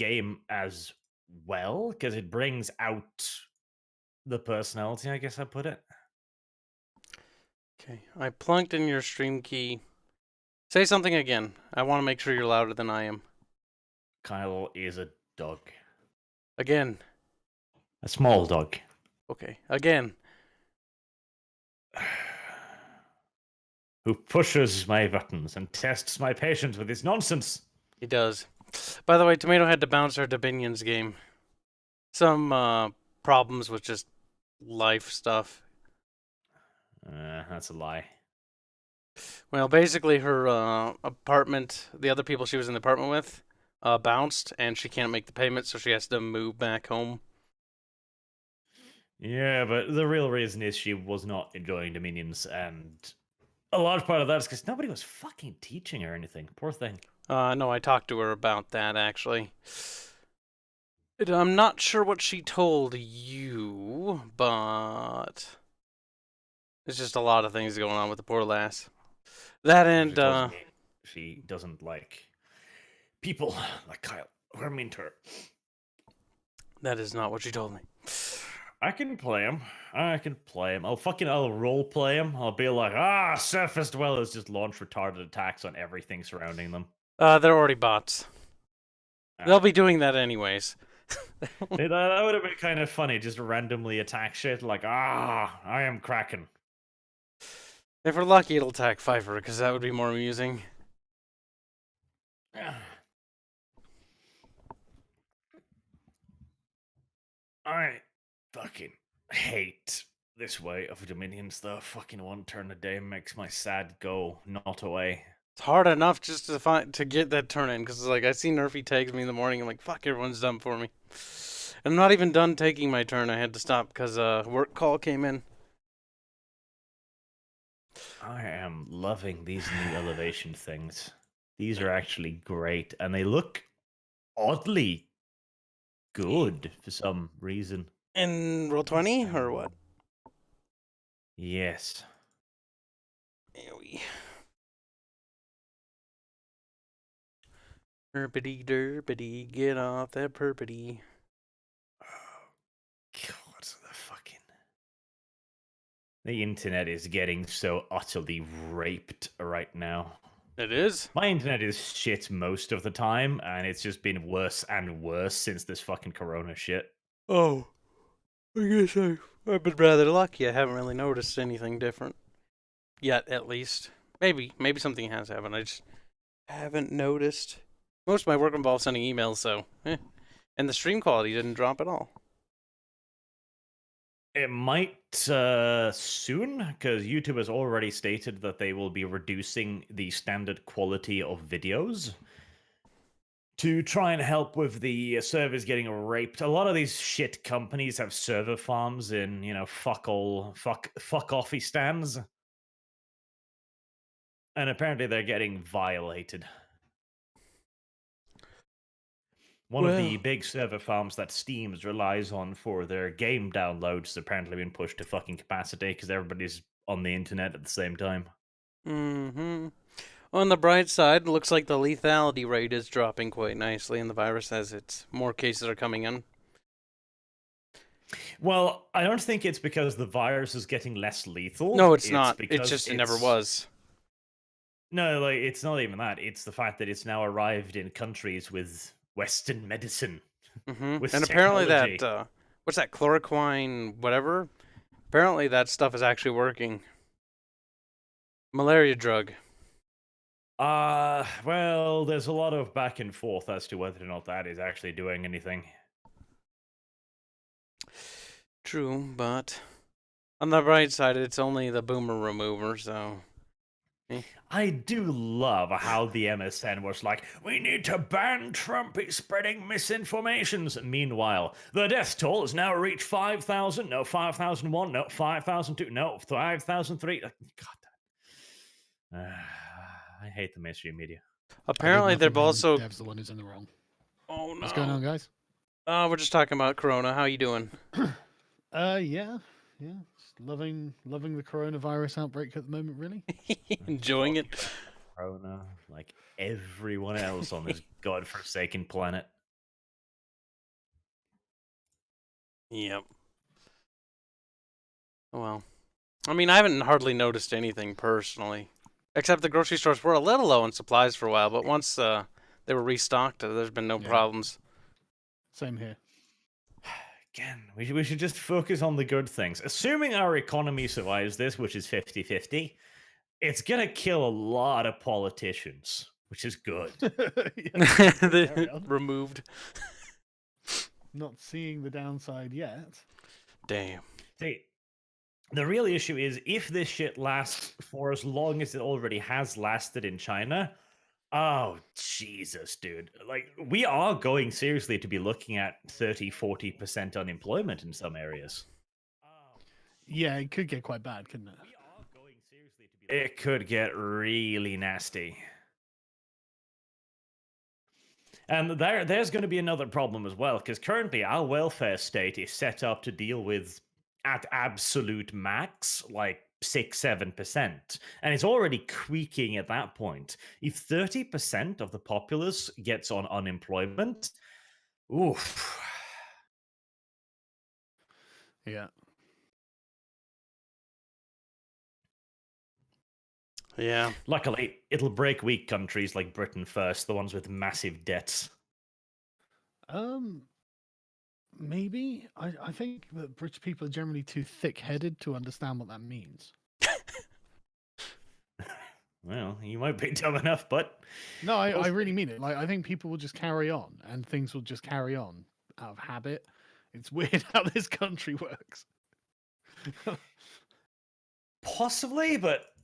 game as well because it brings out the personality, I guess I put it. Okay, I plunked in your stream key. Say something again. I want to make sure you're louder than I am. Kyle is a dog. Again. A small dog. Okay, again. Who pushes my buttons and tests my patience with his nonsense. He does. By the way, Tomato had to bounce our Dominions game. Some problems with just life stuff. That's a lie. Well, basically her apartment, the other people she was in the apartment with, bounced, and she can't make the payment, so she has to move back home. Yeah, but the real reason is she was not enjoying Dominions, and a large part of that is because nobody was fucking teaching her anything. Poor thing. No, I talked to her about that, actually. I'm not sure what she told you, but there's just a lot of things going on with the poor lass. That and, she doesn't like people like Kyle who are mean to her. That is not what she told me. I can play him. I'll role play him. I'll be like, Surface Dwellers just launch retarded attacks on everything surrounding them. They're already bots. They'll be doing that anyways. That would have been kind of funny, just randomly attack shit like, I am Kraken. If we're lucky, it'll attack Pfeiffer, because that would be more amusing. I fucking hate this way of Dominion stuff. Fucking one turn a day makes my sad go not away. It's hard enough just to get that turn in, because like I see Nerfy tags me in the morning, I'm like, fuck, everyone's done for me. I'm not even done taking my turn. I had to stop because a work call came in. I am loving these new elevation things. These are actually great, and they look oddly good for some reason. In Roll20 or what? Yes. Derpity derpity, get off that perpity. God, the internet is getting so utterly raped right now. It is? My internet is shit most of the time, and it's just been worse and worse since this fucking corona shit. Oh. I guess I've been rather lucky. I haven't really noticed anything different. Yet, at least. Maybe something has happened. I just haven't noticed. Most of my work involves sending emails, so and the stream quality didn't drop at all. It might soon, because YouTube has already stated that they will be reducing the standard quality of videos to try and help with the servers getting raped. A lot of these shit companies have server farms in, fuck offy stands. And apparently they're getting violated. One of the big server farms that Steam relies on for their game downloads has apparently been pushed to fucking capacity because everybody's on the internet at the same time. Mm-hmm. On the bright side, it looks like the lethality rate is dropping quite nicely, and the virus has its more cases are coming in. Well, I don't think it's because the virus is getting less lethal. No, it's not. It's just it never was. No, it's not even that. It's the fact that it's now arrived in countries with Western medicine. Mm-hmm. And apparently that, what's that, chloroquine, whatever? Apparently that stuff is actually working. Malaria drug. Well, there's a lot of back and forth as to whether or not that is actually doing anything. True, but on the bright side, it's only the boomer remover, so... I do love how the MSN was like, we need to ban Trump, he's spreading misinformations. Meanwhile, the death toll has now reached 5,000, no, 5,001, no, 5,002, no, 5,003. God, I hate the mainstream media. Apparently, they've also... Dev's the one who's in the wrong. Oh, no. What's going on, guys? We're just talking about Corona. How you doing? Yeah. Just loving the coronavirus outbreak at the moment, really. Enjoying it. Corona, like everyone else on this godforsaken planet. Yep. Well, I mean, I haven't hardly noticed anything personally, except the grocery stores were a little low on supplies for a while. But once they were restocked, there's been no Yeah. problems. Same here. Again, we should just focus on the good things. Assuming our economy survives this, which is 50-50, it's going to kill a lot of politicians, which is good. Yeah, carry They on. removed. Not seeing the downside yet. Damn. See, the real issue is if this shit lasts for as long as it already has lasted in China, oh, Jesus, dude. Like, we are going seriously to be looking at 30-40% unemployment in some areas. Yeah, it could get quite bad, couldn't it? It could get really nasty. And there's going to be another problem as well, because currently our welfare state is set up to deal with, at absolute max, like 6-7%. And it's already creaking at that point. If 30% of the populace gets on unemployment, oof. Yeah. Yeah. Luckily, it'll break weak countries like Britain first, the ones with massive debts. Maybe. I think that British people are generally too thick-headed to understand what that means. Well, you might be dumb enough, but No, I really mean it. Like, I think people will just carry on, and things will just carry on out of habit. It's weird how this country works. possibly, but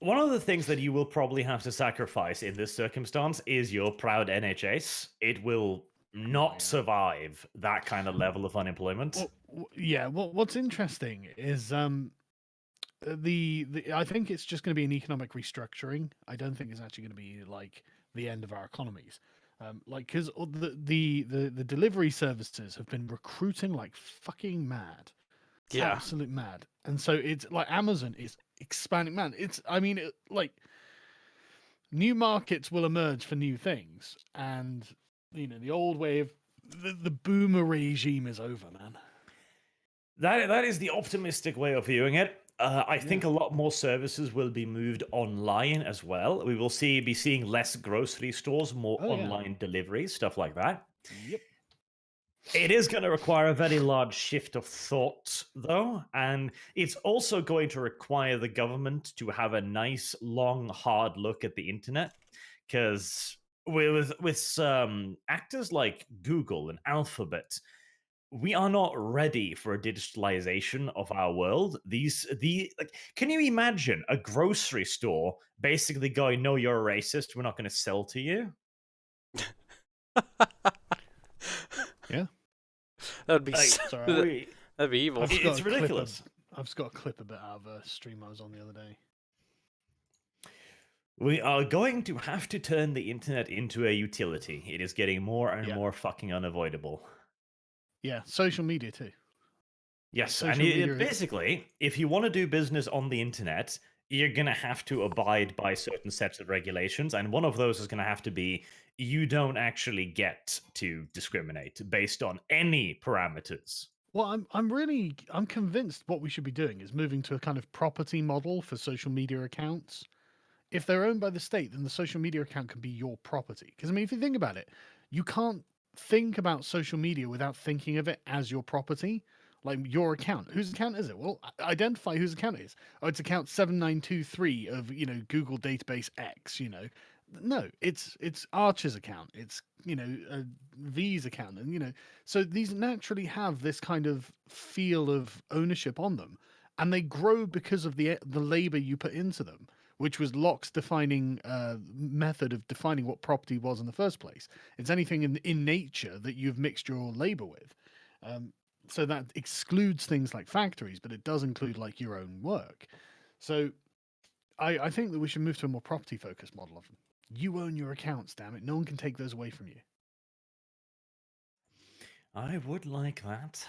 one of the things that you will probably have to sacrifice in this circumstance is your proud NHS. It will not yeah. survive that kind of level of unemployment. Yeah. What's interesting is the I think it's just going to be an economic restructuring. I don't think it's actually going to be like the end of our economies. Like, because the delivery services have been recruiting like fucking mad. Yeah. Absolute mad. And so it's like Amazon is expanding. Man, like new markets will emerge for new things, and the old way of the boomer regime is over, man. That is the optimistic way of viewing it. I think Yeah. a lot more services will be moved online as well. We will be seeing less grocery stores, more Oh, yeah. online deliveries, stuff like that. Yep. It is going to require a very large shift of thought, though, and it's also going to require the government to have a nice, long, hard look at the internet, because with actors like Google and Alphabet, we are not ready for a digitalization of our world. Can you imagine a grocery store basically going, "No, you're a racist. We're not going to sell to you." Yeah. That'd be Like, Sorry, that'd be evil. I've just got It's a clip of- ridiculous. I've just got a clip of it out of a stream I was on the other day. We are going to have to turn the internet into a utility. It is getting more and Yeah. more fucking unavoidable. Yeah, social media too. Yes, Social and media is- basically, if you want to do business on the internet, you're going to have to abide by certain sets of regulations, and one of those is going to have to be you don't actually get to discriminate based on any parameters. Well, I'm convinced what we should be doing is moving to a kind of property model for social media accounts. If they're owned by the state, then the social media account can be your property. Because if you think about it, you can't think about social media without thinking of it as your property, like your account. Whose account is it? Well, identify whose account it is. Oh, it's account 7923 of Google database X. No, it's Archer's account. It's V's account, and so these naturally have this kind of feel of ownership on them, and they grow because of the labor you put into them, which was Locke's defining method of defining what property was in the first place. It's anything in nature that you've mixed your labor with. So that excludes things like factories, but it does include like your own work. So I think that we should move to a more property focused model of them. You own your accounts, damn it. No one can take those away from you. I would like that.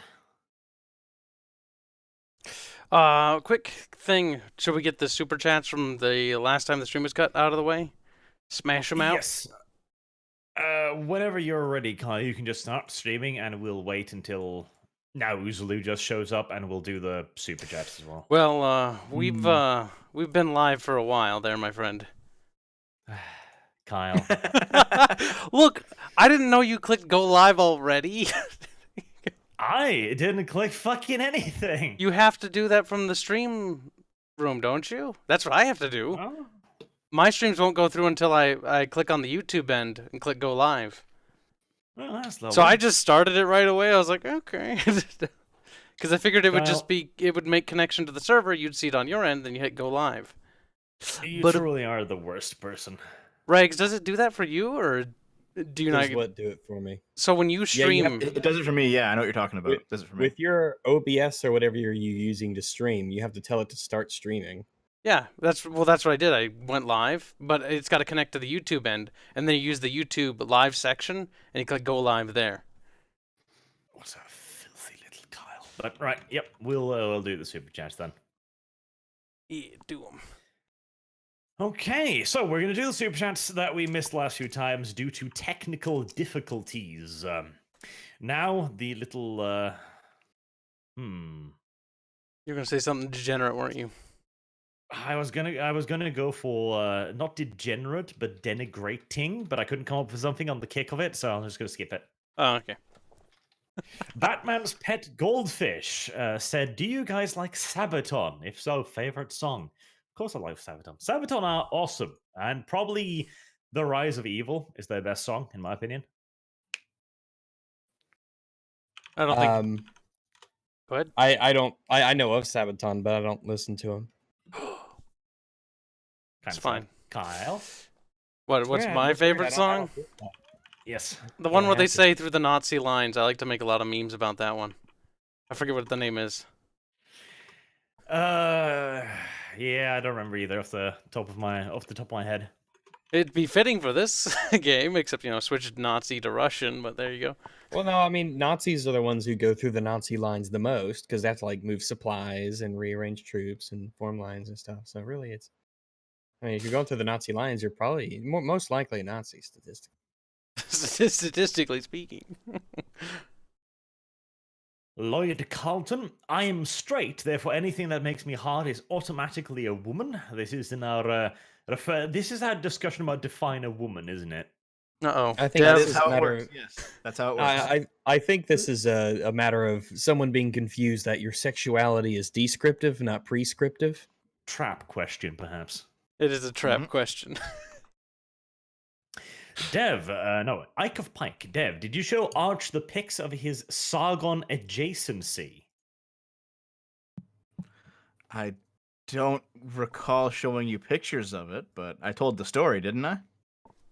Quick thing. Should we get the super chats from the last time the stream was cut out of the way? Smash them out? Yes. Whenever you're ready, Kai, you can just start streaming and we'll wait until Now Uzulu just shows up and we'll do the super chats as well. Well, we've been live for a while there, my friend. Kyle. Look, I didn't know you clicked go live already. I didn't click fucking anything. You have to do that from the stream room, don't you? That's what I have to do. Oh. My streams won't go through until I click on the YouTube end and click go live. Well, that's lovely. So I just started it right away. I was like, okay. Because I figured it would just Kyle. be, it would make connection to the server. You'd see it on your end, then you hit go live. You But- truly are the worst person. Rags, does it do that for you, or do you Does not? what do it for me? So when you Yeah, stream, you have It does it for me. Yeah, I know what you're talking about. It does it for me. With your OBS or whatever you're using to stream, you have to tell it to start streaming. yeah, that's what I did. I went live, but it's got to connect to the YouTube end, and then you use the YouTube live section, and you click go live there. What a filthy little Kyle. But right, yep, we'll do the super chats then. Yeah, do them. Okay, so we're gonna do the super chats that we missed last few times due to technical difficulties. Now the little You're gonna say something degenerate, weren't you? I was gonna go for not degenerate but denigrating, but I couldn't come up with something on the kick of it, so I'm just gonna skip it. Oh, okay. Batman's pet goldfish said, "Do you guys like Sabaton? If so, favorite song?" Of course, I like Sabaton. Sabaton are awesome, and probably "The Rise of Evil" is their best song, in my opinion. I don't think. Go ahead. I know of Sabaton, but I don't listen to him. It's Kinda fine. sad. Kyle, What's Yeah, my that's weird. favorite I don't song? get that. yes. The one Yeah, where they I see. say through the Nazi lines. I like to make a lot of memes about that one. I forget what the name is. Yeah, I don't remember either off the top of my head. It'd be fitting for this game, except switch Nazi to Russian. But there you go. Well, no, I mean Nazis are the ones who go through the Nazi lines the most because that's like move supplies and rearrange troops and form lines and stuff. So really, I mean, if you're going through the Nazi lines, you're probably most likely a Nazi statistically. Statistically speaking. Lloyd Carlton, I am straight, therefore anything that makes me hard is automatically a woman. This is in our this is our discussion about define a woman, isn't it? Uh-oh. I think That this is is how a it matter. works. Yes, that's how it works. I think this is a matter of someone being confused that your sexuality is descriptive, not prescriptive. Trap question, perhaps. It is a trap Mhm. question. Dev, no, Ike of Pike. Dev, did you show Arch the pics of his Sargon adjacency? I don't recall showing you pictures of it, but I told the story, didn't I?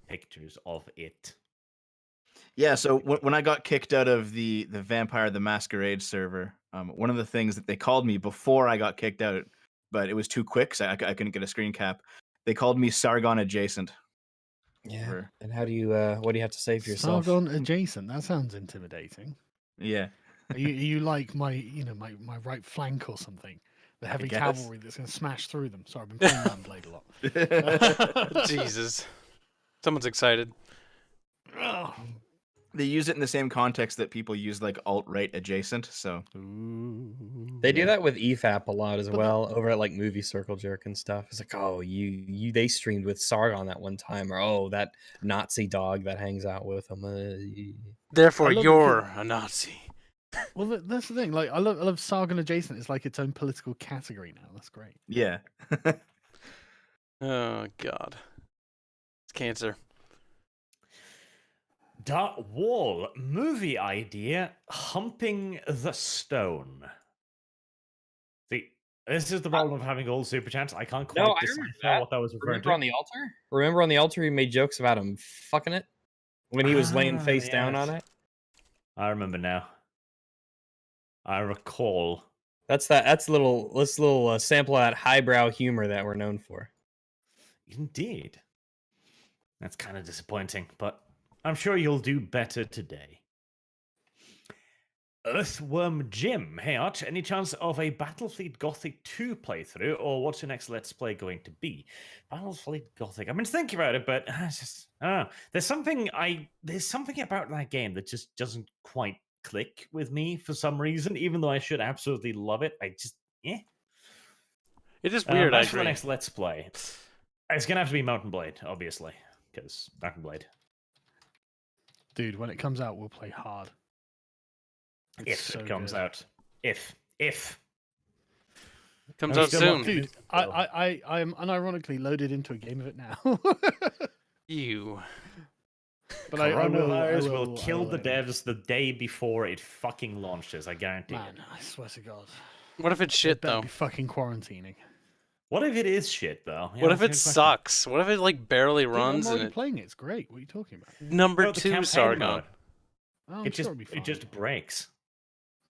Pictures of it. Yeah. So when I got kicked out of the Vampire the Masquerade server, one of the things that they called me before I got kicked out, but it was too quick, so I couldn't get a screen cap. They called me Sargon adjacent. Yeah. Or- And how do you what do you have to say for yourself? Sargon adjacent. That sounds intimidating. Yeah. Are you like my my right flank or something? The heavy guess. cavalry that's going to smash through them. Sorry, I've been playing that blade a lot. Jesus. Someone's excited. They use it in the same context that people use like alt-right adjacent. So They do that with EFAP a lot as But well over at like Movie Circle Jerk and stuff. It's like, oh, they streamed with Sargon that one time, or oh, that Nazi dog that hangs out with him. Therefore, I love it you're a Nazi. Well, that's the thing. Like, I love Sargon adjacent. It's like its own political category now. That's great. yeah. Oh, God. It's cancer. Dark Wall movie idea: Humping the Stone. See, this is the problem of having old super chats. I can't quite No, I decipher remember that. what that was referring Remember on to. the altar? Remember on the altar, he made jokes about him fucking it when he was laying face down on yes. it. I remember now. I recall. That's a little sample of that highbrow humor that we're known for. Indeed. That's kind of disappointing, but I'm sure you'll do better today. Earthworm Jim. Hey, Arch, any chance of a Battlefleet Gothic 2 playthrough, or what's your next Let's Play going to be? Battlefleet Gothic. I've been thinking about it, but I don't know. There's something about that game that just doesn't quite click with me for some reason, even though I should absolutely love it. I just, eh. It is weird. I As for the agree. next Let's Play, it's gonna have to be Mountain Blade, obviously, because Mountain Blade. Dude, when it comes out, we'll play hard. If so it comes good. out, if It comes I'm out still soon. not- Dude, So- I am unironically loaded into a game of it now. You. But I coronavirus will I kill the let you know. devs the day before it fucking launches. I guarantee Man, it. I swear to God. What if it's They shit better though? be fucking quarantining. What if it is shit though? What if that's a it good question. sucks? What if it like barely Dude, runs I'm and already it playing it. It's great. What are you talking about? number No, the 2 campaign Sargon? mode. Oh, I'm It sure just it'll be fine. it just breaks.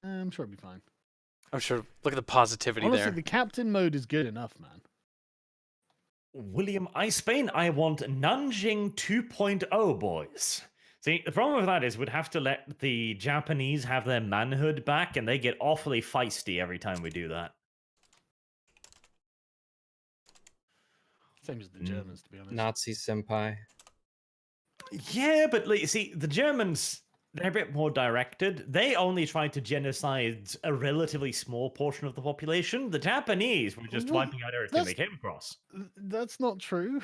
I'm sure it'll be fine. I'm sure. Look at the positivity Honestly, there. the captain mode is good enough, man. William Icebane, I want Nanjing 2.0, boys. See, the problem with that is we'd have to let the Japanese have their manhood back, and they get awfully feisty every time we do that. Same as the Mm. Germans, to be honest. Nazi senpai. Yeah, but like, see, the Germans, they're a bit more directed. They only tried to genocide a relatively small portion of the population. The Japanese were just Well, wiping out everything they that's- came across. That's not true.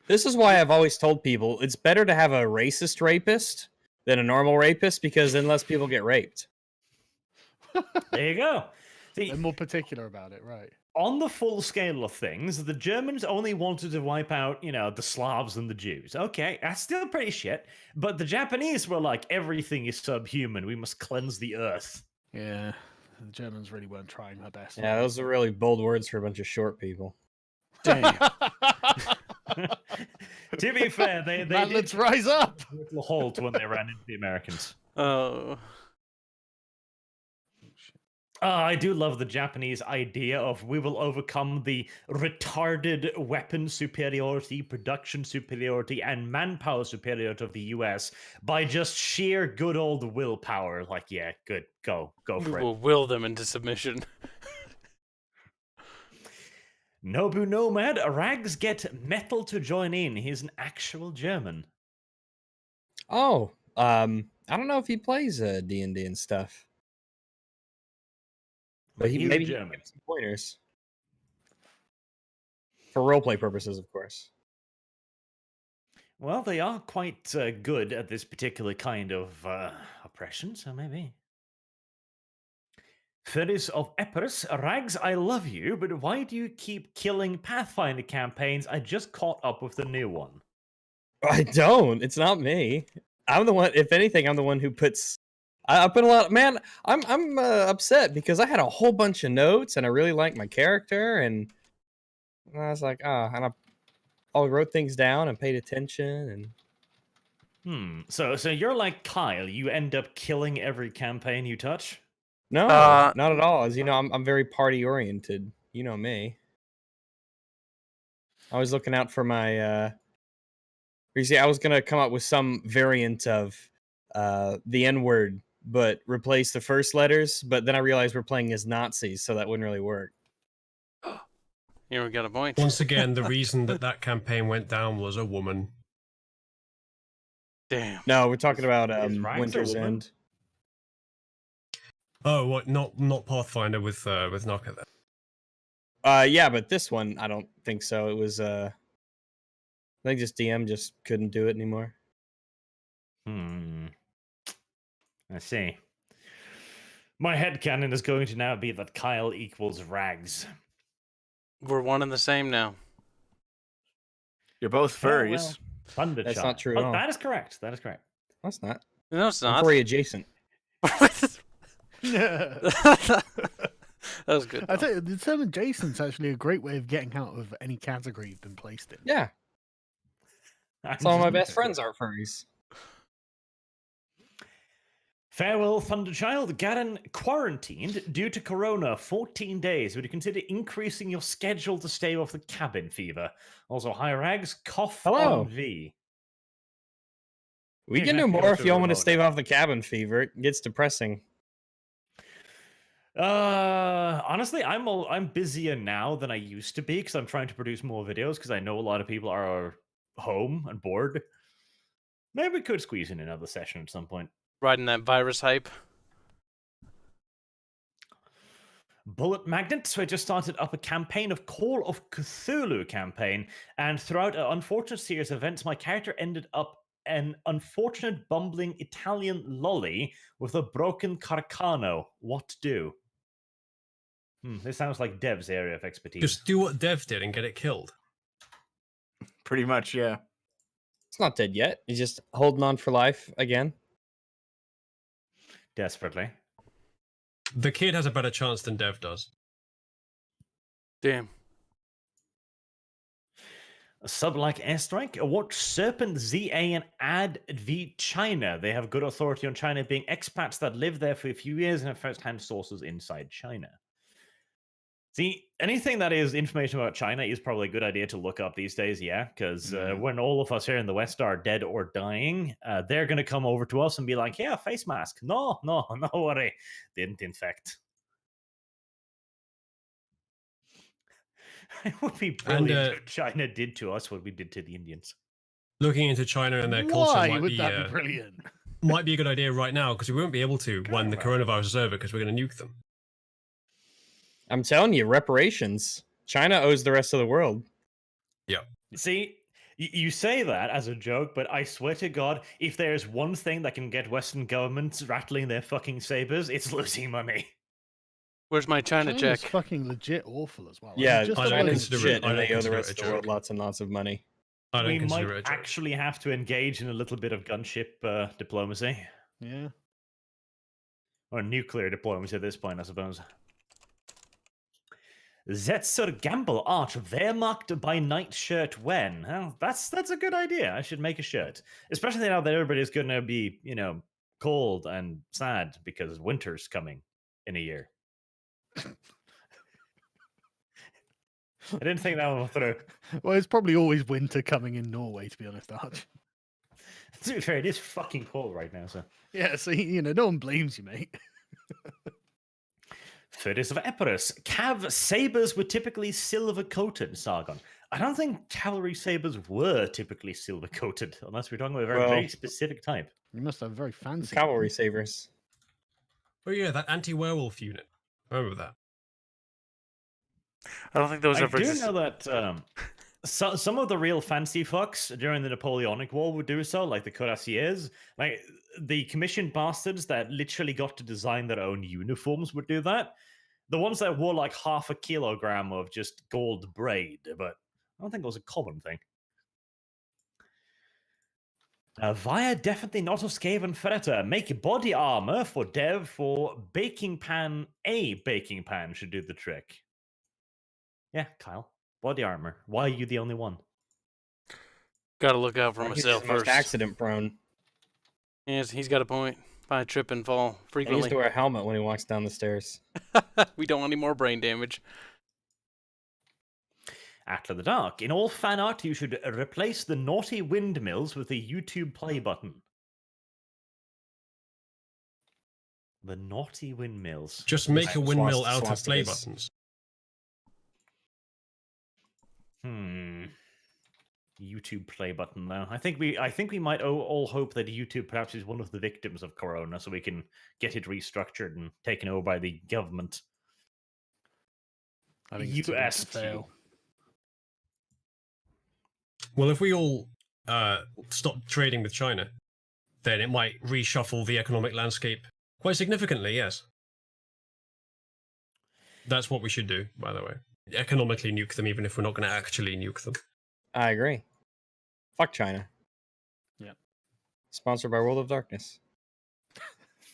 This is why I've always told people it's better to have a racist rapist than a normal rapist because then less people get raped. There you go. See, They're more particular about it, right? on the full scale of things, the Germans only wanted to wipe out, the Slavs and the Jews. Okay, that's still pretty shit. But the Japanese were like, everything is subhuman. We must cleanse the earth. Yeah. The Germans really weren't trying their best. Yeah, those are really bold words for a bunch of short people. Damn. To be fair, they Man, did let's rise up. a little halt when they ran into the Americans. Oh. I do love the Japanese idea of we will overcome the retarded weapon superiority, production superiority, and manpower superiority of the US by just sheer good old willpower. Like, yeah, good, go We for it. will will them into submission. Nobu Nomad, Rags get Metal to join in. He's an actual German. Oh, I don't know if he plays D&D and stuff. But He's maybe German. he can give some pointers. For roleplay purposes, of course. Well, they are quite good at this particular kind of oppression, so maybe. Ferris of Epirus, Rags, I love you, but why do you keep killing Pathfinder campaigns? I just caught up with the new one. I don't. It's not me. I'm the one. If anything, I'm the one who puts. I put a lot. Man, I'm upset because I had a whole bunch of notes and I really liked my character and I was like, and I wrote things down and paid attention and. So you're like Kyle. You end up killing every campaign you touch. No, not at all. As you know, I'm very party oriented. You know me. I was looking out for my. You see, I was gonna come up with some variant of the N word, but replace the first letters. But then I realized we're playing as Nazis, so that wouldn't really work. Here we got a point. Once again, the reason that campaign went down was a woman. Damn. No, we're talking about Is Rags a Winter's woman? End. Oh, what? Not Pathfinder with Knocker then. Yeah, but this one I don't think so. It was I think just DM just couldn't do it anymore. I see. My headcanon is going to now be that Kyle equals Rags. We're one and the same now. You're both Oh, furries. well, Thunder That's Child. not true at Oh, all. that is correct. That is correct. That's not. No, it's I'm not. furry adjacent. Yeah. That was good. I though. tell you, the term adjacent's actually a great way of getting out of any category you've been placed in. Yeah, some of my best friends are furries. Farewell, Thunderchild. Garen quarantined due to corona 14 days. Would you consider increasing your schedule to stay off the cabin fever? Also, hi, Rags. Cough Hello. on V. We Yeah, can do exactly, more also if y'all want to remote. stave off the cabin fever. It gets depressing. Honestly, I'm busier now than I used to be because I'm trying to produce more videos because I know a lot of people are home and bored. Maybe we could squeeze in another session at some point. Riding that virus hype. Bullet Magnet, so I just started up a campaign of Call of Cthulhu campaign, and throughout an unfortunate series of events, my character ended up an unfortunate bumbling Italian lolly with a broken carcano. What to do? This sounds like Dev's area of expertise. Just do what Dev did and get it killed. Pretty much, yeah. It's not dead yet. He's just holding on for life again. Desperately. The kid has a better chance than Dev does. Damn. A sub like Airstrike, watch Serpent ZA and Ad V China. They have good authority on China, being expats that live there for a few years and have first-hand sources inside China. See, anything that is information about China is probably a good idea to look up these days, yeah? Because when all of us here in the West are dead or dying, they're going to come over to us and be like, yeah, face mask. No worry. Didn't infect. It would be brilliant if China did to us what we did to the Indians. Looking into China and their culture Why might would be, that be brilliant? might be a good idea right now, because we won't be able to when the coronavirus is over, because we're going to nuke them. I'm telling you, reparations. China owes the rest of the world. Yeah. See, you say that as a joke, but I swear to God, if there's one thing that can get Western governments rattling their fucking sabers, it's losing money. Where's my China China's check? fucking legit awful as well. Yeah, just I don't avoid- consider shit, I and don't they owe the consider rest it of a the world joke. lots and lots of money. I don't We might consider it a joke. actually have to engage in a little bit of gunship diplomacy. Yeah. Or nuclear diplomacy at this point, I suppose. Zetzer Gamble art Wehrmacht by night shirt when? Well, that's a good idea. I should make a shirt. Especially now that everybody's going to be, cold and sad because winter's coming in a year. I didn't think that one through. Well, it's probably always winter coming in Norway, to be honest, Arch. To be fair, it is fucking cold right now, so. Yeah, so, no one blames you, mate. Furnace of Epirus. Cav sabers were typically silver coated, Sargon. I don't think cavalry sabers were typically silver coated, unless we're talking about a very specific type. You must have very fancy Cavalry savers. Oh yeah, that anti-werewolf unit. I remember that. I don't think those I ever do existed. know that some of the real fancy fucks during the Napoleonic War would do so, like the cuirassiers. Like the commissioned bastards that literally got to design their own uniforms would do that. The ones that wore like half a kilogram of just gold braid, but I don't think it was a common thing. Via definitely not a Skaven Ferreter. Make body armor for Dev for baking pan. A baking pan should do the trick. Yeah, Kyle. Body armor. Why are you the only one? Gotta look out for He's myself the most first. accident prone. Yes, he's got a point. I trip and fall He needs frequently. to wear a helmet when he walks down the stairs. We don't want any more brain damage. After the Dark. In all fan art, you should replace the naughty windmills with the YouTube play button. The naughty windmills. Just make a windmill out of play swastikas. buttons. YouTube play button though. I think we might all hope that YouTube perhaps is one of the victims of Corona, so we can get it restructured and taken over by the government. I think it's too big to UST. fail. Well, if we all stop trading with China, then it might reshuffle the economic landscape quite significantly, yes. That's what we should do, by the way. Economically nuke them, even if we're not going to actually nuke them. I agree. Fuck China. Yeah. Sponsored by World of Darkness.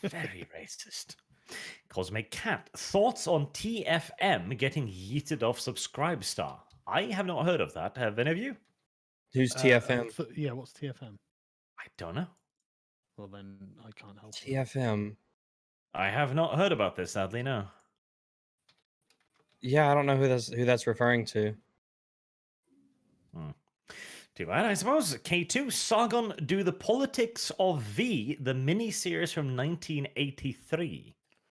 Very racist. Cosmic Cat. Thoughts on TFM getting yeeted off Subscribestar? I have not heard of that. Have any of you? Who's TFM? Yeah, what's TFM? I don't know. Well, then I can't help you. TFM. I have not heard about this, sadly, no. Yeah, I don't know who that's referring to. Too bad, I suppose. K2, Sargon, do the politics of V, the mini-series from 1983.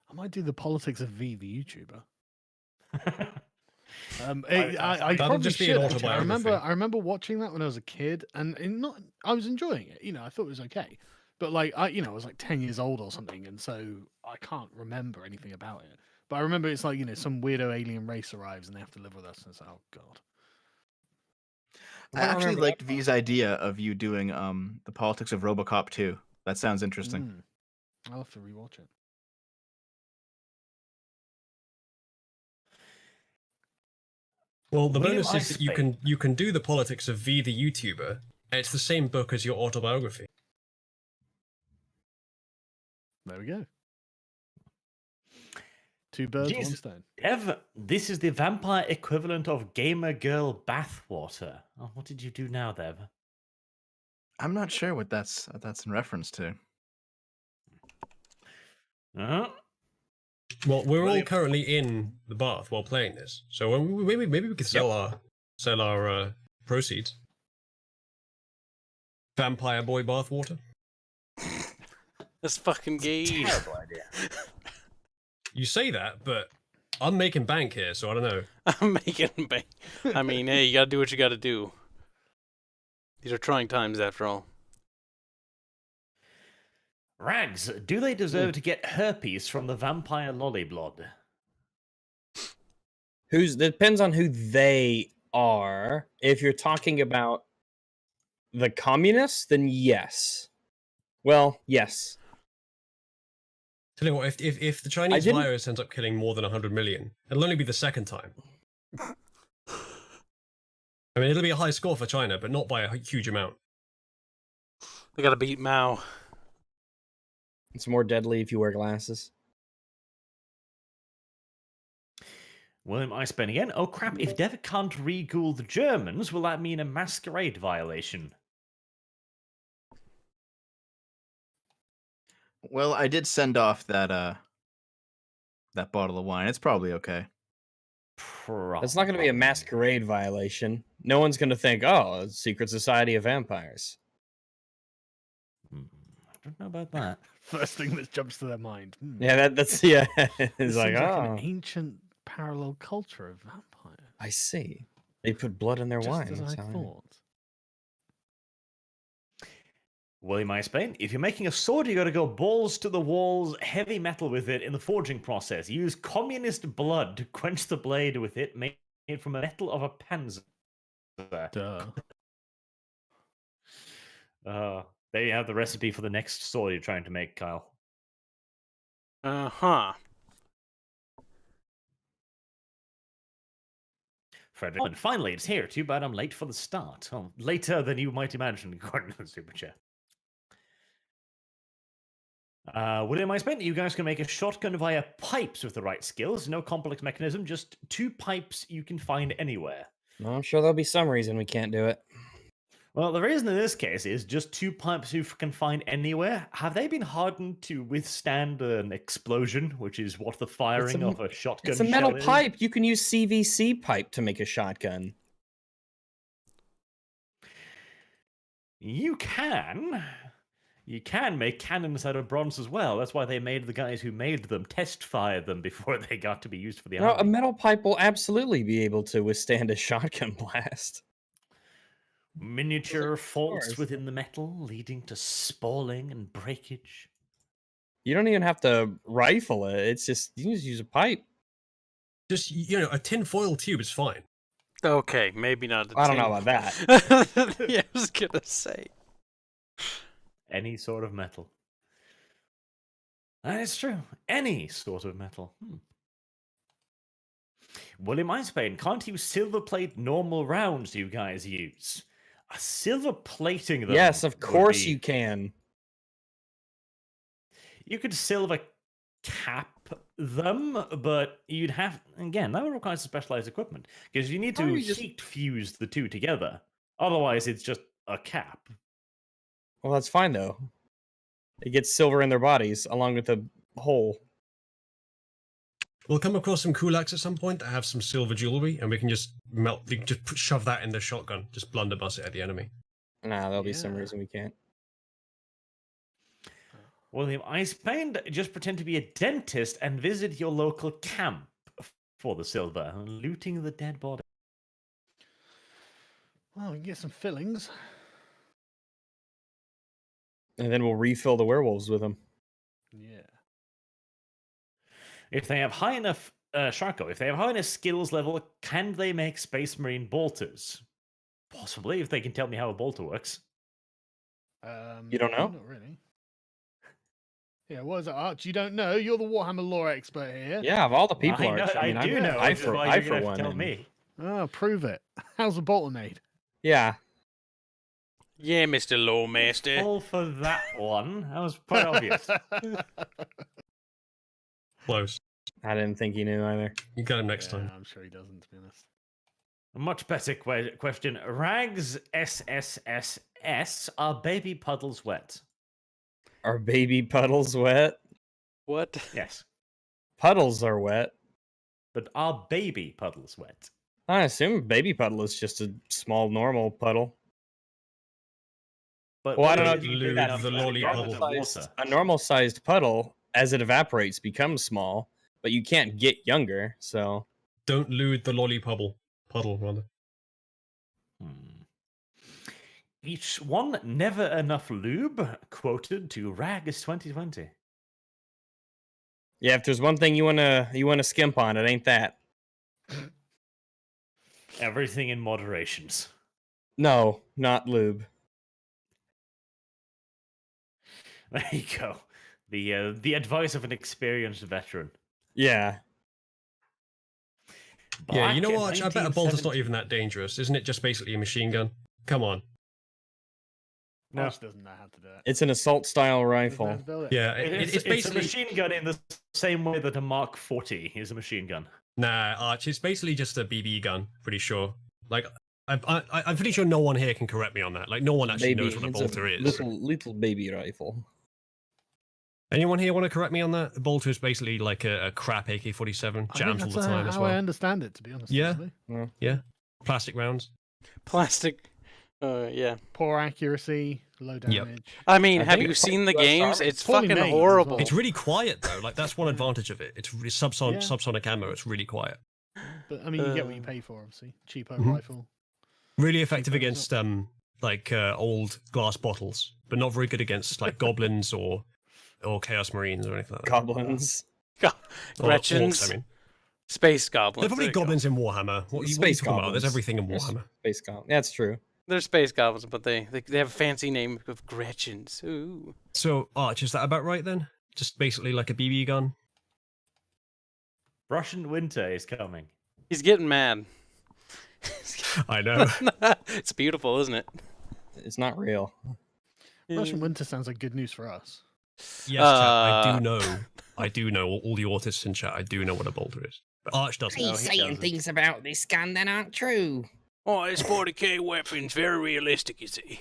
I might do the politics of V, the YouTuber. That'll I probably just be should. an Actually. I autobiography. remember watching that when I was a kid, and I was enjoying it. I thought it was okay. But like I was like 10 years old or something, and so I can't remember anything about it. But I remember it's like some weirdo alien race arrives and they have to live with us, and it's like, oh god. I don't actually remember that liked V's idea of you doing the politics of RoboCop 2. That sounds interesting. I'll have to rewatch it. Well, the William bonus is that Iceberg. you can do the politics of V the YouTuber. And it's the same book as your autobiography. There we go. Two birds, one Jesus. stone. Dev, this is the vampire equivalent of gamer girl bathwater. Oh, what did you do now, Dev? I'm not sure what that's in reference to. Uh-huh. Well, we're all William- currently in the bath while playing this, so maybe we could sell our proceeds. Vampire boy bathwater. That's fucking gay. Terrible idea. You say that, but I'm making bank here, so I don't know. I'm making bank. I mean, hey, you gotta do what you gotta do. These are trying times, after all. Rags, do they deserve to get herpes from the vampire lollyblood? Depends on who they are. If you're talking about the communists, then yes. Well, yes. Tell you what, if the Chinese didn't- virus ends up killing more than 100 million, it'll only be the second time. I mean, it'll be a high score for China, but not by a huge amount. They gotta beat Mao. It's more deadly if you wear glasses. William Iceburn again. Oh crap, if Dev can't re-ghoul the Germans, will that mean a masquerade violation? Well, I did send off that bottle of wine. It's probably okay. It's not going to be a masquerade violation. No one's going to think, oh, it's Secret Society of Vampires. I don't know about that. First thing that jumps to their mind. Yeah, that's yeah. This It's like, seems oh, an ancient parallel culture of vampires. I see. They put blood in their Just wine. as That's I how thought. William Iceburn, if you're making a sword, you got to go balls to the walls, heavy metal with it in the forging process. Use communist blood to quench the blade with it, made from the metal of a panzer. Duh. There you have the recipe for the next sword you're trying to make, Kyle. Uh-huh. Frederick. And finally, it's here. Too bad I'm late for the start. Oh, later than you might imagine, according to the super chat. William Iceburn, you guys can make a shotgun via pipes with the right skills. No complex mechanism, just 2 pipes you can find anywhere. Well, I'm sure there'll be some reason we can't do it. Well, the reason in this case is just 2 pipes you can find anywhere. Have they been hardened to withstand an explosion, which is what the firing of a shotgun It's a metal shell is? pipe. You can use CVC pipe to make a shotgun. You can. You can make cannons out of bronze as well. That's why they made the guys who made them test fire them before they got to be used for the No, a army. metal pipe will absolutely be able to withstand a shotgun blast. Miniature faults course. within the metal, leading to spalling and breakage. You don't even have to rifle it. It's just you can just use a pipe. Just, a tin foil tube is fine. Okay, maybe not. I don't know about that. Yeah, I was gonna say. Any sort of metal. That is true. Any sort of metal. William Iceburn, can't you silver plate normal rounds you guys use? A silver plating them. Yes, of would course be- you can. You could silver cap them, but you'd have, again, that would require some specialized equipment because you need to Why don't you just- heat fuse the two together. Otherwise, it's just a cap. Well, that's fine though. It gets silver in their bodies along with the hole. We'll come across some kulaks at some point that have some silver jewelry, and we can just shove that in the shotgun, just blunderbuss it at the enemy. Nah, there'll be some Yeah. reason we can't. William Iceburn, just pretend to be a dentist and visit your local camp for the silver, looting the dead body. Well, we can get some fillings. And then we'll refill the werewolves with them. Yeah. If they have high enough, Sharko, if they have high enough skills level, can they make Space Marine bolters? Possibly, if they can tell me how a bolter works. You don't know? Not really. Yeah, what is it, Arch? You don't know? You're the Warhammer lore expert here. Yeah, of all the people, I know, Arch, I mean, do know. I Which is for, why I you're for gonna have one. to tell am- me. Oh, prove it. How's a bolter made? Yeah. Yeah, Mr. Lawmaster. Fall for that one. That was quite obvious. Close. I didn't think he knew either. You get him next Yeah, time. I'm sure he doesn't, to be honest. A much better question. Rags SSSS, are baby puddles wet? Are baby puddles wet? What? Yes. Puddles are wet. But are baby puddles wet? I assume baby puddle is just a small normal puddle. But Well, I what don't know if if you you big do enough the to lolly get puddle. into water? A normal sized puddle, as it evaporates, becomes small, but you can't get younger. So Don't lewd the lolly puddle, rather. Each one never enough lube quoted to Rags 2020. yeah, if there's one thing you wanna skimp on, it ain't that. Everything in moderations. No, not lube. There you go. The advice of an experienced veteran. Yeah. Yeah, you Back know in what? I bet a bolter's not 1970 even that dangerous. Isn't it just basically a machine gun? Come on. No. Arch doesn't know how to do it. It's an assault style Doesn't know rifle. how to build it. Yeah, It's it's basically... a machine gun in the same way that a Mark 40 is a machine gun. Nah, Arch, it's basically just a BB gun, pretty sure. Like, I'm pretty sure no one here can correct me on that. Like, no one actually knows what a it's bolter is. Little baby rifle. Anyone here want to correct me on that? A bolter is basically like a crap AK-47, I think jams all that's the time how as I well. understand it, to be honest. Yeah. Actually. Plastic rounds. Plastic. Yeah. Poor accuracy, low Yep. damage. I mean, I have think you it's seen the US games? Army. It's Poorly fucking made as well. horrible. It's really quiet though. Like that's one advantage of it. It's Yeah. subsonic ammo. It's really quiet. But I mean, you get what you pay for, obviously. Cheapo Mhm. rifle. Really effective Cheapo as against old glass bottles, but not very good against like goblins or chaos marines or anything like that. Goblins. Or Gretchens. orcs, I mean. Space goblins. They're probably there you go. goblins in Warhammer. What are you Space talking about? There's goblins. everything in There's Warhammer. Space goblin. That's true. They're space goblins, but they have a fancy name of Gretchens. Ooh. So, Arch, is that about right then? Just basically like a BB gun? Russian winter is coming. He's getting mad. I know. It's beautiful, isn't it? It's not real. Russian winter sounds like good news for us. Yes, chat, I do know. I do know. All the autists in chat, I do know what a bolter is. But Arch doesn't. No, he doesn't. Things about this gun that aren't true. Oh, it's 40k weapons. Very realistic, you see.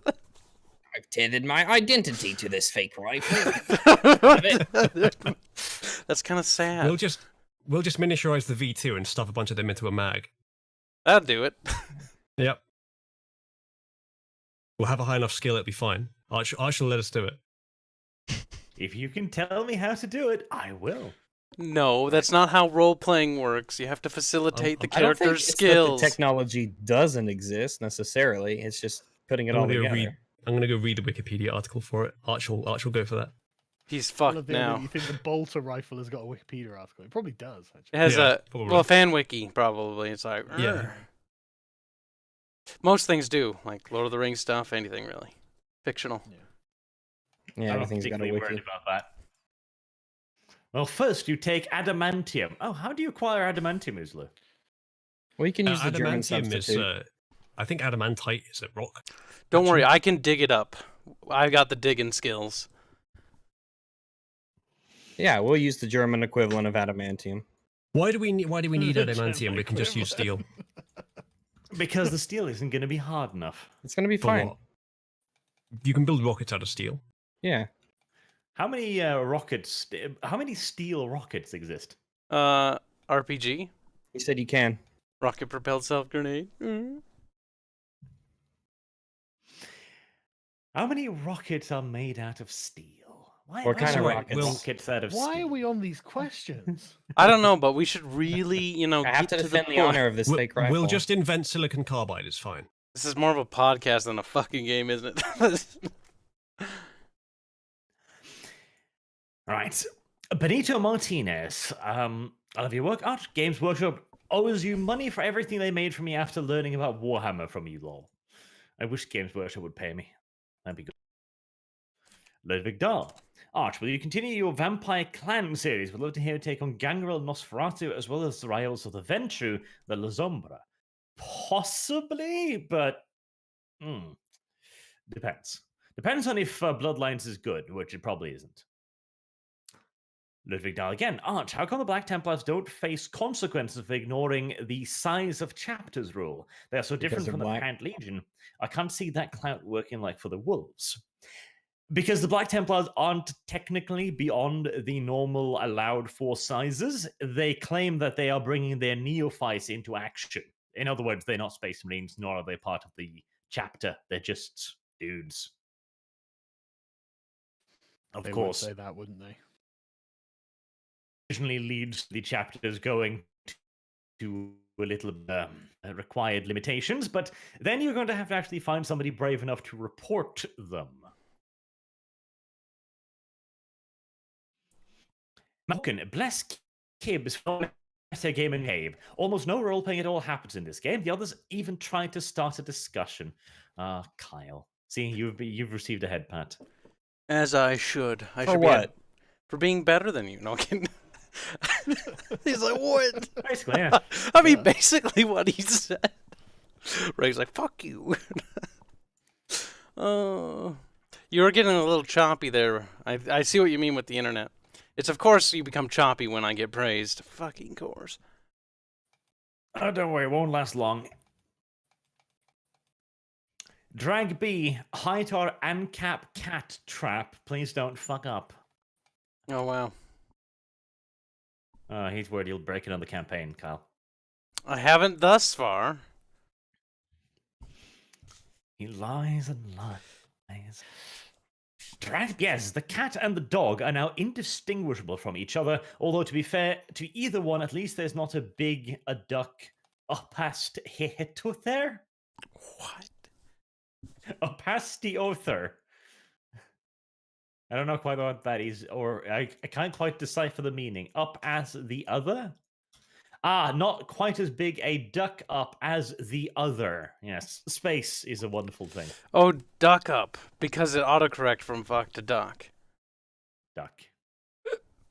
I've tethered my identity to this fake rifle. That's kind of sad. We'll just miniaturize the V2 and stuff a bunch of them into a mag. That'd do it. Yep. We'll have a high enough skill, it'll be fine. Arch will let us do it. If you can tell me how to do it, I will. No, that's not how role playing works. You have to facilitate the I don't think character's it's skills. that the technology doesn't exist necessarily. It's just putting it all together. I'm gonna go read the Wikipedia article for it. Arch will go for that. He's I love fucked the idea now. that you think the bolter rifle has got a Wikipedia article. It probably does, It actually. has Yeah, a probably. fan wiki probably. It's like Yeah. "Arr." Most things do, like Lord of the Rings stuff, anything really. Fictional. Yeah, I'm everything's got a particularly worried wiki. about that. Well, first you take adamantium. Oh, how do you acquire adamantium, Uzlu? Well, you can use the German Adamantium substitute. is, I think adamantite is a rock. Don't worry, I can dig it up. I got the digging skills. Yeah, we'll use the German equivalent of adamantium. Why do we need The adamantium? German We can just use steel. Because the steel isn't going to be hard enough. It's gonna be For fine. what? You can build rockets out of steel. Yeah. How many rockets? How many steel rockets exist? RPG, You said you can. rocket propelled self grenade. How many rockets are made out of steel? Why What kind are of there rockets? rockets out of Why steel? are we on these questions? I don't know, but we should really, I have get to to defend the the point. honor of this fake rifle. We'll just invent silicon carbide. It's fine. This is more of a podcast than a fucking game, isn't it? Right. Benito Martinez. I love your work. Art Games Workshop owes you money for everything they made for me after learning about Warhammer from you, lol. I wish Games Workshop would pay me. That'd be good. Ludwig Dahl. Arch, will you continue your Vampire Clan series? We'd love to hear you take on Gangrel Nosferatu as well as the Rivals of the Ventrue, the La Sombra. Possibly, but depends. Depends on if Bloodlines is good, which it probably isn't. Ludwig Dahl again. Arch, how come the Black Templars don't face consequences for ignoring the size of chapters rule? They are so different they're from the black. Pant Legion. I can't see that clout working like for the Wolves. Because the Black Templars aren't technically beyond the normal allowed 4 sizes, they claim that they are bringing their neophytes into action. In other words, they're not Space Marines, nor are they part of the chapter. They're just dudes. Of They course. would say that, wouldn't they? Occasionally leads to the chapters going to a little required limitations, but then you're going to have to actually find somebody brave enough to report them. Malkin, bless Kibbs for Meta Gaming Cave. Almost no role-playing at all happens in this game. The others even tried to start a discussion. Kyle. See, you've received a head pat. As I should. I For should what? For being better than you. No, I'm kidding. He's like, what? Basically, yeah. I mean, basically what he said. Ray's like, fuck you. You were getting a little choppy there. I see what you mean with the internet. It's, of course, you become choppy when I get praised. Fucking course. Oh, don't worry, it won't last long. Drag B, height or ANCAP cat trap. Please don't fuck up. Oh, wow. He's worried he'll break another campaign, Kyle. I haven't thus far. He lies and lies. Yes, the cat and the dog are now indistinguishable from each other, although to be fair to either one, at least there's not a duck up past Hituther there. What? A pastiothur. I don't know quite what that is, or I can't quite decipher the meaning. Up as the other? Not quite as big a duck up as the other. Yes, space is a wonderful thing. Oh, duck up, because it autocorrect from fuck to duck. Duck.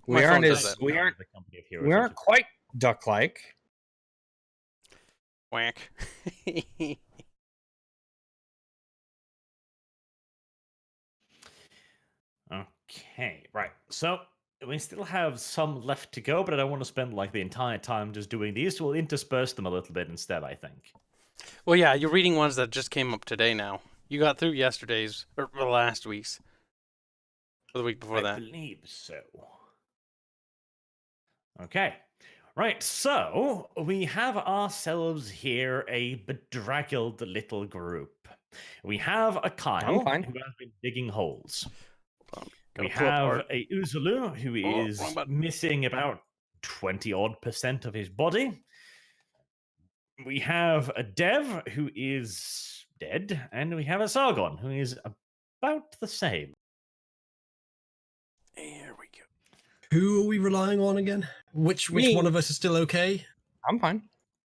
My We aren't phone does as that. we aren't The company of heroes we aren't quite duck-like. Whack. Okay, right. So we still have some left to go, but I don't want to spend like the entire time just doing these. So we'll intersperse them a little bit instead, I think. Well, yeah, you're reading ones that just came up today now. You got through yesterday's, or last week's. Or the week before I that. believe so. Okay. Right, so we have ourselves here a bedraggled little group. We have a Kyle fine. who has been digging holes. We Gotta pull have apart. a Uzulu who Oh, is wrong button. missing about 20-odd% of his body. We have a Dev who is dead, and we have a Sargon who is about the same. There we go. Who are we relying on again? Which Me. one of us is still okay? I'm fine.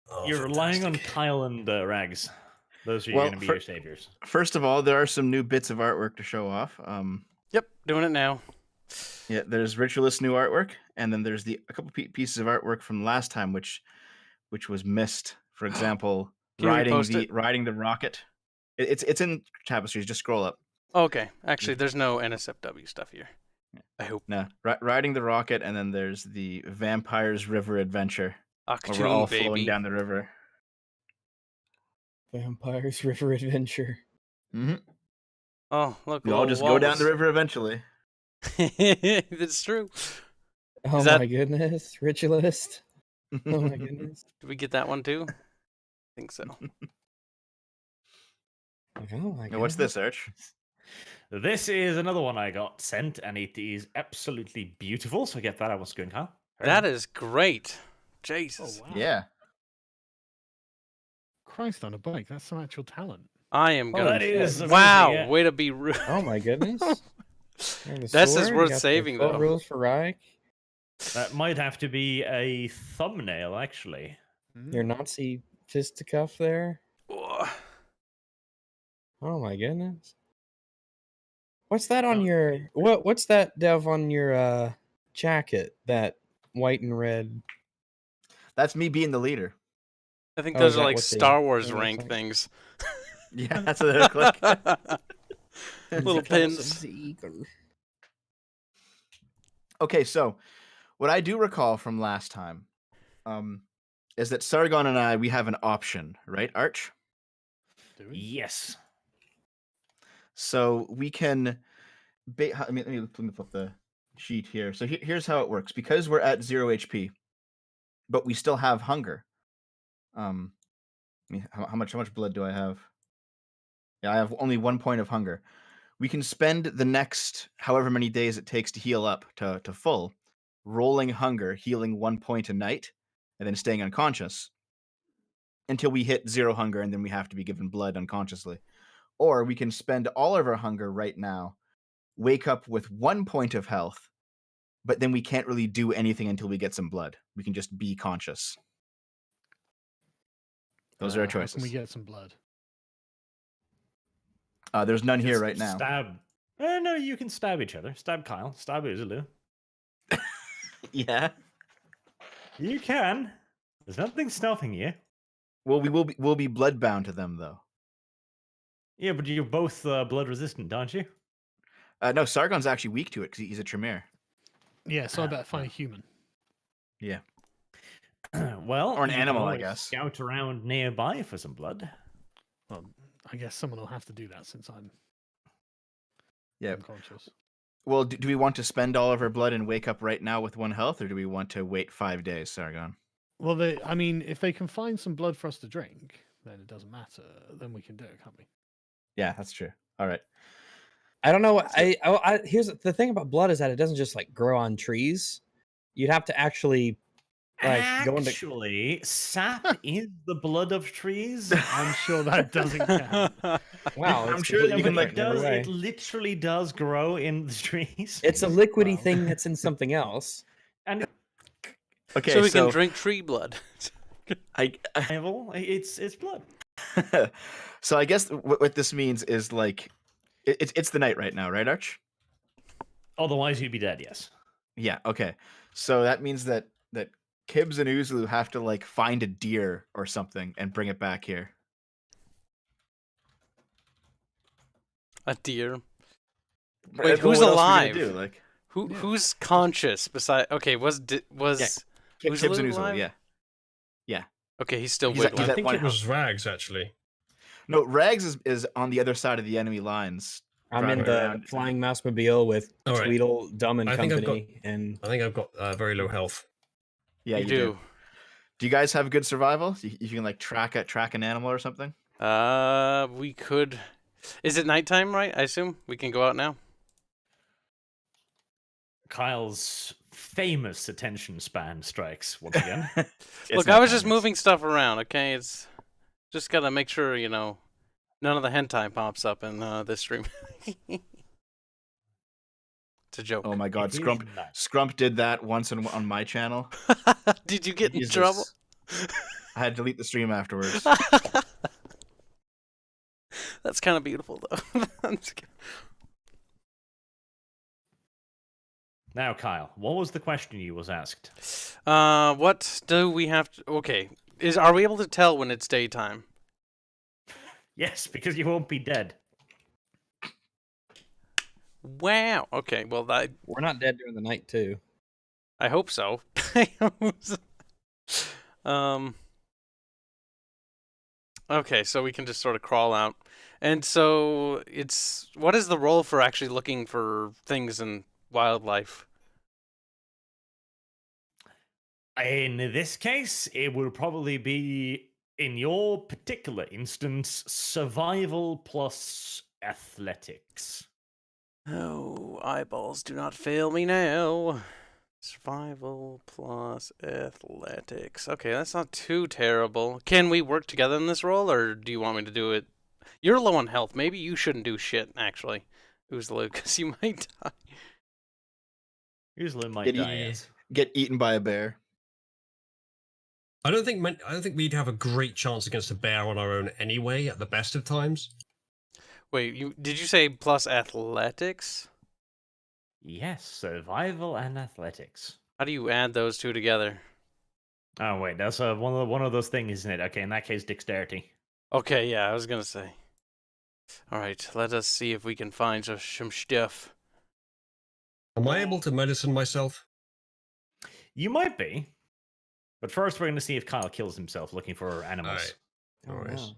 Oh, You're relying on fantastic. Kyle and Rags. Those are Well, going to be for- your saviors. First of all, there are some new bits of artwork to show off. Yep, doing it now. Yeah, there's Ritualist new artwork, and then there's a couple pieces of artwork from last time, which was missed. For example, Can you repost riding it? the rocket. It's in tapestries. Just scroll up. Okay, actually, there's no NSFW stuff here. I hope. No, riding the rocket, and then there's the Vampires River Adventure, where we're all Achtung, baby. flowing down the river. Vampires River Adventure. Mm-hmm. Oh, look. We all little just go down the walrus. river eventually. That's true. Oh that- my goodness, Ritualist. Oh my goodness. Did we get that one too? I think so. Oh my Now, what's this, Arch? This is another one I got sent, and it is absolutely beautiful. So get that out. What's going, Kyle? That is great. Jesus. Oh, wow. Yeah. Christ on a bike. That's some actual talent. I am Holy gonna. That is amazing, Wow, yeah. way to be rude. Oh my goodness. And the This is sword, you worth got the saving, 12 though. rules for Reich. That might have to be a thumbnail, actually. Your Nazi fisticuff there. Ugh. Oh my goodness. What's that on Oh. your what's that Dev on your jacket? That white and red. That's me being the leader. I think Oh, those is are that like what the Star Wars thing looks rank like? things. Yeah, that's what they look like. Little pins. Okay, so what I do recall from last time is that Sargon and I, we have an option, right, Arch? Do we? Yes. So we can. Let me flip the sheet here. So here's how it works. Because we're at 0 HP, but we still have hunger. How much blood do I have? Yeah, I have only 1 point of hunger. We can spend the next however many days it takes to heal up to full, rolling hunger, healing 1 point a night, and then staying unconscious until we hit 0 hunger, and then we have to be given blood unconsciously. Or we can spend all of our hunger right now, wake up with 1 point of health, but then we can't really do anything until we get some blood. We can just be conscious. Those are our How can choices. we get some blood? There's none here Just right now. Stab. No, you can stab each other. Stab Kyle. Stab Uzulu. Yeah. You can. There's nothing stopping you. Well, we'll be bloodbound to them though. Yeah, but you're both blood resistant, aren't you? No, Sargon's actually weak to it because he's a Tremere. Yeah, so I better find a human. Yeah. Well, Or an you can animal, I always guess. Scout around nearby for some blood. Well, I guess someone will have to do that since I'm Yeah. unconscious. Well, do we want to spend all of our blood and wake up right now with 1 health, or do we want to wait 5 days, Sargon? Well, if they can find some blood for us to drink, then it doesn't matter. Then we can do it, can't we? Yeah, that's true. All right. I don't know. Here's the thing about blood is that it doesn't just like grow on trees. You'd have to actually go into. Actually, sap is the blood of trees. I'm sure that doesn't count. Wow, I'm it's sure that completely you can, But like, it different in every does. way. It literally does grow in the trees. It's a liquidy Wow. thing that's in something else. And Okay, So we can drink tree blood. it's blood. So I guess what this means is like it's the night right now, right, Arch? Otherwise, you'd be dead. Yes. Yeah. Okay. So that means that Kibbs and Uzulu have to like find a deer or something and bring it back here. A deer. Well, Wait, who's what else are we gonna alive? do? Like Who's conscious? Beside, okay, was Uzulu Kibbs and Uzulu. alive? Yeah. Okay, he's still He's with at- he's me. I think one it was Rags actually. No, Rags is on the other side of the enemy lines. I'm in driving the around. flying mousemobile with All right. Tweedle, Dumb and I think I've Company, and I think I've got very low health. Yeah, you you do. do. Do you guys have good survival? You can like track an animal or something? We could. Is it nighttime, right? I assume we can go out now. Kyle's famous attention span strikes once again. Look, I was just moving stuff around. Okay, it's just gotta make sure none of the hentai pops up in this stream. It's a joke. Oh my God, It is Scrump! night. Scrump did that once on my channel. Did you get in Jesus. trouble? I had to delete the stream afterwards. That's kind of beautiful, though. I'm just kidding. Now, Kyle, what was the question you was asked? What do we have to? Okay, are we able to tell when it's daytime? Yes, because you won't be dead. Wow. Okay. Well, we're not dead during the night too. I hope so. Okay, so we can just sort of crawl out. And so what is the role for actually looking for things in wildlife? In this case, it will probably be, in your particular instance, survival plus athletics. Oh, eyeballs, do not fail me now. Survival plus athletics. Okay, that's not too terrible. Can we work together in this role, or do you want me to do it? You're low on health. Maybe you shouldn't do shit, actually. Who's Luke? Because you might die. Usually might Get, die. Yeah. Yes. get eaten by a bear. I don't think we'd have a great chance against a bear on our own anyway. At the best of times. Wait, did you say plus athletics? Yes, survival and athletics. How do you add those two together? Oh wait, that's one of those things, isn't it? Okay, in that case, dexterity. Okay, yeah, I was gonna say. All right, let us see if we can find some stuff. Am I able to medicine myself? You might be, but first we're going to see if Kyle kills himself looking for animals. Alright. No worries.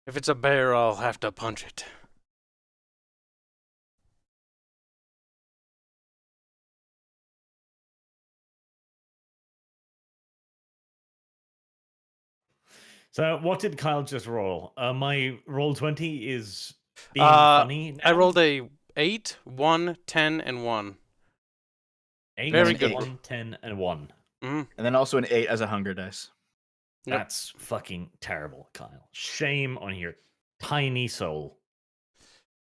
If it's a bear, I'll have to punch it. So what did Kyle just roll? My roll 20 is being Uh, funny. I now? rolled a 8, 1, 10, and 1. 8, very good. 1, 10, and 1. And then also an 8 as a hunger dice. Yep. That's fucking terrible, Kyle. Shame on your tiny soul.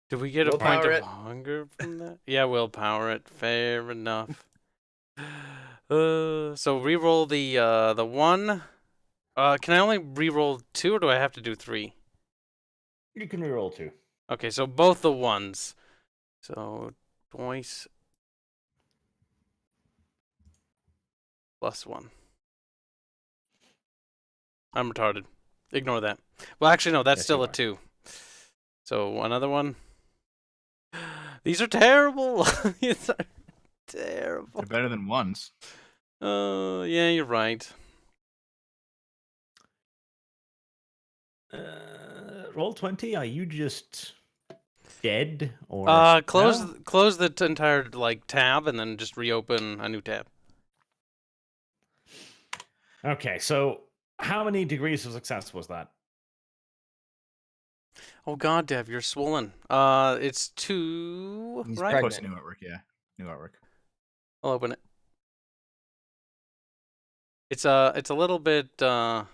Did we get a point Willpower of it. hunger from that? Yeah, willpower it. Fair enough. So re-roll the 1. Can I only re-roll 2, or do I have to do 3? You can reroll 2. Okay, so both the 1s. So twice plus 1. I'm retarded. Ignore that. Well, actually, no, that's Yes, still you a are. 2. So another one. These are terrible. These are terrible. They're better than ones. Yeah, you're right. Roll 20, are you just dead? Or Close No? close the entire tab and then just reopen a new tab. Okay, so how many degrees of success was that? Oh God, Dev, you're swollen. It's 2, He's right? pregnant. Post new artwork, yeah. New artwork. I'll open it. It's a little bit. Can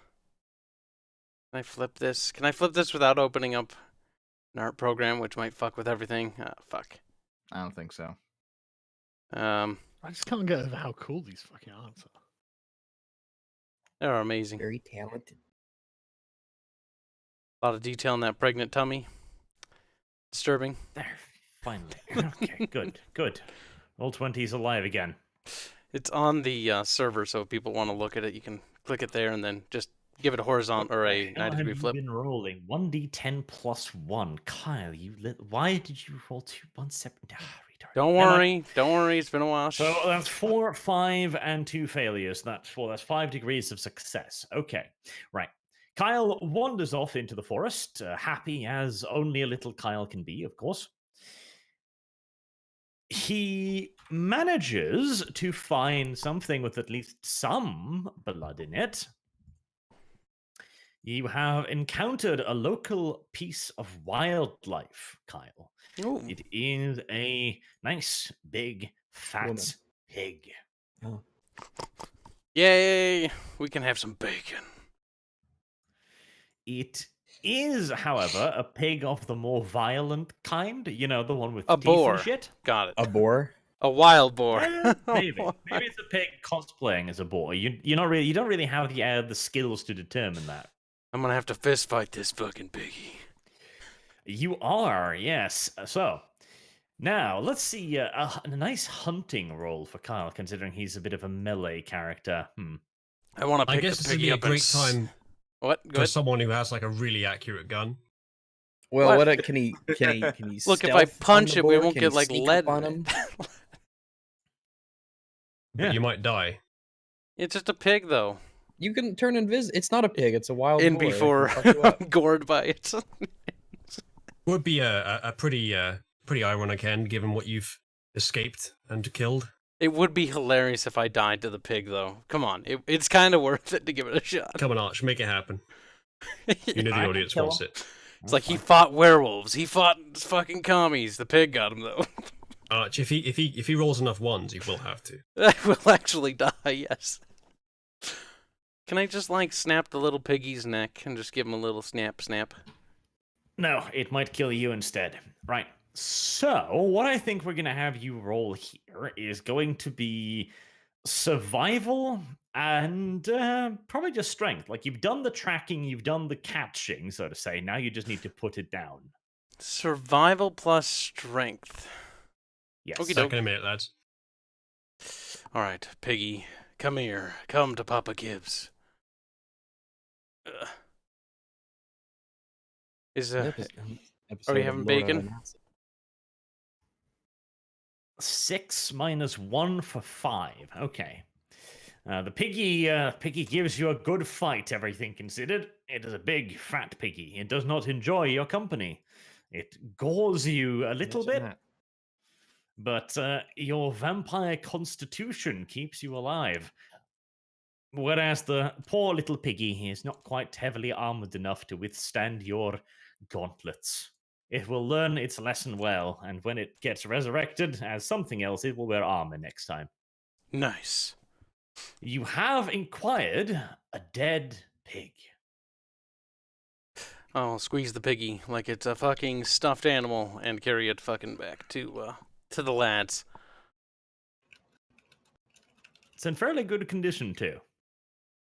I flip this? Can I flip this without opening up an art program, which might fuck with everything? Fuck. I don't think so. I just can't get over how cool these fucking arts are. They're amazing. Very talented. A lot of detail in that pregnant tummy. Disturbing. There, finally. Okay, good. Roll 20 is alive again. It's on the server, so if people want to look at it, you can click it there and then just give it a horizontal or a What the hell 90-degree have flip. you been rolling 1d10 plus 1. Kyle, why did you roll 2 1 retarded. Don't Never mind. worry. It's been a while. So that's 4, 5, and 2 failures. That's 5 degrees of success. Okay, right. Kyle wanders off into the forest, happy as only a little Kyle can be, of course. He manages to find something with at least some blood in it. You have encountered a local piece of wildlife, Kyle. Ooh. It is a nice, big, fat Woman. pig. Yay! We can have some bacon. It is, however, a pig of the more violent kind. You know, the one with A teeth boar. and shit. Got it. A boar? A wild boar. Maybe it's a pig cosplaying as a boar. You don't really have the skills to determine that. I'm gonna have to fist fight this fucking piggy. You are, yes. So now let's see a nice hunting roll for Kyle, considering he's a bit of a melee character. I want to I pick guess the this would piggy be a up great time What? Go for ahead. someone who has like a really accurate gun. Well, What? can he Look, if I stealth on punch the it, we boar? won't Can get he like sneak lead. up on him? But Yeah. you might die. It's just a pig, though. You can turn invisible. It's not a pig. It's a wild In boar. It can before fuck you up. I'm gored by it. Would be a pretty ironic end given what you've escaped and killed. It would be hilarious if I died to the pig, though. Come on, it's kind of worth it to give it a shot. Come on, Arch, make it happen. You know the I can audience kill wants him. it. It's like he fought werewolves. He fought fucking commies. The pig got him, though. Arch, if he rolls enough ones, he will have to. I will actually die, yes. Can I just, like, snap the little piggy's neck and just give him a little snap? No, it might kill you instead. Right. So, what I think we're going to have you roll here is going to be survival and probably just strength. Like, you've done the tracking, you've done the catching, so to say. Now you just need to put it down. Survival plus strength. Yes. Okey Back doke. in a minute, lads. All right, Piggy, come here. Come to Papa Gibbs. Is are we having bacon? 6 minus 1 for 5. Okay. The piggy gives you a good fight, everything considered. It is a big, fat piggy. It does not enjoy your company. It gores you a little bit, but your vampire constitution keeps you alive. Whereas the poor little piggy is not quite heavily armored enough to withstand your gauntlets. It will learn its lesson well, and when it gets resurrected as something else, it will wear armor next time. Nice. You have inquired a dead pig. I'll squeeze the piggy like it's a fucking stuffed animal and carry it fucking back to the lads. It's in fairly good condition, too.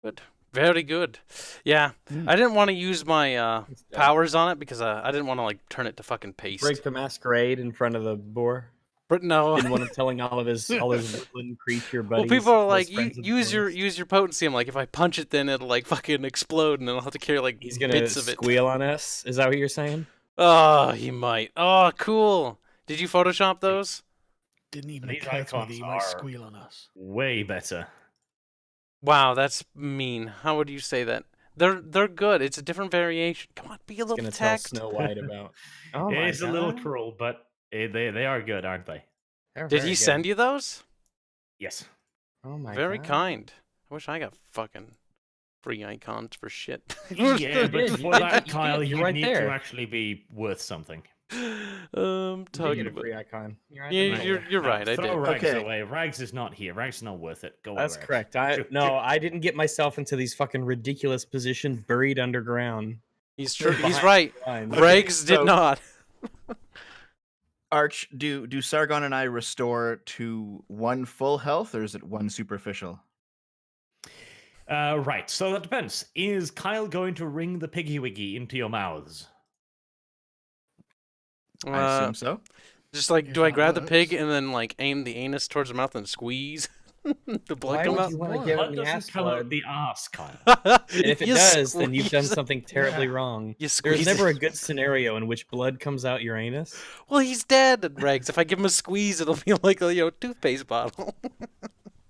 Good. Very good. Yeah, I didn't want to use my powers on it because I didn't want to like turn it to fucking paste. Break the masquerade in front of the boar. But no. Didn't want him telling all his woodland creature Well, buddies. people are all his like, friends in the use forest. your potency. I'm like, if I punch it, then it'll like fucking explode, and then I'll have to carry like He's gonna bits of it. squeal on us. Is that what you're saying? Oh, he might. Oh, cool. Did you Photoshop those? Didn't even These occur to me that icons you might are- squeal on us. Way better. Wow, that's mean. How would you say that? They're good. It's a different variation. Come on, be a He's little gonna tell tact. Snow White about. Oh my It's a little God. cruel, but they are good, aren't they? They're Did very he good. send you those? Yes. Oh my Very God. kind. I wish I got fucking free icons for shit. Yeah, but did, for you that, did, Kyle, you're you right need there. to actually be worth something. You did Talking get a about. free icon. You're right Yeah, there. you're No, right. I throw did. Rags Okay. away. Rags is not here. Rags is not worth it. Go That's away. correct. Sure, I didn't get myself into these fucking ridiculous positions buried underground. He's true. He's Behind right. the lines. Okay, Briggs did so- not. Arch, do Sargon and I restore to 1 full health, or is it 1 superficial? Right, so that depends. Is Kyle going to ring the piggy wiggy into your mouths? I assume so. Just like, If do I that grab the pig works. and then like aim the anus towards the mouth and squeeze the blood Why come would out? you want to Blood give Blood him the doesn't ass come out blood? the ass, Kyle. And if it You does, then you've done squeeze it. something terribly Yeah. wrong. You There's squeeze never a it. good scenario in which blood comes out your anus. Well, he's dead, Regs. If I give him a squeeze, it'll be like a toothpaste bottle.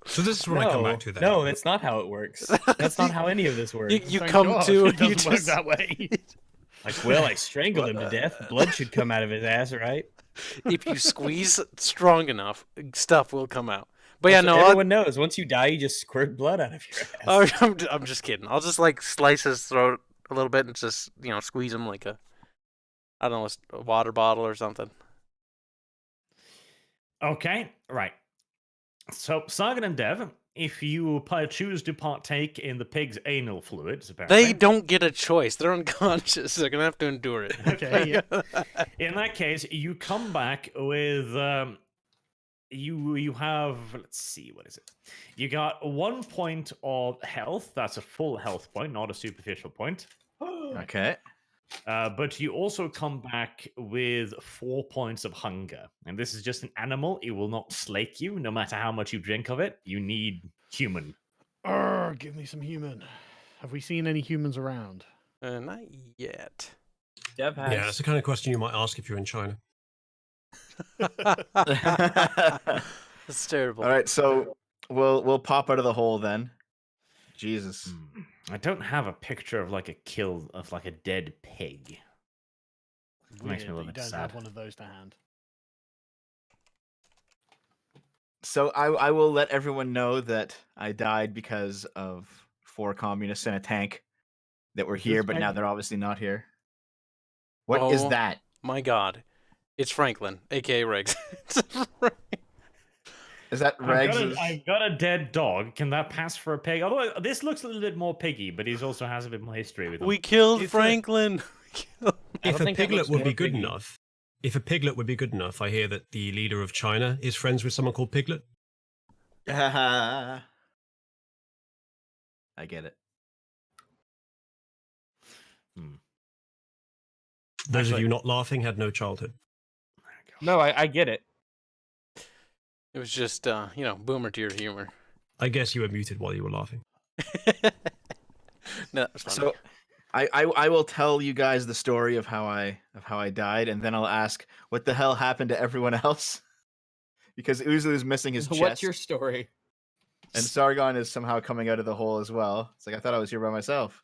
So this is what I come back to then. No, that's not how it works. That's not how any of this works. you Thank come God, to it you doesn't work just that way. Like, well, I strangled him to death. Blood should come out of his ass, right? if you squeeze strong enough, stuff will come out. But yeah, Also, no, everyone knows. Once you die, you just squirt blood out of your ass. I'm just kidding. I'll just like slice his throat a little bit and just squeeze him like I don't know, a water bottle or something. Okay, right. So, Sargon and Dev, if you choose to partake in the pig's anal fluids, apparently, They don't get a choice. They're unconscious. They're gonna have to endure it. Okay, yeah. in that case, you come back with you have, let's see, what is it? You got 1 point of health. That's a full health point, not a superficial point. Okay. But you also come back with 4 points of hunger. And this is just an animal. It will not slake you, no matter how much you drink of it. You need human. Arrgh, give me some human. Have we seen any humans around? Not yet. Dev has. Yeah, that's the kind of question you might ask if you're in China. That's terrible. All right, so we'll pop out of the hole then. Jesus. I don't have a picture of like a dead pig. Makes me a Weird that little you bit don't sad. have one of those to hand. So I will let everyone know that I died because of 4 communists in a tank that were Is here, this but guy- now they're obviously not here. What is Oh. that? My God, It's Franklin, aka Regs. Is that Regs? I've got a dead dog. Can that pass for a pig? Although this looks a little bit more piggy, but he also has a bit more history with him. We killed If a- Franklin. If a think that piglet looks would be more good piggy. enough, I hear that the leader of China is friends with someone called Piglet. I get it. Those of Actually- you not laughing had no childhood. No, I get it. It was just, boomer tier humor. I guess you were muted while you were laughing. No, that was funny. So, I will tell you guys the story of how I died, and then I'll ask what the hell happened to everyone else, because Uzlu's missing his chest, What's your story? and Sargon is somehow coming out of the hole as well. It's like I thought I was here by myself.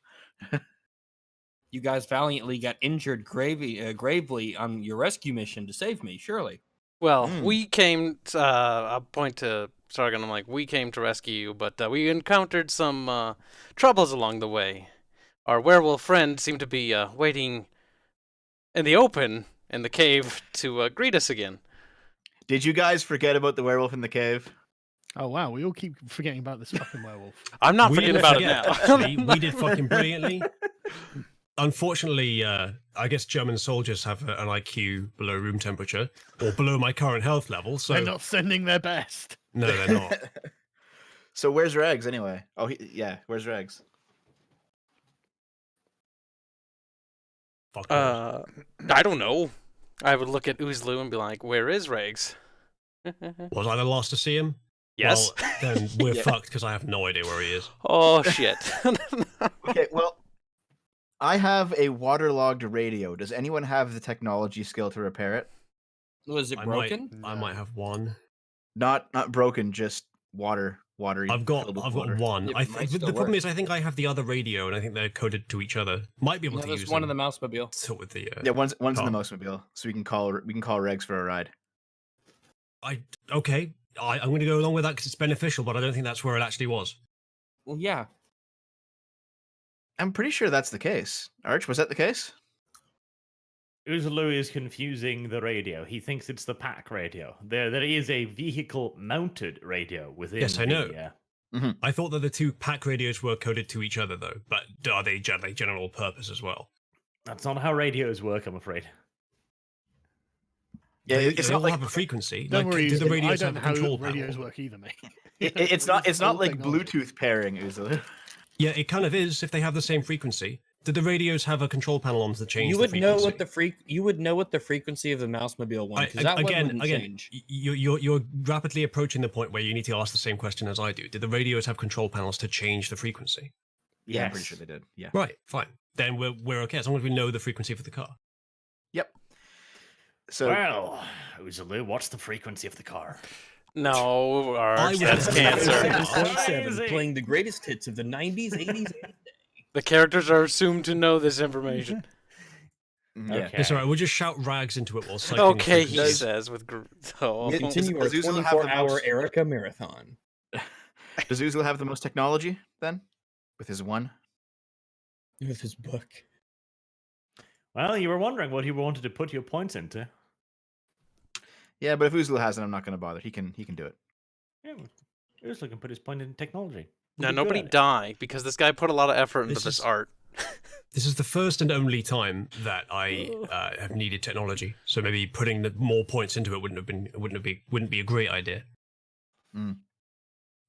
You guys valiantly got injured gravely on your rescue mission to save me, surely. Well, Mm. we came. I'll point to Sargon. I'm like, we came to rescue you, but we encountered some troubles along the way. Our werewolf friend seemed to be waiting in the open in the cave to greet us again. Did you guys forget about the werewolf in the cave? Oh wow, we all keep forgetting about this fucking werewolf. I'm not We forgetting didn't about forget, it now. actually. We did fucking brilliantly. Unfortunately, I guess German soldiers have an IQ below room temperature, or below my current health level, so... They're not sending their best. No, they're not. So where's Regs anyway? Oh, where's Regs? Fuck knows. I don't know. I would look at Uzlu and be like, where is Regs? Was I the last to see him? Yes. Well, then we're Yeah. fucked, because I have no idea where he is. Oh, shit. Okay, well, I have a waterlogged radio. Does anyone have the technology skill to repair it? Was it I broken? I might have one. Not broken, just watery. I've got filled with water. one. It I might think still the problem work. is I think I have the other radio, and I think they're coded to each other. Might be able No, to there's use one in them. the mousemobile. Sort with the Yeah, one's in car. the Mosmobile, so we can call Regs for a ride. Okay. I'm going to go along with that because it's beneficial, but I don't think that's where it actually was. Well, yeah. I'm pretty sure that's the case. Arch, was that the case? Uzlu is confusing the radio. He thinks it's the pack radio. There is a vehicle-mounted radio within. Yes, I know. I thought that the two pack radios were coded to each other, though. But are they general purpose as well? That's not how radios work, I'm afraid. Yeah, They, it's they not all like have a frequency. Don't Like, worry, do the Uzlu, I radios don't have know a control how radios panel? work either, mate. it's not Old like technology. Bluetooth pairing, Uzlu. Yeah, it kind of is if they have the same frequency. Do the radios have a control panel on to change You the would know frequency? what the frequency of the mousemobile one, because that one wouldn't change. You're rapidly approaching the point where you need to ask the same question as I do. Did the radios have control panels to change the frequency? Yeah, I'm pretty Yes. sure they did. Yeah. Right, fine. Then we're okay as long as we know the frequency for the car. Yep. So Well, Uzlu, what's the frequency of the car? No, I Arch, was that's gonna say cancer. 27, Crazy. playing the greatest hits of the 90s, 80s. The characters are assumed to know this information. yeah. Okay. It's alright, we'll just shout rags into it while cycling. the Okay, he frequency. says with. Oh. Yeah, Continue our Does Uzlu have the 24-hour most- Erica marathon. Does Uzlu have the most technology then? With his one? With his book. Well, you were wondering what you wanted to put your points into. Yeah, but if Uzlu has it, I'm not going to bother. He can do it. Yeah, Uzlu can put his point in technology. Now, He'll be good nobody at it. die because this guy put a lot of effort into This this is- art. This is the first and only time that I have needed technology. So maybe putting more points into it wouldn't be a great idea. Mm.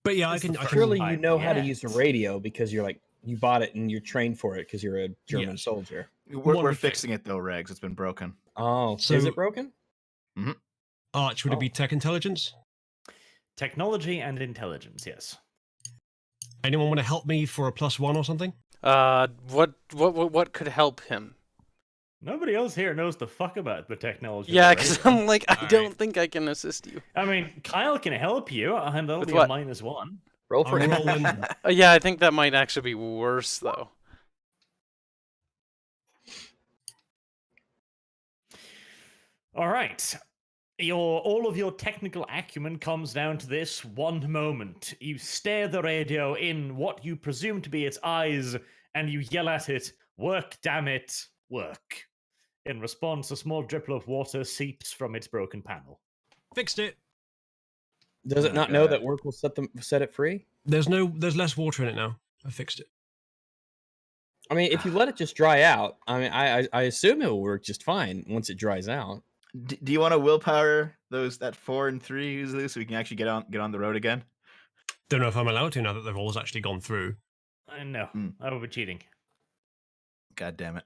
But yeah, It's I the can. Surely fine, you know how to use a yes. radio because you're like, you bought it and you're trained for it because you're a German Yes. soldier. We're One thing. fixing it though, Regs. It's been broken. Oh, So- is it broken? Arch, would it be tech intelligence? Technology and intelligence, yes. Anyone want to help me for a +1 or something? What could help him? Nobody else here knows the fuck about the technology. Yeah, right? because I'm like, I Alright. don't think I can assist you. I mean, Kyle can help you, and that'll With be what? a -1. Roll for I'm it. rolling. Yeah, I think that might actually be worse though. All right. All of your technical acumen comes down to this one moment. You stare the radio in what you presume to be its eyes, and you yell at it, "Work, damn it, work." In response, a small driplet of water seeps from its broken panel. Fixed it. Does it Oh, not know God. that work will set it free? There's less water in it now. I fixed it. I mean, if you let it just dry out, I mean, I assume it will work just fine once it dries out. Do you want to willpower that 4 and 3 usually so we can actually get on the road again? Don't know if I'm allowed to now that the roll's actually gone through. No, I would be cheating. God damn it.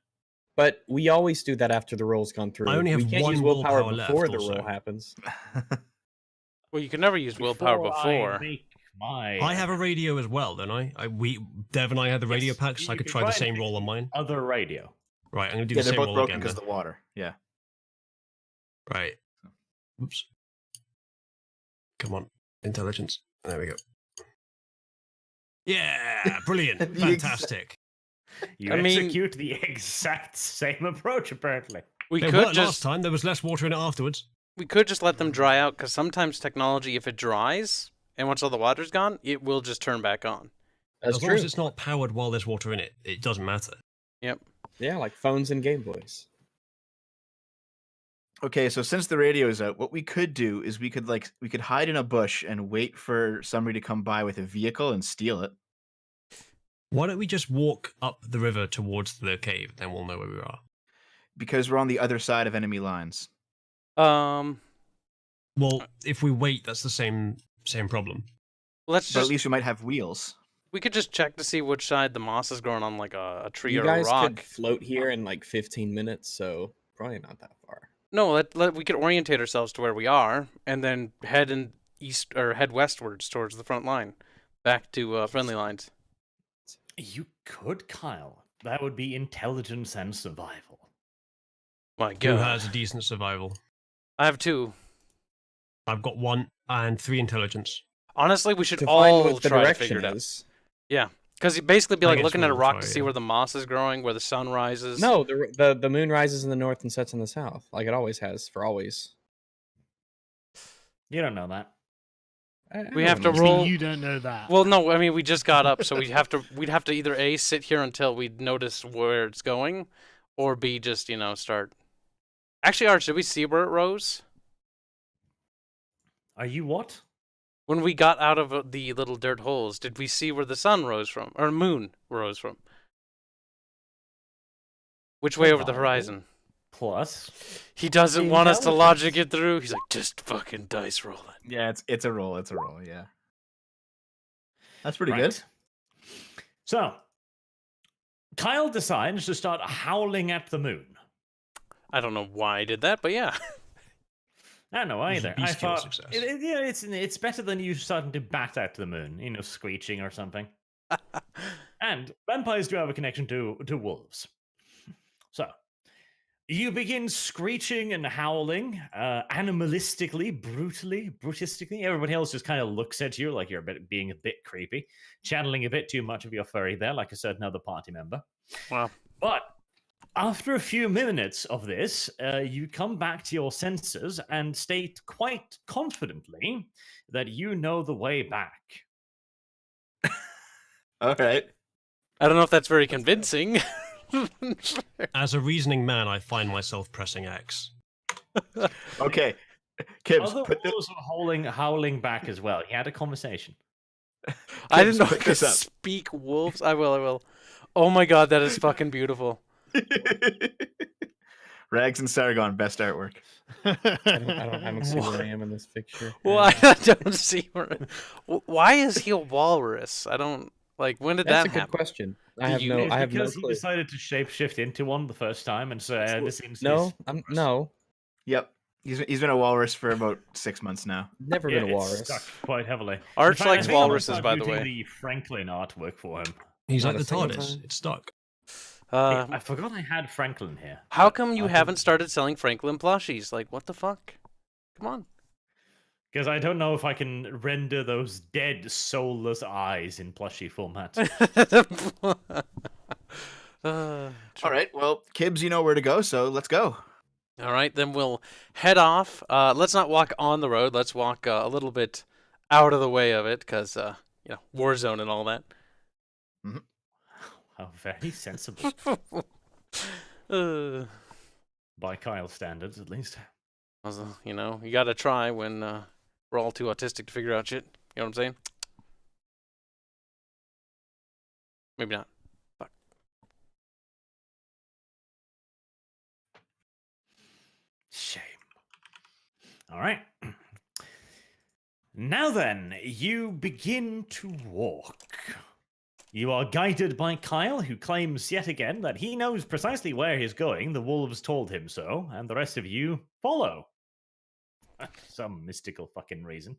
But we always do that after the roll's gone through. I only have we can't one use willpower willpower left before the also. roll happens. Well, you can never use willpower before. I make my I have a radio as well, don't I? Dev and I had the radio Yes, pack, so I you could can try the and same fix roll on the mine. Other radio. Right, I'm gonna do Yeah, the they're same both roll broken again. because Then. of the water. Yeah. Right. Oops. Come on, intelligence. There we go. Yeah, brilliant, The exact- fantastic. You I mean- execute the exact same approach, apparently. We It could worked last just time. There was less water in it afterwards. let them dry out, because sometimes technology, if it dries and once all the water's gone, it will just turn back on. That's As long true. as it's not powered while there's water in it, it doesn't matter. Yep. Yeah, like phones and Game Boys. Okay, so since the radio is out, what we could do is we could hide in a bush and wait for somebody to come by with a vehicle and steal it. Why don't we just walk up the river towards the cave? Then we'll know where we are. Because we're on the other side of enemy lines. Well, if we wait, that's the same problem. Let's But at just least we might have wheels. we could just check to see which side the moss is growing on, like a tree You or a guys rock. could float here in like 15 minutes, so probably not that far. No, we could orientate ourselves to where we are, and then head head westwards towards the front line, back to friendly lines. You could, Kyle. That would be intelligence and survival. My Who God, has a decent survival? I have 2. I've got 1 and 3 intelligence. Honestly, we should To all find what the try to figure direction it out. is. Because you basically be I like guess looking at a we'll rock try, to see yeah. where the moss is growing, where the sun rises. No, the moon rises in the north and sets in the south, like it always has for always. You don't know that. We have to I mean, roll. you don't know that. Well, no, I mean we just got up, so we'd have to either A, sit here until we notice where it's going, or B, just start. Actually, Arch, did we see where it rose? Are you what? When we got out of the little dirt holes, did we see where the sun rose from, or moon rose from? Which way over the Survival. horizon? Plus, He doesn't want us to Intelligence. logic it through. He's like, just fucking dice roll it. Yeah, it's a roll. It's a roll. Yeah. That's pretty right. good. So, Kyle decides to start howling at the moon. I don't know why I did that, but yeah. I don't know either. I B-skill thought success. it's better than you starting to bat at the moon, screeching or something. And vampires do have a connection to wolves. So, you begin screeching and howling, animalistically, brutistically. Everybody else just kind of looks at you like you're being a bit creepy, channeling a bit too much of your furry there, like a certain other party member. Wow. But after a few minutes of this, you come back to your senses and state quite confidently that you know the way back. All right. I don't know if that's very convincing. As a reasoning man, I find myself pressing X. Okay. Kibbs, Other put the, wolves were howling back as well. You had a conversation. I didn't know I pick could this up. speak wolves. I will. Oh my God, that is fucking beautiful. Rags and Sargon, best artwork. I don't see where I am in this picture. Well, I don't see where. Why is he a walrus? I don't like. When did That's that a good happen? question. I Do have you- no. It's I have no because he clue. decided to shapeshift into one the first time, and so ever since No, I'm no. Yep. He's been a walrus for about 6 months now. Never yeah, been a it's walrus. stuck quite heavily. In Arch fact, I likes think I'm gonna walruses, start by the using way. The Franklin artwork for him. He's Not like a the single TARDIS. time. It's stuck. I forgot I had Franklin here. How but come you I haven't think- started selling Franklin plushies? Like, what the fuck? Come on. Because I don't know if I can render those dead, soulless eyes in plushie format. All right. Well, Kibbs, you know where to go, so let's go. All right, then we'll head off. Let's not walk on the road. Let's walk a little bit out of the way of it, because war zone and all that. How very sensible. by Kyle's standards, at least. Also, you know, you gotta try when we're all too autistic to figure out shit. You know what I'm saying? Maybe not. Fuck. Shame. All right. Now then, you begin to walk. You are guided by Kyle, who claims yet again that he knows precisely where he's going. The wolves told him so, and the rest of you follow. Some mystical fucking reason.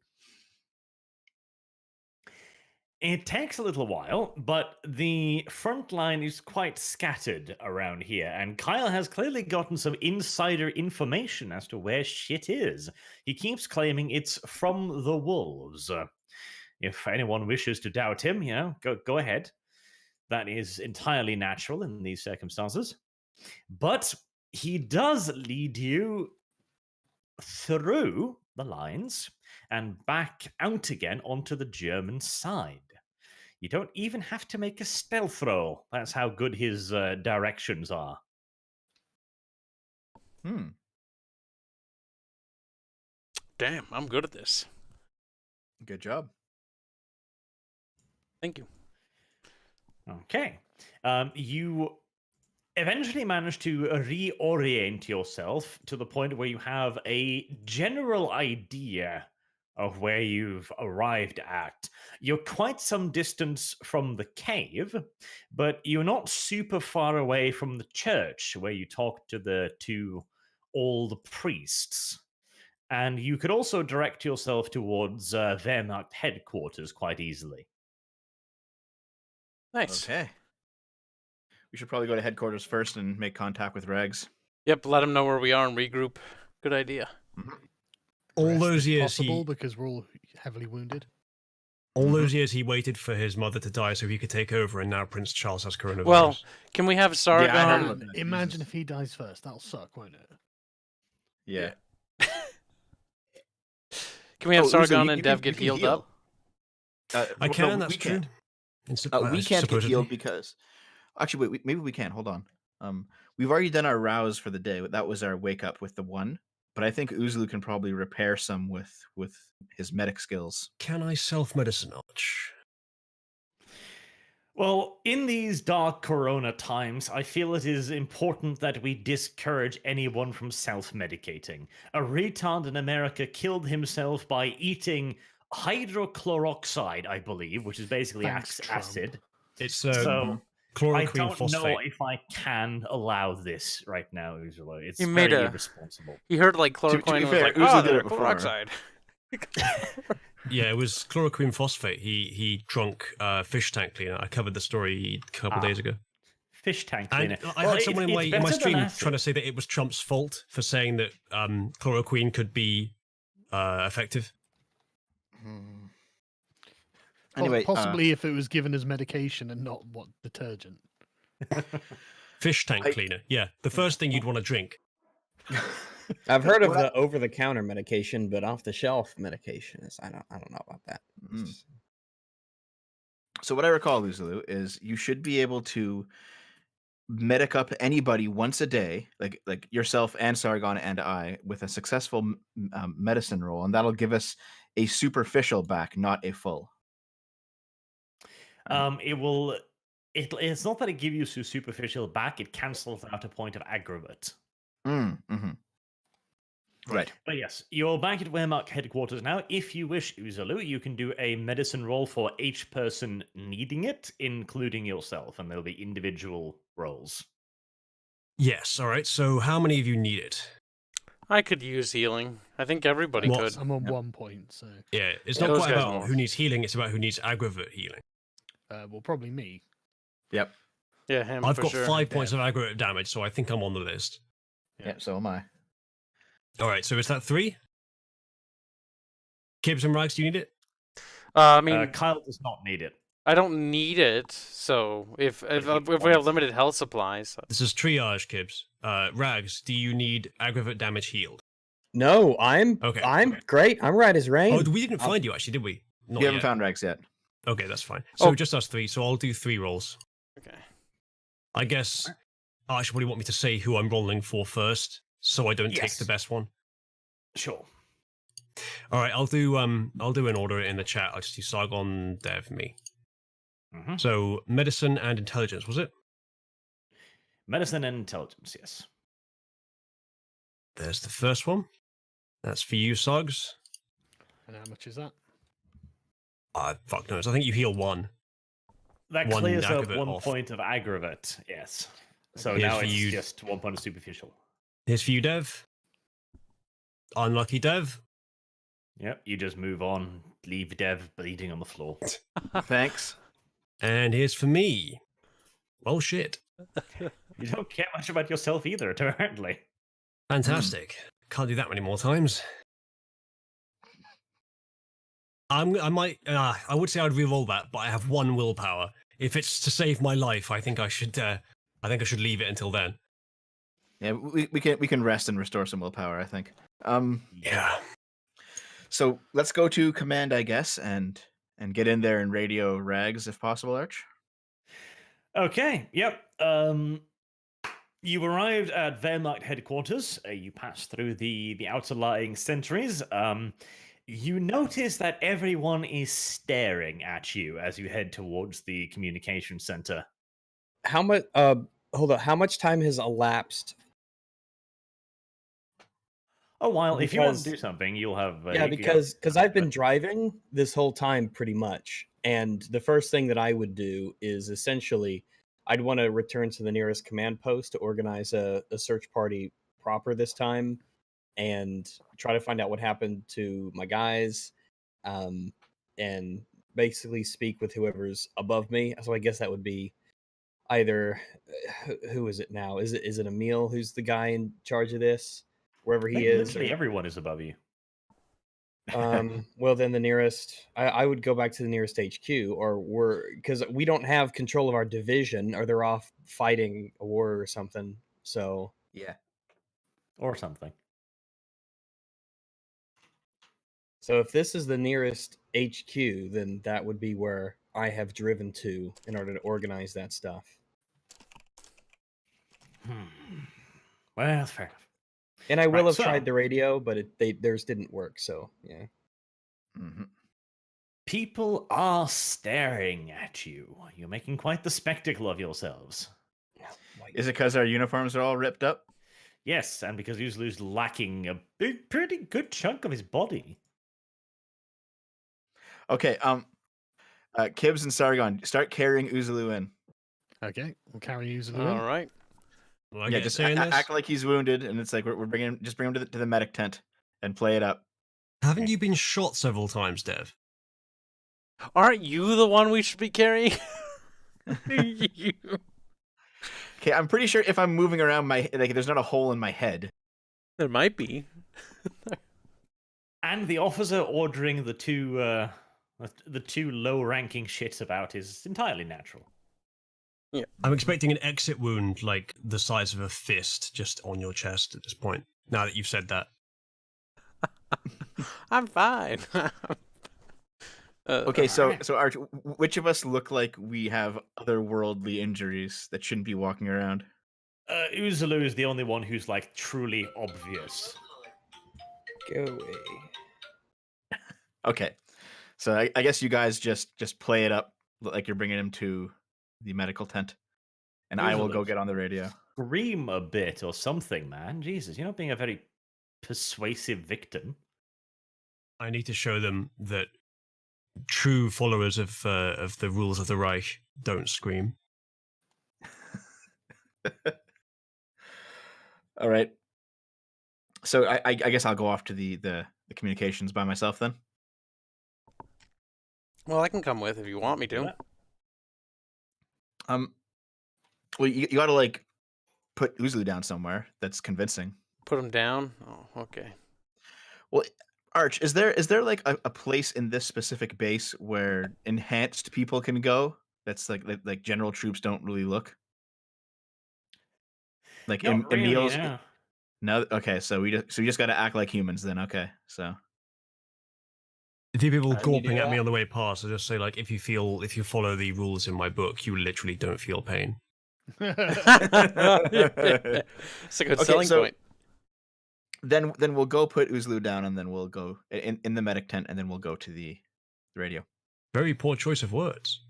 It takes a little while, but the front line is quite scattered around here, and Kyle has clearly gotten some insider information as to where shit is. He keeps claiming it's from the wolves. If anyone wishes to doubt him, you know, go ahead. That is entirely natural in these circumstances. But he does lead you through the lines and back out again onto the German side. You don't even have to make a stealth roll. That's how good his directions are. Damn, I'm good at this. Good job. Thank you. Okay. You eventually manage to reorient yourself to the point where you have a general idea of where you've arrived at. You're quite some distance from the cave, but you're not super far away from the church where you talk to the two old priests. And you could also direct yourself towards Wehrmacht headquarters quite easily. Nice. Okay. We should probably go to headquarters first and make contact with Regs. Yep, let him know where we are and regroup. Good idea. All Rest those if years possible he, because we're all heavily wounded. all those years he waited for his mother to die so he could take over, and now Prince Charles has coronavirus. Well, can we have Sargon? I heard about that. Imagine Jesus. if he dies first. That'll suck, won't it? Yeah. Can we have Oh, Uzo, Sargon you and can- Dev you get can healed heal. up? I no, can. That's we true. can't. We can't get healed because... Actually, wait, maybe we can. Hold on. We've already done our rouse for the day. That was our wake up with the one. But I think Uzlu can probably repair some with his medic skills. Can I self-medicine much? Well, in these dark corona times, I feel it is important that we discourage anyone from self-medicating. A retard in America killed himself by eating hydrochloroxide, I believe, which is basically Thanks, Trump. acid. It's So I chloroquine don't phosphate. know if I can allow this right now, Ursula. It's He made very a- irresponsible. He heard like be chloroquine was fair, like, Uzo oh, did they're it before. chloroxide. Yeah, it was chloroquine phosphate. He drunk fish tank cleaner. I covered the story a couple days ago. Fish tank And cleaner. I Well, had someone in it's my better than stream acid. trying to say that it was Trump's fault for saying that chloroquine could be effective. Anyway, Possibly if it was given as medication and not what detergent. Fish tank I- cleaner. Yeah, the first thing you'd want to drink. I've heard of What I- the over-the-counter medication, but off-the-shelf medication is I don't know about that. It's Mm. just- So what I recall, Uzulu, is you should be able to medic up anybody once a day, like yourself and Sargon and I, with a successful medicine roll, and that'll give us a superficial back, not a full. It will. It's not that it gives you superficial back. It cancels out a point of aggravate. Mm-hmm. Right. But yes, you're back at Wehrmacht headquarters now. If you wish, Uzalu, you can do a medicine roll for each person needing it, including yourself, and there'll be individual rolls. Yes. All right. So how many of you need it? I could use healing. I think everybody What? could. I'm on Yep. 1 point, so Yeah, it's Yeah, not those quite guys about won't. who needs healing. It's about who needs aggravate healing. well, probably me. Yep. Yeah, him I've for got sure. 5 points of aggravate damage, so I think I'm on the list. Yeah. So am I. All right. So is that 3? Kibbs and Rags, do you need it? I mean, Kyle does not need it. I don't need it. So if he we have wants- limited health supplies, This is triage, Kibbs. Rags, do you need aggravate damage healed? No, I'm Okay, I'm okay. great. I'm right as rain. Oh, we didn't find you actually, did we? Not You haven't yet. found Rex yet. Okay, that's fine. So Oh. just us 3. So I'll do 3 rolls. okay. I guess Arch, what do you want me to say who I'm rolling for first? so I don't take Yes. the best one? Sure. All right, I'll do an order in the chat. I'll just do Sargon, Dev, me. Hmm. So medicine and intelligence, was it? Medicine and intelligence, yes. There's the first one. That's for you, Sogs. And how much is that? Fuck knows. I think you heal 1. That One clears up aggravate 1 off. point of aggravate, yes. So Here's now for it's you. just 1 point of superficial. Here's for you, Dev. Unlucky Dev. Yep, you just move on, leave Dev bleeding on the floor. Thanks. And here's for me. Well, shit. You don't care much about yourself either, apparently. Fantastic. Can't do that many more times. I would say I'd re-roll that, but I have 1 willpower. If it's to save my life, I think I should leave it until then. Yeah, we can rest and restore some willpower, I think. Yeah. So let's go to command, I guess, and get in there and radio Rags if possible, Arch. Okay, yep. You arrived at Wehrmacht headquarters. You passed through the outer lying sentries. You notice that everyone is staring at you as you head towards the communication center. How much? Hold on. How much time has elapsed? Oh, while if you want to Because- do something, you'll have. Yeah, you can go- because I've been driving this whole time pretty much, and the first thing that I would do is essentially I'd want to return to the nearest command post to organize a search party proper this time, and try to find out what happened to my guys, and basically speak with whoever's above me. So I guess that would be either who is it now? Is it Emil who's the guy in charge of this, wherever I he think is? literally everyone is above you. Well, then the nearest, I would go back to the nearest HQ, because we don't have control of our division, or they're off fighting a war or something. So Yeah. Or something. if this is the nearest HQ, then that would be where I have driven to in order to organize that stuff. Well, fair enough. And I will Right, have so- tried the radio, but theirs didn't work. So yeah. Mm-hmm. People are staring at you. You're making quite the spectacle of yourselves. Is it because our uniforms are all ripped up? Yes, and because Uzulu's lacking a pretty good chunk of his body. Okay. Kibbs and Sargon, start carrying Uzulu in. Okay, we'll carry Uzulu in. All right. Will I Yeah, get a just say in this? act like he's wounded, and it's like we're bringing him. Just bring him to the medic tent and play it up. Haven't you been shot several times, Dev? Aren't you the one we should be carrying? You. Okay, I'm pretty sure if I'm moving around there's not a hole in my head. There might be. And the officer ordering the two low-ranking shits about is entirely natural. I'm expecting an exit wound like the size of a fist just on your chest at this point, now that you've said that. I'm fine. Okay, so Alright. Arch, which of us look like we have otherworldly injuries that shouldn't be walking around? Uzulu is the only one who's like truly obvious. Go away. Okay, so I guess you guys just play it up like you're bringing him to the medical tent, and I will go Uzulu's- get on the radio. Scream a bit or something, man. Jesus, you're not being a very persuasive victim. I need to show them that true followers of the rules of the Reich don't scream. All right. So I guess I'll go off to the communications by myself then. Well, I can come with if you want me to. Well, you got to like put Uzulu down somewhere that's convincing. Put him down. Oh, okay. Well, Arch, is there like a place in this specific base where enhanced people can go? That's like general troops don't really look. Like Not really, Emil's. no. No, okay. So we just got to act like humans then. Okay, so If you people How do you do gawping at me that? on the way past, I just say like, if you follow the rules in my book, you literally don't feel pain. It's a good Okay, selling so- point. Then we'll go put Uzlu down, and then we'll go in the medic tent, and then we'll go to the radio. Very poor choice of words.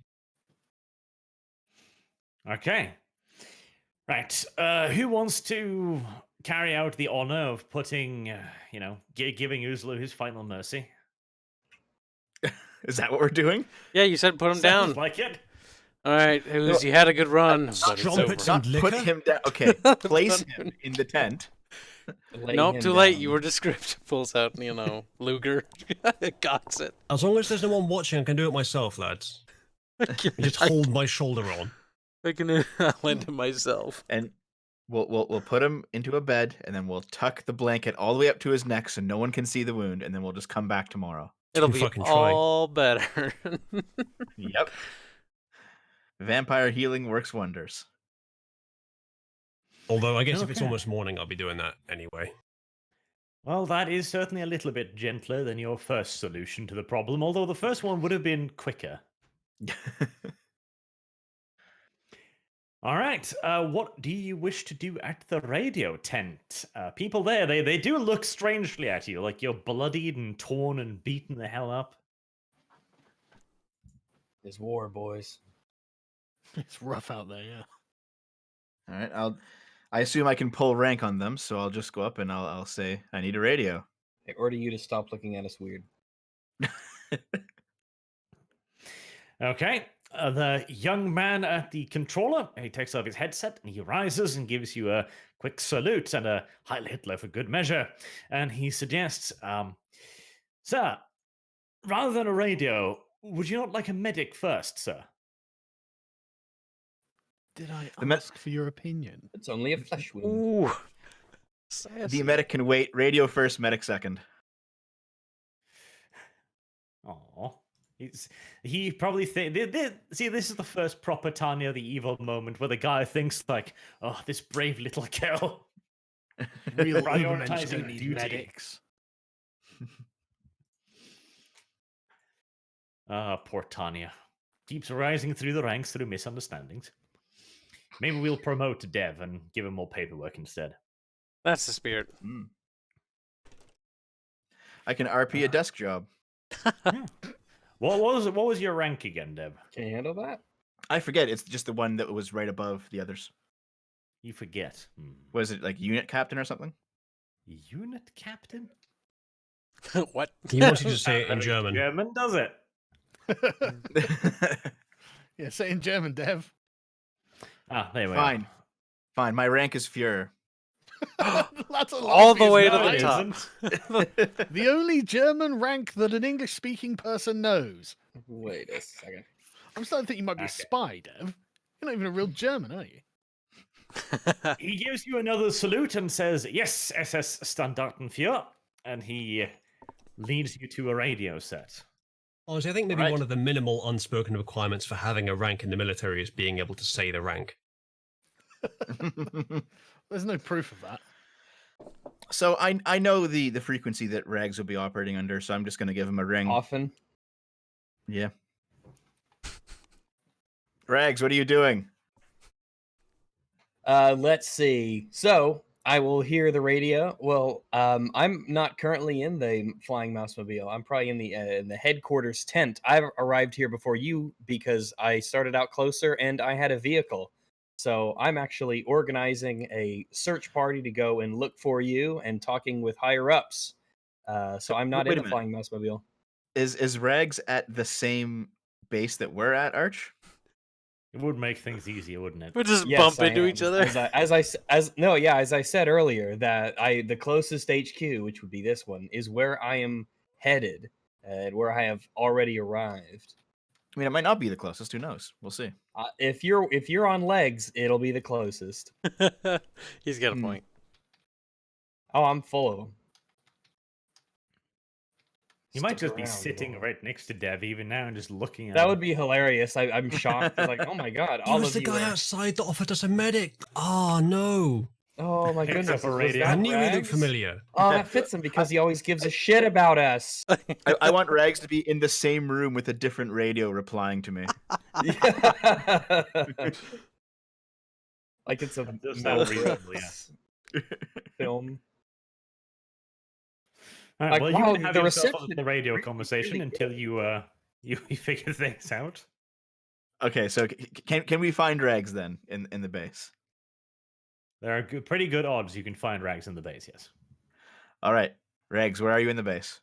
Okay. Right. Who wants to carry out the honor of putting, giving Uzlu his final mercy? Is that what we're doing? Yeah, you said put him Sounds down. like it. All right, Ooze, you had a good run, but it's Strumpets over. and Not put liquor? him down. Okay, place him in the tent. Lay Nope, him too late. down. You were descriptive. Pulls out, Luger. Got it. As long as there's no one watching, I can do it myself, lads. You just hold my shoulder on. I can lend to myself. And we'll put him into a bed, and then we'll tuck the blanket all the way up to his neck so no one can see the wound, and then we'll just come back tomorrow. It'll can be fucking try. all better. Yep. Vampire healing works wonders. Although I guess if it's Okay. almost morning, I'll be doing that anyway. Well, that is certainly a little bit gentler than your first solution to the problem, although the first one would have been quicker. All right. What do you wish to do at the radio tent? People there, they do look strangely at you, like you're bloodied and torn and beaten the hell up. It's war, boys. It's rough out there, yeah. All right, I assume I can pull rank on them, so I'll just go up and I'll say I need a radio. I order you to stop looking at us weird. Okay. The young man at the controller, he takes off his headset and he rises and gives you a quick salute and a Heil Hitler for good measure. And he suggests, sir, rather than a radio, would you not like a medic first, sir? Did I The me- ask for your opinion? It's only a flesh wound. Ooh. The Sassy. medic can wait. Radio first, medic second. Aw. He probably see, this is the first proper Tanya the Evil moment where the guy thinks like, oh, this brave little girl. Real Prioritizing overmensch don't need duty. medics. Ah, poor Tanya. Keeps rising through the ranks through misunderstandings. Maybe we'll promote Dev and give him more paperwork instead. That's the spirit. Mm. I can RP a desk job. What was your rank again, Dev? Can you handle that? I forget. It's just the one that was right above the others. You forget. Was it like unit captain or something? Unit captain? What? He wants you to say it in German. German does it. Yeah, say in German, Dev. Ah, there we Fine. Fine. My rank is Fuhrer. That's a All the obvious way to No, the it top. isn't. The only German rank that an English-speaking person knows. Wait a second. I'm starting to think you might be a Okay. spy, Dev. You're not even a real German, are you? He gives you another salute and says, yes, SS Standartenführer. And he leads you to a radio set. Honestly, I think maybe Right. one of the minimal unspoken requirements for having a rank in the military is being able to say the rank. There's no proof of that. So I know the frequency that Rags will be operating under, so I'm just going to give him a ring. Often. Yeah. Rags, what are you doing? Let's see. So I will hear the radio. Well, I'm not currently in the flying mousemobile. I'm probably in the headquarters tent. I've arrived here before you because I started out closer and I had a vehicle. So I'm actually organizing a search party to go and look for you and talking with higher ups. So I'm not Wait in a a minute. flying mousemobile. Is Rags at the same base that we're at, Arch? It would make things easier, wouldn't it? We just Yes, bump I into am. each other. As I said earlier, that the closest HQ, which would be this one, is where I am headed and where I have already arrived. I mean, it might not be the closest. Who knows? We'll see. If you're on legs, it'll be the closest. He's got a Hmm. point. Oh, I'm full of them. You might just be sitting right next to Dev even now and just looking at That him. would be hilarious. I'm shocked. I was like, oh my god, He all was of the you. guy are- outside that offered us a medic. Oh no! Oh my Picks goodness, up a was radio. that I knew he looked Rags? familiar. Oh, that fits him because he always gives a shit about us. I want Rags to be in the same room with a different radio replying to me. Like it's a That does sound Mel reasonable, Brooks film. All right, Like, well, you wow, can have the yourself on reception the radio really, conversation really until you figure things out. Okay, so can we find Regs then in the base? There are pretty good odds you can find Rags in the base. Yes. All right, Regs, where are you in the base?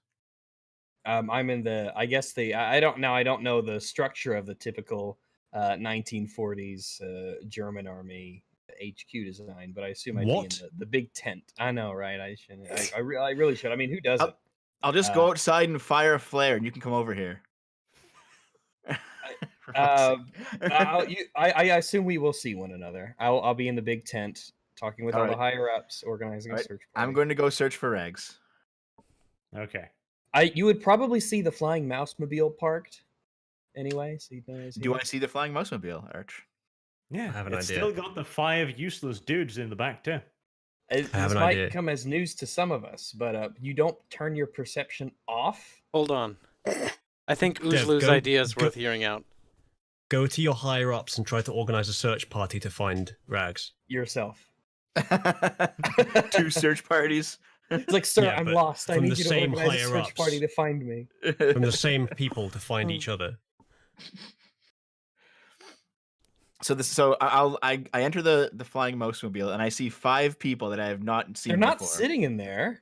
I'm in the. I guess I don't know. I don't know the structure of the typical 1940s German army HQ design, but I assume I'd be in What? the big tent. I know, right? I shouldn't. I really should. I mean, who doesn't? I'll just go outside and fire a flare, and you can come over here. For fuck's sake. I assume we will see one another. I'll be in the big tent talking with all the Alright. higher ups, organizing a Alright, search party. I'm going to go search for Regs. Okay. You would probably see the flying mouse mobile parked anyway. So Do I see the flying mouse-mobile, Arch? Yeah, have an it's idea. still got the 5 useless dudes in the back too. This I have an might idea. come as news to some of us, but you don't turn your perception off. Hold on. I think Dev, Oozlu's go- idea is go- worth hearing out. Go to your higher ups and try to organize a search party to find Rags. Yourself. 2 search parties. It's like, sir, Yeah, I'm but lost. I from need the you to same organize a search higher-ups. party to find me. From the same people to find each other. So I enter the flying mouse-mobile, and I see 5 people that I have not seen They're not before. sitting in there.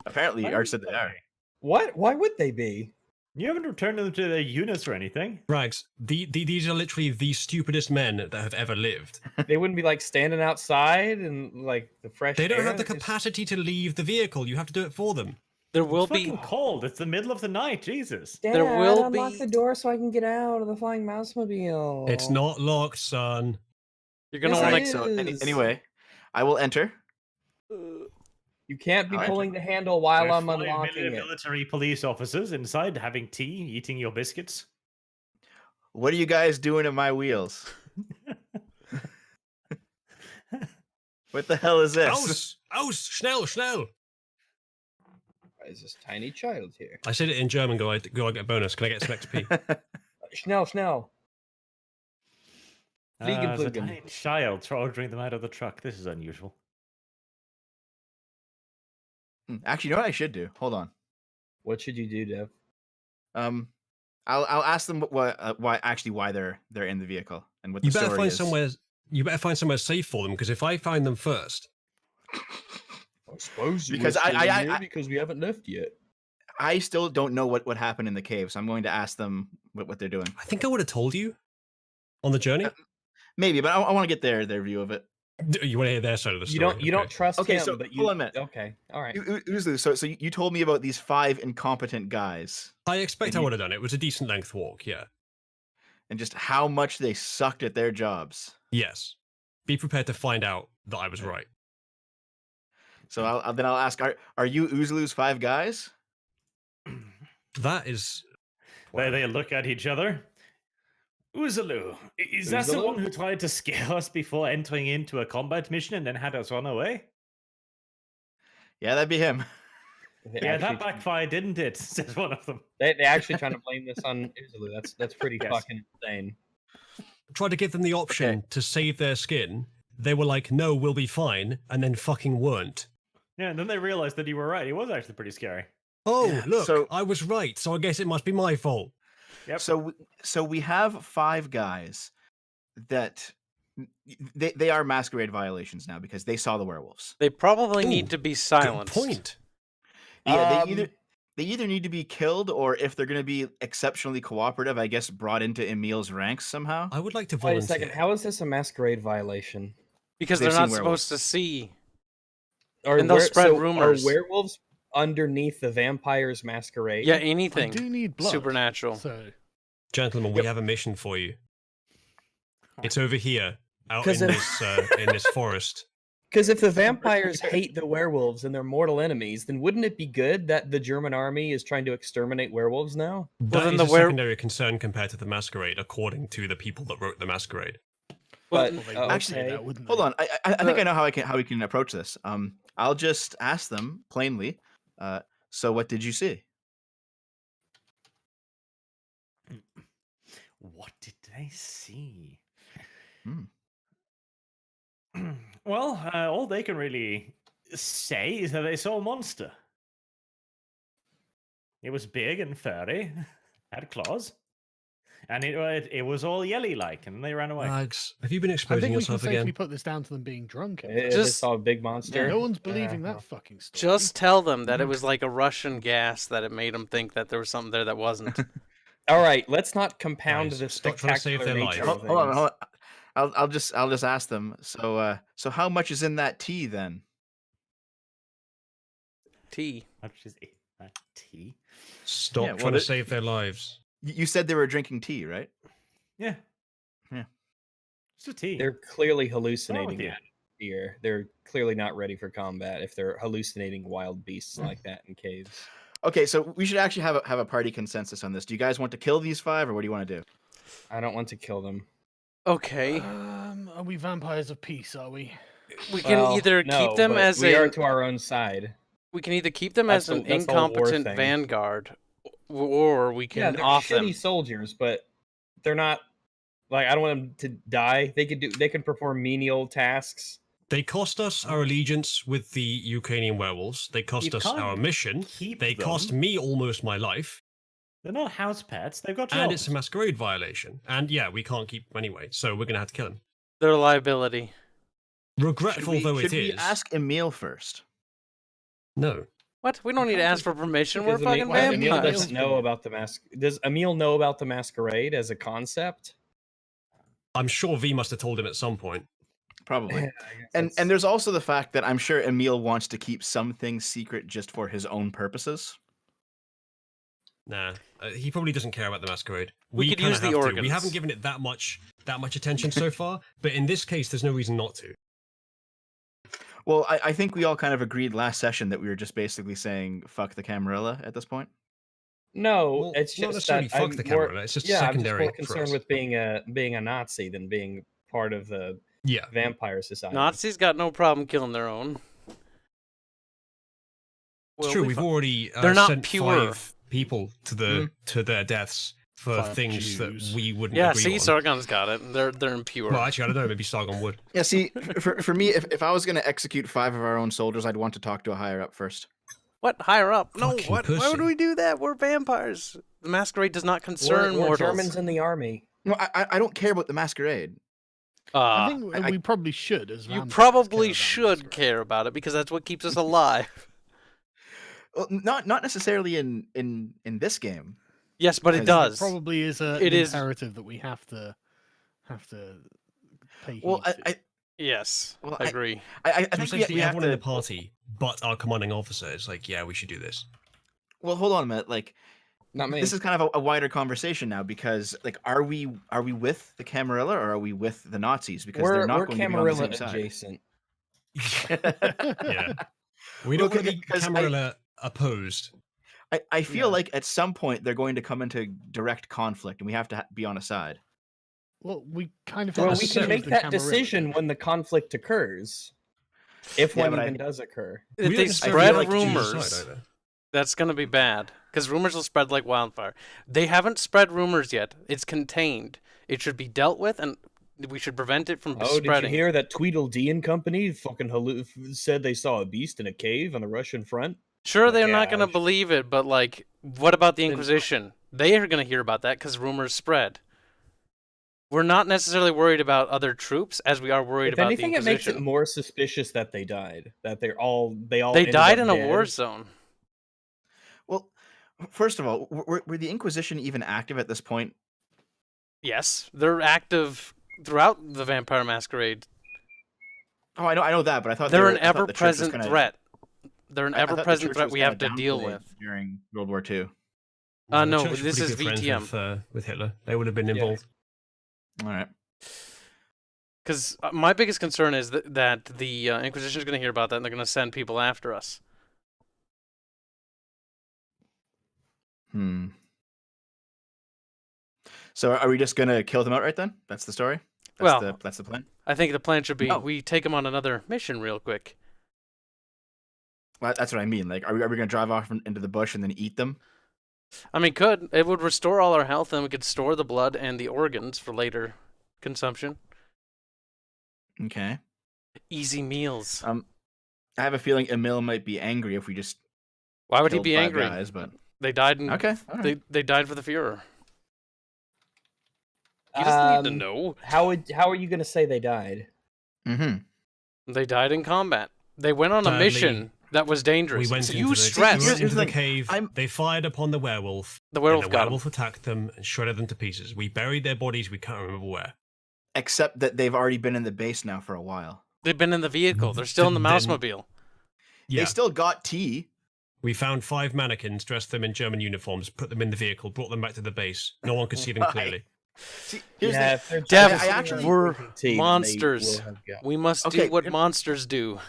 Apparently, Arch said they are. What? Why would they be? You haven't returned them to their units or anything. Rags, these are literally the stupidest men that have ever lived. They wouldn't be like standing outside and like the fresh They don't air? have the They just- capacity to leave the vehicle. You have to do it for them. There will It's be. fucking cold. It's the middle of the night. Jesus. Dad, There will unlock be- the door so I can get out of the flying mouse mobile. It's not locked, son. You're gonna Yes, want it to. So is. anyway, I will enter. You can't be Alright. pulling the handle while There's I'm 5 unlocking it. military police officers inside having tea, eating your biscuits. What are you guys doing at my wheels? What the hell is this? Aus! Aus! Schnell! Schnell! Why is this tiny child here? I said it in German. Go! I get a bonus. Can I get some XP? Schnell, schnell. Fliegen, As a fliegen. tiny child ordering them out of the truck. This is unusual. Actually, you know what I should do? Hold on. What should you do, Dev? I'll ask them why they're in the vehicle and what You the better story find is. somewhere. You better find somewhere safe for them, because if I find them first, I suppose you Because were I- staying here because we haven't left yet. I still don't know what happened in the cave, so I'm going to ask them what they're doing. I think I would have told you on the journey. Maybe, but I want to get their view of it. You want to hear their side of the You story? don't okay. trust Okay, him, so but you hold on a minute. Okay, all right. Uzlu, so you told me about these 5 incompetent guys I expect And I you- would have done it. It was a decent length walk. Yeah. and just how much they sucked at their jobs. Yes. Be prepared to find out that I was right. So I'll ask, are you Uzlu's 5 guys? That is. They look at each other. Uzulu, is that the Uzulu? one who tried to scare us before entering into a combat mission and then had us run away? Yeah, that'd be him. They Yeah, that actually- backfired, didn't it? Says one of them. They actually trying to blame this on Uzulu. That's pretty Yes. fucking insane. Tried to give them the option to save their skin. They were like, "No, we'll be fine," and then fucking weren't. Yeah, and then they realized that you were right. It was actually pretty scary. Oh, Yeah, look, so- I was right. So I guess it must be my fault. Yep. So we have 5 guys that they are Masquerade violations now because they saw the werewolves. They probably Ooh, need to be Good silenced. point. Yeah, Um, they either need to be killed, or if they're going to be exceptionally cooperative, I guess brought into Emil's ranks somehow. I would like to Wait a volunteer. second. How is this a masquerade violation? Because They've they're not seen supposed to see. Are And they'll spread so rumors. Are werewolves underneath the vampire's masquerade? Yeah, I anything do need blood. supernatural. So Gentlemen, we have a mission for you. It's over here, out 'Cause in if- this forest. Because if the vampires hate the werewolves and they're mortal enemies, then wouldn't it be good that the German army is trying to exterminate werewolves now? That then is the a secondary concern compared to the Masquerade, according to the people that wrote the Masquerade. But well, they oh, would Actually, say okay. that, wouldn't Hold they? on, I think I know how we can approach this. I'll just ask them plainly. So what did you see? What did they see? Hmm. Well, all they can really say is that they saw a monster. It was big and furry, had claws, and it was all yelly-like, and they ran away. Mags, have you been I exposing think we can yourself safely again? put this down to them being drunk. in They fact. Just- saw a big monster. No one's believing well. that fucking story. Just tell them that it was like a Russian gas that it made them think that there was something there that wasn't. All right, let's not compound Guys, the stop trying to save spectacular their nature lives. of Hold on, things. hold on. I'll just ask them. So how much is in that tea then? Tea. How much is that tea? Stop Yeah, well, trying to the- save their lives. You said they were drinking tea, right? Yeah. Yeah. It's a tea. They're clearly What's wrong hallucinating with you? that here. They're clearly not ready for combat if they're hallucinating wild beasts like that in caves. Okay, so we should actually have a party consensus on this. Do you guys want to kill these 5, or what do you want to do? I don't want to kill them. Okay. Are we vampires of peace? Are we? We can Well, either no, keep them but as we are a to our own side. we can either keep them That's as an that's the whole war incompetent thing. vanguard, or we Yeah, can they're off shitty them. soldiers, but they're not. Like, I don't want them to die. They can perform menial tasks. They cost us our allegiance with the Ukrainian werewolves. They cost You us our can't mission. keep They cost them. me almost my life. They're not house pets. They've got jobs. And it's a masquerade violation. And yeah, we can't keep them anyway, so we're going to have to kill him. They're a liability. Regretful though should it we is. ask Emil first? No. What? We don't need to ask for permission. We're Because fucking Emil vampires. doesn't know about the Does Emil know about the masquerade as a concept? I'm sure V must have told him at some point. Probably. And there's also the fact that I'm sure Emil wants to keep some things secret just for his own purposes. Nah, he probably doesn't care about the masquerade. We could kinda use the have to. We organs. haven't given it that much attention so far, but in this case, there's no reason not to. Well, I think we all kind of agreed last session that we were just basically saying fuck the Camarilla at this point. No, Well, it's not just necessarily that fuck I'm the more- camera. It's just yeah, secondary I'm just more for concerned us. with being a Nazi than being part of the Yeah, vampire society. Nazis got no problem killing their own. it's We'll true. be We've fine. already They're not sent pure. 5 people to their deaths for 5 things Jews. that we wouldn't Yeah, agree see, on. Sargon's got it. They're impure. Well, actually, I don't know. Maybe Sargon would. Yeah, see, for me, if I was going to execute 5 of our own soldiers, I'd want to talk to a higher up first. What? Higher up? No, Fucking what? Why would pussy. we do that? We're vampires. The masquerade does not We're concern mortals. Germans in the army. No, I don't care about the masquerade. I think I- we probably should. As you vampires, probably care about should masquerade. care about it because that's what keeps us alive. Well, not necessarily in this game. Yes, but it Because does. Probably is an It is- imperative that we have to pay. Well, heed to. Yes, Well, I agree. I So think essentially, we have everyone in to. the party, but our commanding officer is like, yeah, we should do this. Well, hold on a minute. Like, Not me. this is kind of a wider conversation now because, like, are we with the Camarilla or are we with the Nazis? Because they're not we're going to be on the Camarilla same side. adjacent. Yeah. We don't Well, want to be because Camarilla opposed. I feel Yeah. like at some point they're going to come into direct conflict, and we have to be on a side. Well, we kind of. Well, have we to can choose make the that Camarilla, decision don't we? when the conflict occurs, if Yeah, one but even does occur. If We they don't necessarily spread like to choose a rumors, side either. that's going to be bad because rumors will spread like wildfire. They haven't spread rumors yet. It's contained. It should be dealt with, and we should prevent it from Oh, spreading. did you hear that Tweedledee and Company fucking said they saw a beast in a cave on the Russian front? Sure, they're Okay, not going to ouch. believe it, but like, what about the Then- Inquisition? They are going to hear about that because rumors spread. We're not necessarily worried about other troops as we are worried If about anything, the it makes it Inquisition. more suspicious that they died. That they all They ended died up in a dead. war zone. Well, first of all, were the Inquisition even active at this point? Yes, they're active throughout the Vampire Masquerade. Oh, I know that, but I thought They're an I thought the church was ever-present kinda- threat. They're an I thought the ever-present church threat was we kinda have to deal downplayed with. during World War II. The No, Church were this pretty is good friends VtM. with Hitler. They would have been Yeah. involved. All right. Because my biggest concern is that the Inquisition is going to hear about that and they're going to send people after us. So are we just gonna kill them outright then? That's the story. Well- That's the plan. I think the plan should be No. we take them on another mission real quick. Well, that's what I mean. Like, are we gonna drive off into the bush and then eat them? I mean, it would restore all our health and we could store the blood and the organs for later consumption. Okay. Easy meals. I have a feeling Emil might be angry if we just Why would he killed be 5 angry? guys, but They died in. Okay. All right. They died for the Führer. He doesn't need to know. How are you gonna say they died? Mm-hmm. They died in combat. They went on a Sadly, mission that was dangerous. We went you into stressed. the thing, cave. They fired upon the werewolf. The werewolf and got the him. werewolf attacked them and shredded them to pieces. We buried their bodies. We can't remember where. Except that they've already been in the base now for a while. They've been in the vehicle. They're still in the Then- mousemobile. Yeah, They still got tea. we found 5 mannequins, dressed them in German uniforms, put them in the vehicle, brought them back to the base. No one could see them Why? clearly. See, here's Yeah, the, if they're Dev, just I actually- drinking we're tea, then they monsters. will have got- We must Okay, do what here- monsters do.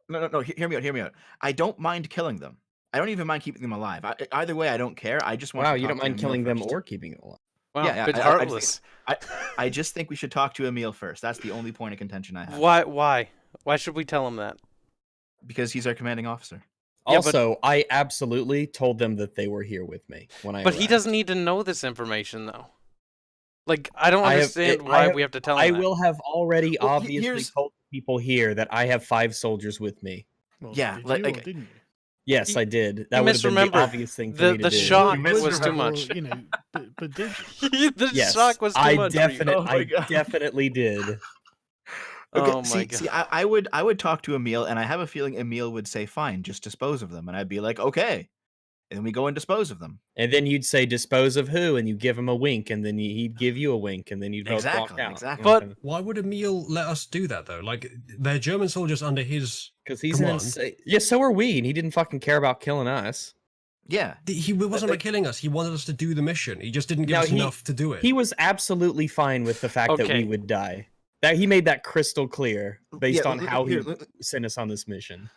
no. Hear me out. Hear me out. I don't mind killing them. I don't even mind keeping them alive. Either way, I don't care. I just want. Wow, to you talk don't to mind Emil killing them first. or keeping them alive. Wow, Yeah, good I heartless. I just think we should talk to Emil first. That's the only point of contention I have. Why? Why should we tell him that? Because he's our commanding officer. Yeah, but- Also, I absolutely told them that they were here with me when I. But he arrived. doesn't need to know this information, though. Like, I don't I have- understand I why have- we have to tell him I that. will have already Well, obviously here's- told people here that I have 5 soldiers with me. Well, Yeah, did like- you or like- didn't you? Yes, You- I did. you That would have been the misremembered. obvious thing for me to The do. shock You was too misremember, much. You know, but did The Yes, shock was too I much. for you. Oh my I God. definitely did. Okay, Oh my see, I would talk to Emil, and I have a feeling Emil would say, "Fine, just dispose of them," and I'd be like, "Okay," and then we go and dispose of them. And then you'd say, "Dispose of who?" And you give him a wink, and then he'd give you a wink, and then you'd both walk Exactly, out. exactly. But- Why would Emil let us do that, though? Like, they're German soldiers under his... because he's an Come on. insane. Yeah, so are we, and he didn't fucking care about killing us. Yeah, He wasn't they- like killing us. He wanted us to do the mission. He just didn't give No, us he- enough to do it. He was absolutely fine with the fact that Okay. we would die. That he made that crystal clear based Yeah, on how he sent us on this mission.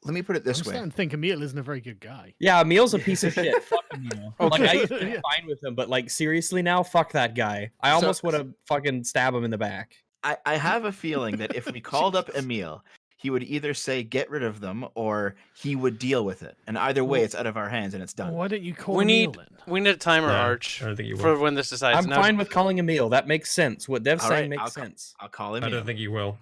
let me put it I'm this way. starting to think Emil isn't a very good guy. Yeah, Emil's a piece of shit. Fuck Emil. Like I used to be Yeah. fine with him, but like seriously now, fuck that guy. I almost would have fucking stab him in the back. I have a feeling that if we called up Emil, he would either say get rid of them or he would deal with it. And either way, it's out of our hands and it's done. Why don't you call We Emil need then? we need a timer, No, Arch, I don't think you for will. when this decides. I'm Now- fine with calling Emil. That makes sense. What Dev's All saying right, makes sense. I'll call I Emil. don't think you will.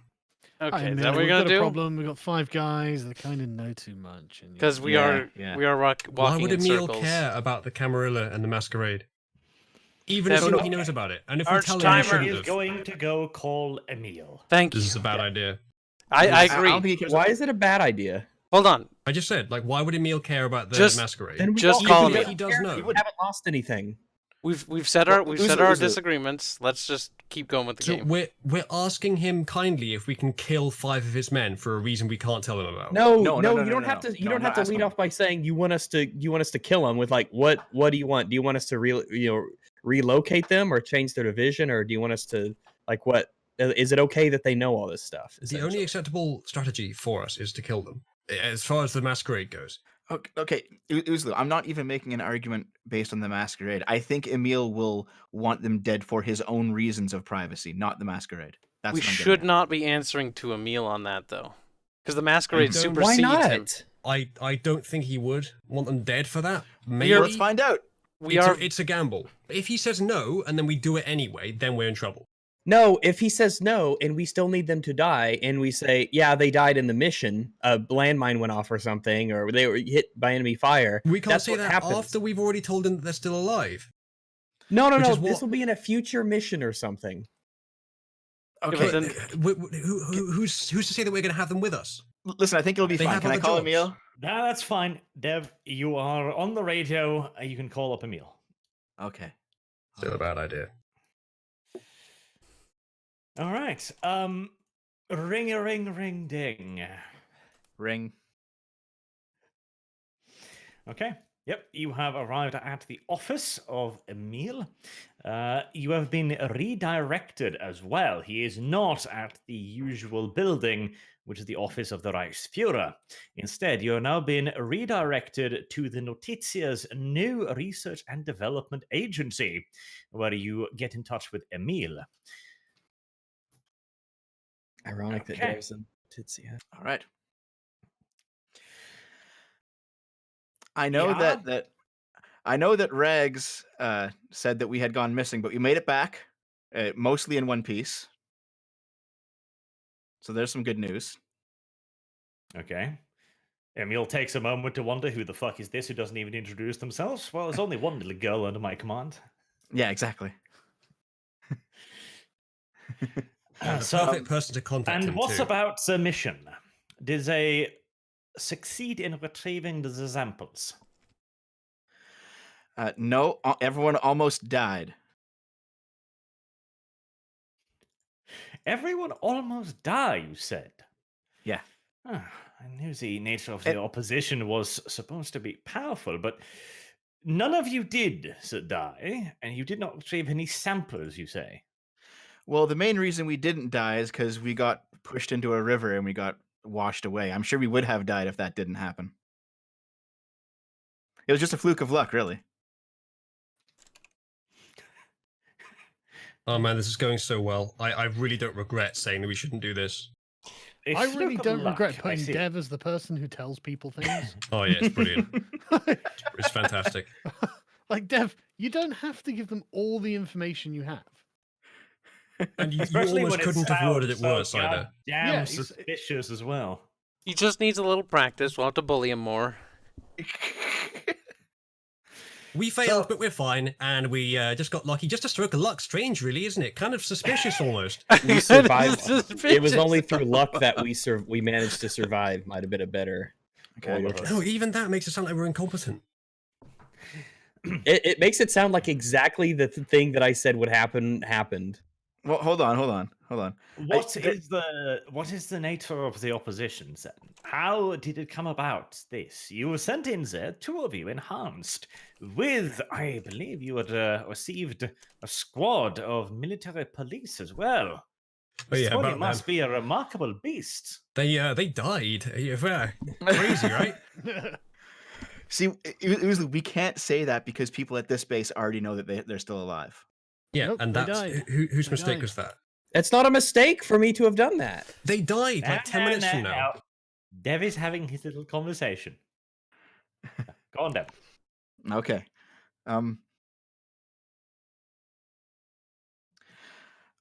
Okay, Hi, is Emil, that what we've you're got gonna a do? problem. We've got 5 guys that kind of know too much. and, you Because know, we Yeah, are yeah. we are walking Why would in Emil circles. care about the Camarilla and the Masquerade? Even Devin- assuming he knows about it. And if we Arch tell him he Timer shouldn't is have, going to go call Emil. Thank this you. is a bad idea. I I agree. don't think he cares Why is it a bad idea? Hold on. I just said, like, why would Emil care about the Just- Masquerade? Then we Just don't- call even him. if He does care, know. We haven't lost anything. We've said our Uzu. disagreements. Let's just keep going with the So game. we're asking him kindly if we can kill 5 of his men for a reason we can't tell him about. No, No, no, no, you no, don't no, have no. to. You No, don't I'm have not to lead asking. off by saying you want us to kill him with like what do you want? Do you want us to relocate them or change their division, or do you want us to like what? Is it okay that they know all this stuff? The only acceptable strategy for us is to kill them. As far as the Masquerade goes. Okay, Uzu, I'm not even making an argument based on the Masquerade. I think Emil will want them dead for his own reasons of privacy, not the Masquerade. That's We what I'm getting should at. not be answering to Emil on that though, because the Masquerade don't- supersedes Why him. not? I don't think he would want them dead for that. We Maybe are- Let's find out. We it's, are. it's a gamble. If he says no and then we do it anyway, then we're in trouble. No, if he says no and we still need them to die, and we say, yeah, they died in the mission, a landmine went off or something, or they were hit by enemy fire. We can't That's say what that happens. after we've already told them that they're still alive. No, Which no. is This what- will be in a future mission or something. Okay, but then- Who's to say that we're going to have them with us? listen, I think it'll be They fine. have Can I other call jobs. Emil? Nah, that's fine. Dev, you are on the radio. You can call up Emil. Okay. Still a bad idea. All right. Ring a ring ring ding. Ring. Okay. Yep, you have arrived at the office of Emil. You have been redirected as well. He is not at the usual building, which is the office of the Reichsführer. Instead, you are now been redirected to the Notitia's new research and development agency, where you get in touch with Emil. Ironic that Okay. Dev's in Titsia. All right. I know Yeah? that I know that Rags said that we had gone missing, but we made it back, mostly in one piece. So there's some good news. Okay. Emil takes a moment to wonder who the fuck is this who doesn't even introduce themselves. Well, there's only one little girl under my command. Yeah, exactly. The So, perfect person to contact and him what too. about the mission? Did they succeed in retrieving the samples? No, everyone almost died. Everyone almost died, you said. Yeah. Ah, I knew the nature of the opposition was supposed to be powerful, but none of you did die, and you did not retrieve any samples, you say. Well, the main reason we didn't die is because we got pushed into a river and we got washed away. I'm sure we would have died if that didn't happen. It was just a fluke of luck, really. Oh man, this is going so well. I really don't regret saying that we shouldn't do this. I really Fluke of don't luck, regret I putting see. Dev as the person who tells people things. Oh yeah, it's brilliant. It's fantastic. Like, Dev, you don't have to give them all the information you have. And you Especially almost when couldn't have worded it so worse either. Damn Yeah, suspicious as well. He just needs a little practice. We'll have to bully him more. We failed, but we're fine, and we just got lucky. Just a stroke of luck. Strange, really, isn't it? Kind of suspicious, almost. We survived. It was Suspicious. only through luck that we managed to survive. Might have been a better. Okay. No, even that makes it sound like we're incompetent. It makes it sound like exactly the thing that I said would happen happened. Well, hold on. What is the nature of the opposition then? How did it come about this? You were sent in there, two of you enhanced, with, I believe you had received a squad of military police as well. Oh yeah, Tony about must them. be a remarkable beast. They died. Crazy, right? See, it was we can't say that because people at this base already know that they're still alive. Yeah, Nope, and they that's died. whose They mistake died. was that? It's not a mistake for me to have done that. They died like 10 minutes from now. Dev is having his little conversation. Go on, Dev. Okay.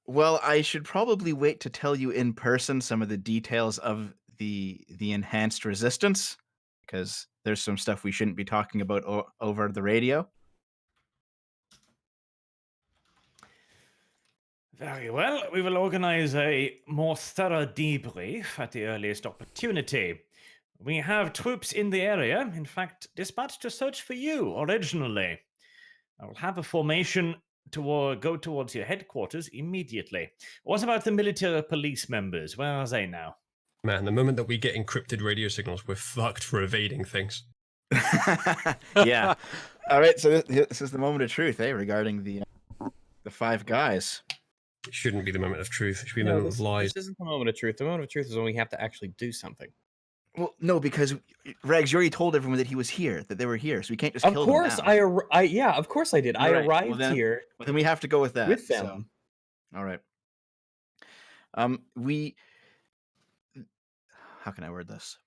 Well, I should probably wait to tell you in person some of the details of the enhanced resistance, because there's some stuff we shouldn't be talking about over the radio. Very well. We will organize a more thorough debrief at the earliest opportunity. We have troops in the area, in fact, dispatched to search for you originally. I will have a formation to go towards your headquarters immediately. What about the military police members? Where are they now? Man, the moment that we get encrypted radio signals, we're fucked for evading things. Yeah. All right. So this is the moment of truth, regarding the 5 guys. It shouldn't be the moment of truth. It should be the No, moment of lies. this isn't the moment of truth. The moment of truth is when we have to actually do something. Well, no, because Regs, you already told everyone that he was here, that they were here, so we can't just Of kill course, them now. of course I did. I Right, well arrived then- here Well, then we have to go with that. with so- them. All right. How can I word this?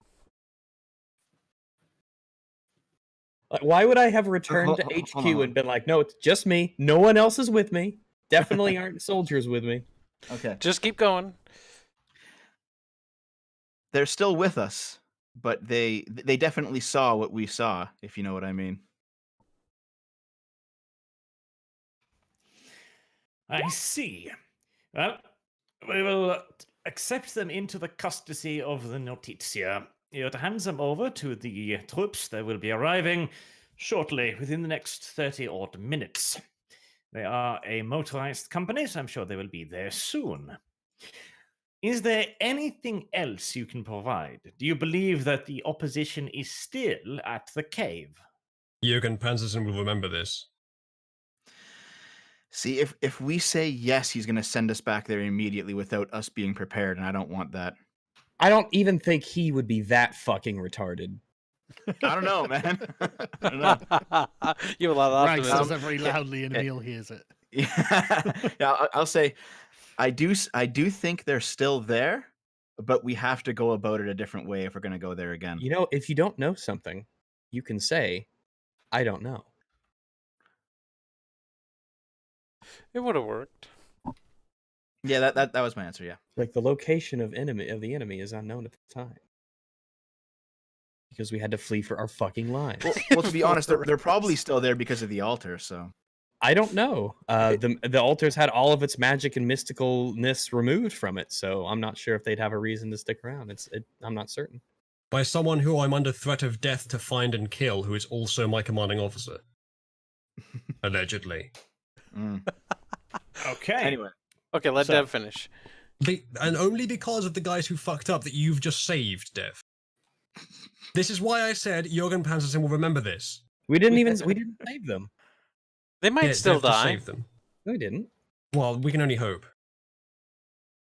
Like, why would I have returned to hold HQ on. and been like, no, it's just me. No one else is with me. Definitely aren't soldiers with me. Okay. Just keep going. They're still with us, but they definitely saw what we saw, if you know what I mean. I see. Well, we will accept them into the custody of the Notizia. You're to hand them over to the troops that will be arriving shortly, within the next 30 odd minutes. They are a motorized company, so I'm sure they will be there soon. Is there anything else you can provide? Do you believe that the opposition is still at the cave? Jürgen Panzerson will remember this. See, if we say yes, he's going to send us back there immediately without us being prepared, and I don't want that. I don't even think he would be that fucking retarded. I don't know, man. I don't know. You have a lot of Rags optimism. says that very loudly, and Emil hears it. Yeah, I'll say, I do think they're still there, but we have to go about it a different way if we're going to go there again. You know, if you don't know something, you can say, I don't know. It would have worked. Yeah, that was my answer. Yeah. Like the location of the enemy is unknown at the time. because we had to flee for our fucking lives. Well, to be honest, they're probably still there because of the altar. So I don't know. The altar's had all of its magic and mysticalness removed from it, so I'm not sure if they'd have a reason to stick around. I'm not certain. By someone who I'm under threat of death to find and kill, who is also my commanding officer. Allegedly. Okay. anyway, Okay, let So- Dev finish. And only because of the guys who fucked up that you've just saved, Dev. This is why I said Jürgen Panzerson will remember this. We didn't save them. They might Yeah, still Dev just die. saved them. No, we didn't. Well, we can only hope.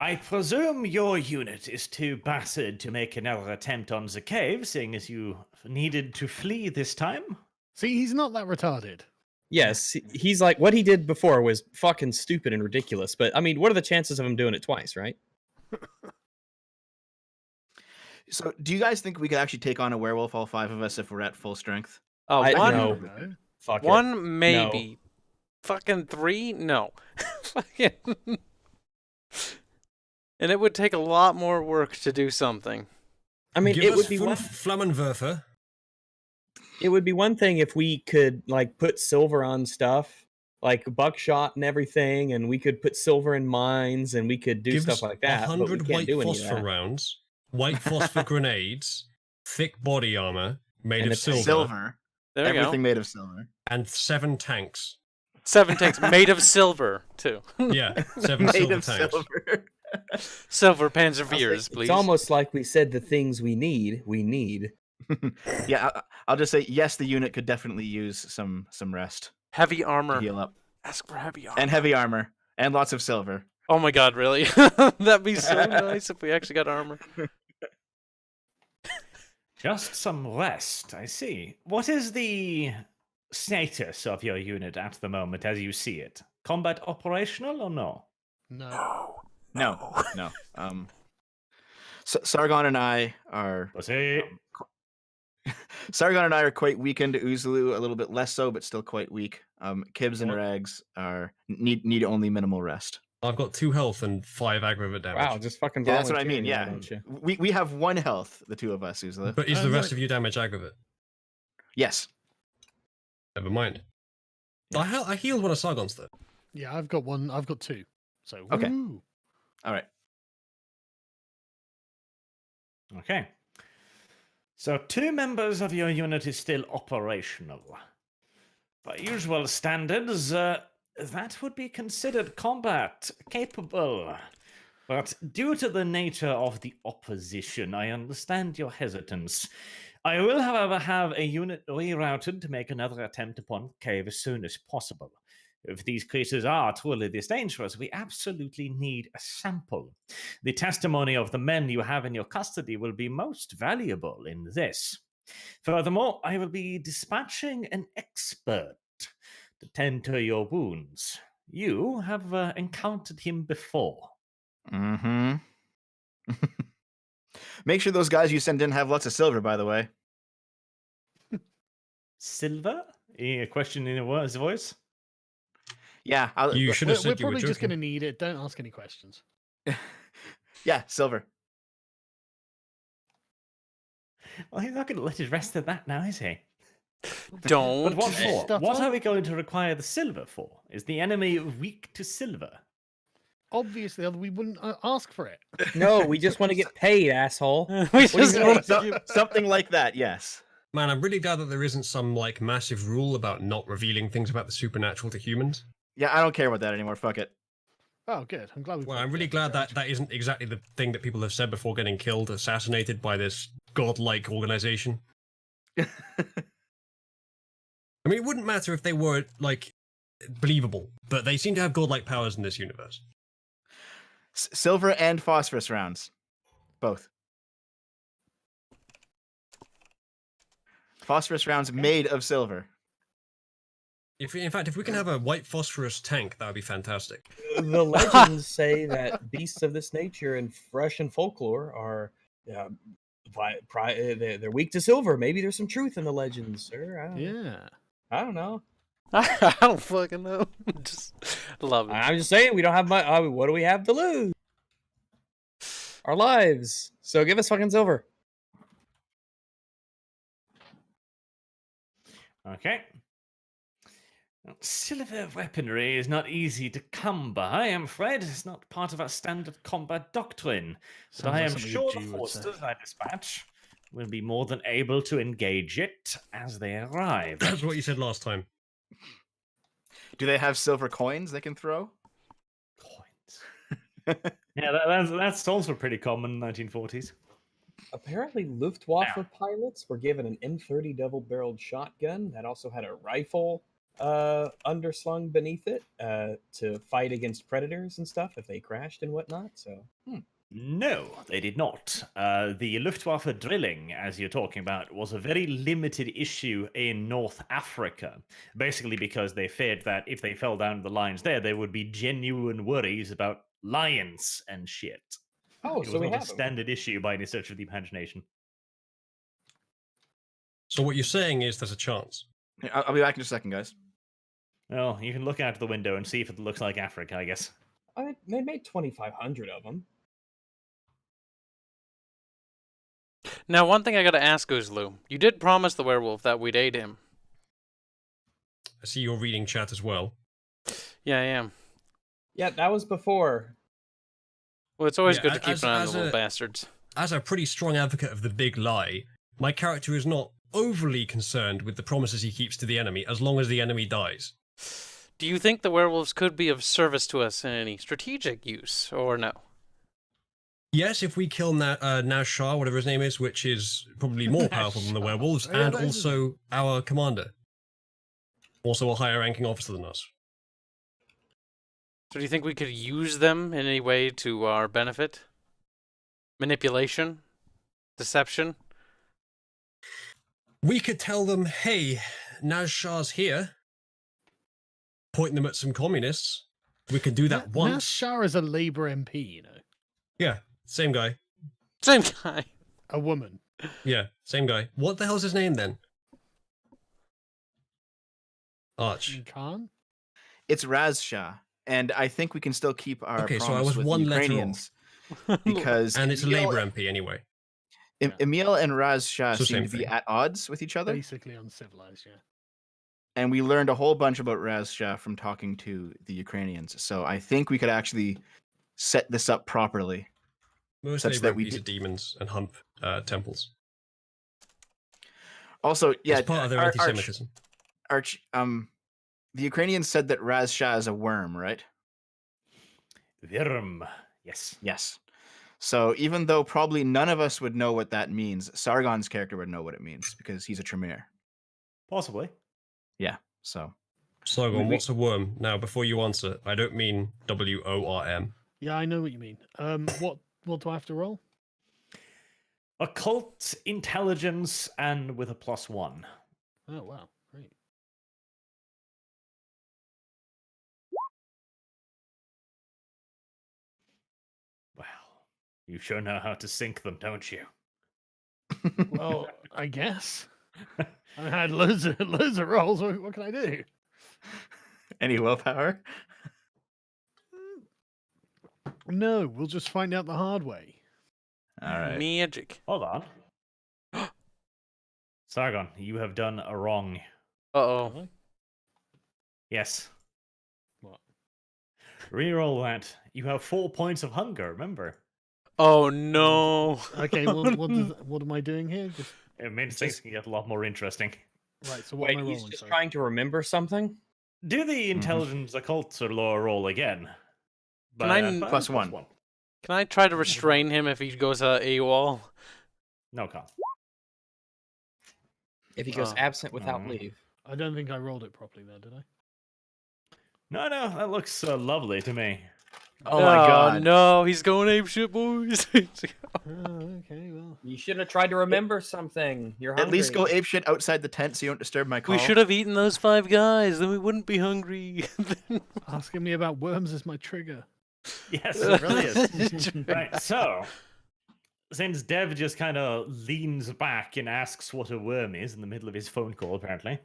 I presume your unit is too battered to make another attempt on the cave, seeing as you needed to flee this time? See, he's not that retarded. Yes, he's like, what he did before was fucking stupid and ridiculous. But I mean, what are the chances of him doing it twice, right? so do you guys think we could actually take on a werewolf, all 5 of us, if we're at full strength? Oh, I- one, no. No. Fuck it. one maybe. Fucking 3? No. Fucking. And it would take a lot more work to do something. I mean, Give it us would be fünf one. Flammenwerfer. It would be one thing if we could like put silver on stuff, like buckshot and everything, and we could put silver in mines, and we could do Give stuff us like that. But we 100 can't white do any of phosphor that. rounds, white phosphor grenades, thick body armor made And of it's silver, There we Everything go. made of silver. and 7 tanks. 7 tanks made of silver, too. Yeah, 7 Made silver of tanks. silver. Silver Panzerveers, please. It's almost like we said the things we need. yeah, I'll just say yes. The unit could definitely use some rest Heavy to armor. heal up, Ask for heavy armor. and heavy armor, and lots of silver. Oh my god, really? That'd be so nice if we actually got armor. Just some rest, I see. What is the status of your unit at the moment as you see it? Combat operational or no? No. No. Sargon and I are Pussy. Sargon and I are quite weakened. Uzulu a little bit less so, but still quite weak. Kibs and What? Rags are need only minimal rest. I've got 2 health and 5 aggravate damage. Wow, just fucking. Yeah, that's what I mean. volunteering, Yeah, why don't you? we have 1 health, the 2 of us, Uzulu. But is the rest look. of you damage aggravate? Yes. Never mind. I healed one of Sargon's though. Yeah, I've got 1. I've got 2. So Okay. woo. All right. Okay. So 2 members of your unit is still operational. By usual standards, that would be considered combat capable. But due to the nature of the opposition, I understand your hesitance. I will, however, have a unit rerouted to make another attempt upon cave as soon as possible. If these creatures are truly this dangerous, we absolutely need a sample. The testimony of the men you have in your custody will be most valuable in this. Furthermore, I will be dispatching an expert to tend to your wounds. You have encountered him before. Mm-hmm. Make sure those guys you send in have lots of silver, by the way. Silver? A question in his voice? Yeah, You should We're, have said we're you were probably just joking. going to need it. Don't ask any questions. yeah, silver. Well, he's not going to let it rest at that now, is he? Don't. But what for? Stuff What up. are we going to require the silver for? Is the enemy weak to silver? Obviously, we wouldn't ask for it. No, we just want to get paid, asshole. We What do you just mean? want to Something like that, yes. Man, I'm really glad that there isn't some like massive rule about not revealing things about the supernatural to humans. Yeah, I don't care about that anymore. Fuck it. Oh, good. I'm glad we. Well, I'm really glad that that isn't exactly the thing that people have said before getting killed, assassinated by this godlike organization. I mean, it wouldn't matter if they were like believable, but they seem to have godlike powers in this universe. Silver and phosphorus rounds. Both. Phosphorus rounds made of silver. In fact, if we can have a white phosphorus tank, that would be fantastic. The legends say that beasts of this nature in Russian folklore are they're weak to silver. Maybe there's some truth in the legends, sir. Yeah. I don't know. I don't fucking know. Just love it. I'm just saying we don't have much. What do we have to lose? Our lives. So give us fucking silver. Okay. Silver weaponry is not easy to come by, I'm afraid. It's not part of our standard combat doctrine. But Sounds I like am something a sure the Jew would say. forces I dispatch will be more than able to engage it as they arrive. That's what you said last time. Do they have silver coins they can throw? Coins. Yeah, that's also pretty common in the 1940s. Apparently, Luftwaffe Now. pilots were given an M30 double-barreled shotgun that also had a rifle underslung beneath it to fight against predators and stuff if they crashed and whatnot. So, No, they did not. The Luftwaffe drilling, as you're talking about, was a very limited issue in North Africa. Basically, because they feared that if they fell down the lines there would be genuine worries about lions and shit. oh, It so was we not a have them. standard issue by any stretch of the imagination. So what you're saying is there's a chance. I'll be back in just a second, guys. Well, you can look out the window and see if it looks like Africa, I guess. They made 2,500 of them. Now, one thing I gotta ask, Uzlu. You did promise the werewolf that we'd aid him. I see you're reading chat as well. Yeah, I am. Yeah, that was before. Well, it's always Yeah, good to keep as- an eye on as the little a- bastards. As a pretty strong advocate of the big lie, my character is not overly concerned with the promises he keeps to the enemy as long as the enemy dies. Do you think the werewolves could be of service to us in any strategic use, or no? Yes, if we kill Nashar, whatever his name is, which is probably more powerful than the Nashar. werewolves, Oh, yeah, and that is- also our commander. Also a higher ranking officer than us. So do you think we could use them in any way to our benefit? Manipulation? Deception? We could tell them, hey, Nashhar's here. Point them at some communists. We could do that once. Shah is a Labour MP, you know. Yeah, same guy. Same guy. A woman. Yeah, same guy. What the hell's his name then? Arch. Khan? It's Raz Shah, and I think we can still keep our Okay, so I promise was with one the letter off. Ukrainians because And it's a Emil- Labour MP anyway. Emil and Raz Shah So seem same to be thing. at odds with each other, Basically uncivilized, yeah. and we learned a whole bunch about Raz Shah from talking to the Ukrainians. So I think we could actually set this up properly. Most Such Labour that we MPs are demons and hump temples. Also, yeah, It's part of their Arch, anti-Semitism. the Ukrainians said that Raz Shah is a worm, right? Virm. Yes. Yes. So even though probably none of us would know what that means, Sargon's character would know what it means because he's a Tremere. Possibly. Yeah. So Sargon, we- what's a worm? Now, before you answer, I don't mean WORM. Yeah, I know what you mean. What do I have to roll? Occult intelligence and with a +1. Oh wow, great. Well, you sure know how to sink them, don't you? Well, I guess. I had loads of rolls. What can I do? any willpower? No, we'll just find out the hard way. All right. Magic. Hold on. Sargon, you have done a wrong. Uh-oh. Have I? Yes. What? Reroll that. You have 4 points of hunger, remember? Oh, no. Okay, well, what am I doing here? Just, It means things can get a lot more interesting. right, so what Wait, am I he's rolling? just Sorry? trying to remember something? Do the intelligence occult or lore roll again. Can I But Plus one. Can I try to restrain him if he goes AWOL? No, Con. If he goes Oh. absent without Mm. leave. I don't think I rolled it properly there, did I? No, that looks lovely to me. Oh my god. No, he's going apeshit, boys. Oh, okay, well. You should have tried to remember something. You're At least go hungry. apeshit outside the tent so you don't disturb my call. We should have eaten those 5 guys, then we wouldn't be hungry. Asking me about worms is my trigger. Yes, it really is. Right, so since Dev just kind of leans back and asks what a worm is in the middle of his phone call, apparently.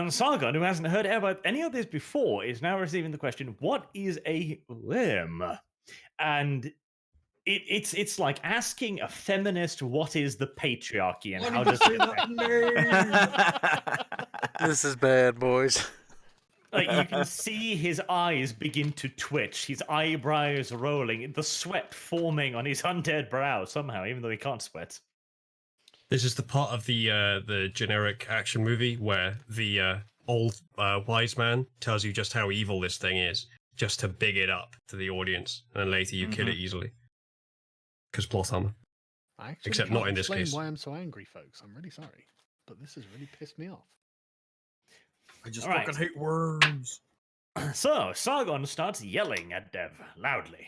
Sargon, who hasn't heard about any of this before, is now receiving the question, what is a worm? And It's like asking a feminist what is the patriarchy and Why how did does you say it that affect name? This is bad, boys. Like you can see his eyes begin to twitch, his eyebrows rolling, the sweat forming on his undead brow somehow, even though he can't sweat. This is the part of the generic action movie where the old wise man tells you just how evil this thing is, just to big it up to the audience, and then later you kill it easily. Because plot armor. I actually Except can't not in this explain case. why I'm so angry, folks. I'm really sorry, but this has really pissed me off. I just Alright. fucking hate worms. So Sargon starts yelling at Dev loudly.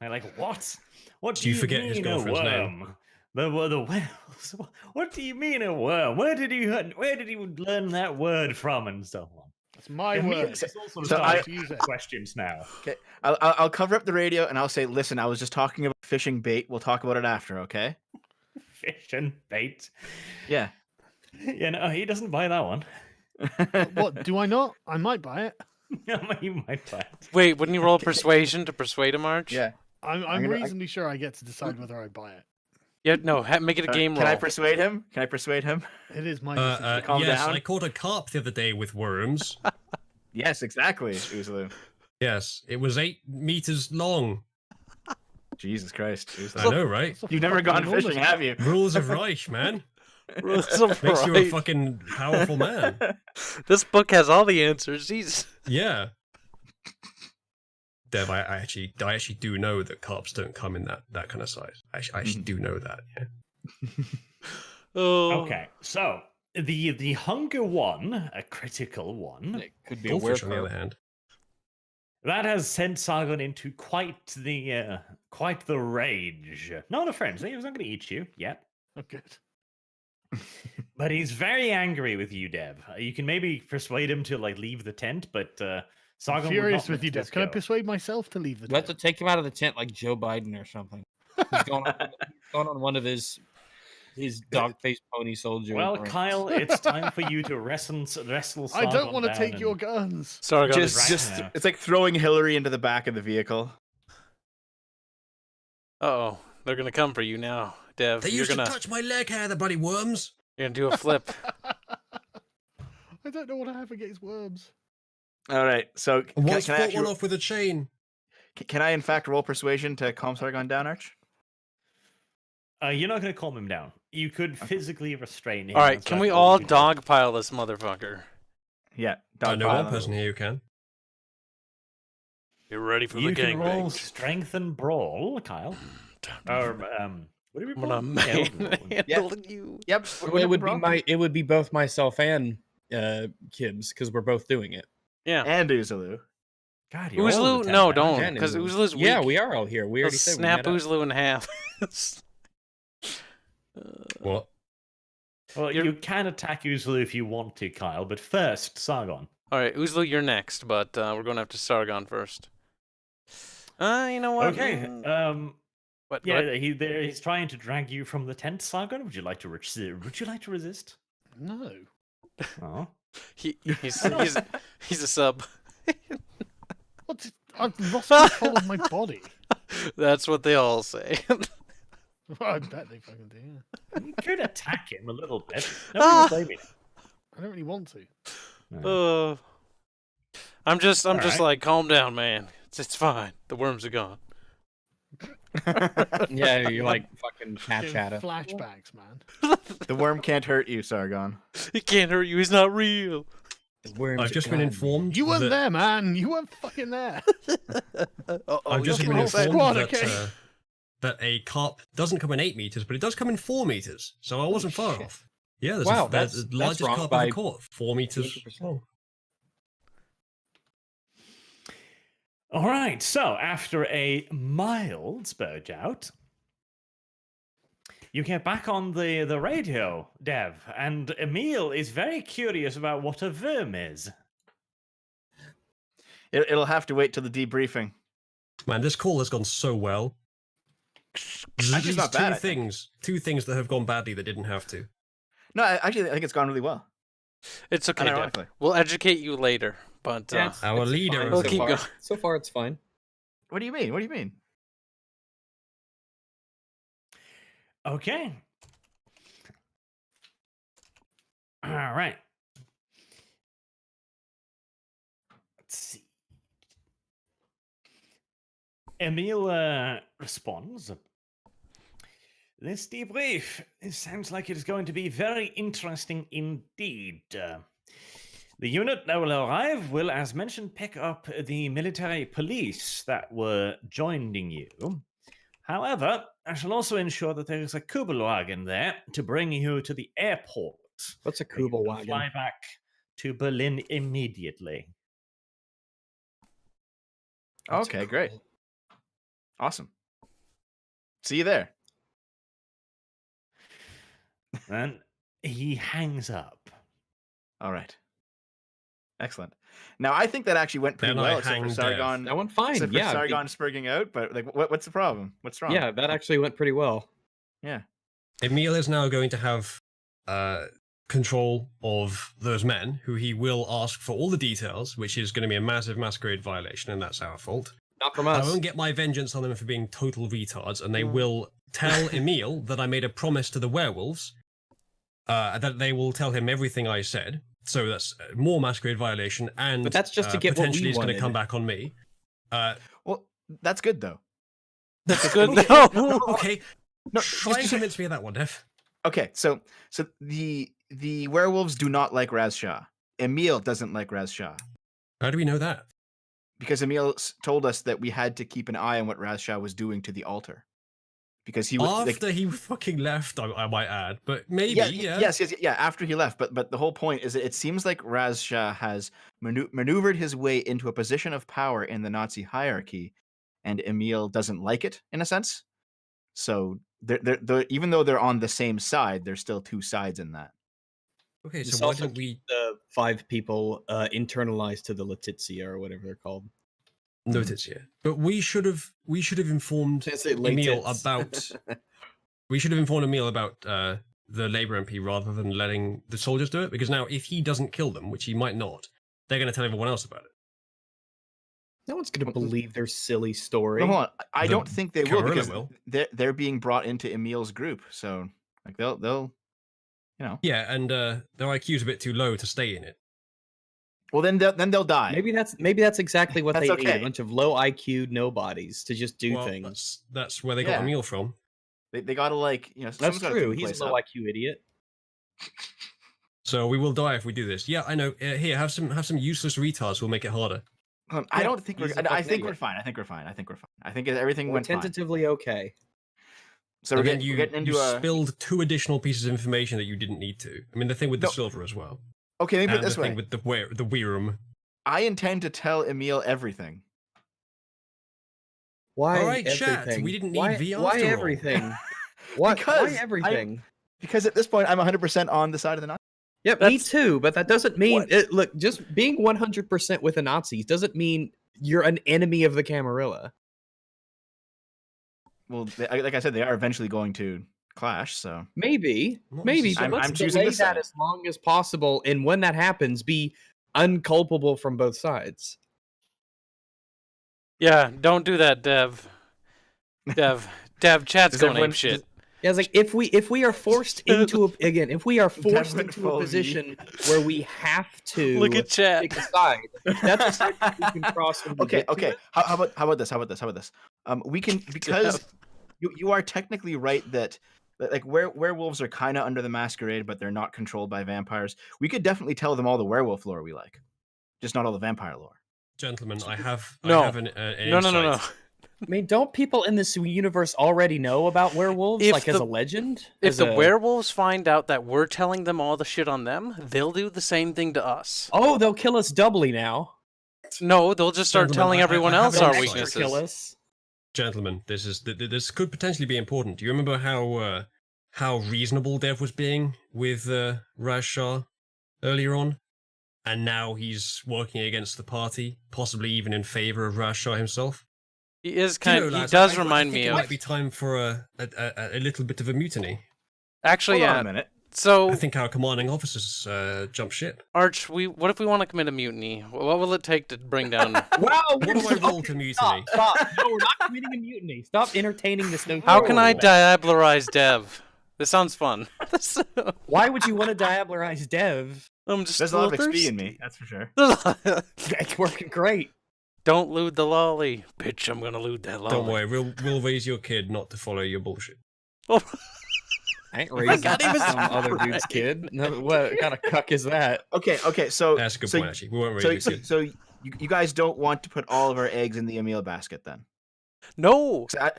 They're like, "What? What do Do you forget his mean a girlfriend's name? worm? The whales? What do you mean a worm? Where did you learn that word from and so on?" That's my And word. Meeks is also So starting to use it. questions now. Okay, I'll cover up the radio and I'll say, listen, I was just talking about fishing bait. We'll talk about it after, okay? Fish and bait. Yeah. You know, he doesn't buy that one. What, do I not? I might buy it. You might buy it. Wait, wouldn't you roll persuasion to persuade him, Arch? Yeah. I'm gonna- reasonably sure I get to decide whether I buy it. Yeah, no, make it a game Can roll. I persuade him? Can I persuade him? It is my decision. Calm yes, down. I caught a carp the other day with worms. Yes, exactly, Uzlu. Yes, it was 8 meters long. Jesus Christ, I Uzlu. know, right? That's a You've never fucking gone enormous fishing, have you? Rules of Reich, man. Rules of Makes you a Reich. fucking powerful man. This book has all the answers. Jesus. Yeah. Dev, I actually do know that carps don't come in that kind of size. I actually do know that. Yeah. Oh. Okay, so the hunger one, a critical one, It could be a Goldfish, on the werewolf. other hand. that has sent Sargon into quite the rage. Not a frenzy. He's not going to eat you yet. Oh, good. But he's very angry with you, Dev. You can maybe persuade him to like leave the tent, but Sargon I'm would furious not with let you, this Dev. Can I go. persuade myself to leave the You have tent? to take him out of the tent like Joe Biden or something. He's going on one of his dog-faced pony soldier. Well, ranks. Kyle, it's time for you to wrestle Sargon I don't want to down take and- your guns. Sargon Just, is... Right now. it's like throwing Hillary into the back of the vehicle. Uh-oh. They're going to come for you now, Dev. They You're used going to touch my leg hair, the bloody worms. you're gonna do a flip. I don't know what I have against worms. All right, so And once can I fought actually, one off with a chain. can I in fact roll persuasion to calm Sargon down, Arch? You're not going to calm him down. You could physically restrain him. All right, and can start we holding all him down. dogpile this motherfucker? Yeah, I know dogpile one him. person here who can. You're ready for You the can roll gangbang. strength and brawl, Kyle. Or what do we I'm roll? gonna Yeah, we'll roll. manhandle you. Yep, It would be both myself and Kibbs because we're both doing it. Yeah. and Uzlu. God, you're all in Oozlu? the tent No, now. don't. And Because Uzlu. Oozlu's weak. Yeah, we are all here. We He'll already said we snap met up. Oozlu in half. What? Well, You're- you can attack Uzlu if you want to, Kyle, but first, Sargon. All right, Oozlu, you're next, but we're going after Sargon first. You know what? Okay. What? Yeah, what? he's trying to drag you from the tent, Sargon. Would you like to resist? No. Oh. He's a sub. What? I've lost control of my body. That's what they all say. Well, I bet they fucking do. Yeah. You could attack him a little bit. Nobody will blame you. I don't really want to. No. I'm just Alright. like, calm down, man. It's fine. The worms are gone. Yeah, you're like fucking cat Give chatter. flashbacks, man. The worm can't hurt you, Sargon. He can't hurt you. He's not real. I've just been informed. You weren't that, there, man. You weren't fucking there. I've just you're been the whole informed squad, that, okay? that a carp doesn't come in 8 meters, but it does come in 4 meters. So I wasn't far shit. off. Yeah, there's Wow, there's that's the largest wrong carp by ever caught. 4 meters 200%. long. All right. So after a mild spurge out, you get back on the radio, Dev, and Emil is very curious about what a verm is. It'll have to wait till the debriefing. Man, this call has gone so well. There's at Actually, it's least not bad, I think. two things that have gone badly that didn't have to. No, actually, I think it's gone really well. It's okay, Dev. Unironically. We'll educate you later. But Yeah, Our leader fine We'll so keep far. going. So far, it's fine. What do you mean? What do you mean? Okay. All right. Let's see. Emil responds. This debrief sounds like it is going to be very interesting indeed. The unit that will arrive will, as mentioned, pick up the military police that were joining you. However, I shall also ensure that there is a Kubelwagen there to bring you to the airport. What's a where you can Kubelwagen? Fly back to Berlin immediately. That's Okay, great. cool. Awesome. See you there. And he hangs up. All right. Excellent. Now I think that actually went pretty Then I well, except for hang Dev. Sargon. That went fine. Except for Yeah, Sargon spurging out. But like, what's the problem? What's wrong? yeah, that actually went pretty well. Yeah. Emil is now going to have control of those men, who he will ask for all the details, which is going to be a massive Masquerade violation, and that's our fault. Not from I us. won't get my vengeance on them for being total retards, and they will tell Emil that I made a promise to the werewolves, that they will tell him everything I said. So that's more Masquerade violation, and But that's just to get what we potentially it's going to wanted. come back on me. Well, that's good though. That's good. Okay, No. okay. No, Try and convince me of that one, Dev. Okay, so the werewolves do not like Raz Shah. Emil doesn't like Raz Shah How do we know that? because Emil told us that we had to keep an eye on what Raz Shah was doing to the altar. Because he was After he fucking left, I might add, but maybe, yeah. Yes, after he left. But the whole point is that it seems like Raz Shah has maneuvered his way into a position of power in the Nazi hierarchy, and Emil doesn't like it in a sense. So they're even though they're on the same side, there's still two sides in that. Okay, This so why also don't we the 5 people internalized to the Letizia or whatever they're called. notice here? But we should have informed Say it Emil latits. about. We should have informed Emil about the Labour MP rather than letting the soldiers do it, because now if he doesn't kill them, which he might not, they're going to tell everyone else about it. No one's going to believe their silly story. No, hold on. I The don't think they will Guerrilla because will. they're being brought into Emil's group. So like they'll you know. Yeah, and their IQ's a bit too low to stay in it. Well, then they'll die. Maybe that's exactly what That's they need. okay. A bunch of low IQ nobodies to just do Well, things. that's where they got Yeah. Emil from. They gotta like That's someone's gotta true. keep the He's place a low up. IQ idiot. So we will die if we do this. Yeah, I know. Here, have some useless retards. We'll make it harder. I Yeah, don't think he's we're. a I fucking think we're idiot. fine. I think we're fine. I think everything We're went fine. tentatively okay. So And we're then getting into you a. spilled 2 additional pieces of information that you didn't need to. I mean, the thing with the No. silver as well, Okay, let me put and it the this way. thing with the Weirum. I intend to tell Emil everything. Why All right, chat, everything? we didn't need why, V Why after all. everything? Why Because everything? Because at this point, I'm 100% on the side of the Nazis. Yeah, me That's- too. But that doesn't mean What? look. Just being 100% with the Nazis doesn't mean you're an enemy of the Camarilla. Well, like I said, they are eventually going to clash. So Maybe, Not maybe, but necessarily. let's I'm choosing delay this that side. as long as possible. And when that happens, be unculpable from both sides. Yeah, don't do that, Dev. Dev, chat's Does going everyone- ape shit. Yeah, it's like if we are forced into if we are forced went into a full V. position where we have to Look at chat. pick a side, that's a side that we can cross. When we okay, get to okay. it. How about this? We can because you are technically right that like werewolves are kind of under the Masquerade, but they're not controlled by vampires. We could definitely tell them all the werewolf lore we like, just not all the vampire lore. Gentlemen, I have No. an No. insight. I mean, don't people in this universe already know about werewolves, If like as the- a legend? If As the a- werewolves find out that we're telling them all the shit on them, they'll do the same thing to us. Oh, they'll kill us doubly now. No, they'll just start Gentlemen, telling I everyone have else an our insight. weaknesses. Kill us. Gentlemen, this could potentially be important. Do you remember how reasonable Dev was being with Raz Shah earlier on? And now he's working against the party, possibly even in favor of Raz Shah himself. He is Do you kind. know, He lads, does I remind think me it of. might be time for a little bit of a mutiny. Actually, Hold on yeah. a minute. So, I think our commanding officers jumped ship. Arch, what if we want to commit a mutiny? What will it take to bring down? Wow, What do I roll to mutiny? Stop! No, we're not committing a mutiny. Stop entertaining this notion. How can I Oh. diablerize Dev? This sounds fun. Why would you want to diablerize Dev? I'm just There's a lot of XP in me, that's for sure. It's working great. Don't loot the lolly, bitch. I'm gonna loot that lolly. Don't worry, we'll raise your kid not to follow your bullshit. Oh, I ain't raising can't even some other dude's right. kid. No, what kind of cuck is that? Okay, so That's a good so, point, actually. We won't raise so, your so, kid. so you guys don't want to put all of our eggs in the Emil basket then? no. 'Cause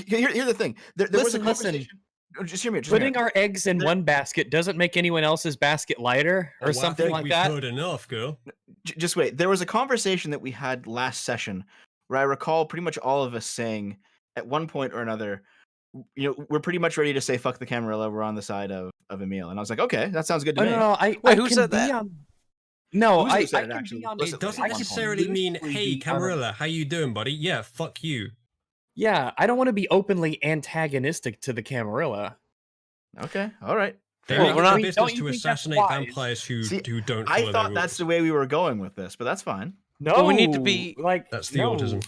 here's the thing. There was a Listen. conversation. No, just hear me. Just hear Putting me. our eggs in one basket doesn't make anyone else's basket lighter or Oh, I something think like we've that. heard enough, girl. Just wait. There was a conversation that we had last session where I recall pretty much all of us saying at one point or another, we're pretty much ready to say fuck the Camarilla. We're on the side of Emil, and I was like, okay, that sounds good to Oh, me. no, Wait, I who can said be that? on- No, Who's I who said it, can actually? be on Listen, It doesn't I can necessarily mean, loosely hey, be on a- Camarilla, how you doing, buddy? Yeah, fuck you. Yeah, I don't want to be openly antagonistic to the Camarilla. Okay, all right. They Fair Well, make we're it not- a Don't business you to think that's assassinate wise? vampires who See, don't I follow thought their that's rules. the way we were going with this, but that's fine. No, But we need to be- like That's the no. autism.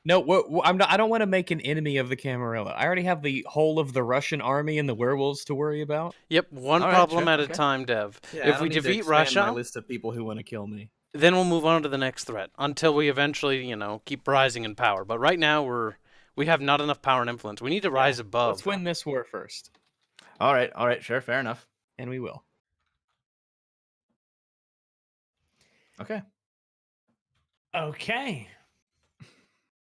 No, I'm not. I don't want to make an enemy of the Camarilla. I already have the whole of the Russian army and the werewolves to worry about. Yep, one All right, problem sure, at a okay. time, Dev. Yeah, If we defeat Russia, list of people who want to kill me. then we'll move on to the next threat until we eventually, keep rising in power. But right now we have not enough power and influence. We need to rise above. Let's win this war first, All right, sure, fair enough. and we will. Okay. Okay.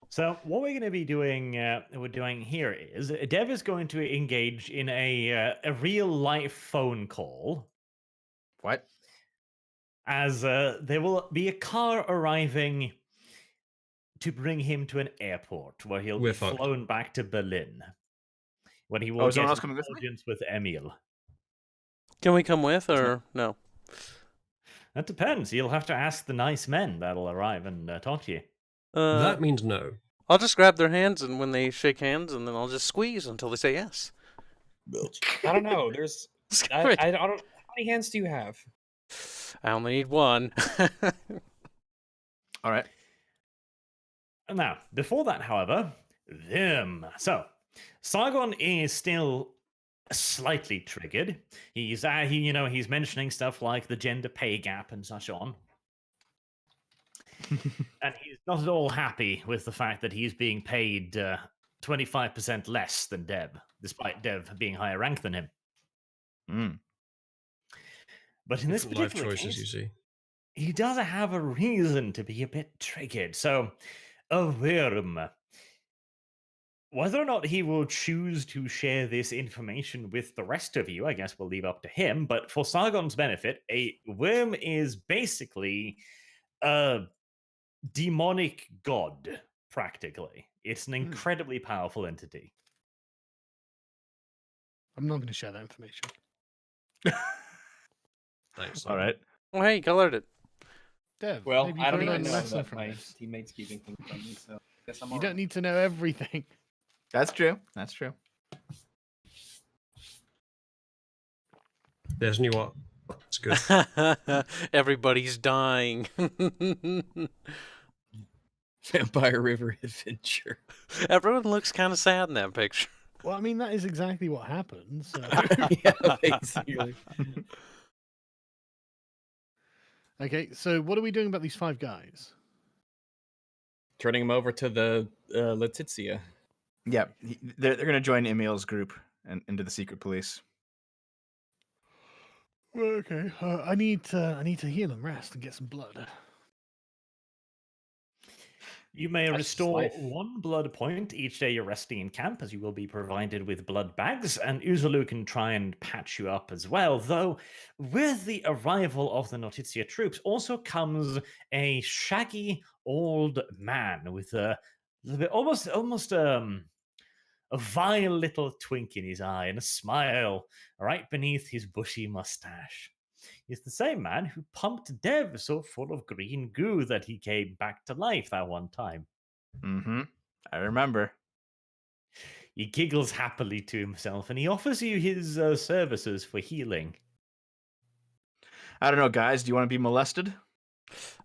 So what we're going to be doing, here is Dev is going to engage in a real life phone call, What? as there will be a car arriving to bring him to an airport where he'll We're be fucked. flown back to Berlin, when he will is someone get else an coming with me? audience with Emil. Can we come with or no? That depends. You'll have to ask the nice men that'll arrive and talk to you. That means no. I'll just grab their hands, and when they shake hands, and then I'll just squeeze until they say yes. I don't know. There's. I don't. How many hands do you have? I only need one. All right. Now, before that, however, them. So, Sargon is still slightly triggered. He's he's mentioning stuff like the gender pay gap and such on. And he's not at all happy with the fact that he's being paid 25% less than Dev, despite Dev being higher rank than him. Mm. But in this Different life particular choices, you case, see. he does have a reason to be a bit triggered. So, Avirm, whether or not he will choose to share this information with the rest of you, I guess we'll leave up to him. But for Sargon's benefit, a worm is basically a demonic god, practically. It's an incredibly powerful entity. I'm not going to share that information. Thanks. All right. Oh, hey, you colored it. Dev, Well, maybe I you don't can even learn a know lesson that from my this. teammates keeping things from me, so I guess I'm You don't need to know everything. That's true. That's true. There's new art. It's good. Everybody's dying. Vampire River Adventure. Everyone looks kind of sad in that picture. Well, I mean, that is exactly what happens. So. Yeah, basically. Okay, so what are we doing about these 5 guys? Turning him over to the Letizia. Yeah, they're going to join Emil's group and into the secret police. Well, okay, I need to heal and rest and get some blood. You may That's restore life. 1 blood point each day you're resting in camp, as you will be provided with blood bags, and Uzulu can try and patch you up as well. Though, with the arrival of the Notizia troops also comes a shaggy old man with a little bit, almost a vile little twink in his eye and a smile right beneath his bushy mustache. He's the same man who pumped Dev so full of green goo that he came back to life that one time. Mm-hmm. I remember. He giggles happily to himself, and he offers you his services for healing. I don't know, guys. Do you want to be molested?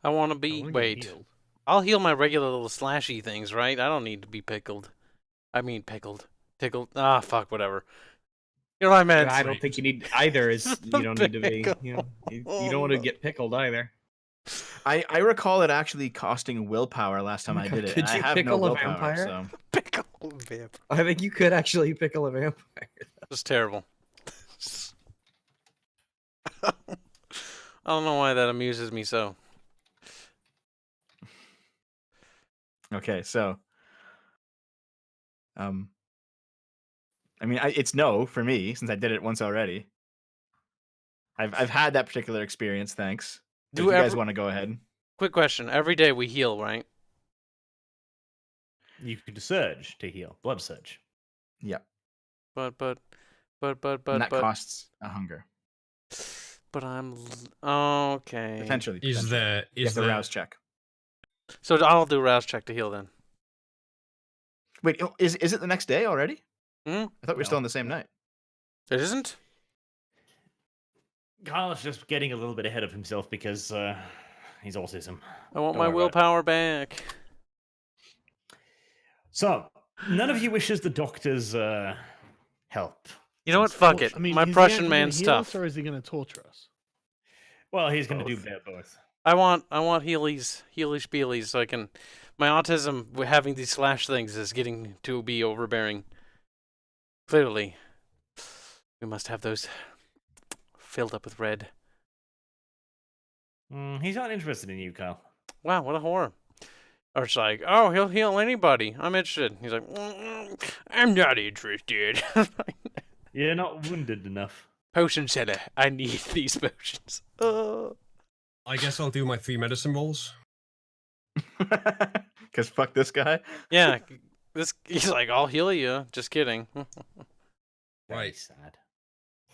I want to I be. wanna get Wait. healed. I'll heal my regular little slashy things, right? I don't need to be pickled. I mean, pickled. Tickled. Ah, fuck, whatever. You know what I meant? I don't think you need either. Is you don't need to be. Pickle. You don't want to get pickled either. I recall it actually costing willpower last time Oh my I God, did it. could and I you have no pickle a willpower, vampire? so Pickle vamp. I think you could actually pickle a vampire. That's terrible. I don't know why that amuses me so. okay. So, I mean, it's no for me since I did it once already. I've had that particular experience. Thanks. But Do if you guys ever- want to go ahead? Quick question. Every day we heal, right? You could surge to heal, blood surge. Yeah. But and that but costs a hunger. I'm okay. Potentially. Is potentially. there You have is to there rouse check. So I'll do rouse check to heal then. Wait, is it the next day already? Hmm? I thought we were still on the same night. It isn't? Carl's just getting a little bit ahead of himself because he's autism. I want Don't my worry about it. willpower back. So, none of you wishes the doctor's help. You know what? Since Fuck it. I mean, My is he Prussian actually man gonna heal us, stuff. or is he going to torture us? Well, he's going to do Both. both. I want healies spielies so I can. My autism with having these slash things is getting to be overbearing. Clearly, we must have those filled up with red. He's not interested in you, Kyle. Wow, what a horror! Or it's like, oh, he'll heal anybody. I'm interested. He's like, I'm not interested. You're not wounded enough. Potion seller, I need these potions. I guess I'll do my 3 medicine rolls. Because fuck this guy. Yeah, he's like, I'll heal you. Just kidding. Very Right. sad.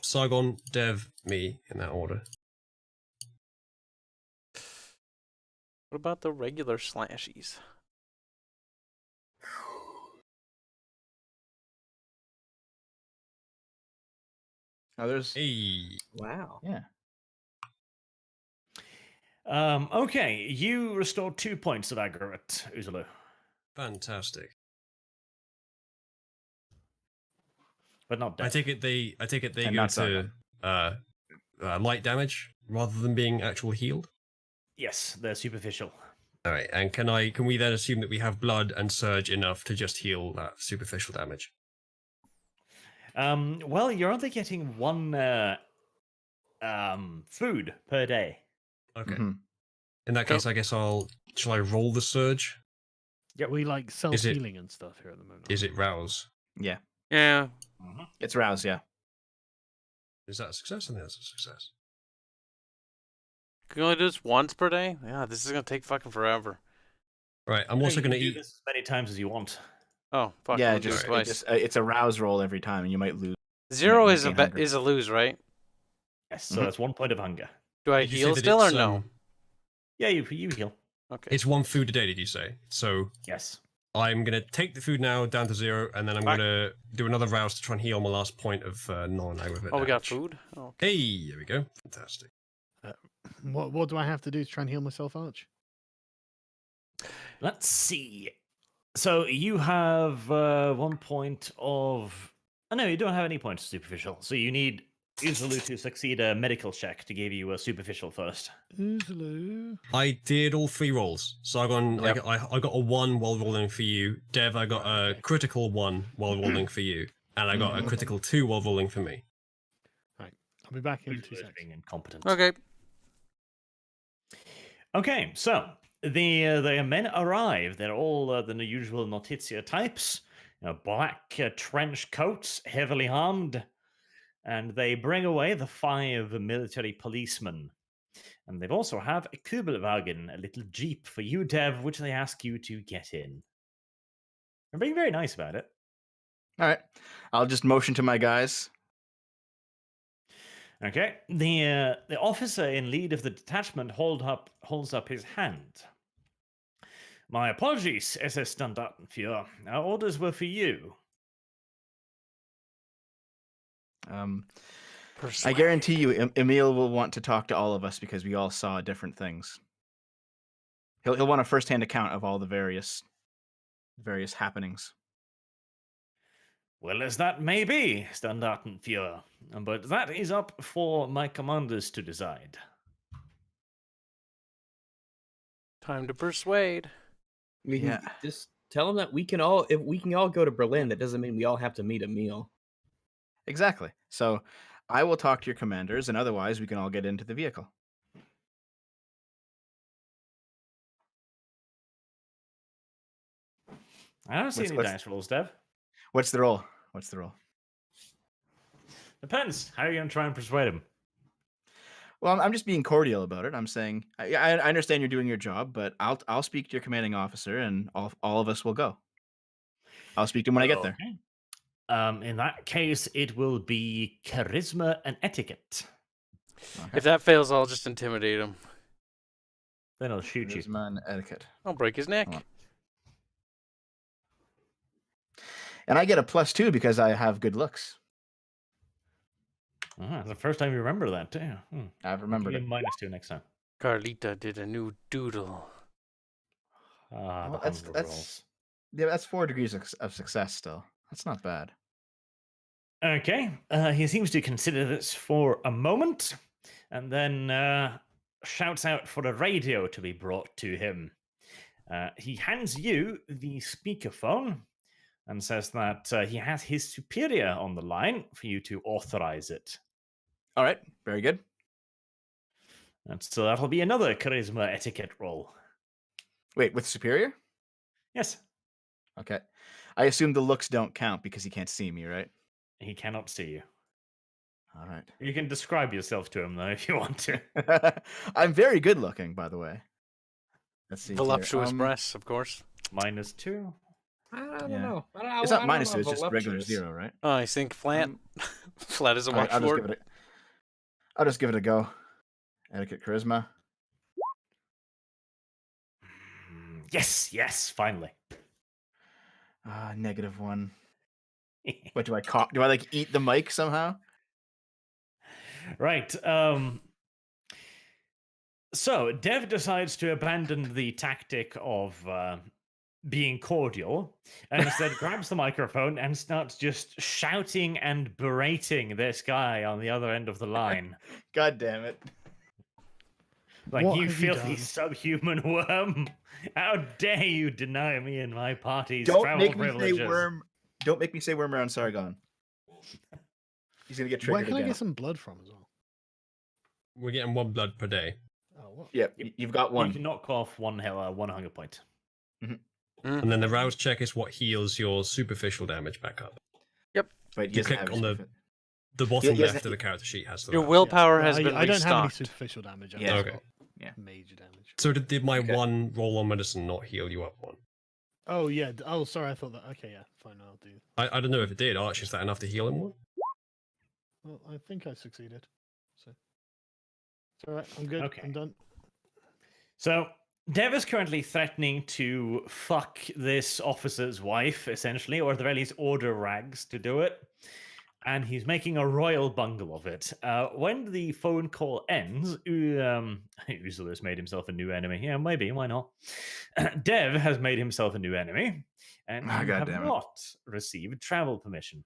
Sargon, Dev, me in that order. What about the regular slashies? Oh, there's. Hey. Wow. Yeah. Okay, you restored 2 points of aggregate, Uzulu. Fantastic. But not I dead. take it they And go not to light damage rather than being actual healed. Yes, they're superficial. All right, and can we then assume that we have blood and surge enough to just heal that superficial damage? Well, you're only getting 1 food per day. Okay. Mhm. In that case, I guess shall I roll the surge? We like self healing and stuff here at the moment. Is it rouse? Yeah. Yeah. It's rouse. Yeah. Is that a success? I think that's a success. Can you only do this once per day? Yeah, this is gonna take fucking forever. Right, I'm also You going to can do eat. this as many times as you want. Oh, fuck. yeah. I'll do it twice. It's a rouse roll every time, and you might lose. Zero might is gain hunger. is a lose, right? Yes, so Mhm. that's 1 point of hunger. Do I Did you say heal that still or it's, no? Yeah, you heal. Okay. It's 1 food a day, did you say? So Yes. I'm going to take the food now down to 0, and then I'm Fuck. going to do another rouse to try and heal my last point of non-aggravate Oh, we got damage. food. Oh. Hey, there we go. Fantastic. What do I have to do to try and heal myself, Arch? Let's see. So you have 1 point of. Oh, no, you don't have any points of superficial. So you need Uzulu to succeed a medical check to give you a superficial first. Uzulu. I did all 3 rolls. Sargon, Yep. I got a 1 while rolling for you. Dev, I got a Okay. critical 1 while rolling for you. And I got a critical 2 while rolling for me. I'll be back in 2 Uzulu is seconds. being incompetent. Okay. Okay, so the men arrive. They're all the usual Notizia types. Black trench coats, heavily armed. And they bring away the 5 military policemen. And they also have a Kubelwagen, a little jeep for you, Dev, which they ask you to get in. They're being very nice about it. All right. I'll just motion to my guys. Okay. The officer in lead of the detachment holds up his hand. My apologies, SS Standartenführer. Our orders were for you. I guarantee you, Emil will want to talk to all of us because we all saw different things. He'll want a first-hand account of all the various happenings. Well, as that may be, Standartenführer, but that is up for my commanders to decide. Time to persuade. We can Yeah. just tell them that we can all, if we can all go to Berlin, that doesn't mean we all have to meet Emil. Exactly. So I will talk to your commanders, and otherwise we can all get into the vehicle. I don't see any What's- dice rolls, Dev. What's the roll? What's the roll? Depends. How are you going to try and persuade him? Well, I'm just being cordial about it. I'm saying I understand you're doing your job, but I'll speak to your commanding officer, and all of us will go. I'll speak to him when I get there. Okay. In that case, it will be charisma and etiquette. Okay. If that fails, I'll just intimidate him. Then I'll shoot you. Charisma and etiquette. I'll break his neck. Hold on. And I get a +2 because I have good looks. It's the first time you remember that, too. I've remembered Give it. me a -2 next time. Carlita did a new doodle. Ah, Well, the hunger rolls. yeah, that's 4 degrees of success still. That's not bad. Okay. He seems to consider this for a moment, and then shouts out for a radio to be brought to him. He hands you the speakerphone and says that he has his superior on the line for you to authorize it. All right, very good. And so that'll be another charisma etiquette roll. Wait, with superior? Yes, Okay. I assume the looks don't count because he can't see me, right? he cannot see you. All right. You can describe yourself to him, though, if you want to. I'm very good looking, by the way. Let's see. here. Voluptuous breasts, of course. -2. I don't Yeah. know. It's not -2, it's just regular 0, right? Oh, I think flat. Flat as a All right, I'll washboard. just give it a go. Etiquette, charisma. Yes, finally. -1. What do I call? Do I like eat the mic somehow? Right. So Dev decides to abandon the tactic of being cordial and instead grabs the microphone and starts just shouting and berating this guy on the other end of the line. God damn it! Like, What you have you filthy done?" subhuman worm. How dare you deny me and my party's Don't travel make me privileges? say worm. Don't make me say worm around Sargon. He's gonna get Where triggered can I again. get some blood from as well? We're getting 1 blood per day. Oh, what? Yeah, you've got You one. can knock off one hunger point. And then the rouse check is what heals your superficial damage back up. But You doesn't click have on the- superfi- The bottom yes, left of the character sheet has the Your rouse. willpower Yeah, has been I don't have any restocked. superficial damage. I've Yeah. just Okay. got Yeah. Major damage. So did my Okay. 1 roll on medicine not heal you up 1? Oh yeah. Oh, sorry. I thought that. Okay, yeah. Fine. I'll do. I don't know if it did. Archie, is that enough to heal him 1? Well, I think I succeeded. So it's all right. I'm good. Okay. I'm done. So Dev is currently threatening to fuck this officer's wife, essentially, or at the very least order Rags to do it. And he's making a royal bungle of it. When the phone call ends, Uzel has made himself a new enemy. Yeah, maybe, why not? Dev has made himself a new enemy, and Ah, you God have damn it. not received travel permission.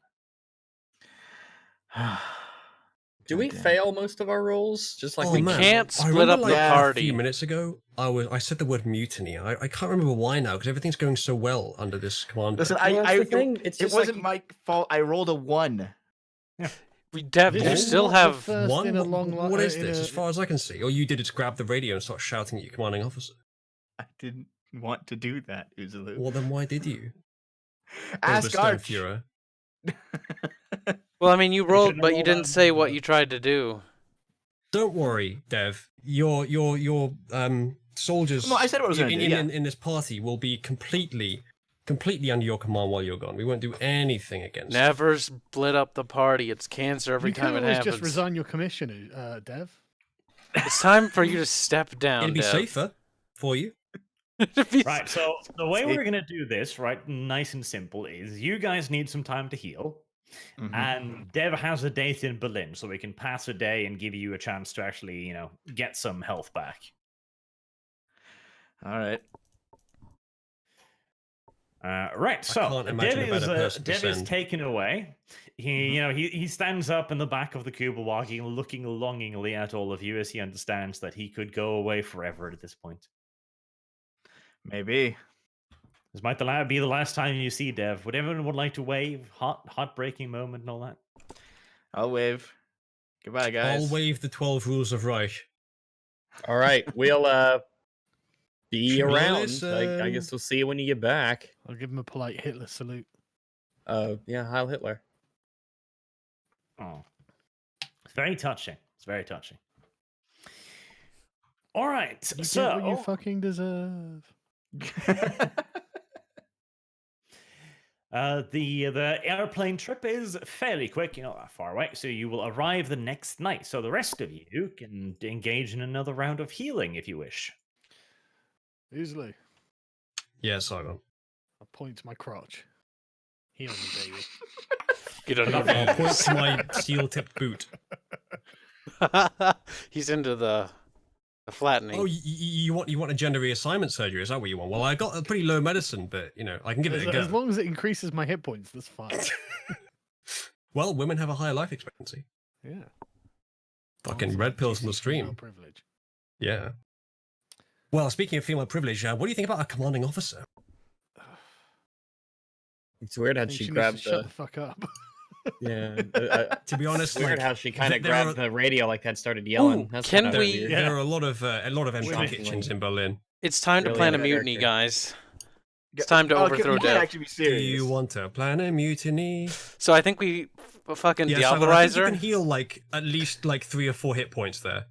Do we God damn. fail most of our rolls? Just like We can't I split remember, up the like, Yeah. A party. few minutes ago, I said the word mutiny. I can't remember why now because everything's going so well under this commander. Listen, Well, that's the thing. It's it just wasn't like my fault. I rolled a 1. Dev, This you is still not the have. first in a long What is in this? a- As far as I can see, all you did is grab the radio and start shouting at your commanding officer. I didn't want to do that, Uzalu. Well, then why did you? Ask Arch. Führer. Well, I mean, you rolled, shouldn't but have you rolled didn't that say number. what you tried to do. Don't worry, Dev. Your soldiers No, I said what I was gonna in, do, in, yeah. in this party will be completely under your command while you're gone. We won't do anything against. Never split up the party. It's cancer every you time could it always happens. just resign your commission, Dev. It's time for you to step down. It'd be Dev. safer for you. It'd be Right, so the way See- we're going to do this, right, nice and simple, is you guys need some time to heal. Mhm. And Dev has a date in Berlin, so we can pass a day and give you a chance to actually, get some health back. All right. Right, so can't imagine a better person to Dev is send. taken away. He stands up in the back of the cube, looking longingly at all of you as he understands that he could go away forever at this point. Maybe. This might be the last time you see Dev. Would everyone like to wave? Heartbreaking moment and all that. I'll wave. Goodbye, guys. I'll waive the 12 rules of Reich. All right, we'll be Should we around. listen? I guess we'll see you when you get back. I'll give him a polite Hitler salute. Yeah, Heil Hitler. Oh, it's very touching. It's very touching. All right, You so get what you fucking deserve. the airplane trip is fairly quick, not far away. So you will arrive the next night. So the rest of you can engage in another round of healing if you wish. Easily. Yes, I will. I point to my crotch. Heal me, baby. Get on your I'll point knees. to my steel-tipped boot. He's into the flattening. Oh, you want a gender reassignment surgery? Is that what you want? Well, I got a pretty low medicine, but I can give it a As go. long as it increases my hit points, that's fine. Well, women have a higher life expectancy. Yeah. Fucking red pills on the stream. Privilege. Yeah. Well, speaking of female privilege, what do you think about a commanding officer? It's weird how I think she needs to grabbed shut the fuck up. Yeah. To be honest, It's weird like, how she kind of there are- grabbed the radio like that, and started yelling. Ooh, That's can kinda we- weird. Yeah. there are a lot of empty Women. kitchens in Berlin. It's time to Really plan a in mutiny, character. guys. It's time to Oh, overthrow you can't Dev. actually be Do serious. you want to plan a mutiny? So I think we fucking Yes, I Diablerize think you her. can heal like at least like 3 or 4 hit points there.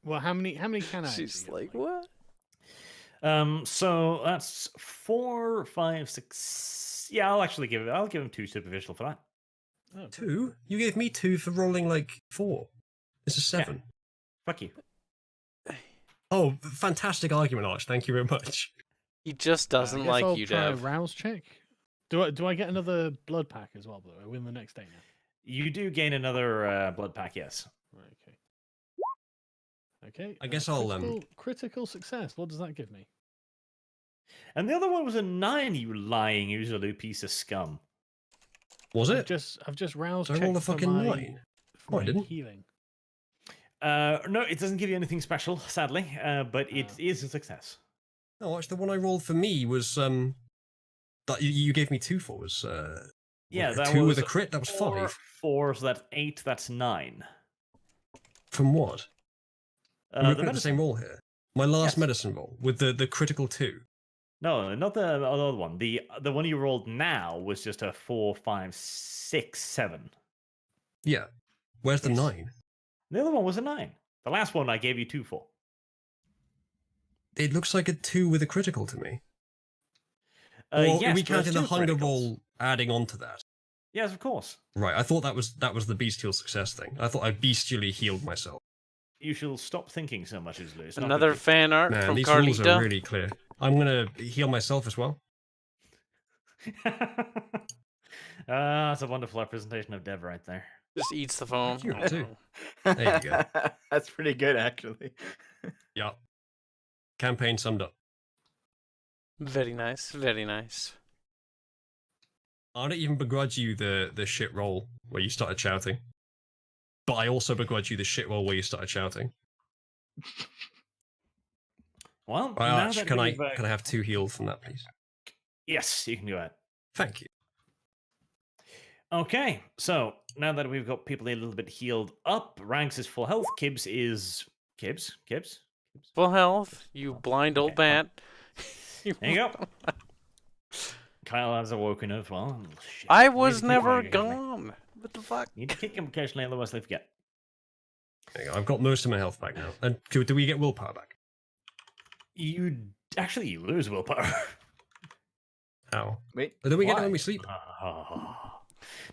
Well, how many can I? She's actually like, get? what? So that's 4, 5, 6. Yeah, I'll give him 2 superficial for that. Oh, 2? You gave me 2 for rolling like 4. This is 7. Fuck you. Oh, fantastic argument, Arch. Thank you very much. He just I doesn't guess like I'll you, try a Dev. rouse check. Do I get another blood pack as well? Though I win the next day now. You do gain another blood pack, yes. Right, okay. I guess I'll, critical success. What does that give me? And the other one was a 9, you lying Uzalu piece of scum. Was I've it? just roused. Did I roll a checked for fucking my- 9? for No, I my didn't. healing. No, it doesn't give you anything special, sadly, but it Ah. is a success. No, actually, the one I rolled for me was that you gave me 2 for was Yeah, a that 2 was with a crit. That was 5. 4, so that's 8, that's 9. From what? We're The looking at the medicine. same roll here. My last Yes. medicine roll with the critical 2. No, not the other one. The one you rolled now was just a 4, 5, 6, 7. Yeah. Where's the Yes. 9? The other one was a 9. The last one I gave you 2 for. It looks like a 2 with a critical to me. Or Yes, are we but there's counting the 2 hunger criticals. roll adding on to that? Yes, of course. Right, I thought that was the bestial success thing. I thought I bestially healed myself. You shall stop thinking so much, Islu. It's not Another good for fan art Man, from these rules Carlita. are really clear. I'm gonna heal myself as well. you. That's a wonderful representation of Dev right there. Just eats the phone. You Oh, too. no. There you go. That's pretty good, actually. Yep. Campaign summed up. Very nice. Very nice. I don't even begrudge you the shit roll where you started shouting. But I also begrudge you the shit roll where you started shouting. Well, Right, now Arch, that can I we've, have 2 healed from that, please? Yes, you can do that. Thank you. Okay, so now that we've got people a little bit healed up, Ranks is full health. Kibs is Kibs. Full health, you blind old Okay, fine. bat. There you go. Kyle has awoken as well. Shit, I need to was keep never going occasionally. gone. What the fuck? You need to kick him occasionally, otherwise they forget. There you go. I've got most of my health back now. And do we get willpower back? You lose willpower. How? Wait. Or do we get it why? when we sleep?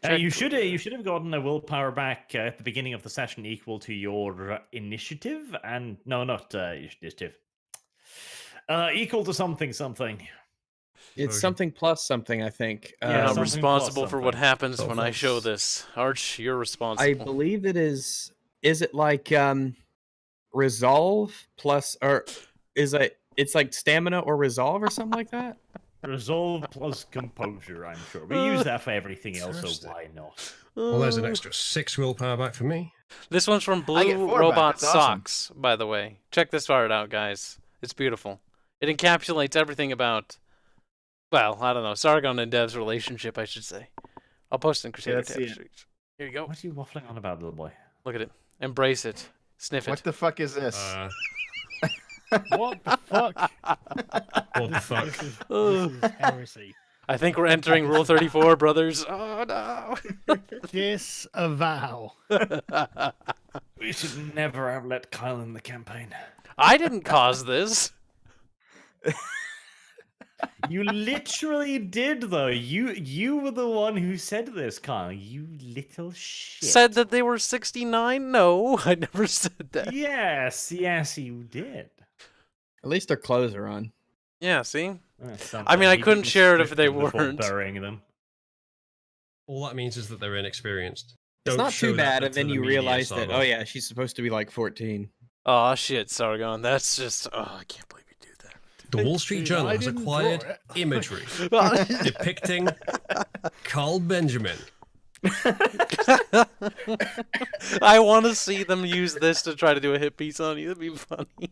Check- you should have gotten a willpower back at the beginning of the session equal to your initiative, and no, not initiative. Equal to something. It's Version. something plus something, I think. You're not something responsible plus for what something. happens when I Plus. show this. Arch, you're I responsible. believe it is. Is it like resolve plus, or is it? It's like stamina or resolve or something like that. Resolve plus composure, I'm sure. We use that for everything else, so Interesting. why not? Well, there's an extra 6 willpower back for me. This one's from I get Blue 4 back, Robot that's awesome. Socks, by the way. Check this art out, guys. It's beautiful. It encapsulates everything about, well, I don't know, Sargon and Dev's relationship, I should say. I'll post it in Crusader let's see it. Tapestries. Here you go. What are you waffling on about, little boy? Look at it. Embrace it. Sniff What it. the fuck is this? What the fuck? What the fuck? This is heresy. I think we're entering Rule 34, brothers. Oh, no. Disavow. We should never have let Kyle in the campaign. I didn't cause this. You literally did, though. You were the one who said this, Kyle. You little shit. Said that they were 69? No, I never said that. Yes, you did. At least their clothes are on. Yeah, see? Something. I mean, I He couldn't didn't share it if strip they them before weren't. burying them. All that means is that they're inexperienced. It's Don't not show too that bad, and to then the you media, realize that, Sargon. oh yeah, she's supposed to be like 14. Oh shit, Sargon. That's just, I can't believe you do that. The Wall Street Dude, Journal I has didn't draw acquired it. imagery depicting Carl Benjamin. I want to see them use this to try to do a hit piece on you. That'd be funny.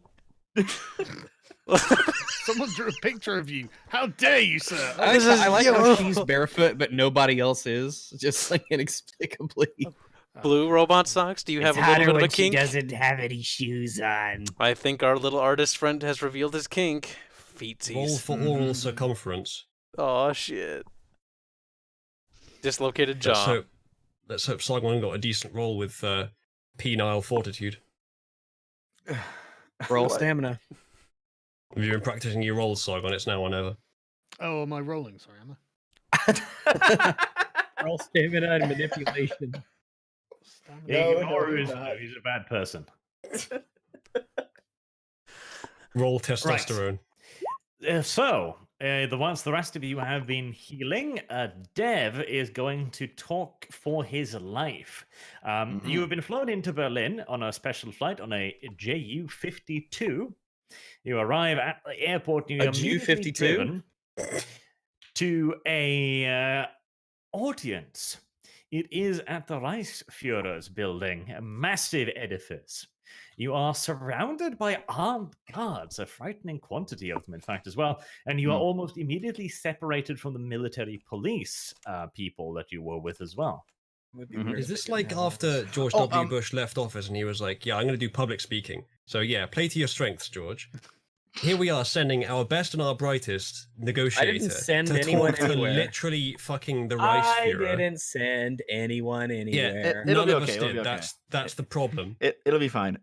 Someone drew a picture of you. How dare you, sir? This is I like how she's barefoot, but nobody else is. Just like inexplicably. Blue Robot Socks, do you have a little bit of a kink? doesn't have any shoes on. I think our little artist friend has revealed his kink. Roll Feetsies. for oral circumference. Oh shit. Dislocated jaw. Let's hope Sargon got a decent roll with penile fortitude. Roll stamina. Have you been practicing your rolls, Sargon? It's now or never. Oh, am I rolling? Sorry, am I? Roll stamina and manipulation. Stamina. Ignore him, he's a bad person. Roll testosterone. Once the rest of you have been healing, Dev is going to talk for his life. You have been flown into Berlin on a special flight on a JU-52. You arrive at the airport and you A are immediately Ju-52? driven to a audience. It is at the Reichsführer's building, a massive edifice. You are surrounded by armed guards, a frightening quantity of them, in fact, as well. And you are almost immediately separated from the military police people that you were with as well. Is this like after George W. Bush left office and he was like, yeah, I'm going to do public speaking. So yeah, play to your strengths, George. Here we are sending our best and our brightest negotiator send to anyone talk to anywhere. literally fucking the I Reichsführer. didn't send anyone anywhere. It'll None be of okay, us it'll be did. okay. That's the problem. It'll be fine.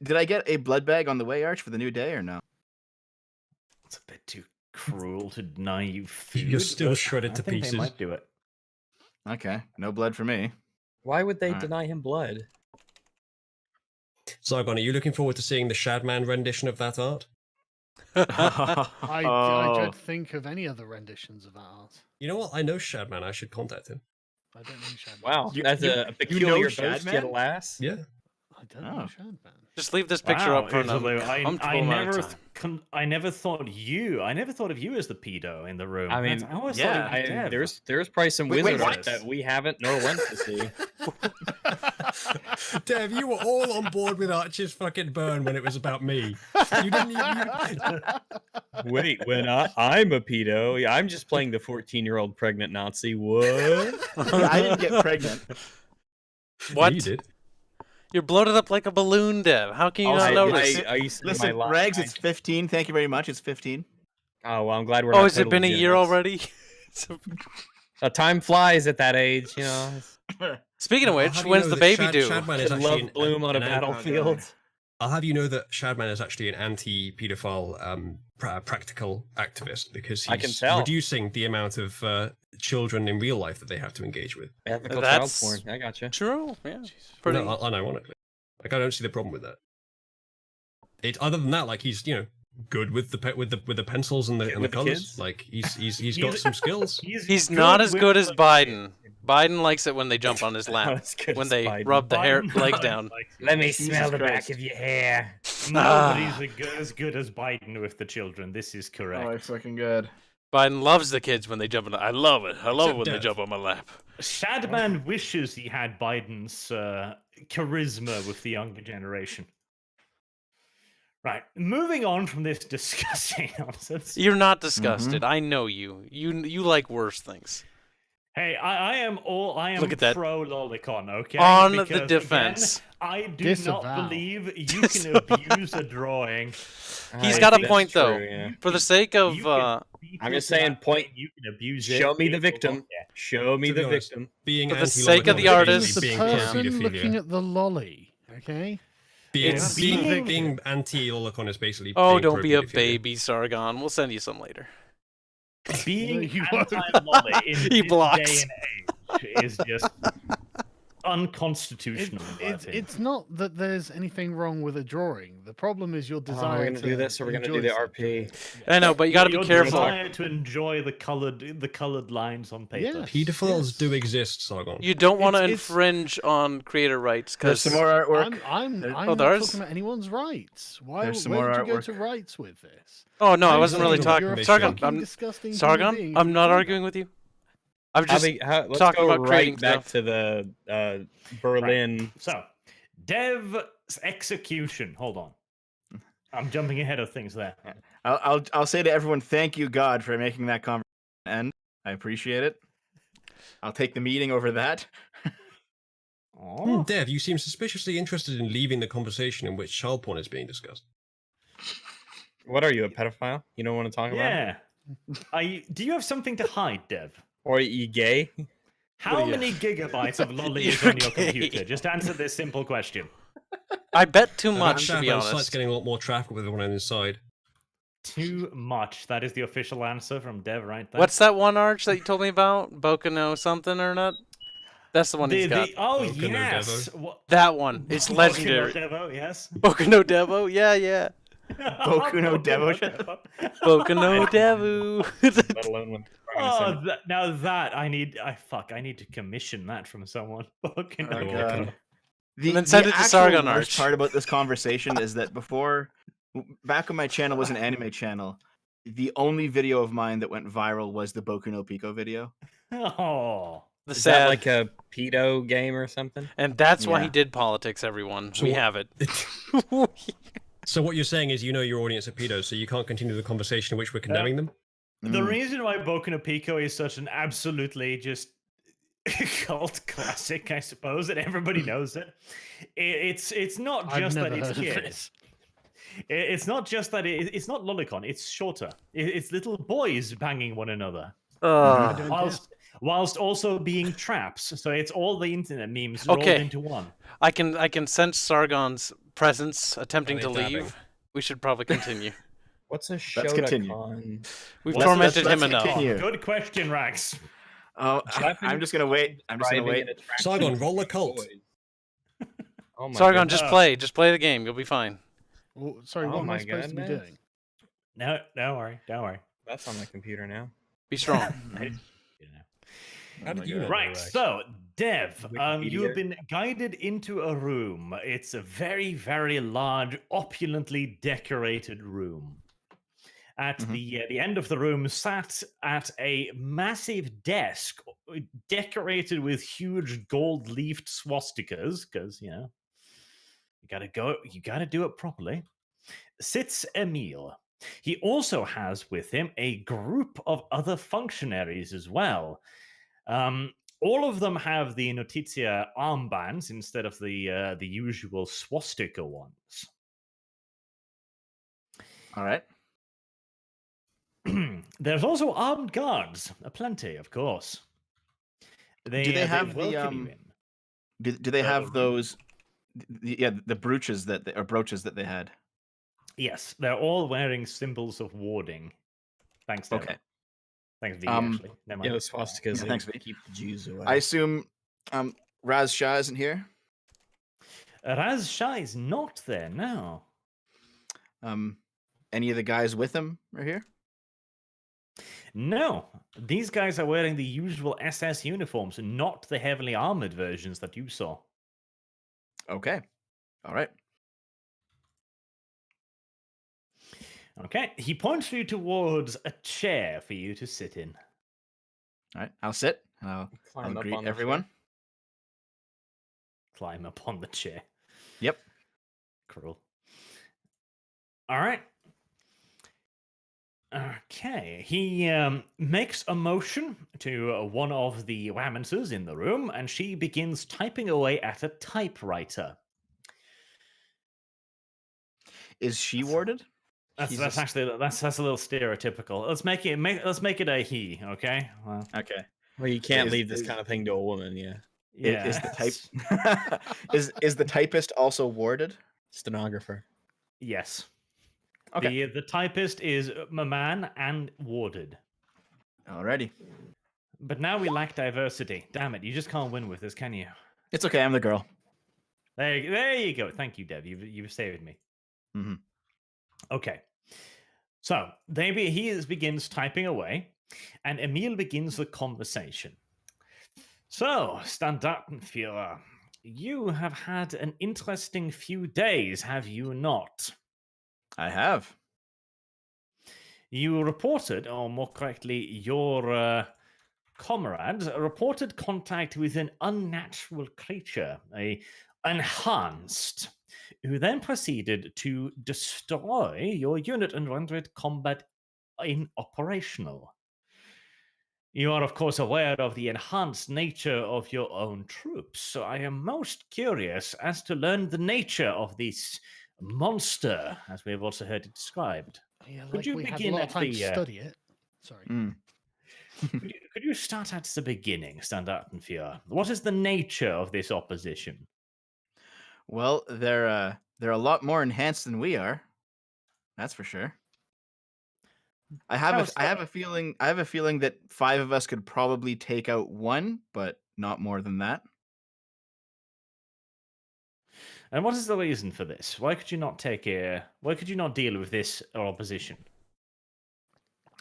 Did I get a blood bag on the way, Arch, for the new day or no? It's a bit too cruel to deny you food. You're still but shredded I to think pieces. They might do it. Okay, no blood for me. Why would they Alright. deny him blood? Sargon, are you looking forward to seeing the Shadman rendition of that art? I Oh. don't think of any other renditions of that art. You know what? I know Shadman. I should contact him. I don't know Shadman. Wow, You- that's you- a you peculiar know boast, yet Shadman? alas. Yeah. I don't know Oh. Shadman. Just leave this picture Wow, up for an Isabel, uncomfortable amount of time. I never thought of you as the pedo in the room. I mean, I always yeah, thought it was Dev. There's probably some Wait, wizard what? art that we haven't nor want to see. Dev, you were all on board with Arch's fucking burn when it was about me. You didn't even... Wait, when I'm a pedo, yeah, I'm just playing the 14-year-old pregnant Nazi. What? Yeah, I didn't get pregnant. What? You did. You're bloated up like a balloon, Dev. How can you Also, not notice? I used to Listen, my Rags, line. it's 15. Thank you very much. It's 15. Oh, well, I'm glad we're Oh, not has it been a totally year generous. already? Time flies at that age, you know. Speaking of I'll which, have you when's know the that baby due? Shadman is Should actually love bloom on a an battlefield. I'll have you know that Shadman is actually an anti-pedophile practical activist because I can he's tell. reducing the amount of children in real life that they have to engage with. Ethical That's- child porn. I gotcha. True, yeah. Pretty. No, unironically. Like, I don't see the problem with that. Other than that, like, he's, good with the pencils and the With the colors. kids? Like he's got some skills. He's not as good as with Biden. Biden likes it when they jump on his Not lap, as good when as they Biden. rub the hair Biden- legs Biden down. likes you. Let me Jesus smell the back Christ. of your hair. Nobody's as good as Biden with the children. This is correct. Oh, fucking good. Biden loves the kids when they jump on. I love it. I love it Except when they Dev. jump on my lap. Shadman wishes he had Biden's charisma with the younger generation. Right, moving on from this disgusting nonsense. You're not disgusted. I know you. You like worse things. Hey, I am Look at that. pro lolicon, okay? On the Because, again, defense. I do Disavow. not believe you can abuse a drawing. He's I got a think point, that's though. true, yeah. For the sake of You can beat I'm it just to saying, that point- You can abuse it. Show me the it will victim. not get- Show me To be the honest, victim. being For the anti-lolicon sake of the is artist, the being person pro-pedophilia. looking at the lolly. Okay. Being, It's being anti-lolicon is basically. Oh, being don't be a pro-pedophilia. baby, Sargon. We'll send you some later. Being you won't. anti-lolly in He this blocks. day and age is just unconstitutional. in my opinion. It's not that there's anything wrong with a drawing. The problem is your Oh, desire we're gonna to do this, or we're gonna do enjoy the something. RP. I know, but you got to be Your careful. desire to enjoy the colored lines on paper. Yes. Pedophiles Yes. do exist, Sargon. You don't want to It's- infringe on creator rights There's because some more artwork. I'm There- not Oh, there's- talking about anyone's rights. Why? There's some Where more did you go artwork. to rights with this? Oh no, I I'm wasn't really saying talking. you're a Sargon, fucking I'm disgusting human Sargon. being I'm if not you do arguing with you. I'm just Let's talking go about creating right back stuff. to the Berlin. So, Dev's execution. Hold on. I'm jumping ahead of things there. I'll say to everyone, thank you, God, for making that conversation end. I appreciate it. I'll take the meeting over that. Oh, Dev, you seem suspiciously interested in leaving the conversation in which child porn is being discussed. What are you, a pedophile? You don't want to talk about it? yeah. Do you have something to hide, Dev? Or are you gay? How you- many gigabytes of lolly is You're on your gay. computer? Just answer this simple question. I bet too That much, to be site's honest. getting a lot more traffic with everyone inside. Too much. That is the official answer from Dev right there. What's that one arch that you told me about? Bokuno something or not? That's the one he's got. Oh, Boku no yes. Devo. What? That one. It's Boku no legendary. Devo, yes. Bokuno Devo? Yeah, yeah. Boku no Devo. Bokuno Devo. Let alone when Oh, now that I need to commission that from someone. Boku no Oh, You're Devo. welcome. And then send it to actual Sargon worst Arch. part about this conversation is that back when my channel was an anime channel, the only video of mine that went viral was the Boku no Pico video. Oh. The Is sad. that like a pedo game or something? And that's why he Yeah. did politics, everyone. So we what- have it. So what you're saying is you know your audience are pedos, so you can't continue the conversation in which we're condemning them? The Mm. reason why Boku no Pico is such an absolutely just cult classic, I suppose, and everybody knows it. It's not I've just that never it's heard of kids. It's not just that it's not lolicon. It's shorter. It's little boys banging one another, I don't care. whilst also being traps. So it's all the internet memes rolled Okay. into one. I can sense Sargon's presence attempting to Are they leave. dabbing? We should probably continue. What's a Let's continue. Shotacon? We've Let's- tormented let's him enough. continue. Good question, Rax. Oh, I'm just gonna wait. I'm just gonna wait. Sargon, roll a cult. Oh my Sargon, goodness. just play. Just play the game. You'll be fine. Well, sorry, Oh what am I my supposed to be goodness. doing? No, don't worry. Don't worry. That's on my computer now. Be strong. You know. How did you know Right, that, Rax? so Dev, you have Wikipedia. been guided into a room. It's a very, very large, opulently decorated room. At the end of the room, sat at a massive desk decorated with huge gold-leafed swastikas, because you gotta do it properly. Sits Emil. He also has with him a group of other functionaries as well. All of them have the Notizia armbands instead of the usual swastika ones. All right. There's also armed guards, aplenty, of course. Do they have the, welcome you in. Do they have those? The brooches brooches that they had. Yes, they're all wearing symbols of warding. Thanks, Dev. Okay. Thanks, V. Um, Actually, never Yeah, mind. the swastikas Yeah, thanks, they Vic. keep the Jews away. I assume Raz Shah isn't here. Raz Shah is not there now. any of the guys with him are here? No, these guys are wearing the usual SS uniforms, not the heavily armored versions that you saw. Okay. All right. Okay, he points you towards a chair for you to sit in. All right. I'll sit. And I'll Climb up greet on the everyone. Climb up on the chair. Yep. Cruel. All right. Okay, he makes a motion to one of the Wammonses in the room, and she begins typing away at a typewriter. Is she warded? That's She's that's a little stereotypical. Let's make it a he. Okay. Well, Okay. Well, you can't Is- leave this is- kind of thing to a woman. Yeah. yeah. Is the type is the typist also warded? Stenographer. Yes. Okay. The typist is a man and warded. Alrighty. But now we lack diversity. Damn it! You just can't win with this, can you? It's okay. I'm the girl. There you go. Thank you, Dev. You've saved me. Mhm. Okay. So begins typing away, and Emil begins the conversation. So, Standartenführer, you have had an interesting few days, have you not? I have. You reported, or more correctly, your comrades reported contact with an unnatural creature, a enhanced, who then proceeded to destroy your unit and render it combat inoperational. You are, of course, aware of the enhanced nature of your own troops, so I am most curious as to learn the nature of this monster, as we have also heard it described. Yeah, Could you we had a begin lot of at time the, to study it. Sorry. Mm. Could you start at the beginning, Standartenführer? What is the nature of this opposition? Well, they're a lot more enhanced than we are. That's for sure. I have How a feeling that 5 of us could probably take out one, but not more than that. And what is the reason for this? Why could you not deal with this opposition?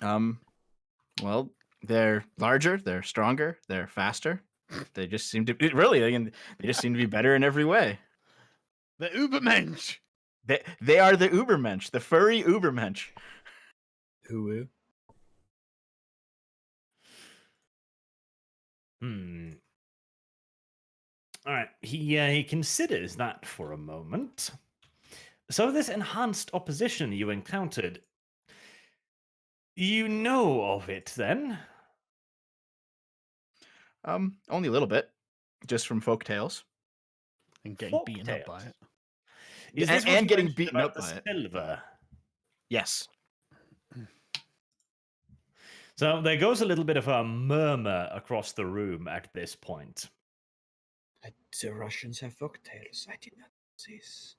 Well, they're larger, they're stronger, they're faster. They just seem to they just seem to be better in every way. The Ubermensch! They are the Ubermensch, the furry Ubermensch. Hoo. All right. He considers that for a moment. So this enhanced opposition you encountered, you know of it then? Only a little bit, just from folk tales. And getting beaten up Folktales. by it. Is And- this what and you getting mentioned beaten about up the by it. silver? Yes. So there goes a little bit of a murmur across the room at this point. The Russians have folktales. I did not know this.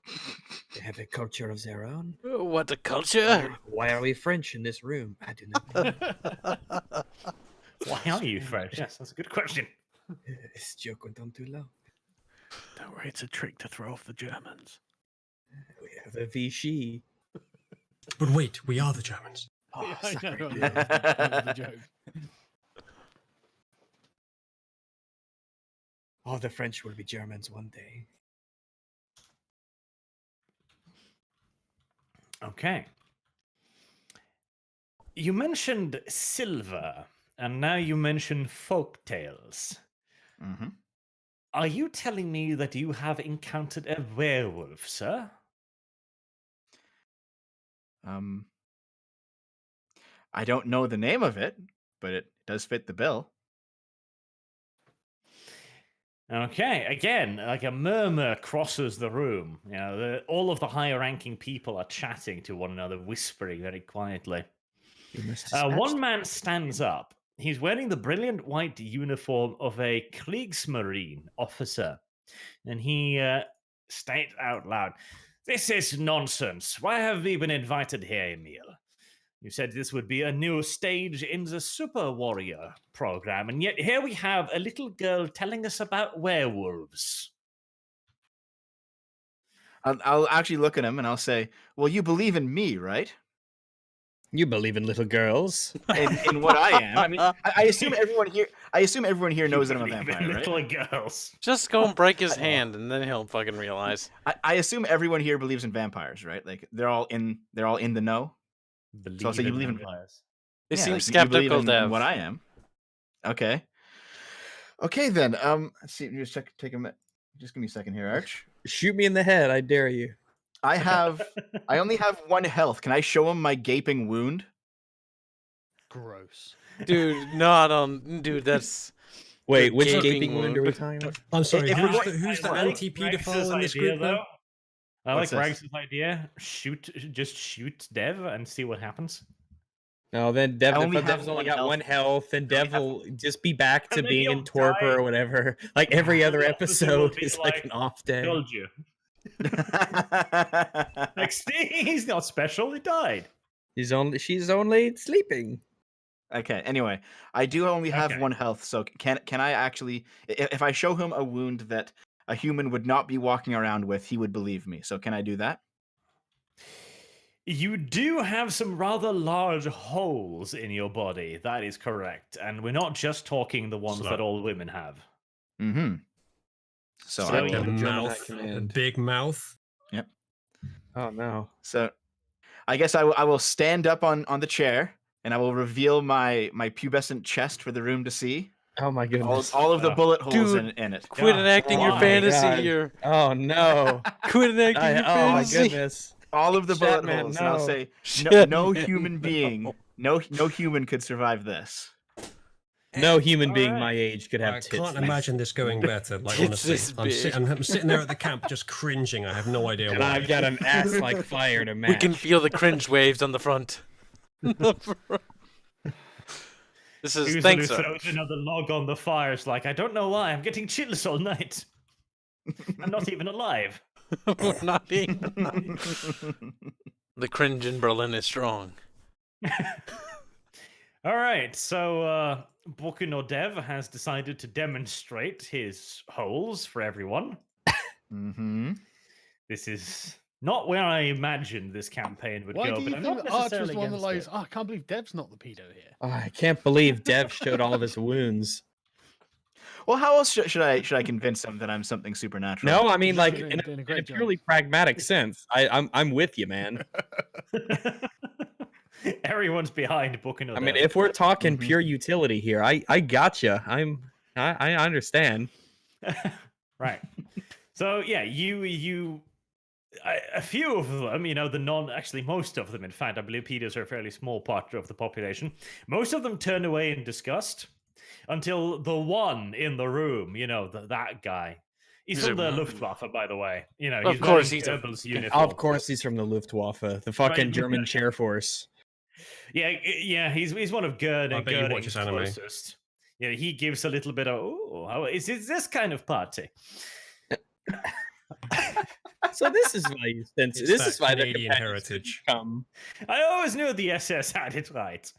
They have a culture of their own. What a culture! Why are we French in this room? I do not know. Why are you French? Yes, that's a good question. This joke went on too long. Don't worry, it's a trick to throw off the Germans. We have a Vichy. But wait, we are the Germans. Oh, Yeah, I sacre know, bleu. that was the joke. Oh, the French will be Germans one day. Okay. You mentioned silver, and now you mention folk tales. Mm-hmm. Are you telling me that you have encountered a werewolf, sir? I don't know the name of it, but it does fit the bill. Okay, again, like a murmur crosses the room. You know, all of the higher ranking people are chatting to one another, whispering very quietly. You must dispatch One man stands up. He's wearing the brilliant white uniform of a Kriegsmarine officer. And he states out loud, "This is nonsense. Why have we been invited here, Emil? You said this would be a new stage in the Super Warrior program, and yet here we have a little girl telling us about werewolves." I'll actually look at him and I'll say, "Well, you believe in me, right?" You believe in little girls. in what I am. I mean, I assume everyone here. I assume everyone here knows that I'm a Even vampire, right? little girls. Just go and break his hand, and then he'll fucking realize. I assume everyone here believes in vampires, right? Like they're all in the know. So I'll say you believe in vampires. They Yeah, seem like, you believe skeptical, in Dev. what I am. Okay. Okay then. Let's see. Just take a minute. Just give me a second here, Arch. Shoot me in the head, I dare you. I only have 1 health. Can I show him my gaping wound? Gross. Dude, not on. Dude, that's. Wait, The which gaping gaping wound are we wound. talking about? I'm sorry, If who's we're the, who's the I like anti-pedophile in this idea, group now? though. I What's like this? Rags' idea. Just shoot Dev and see what happens. No, then Dev, I only if have Dev's only 1 got health. 1 health, and Dev will just be back to And then being in he'll torpor die. or whatever. Like every other The officer will episode be is like like, an off day. Told you. Like, see, he's not special. He died. She's only sleeping. Okay. Anyway, I do only have Okay. 1 health, so can I actually, if I show him a wound that a human would not be walking around with, he would believe me. So can I do that? You do have some rather large holes in your body. That is correct. And we're not just talking the ones So- that all women have. Mm-hmm. So So I A will. German mouth, High a Command. big mouth. Oh no. So I guess I will stand up on the chair and I will reveal my pubescent chest for the room to see. Oh my goodness. All of the bullet holes Dude. in it. Quit God, enacting your why? fantasy God. here. Oh no. Quit enacting your Oh my fantasy. goodness. All of the bullet Shatman, holes. And I'll no. say Shatman, no human being, no. no human could survive this. No human being Alright. my age could have I tits. can't like- imagine this going better. Like It's honestly, this I'm sitting there at the camp just cringing. I have no idea And why. I've got an ass like fire to match. We can feel the cringe waves on the front. This is Usually thanks. Sir. throws another log on the fire. It's like, I don't know why. I'm getting chills all night. I'm not even alive. Not being. The cringe in Berlin is strong. All right, so Boku no Dev has decided to demonstrate his holes for everyone. Mm-hmm. This is not where I imagined this campaign would Why go, do but you I'm think not that Arch was necessarily the one that against lies? it. Oh, I can't believe Dev's not the pedo here. Oh, I can't believe Dev showed all of his wounds. Well, how else should I convince him that I'm something supernatural? No, I mean You're like doing- in doing a a great job. purely pragmatic sense. I'm with you, man. Everyone's behind Boku no I Dev. mean, if we're talking Mhm. pure utility here, I gotcha. I understand. Right. So yeah, a few of them, most of them, in fact, I believe pedos are a fairly small part of the population. Most of them turn away in disgust until the one in the room, that guy. He's Is from the it- Luftwaffe, by the way. Of He's course wearing he's a Goebbels' uniform. Of course, he's from the Luftwaffe, the fucking Right. German chair force. Yeah, he's one of I bet you watch Goering's his anime. closest. Yeah, he gives a little bit of, how is it this kind of party? So this is why you sense. It's This that is why the Canadian companions heritage. come. I always knew the SS had it right.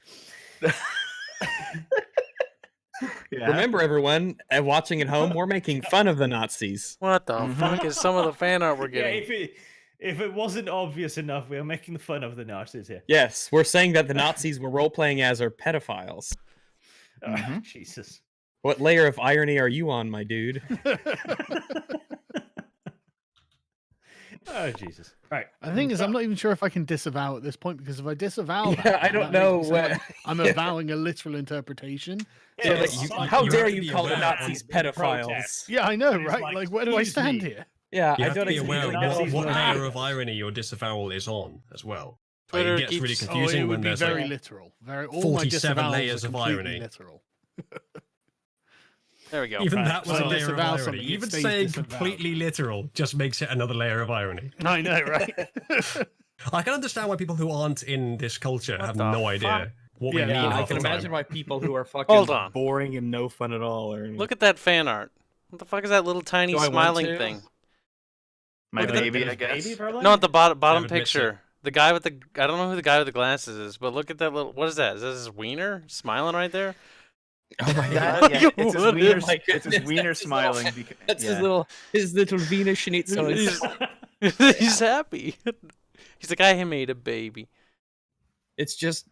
Yeah. Remember, everyone watching at home, we're making fun of the Nazis. What the Mhm. fuck is some of the fan art we're Yeah, getting? if it wasn't obvious enough, we are making fun of the Nazis here. Yes, we're saying that the Nazis we're role playing as are pedophiles. Mhm. Jesus. What layer of irony are you on, my dude? Oh, Jesus. Right. The thing is, I'm not even sure if I can disavow at this point, because if I disavow Yeah, that, I don't that know makes me sound what- like I'm avowing a literal interpretation. Yeah, Yeah, but it's like how you dare have to you be call the aware Nazis and pedophiles? protest. Yeah, I know, It's right? like, Like, where do I excuse stand me. here? Yeah, You I have to don't be exactly aware of know. Nazis what were layer bad. of irony your disavowal is on as well. Twitter it gets really keeps- Oh, confusing it when would be there's very like literal. All my 47 disavowals layers are of completely irony. Literal. There we go. even right. that was So a layer of disavow irony. something, it Even stays saying disavowed. completely literal just makes it another layer of irony. I know, right? I can understand why people who aren't in this culture have the no idea what we Yeah, mean. yeah, I half can the time. imagine why people who are fucking Hold on. boring and no fun at all are. Look at that fan art. What the fuck is that little tiny Do I want smiling to? thing? My Look at baby, His I guess. baby, probably? No, at the bottom David Mitchell. picture. The guy with the I don't know who the guy with the glasses is, but look at that little. What is that? Is that his wiener smiling right there? Oh my That- god. yeah, it's his What wiener, is- my it's his goodness, wiener that's his little- smiling. Because, That's yeah. his little Wiener Schnitzel. He's happy. He's like, I made a baby. It's just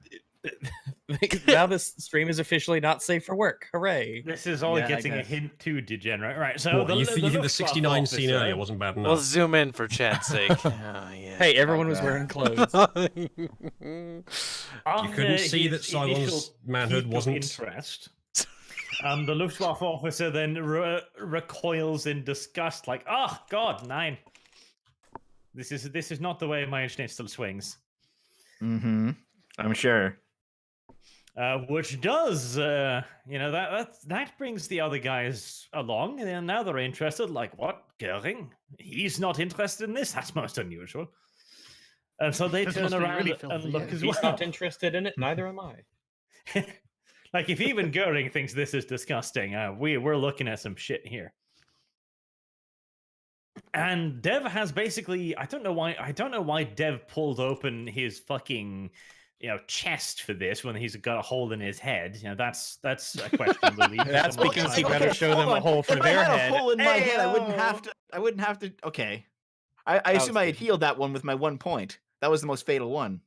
now this stream is officially not safe for work. Hooray! This is all Yeah, I getting a guess. hint to degenerate. Right, so What, you think the Luftwaffe 69 scene officer- earlier wasn't bad We'll enough? zoom in for chat's sake. Oh, yeah. Hey, everyone was Okay. wearing clothes. You After couldn't see that his Simon's initial manhood peak of wasn't. interest. The Luftwaffe officer then recoils in disgust, like, "Oh God, 9! This is not the way my Schnitzel swings." Mm-hmm. I'm sure. Which does, that brings the other guys along, and now they're interested. Like, what, Goering? He's not interested in this. That's most unusual. And so they This turn must be around really and filthy, look yeah. as He's well. not interested in it. Neither am I. Like, if even Goering thinks this is disgusting, we're looking at some shit here. And Dev has basically, I don't know why Dev pulled open his fucking, chest for this when he's got a hole in his head. That's a question we'll leave for That's some other because time. you gotta show them hold a on. hole for If their I had head. a hole in my head, I wouldn't Ayo. have to. Okay. I assume I had good. healed that one with my 1 point. That was the most fatal one.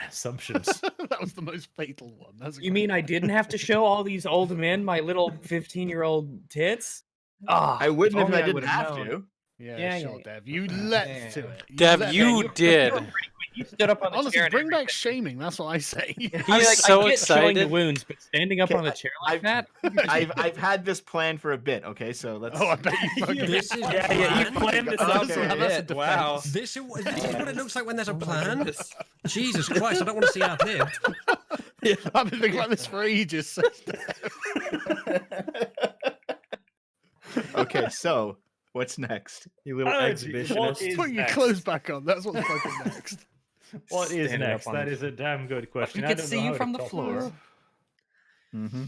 Assumptions. That was the most fatal one. That's a You great mean I one. didn't have to show all these old men my little 15-year-old tits? Ah, I wouldn't if only I didn't would've have known. to. Yeah, Yeah, sure, yeah. Dev. You leapt Yeah. to it. Dev, leapt you to it. did. You stood up on the Honestly, chair. and bring back everything. shaming. That's what I say. He's I mean, like, so I get showing the excited. wounds, but standing up Okay, on the chair like that. I've had this plan for a bit. Okay, so let's. Oh, I bet you fucking. This is Yeah, you planned this Oh, out so for a that's a bit. Wow. defense. This is what it looks like when there's a plan. Jesus Christ, I don't want to see our pit. I've been thinking about this for ages. says Dev. Okay, so what's next? You little What exhibitionist. is Put your next? clothes back on. That's what's fucking next. What is Standing up next? on That the- is a damn good question. We I could don't see know you how to from the top floor. this. Mm-hmm.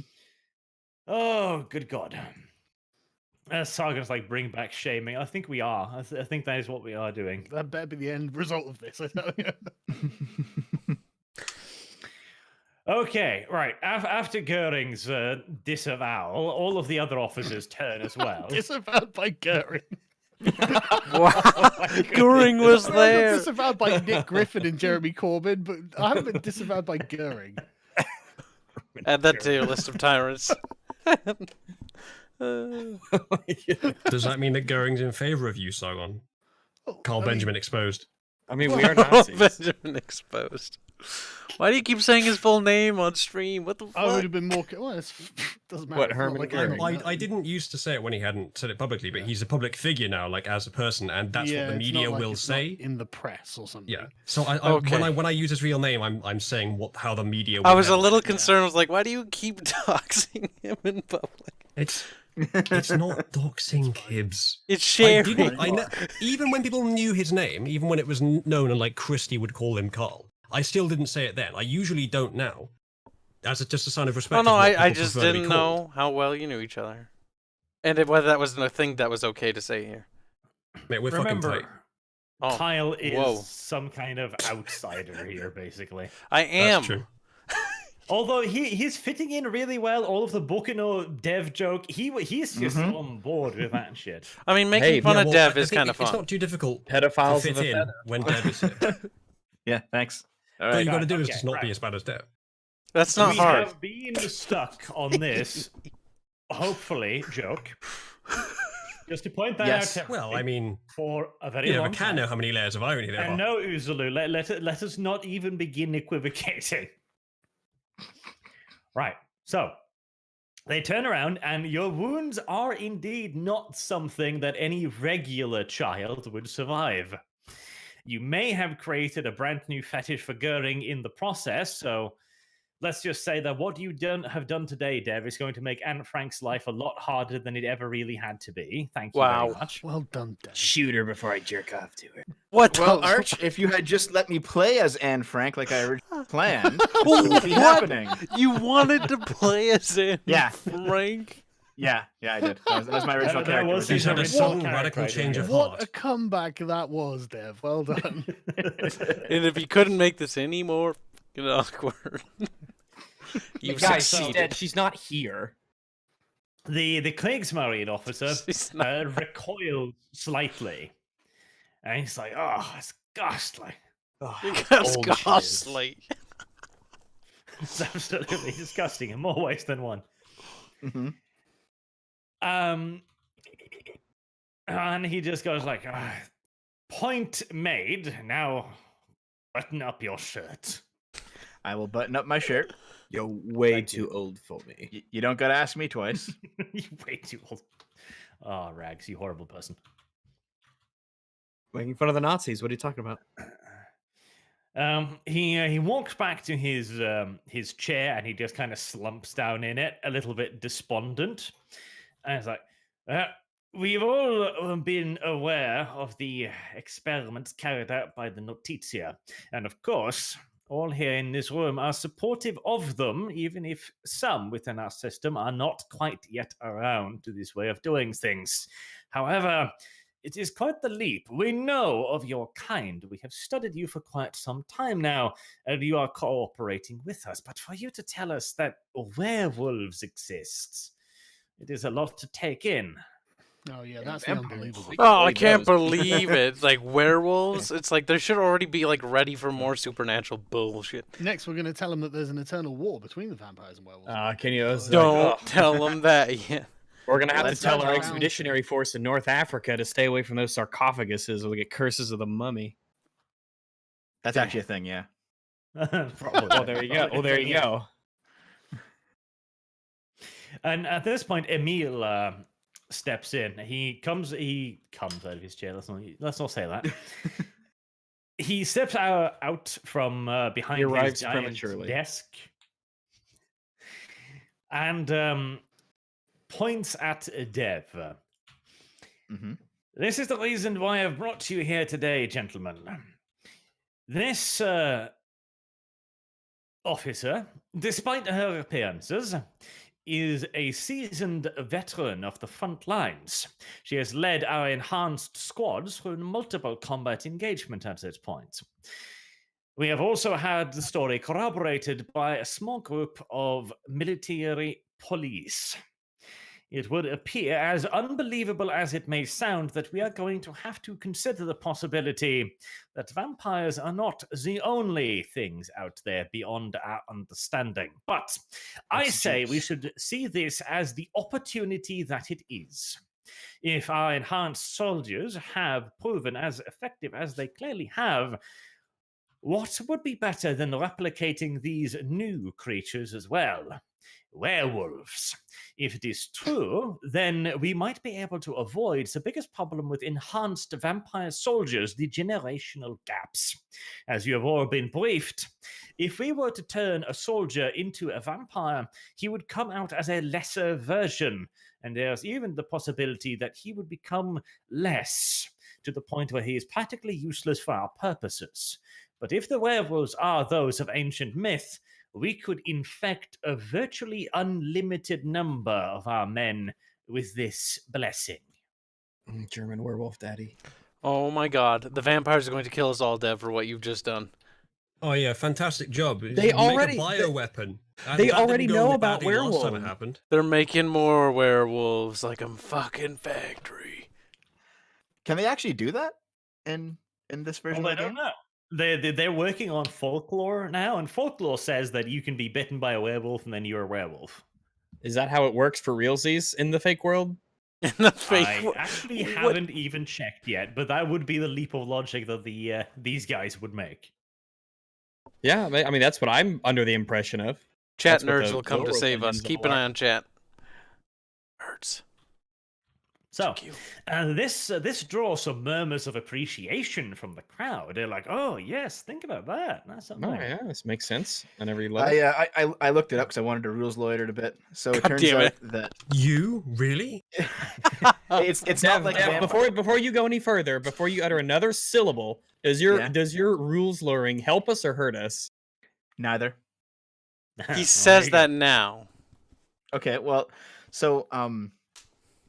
Oh, good God. Sargon's like, bring back shaming. I think we are. I think that is what we are doing. That better be the end result of this. I tell you. Okay, right. After Goering's disavowal, all of the other officers turn as well. Disavowed by Goering. Wow. Goering was I got there. disavowed by Nick Griffin and Jeremy Corbyn, but I haven't been disavowed by Goering. Add that to your list of tyrants. Does that mean that Goering's in favor of you, Sargon? Carl I mean, Benjamin exposed. I mean, we are Nazis. Benjamin exposed. Why do you keep saying his full name on stream? What the fuck? I would have been more. Well, it doesn't matter. What, It's not Herman like Goering? I'm- I didn't used to say it when he hadn't said it publicly, but he's a public figure now, like as a person, and that's Yeah, what the it's not media like will it's not say. in the press or something. Yeah. So Okay. when I use his real name, I'm saying how the media. I will was a headline little it. concerned. I was like, why do you keep doxing him in public? It's not doxing Kibbs. It's I sharing. didn't. Even when people knew his name, even when it was known, and like Christie would call him Carl, I still didn't say it then. I usually don't now, as just a sign of respect. Oh no, of what I people just prefer to be didn't called. know how well you knew each other, and whether that was a thing that was okay to say here. Mate, we're fucking Remember, tight. Oh, Kyle is whoa. some kind of outsider here, basically. I am. That's true. Although he's fitting in really well, all of the Bukino Dev joke, he's just on board with that shit. I mean, making Hey, fun Yeah, of well, Dev I is think kind of It's fun. not too difficult to Pedophiles fit of a in feather. when Dev is here. Yeah, thanks. All All right. you got to do is okay, just not be right. as bad as Dev. That's not We hard. have been stuck on this, hopefully, joke. Just to point that Yes. out to Well, I mean, for a very you never long can time. know how many layers of irony there And are. no, Uzulu, let us not even begin equivocating. Right, so they turn around, and your wounds are indeed not something that any regular child would survive. You may have created a brand new fetish for Goering in the process, so let's just say that what you have done today, Dev, is going to make Anne Frank's life a lot harder than it ever really had to be. Thank you Wow. very much. Well done, Dev. Shoot her before I jerk off to her. What? Well, the- Arch, if you had just let me play as Anne Frank like I originally planned, Well, it would be what? happening. You wanted to play as in Yeah. Frank? Yeah, I did. That was my original That character. was He's had a original sudden character radical idea. change of What heart. a comeback that was, Dev. Well done. And if you couldn't make this any more fucking awkward, you've Guys, she's succeeded. dead. She's not here. The Kriegsmarine officer She's not- recoiled slightly. And he's like, oh, it's ghastly. That's old shiz. costly. It's absolutely disgusting in more ways than one. Mhm. And he just goes like, point made. Now button up your shirt. I will button up my shirt. You're way Thank too you. old for me. You don't gotta ask me twice. You're way too old. Oh, Rags, you horrible person. Making fun of the Nazis. What are you talking about? He walks back to his chair and he just kind of slumps down in it, a little bit despondent. And it's like, we've all been aware of the experiments carried out by the Notizia, and of course, all here in this room are supportive of them, even if some within our system are not quite yet around to this way of doing things. However, it is quite the leap. We know of your kind. We have studied you for quite some time now, and you are cooperating with us. But for you to tell us that werewolves exist, it is a lot to take in. Oh yeah, that's the unbelievable. Oh, I can't believe it. It's like werewolves. It's like there should already be like ready for more supernatural bullshit. Next, we're going to tell them that there's an eternal war between the vampires and werewolves. Can you? Don't tell them that yet. We're gonna have Let's to tell not our go expeditionary force in North Africa to stay away from those sarcophaguses, or we get curses of the mummy. That's actually a thing, yeah. Probably. Oh, there you go. Oh, there you go. And at this point, Emil steps in. He comes out of his chair. Let's not say that. He steps out from behind He his arrives giant prematurely. desk and points at Dev. Mm-hmm. This is the reason why I've brought you here today, gentlemen. This officer, despite her appearances, is a seasoned veteran of the front lines. She has led our enhanced squads through multiple combat engagement at this point. We have also had the story corroborated by a small group of military police. It would appear, as unbelievable as it may sound, that we are going to have to consider the possibility that vampires are not the only things out there beyond our understanding. But I say we should see this as the opportunity that it is. If our enhanced soldiers have proven as effective as they clearly have, what would be better than replicating these new creatures as well? Werewolves. If it is true, then we might be able to avoid the biggest problem with enhanced vampire soldiers, the generational gaps. As you have all been briefed, if we were to turn a soldier into a vampire, he would come out as a lesser version, and there's even the possibility that he would become less, to the point where he is practically useless for our purposes. But if the werewolves are those of ancient myth, we could infect a virtually unlimited number of our men with this blessing. German werewolf daddy. Oh my god, the vampires are going to kill us all, Dev, for what you've just done. Oh yeah, fantastic job. They already- make a bioweapon. they That already didn't go know as about badly last time it werewolves. happened. They're making more werewolves like a fucking factory. Can they actually do that in this version Well, of I the don't game? know. They're working on folklore now, and folklore says that you can be bitten by a werewolf and then you're a werewolf. Is that how it works for realsies in the fake world? In the fake I actually haven't even checked yet, but that would be the leap of logic that these guys would make. Yeah, I mean that's what I'm under the impression of. Chat That's what nerds the will come to lore save us. opinions Keep all an are. eye on chat. Nerds. So, Thank you. this draws some murmurs of appreciation from the crowd. They're like, "Oh yes, think about that. That's something." Oh yeah, this makes sense on every level. I looked it up because I wanted to rules lawyer it a bit. So it God turns damn out it. that You really? it's not Dev, like Dev, before you go any further, before you utter another syllable, does your rules luring help us or hurt us? neither. He says that now. Okay, well, so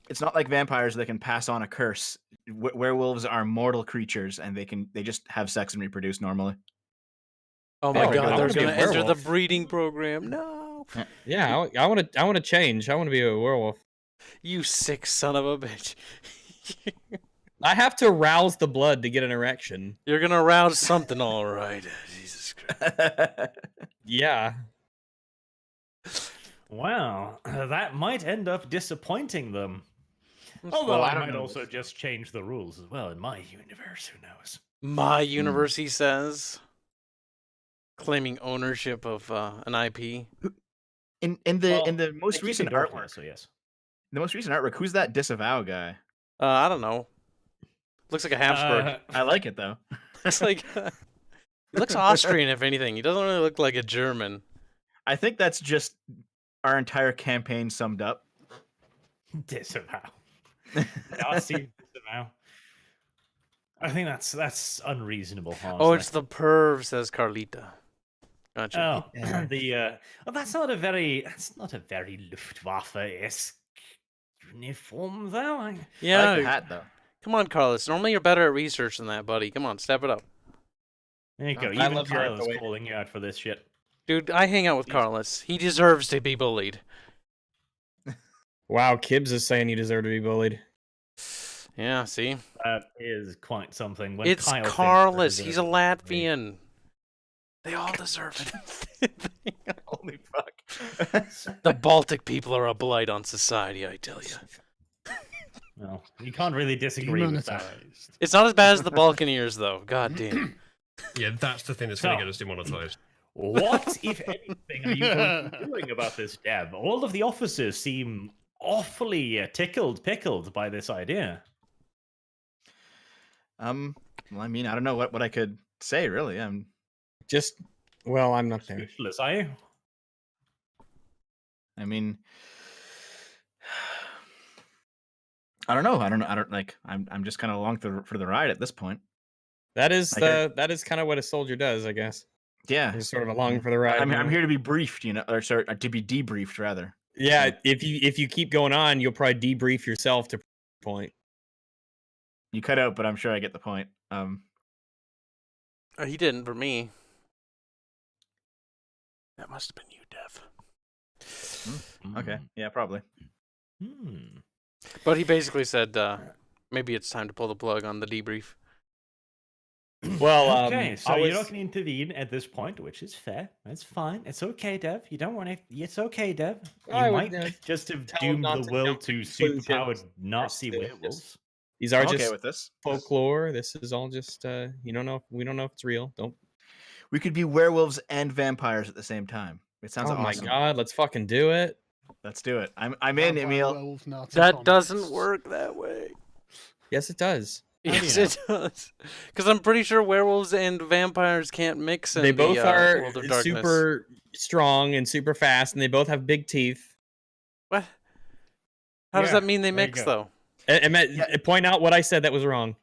it's not like vampires that can pass on a curse. Werewolves are mortal creatures, and they just have sex and reproduce normally. Oh my Oh, god, I they're wanna be a gonna enter the werewolf. breeding program. No. Yeah, I want to change. I want to be a werewolf. You sick son of a bitch. I have to rouse the blood to get an erection. You're gonna arouse something, all right. Jesus Christ. Yeah. Well, that might end up disappointing them. Although Well, I I don't might know. also just change the rules as well in my universe. Who knows? My universe, he says, claiming ownership of an IP. In Well, the most I keep recent endorsing artwork, it, so yes. the most recent artwork, who's that disavow guy? I don't know. Looks like a Habsburg. I like it though. It's like he looks Austrian, if anything. He doesn't really look like a German. I think that's just our entire campaign summed up. Disavow. Nazi disavow. I think that's unreasonable. Honestly. Oh, it's the perv, says Carlita. Gotcha. Oh, well, that's not a very Luftwaffe-esque uniform, though. I Yeah, like the hat though. come on, Carlos. Normally you're better at research than that, buddy. Come on, step it up. There you go. I Even love your Carlos the way- calling you out for this shit. Dude, I hang out with Carlos. He deserves to be bullied. Wow, Kibbs is saying you deserve to be bullied. Yeah, see? That is quite something. When It's Kyle thinks Carlos. they're He's a deserving to be bullied. Latvian. They all deserve it. Holy fuck. The Baltic people are a blight on society, I tell you. Well, you can't really disagree with that. Demonetized. It's not as bad as the Balkaneers, though. God damn. Yeah, that's the thing that's going So- to get us demonetized. What, if anything, are you going to be doing about this, Deb? All of the officers seem awfully pickled by this idea. Well, I mean, I don't know what I could say really. Just, well, I'm not there. Speechless, are you? I mean, I don't know. I don't like. I'm just kind of along for the ride at this point. That is Like that is kind of what a soldier does, I guess. Yeah, He's sort of along for the ride. I'm you know? here to be briefed, or sorry, to be debriefed rather. Yeah, if you keep going on, you'll probably debrief yourself to point. You cut out, but I'm sure I get the point. He didn't for me. That must have been you, Dev. Okay, yeah, probably. Hmm. But he basically said maybe it's time to pull the plug on the debrief. Well, Okay, so I you're was- not going to intervene at this point, which is fair. That's fine. It's okay, Dev. You don't want to. It's okay, Dev. You I would, might just have tell him doomed not the to world jump to to conclusions superpowered Nazi first. werewolves. These are I'm okay just with this. folklore. This is all just you don't know. We don't know if it's real. Don't. We could be werewolves and vampires at the same time. It sounds Oh awesome. my god, let's fucking do it. Let's do it. I'm in, Vampire, Emil. werewolf, Nazi That comics. doesn't work that way. Yes, it does. How do you Yes, know? it does. Because I'm pretty sure werewolves and vampires can't mix in They both the, are World of Darkness. super strong and super fast, and they both have big teeth. What? How does Yeah, that mean they there you mix, go. though? And point out what I said that was wrong.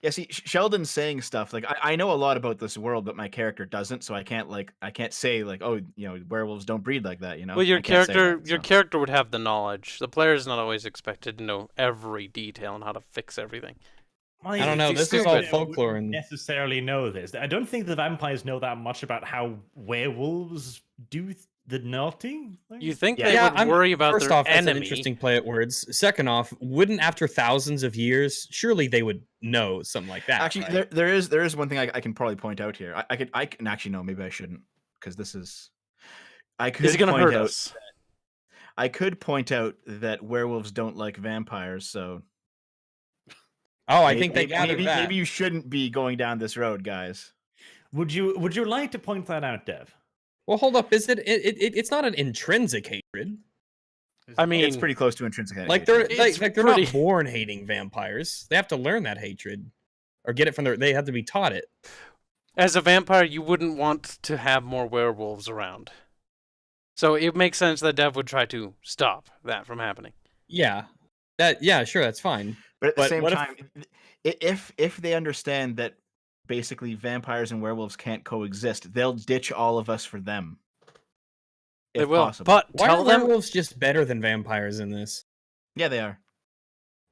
Yeah, see, Sheldon's saying stuff like I know a lot about this world, but my character doesn't, so I can't say oh, werewolves don't breed like that, Well, your I can't say character, that, your so. character would have the knowledge. The player is not always expected to know every detail and how to fix everything. I don't know, this is all folklore and- necessarily know this. I don't think the vampires know that much about how werewolves do the naughty. thing. You think Yeah. they Yeah, would worry about First their off, that's enemy? an interesting play at words. Second off, wouldn't after thousands of years, surely they would know something like that. Actually, right? there is one thing I can probably point out here. I can actually no, maybe I shouldn't, because this is. I could Is it going to point hurt out, us? I could point out that werewolves don't like vampires, so. Oh, I think they maybe, gathered that. maybe you shouldn't be going down this road, guys. Would you like to point that out, Dev? Well, hold up. Is it's not an intrinsic hatred. I mean, It's pretty close to intrinsic. Like they're It's like they're pretty- not born hating vampires. They have to learn that hatred, or get it from they have to be taught it. as a vampire, you wouldn't want to have more werewolves around. So it makes sense that Dev would try to stop that from happening. Yeah, sure, that's fine. But at the But same what if- time, if they understand that basically vampires and werewolves can't coexist, they'll ditch all of us for them. They If will, possible. but Why tell are them. werewolves just better than vampires in this? Yeah, they are.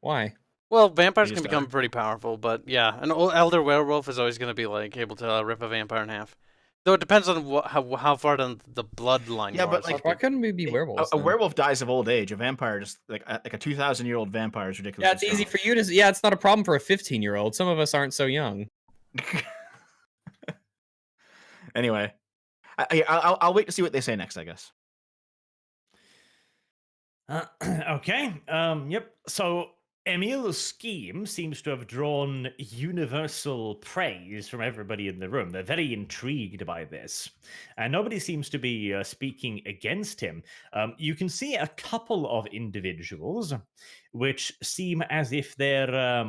Why? Well, vampires They can just become are. pretty powerful, but yeah, an elder werewolf is always going to be like able to rip a vampire in half. Though it depends on how far down the bloodline Yeah, you are. but, so like, Why couldn't we be werewolves? A then? werewolf dies of old age. A vampire just like a 2,000-year-old vampire is ridiculous. Yeah, it's easy for you to. Yeah, it's not a problem for a 15-year-old. Some of us aren't so young. Anyway, I'll wait to see what they say next, I guess. Okay. Yep. So Emil's scheme seems to have drawn universal praise from everybody in the room. They're very intrigued by this, and nobody seems to be speaking against him. You can see a couple of individuals which seem as if they're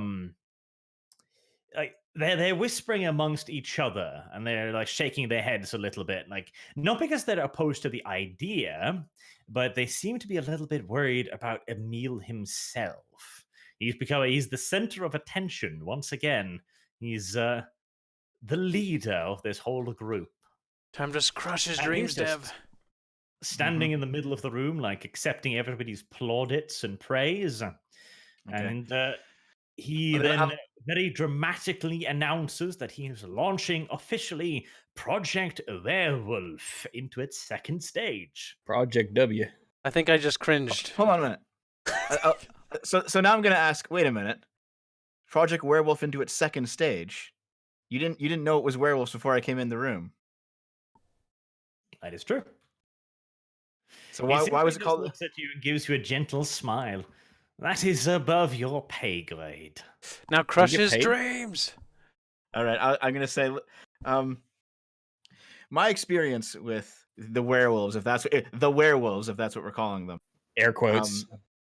like they're whispering amongst each other, and they're like shaking their heads a little bit, like not because they're opposed to the idea, but they seem to be a little bit worried about Emil himself. He's the center of attention once again. He's the leader of this whole group. Time to crush his And dreams, he's just Dev. standing in the middle of the room, like accepting everybody's plaudits and praise. Okay. And he Okay, then very dramatically announces that he is launching officially Project Werewolf into its second stage. Project W. I think I just cringed. Hold on a minute. So now I'm gonna ask. Wait a minute. Project Werewolf into its second stage. You didn't know it was werewolves before I came in the room. That is true. So He why simply was it just called? looks at you and gives you a gentle smile. That is above your pay grade. Now crush get his paid? dreams. All right, I'm gonna say, my experience with the werewolves, if that's what we're calling them. Air quotes.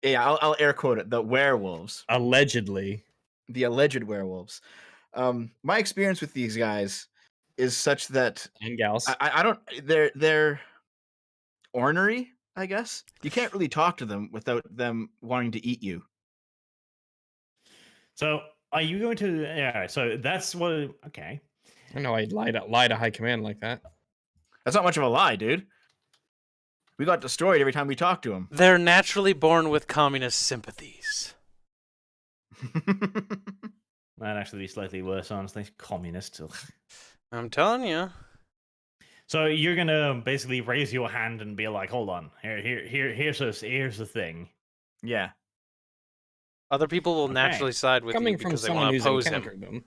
Yeah, I'll air quote it. The werewolves, Allegedly. the alleged werewolves. My experience with these guys is such that And gals. I don't. They're ornery, I guess. You can't really talk to them without them wanting to eat you. So, are you going to? Yeah. So that's what. Okay. I know I'd lie to high command like that. That's not much of a lie, dude. We got destroyed every time we talked to them. They're naturally born with communist sympathies. That'd actually be slightly worse, honestly. Communists. Ugh. I'm telling you. So you're gonna basically raise your hand and be like, "Hold on, here's the thing." Yeah. Other people will Okay. naturally side with Coming you from because they someone want to who's oppose him. encountered them.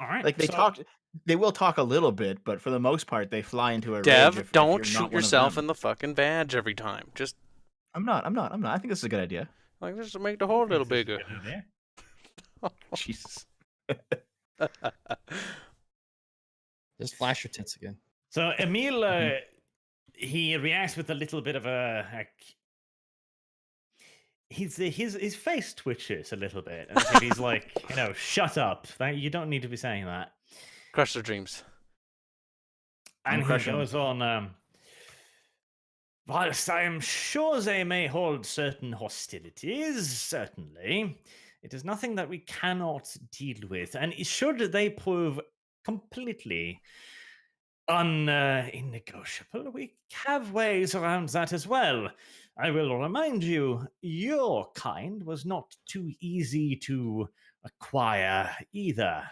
All right. Like so- they will talk a little bit, but for the most part they fly into a rage. Dev, if don't you're not shoot one of yourself them. in the fucking badge every time. Just I'm not. I think this is a good idea. like just to make the hole a little bigger. Jesus. Just flash your tits again. So Emil, he reacts with a little bit of his face twitches a little bit, and he's like, shut up! You don't need to be saying that. Crush their dreams. I'm And he crushing. goes on. Whilst I am sure they may hold certain hostilities, certainly, it is nothing that we cannot deal with. And should they prove completely unnegotiable, we have ways around that as well. I will remind you, your kind was not too easy to acquire either.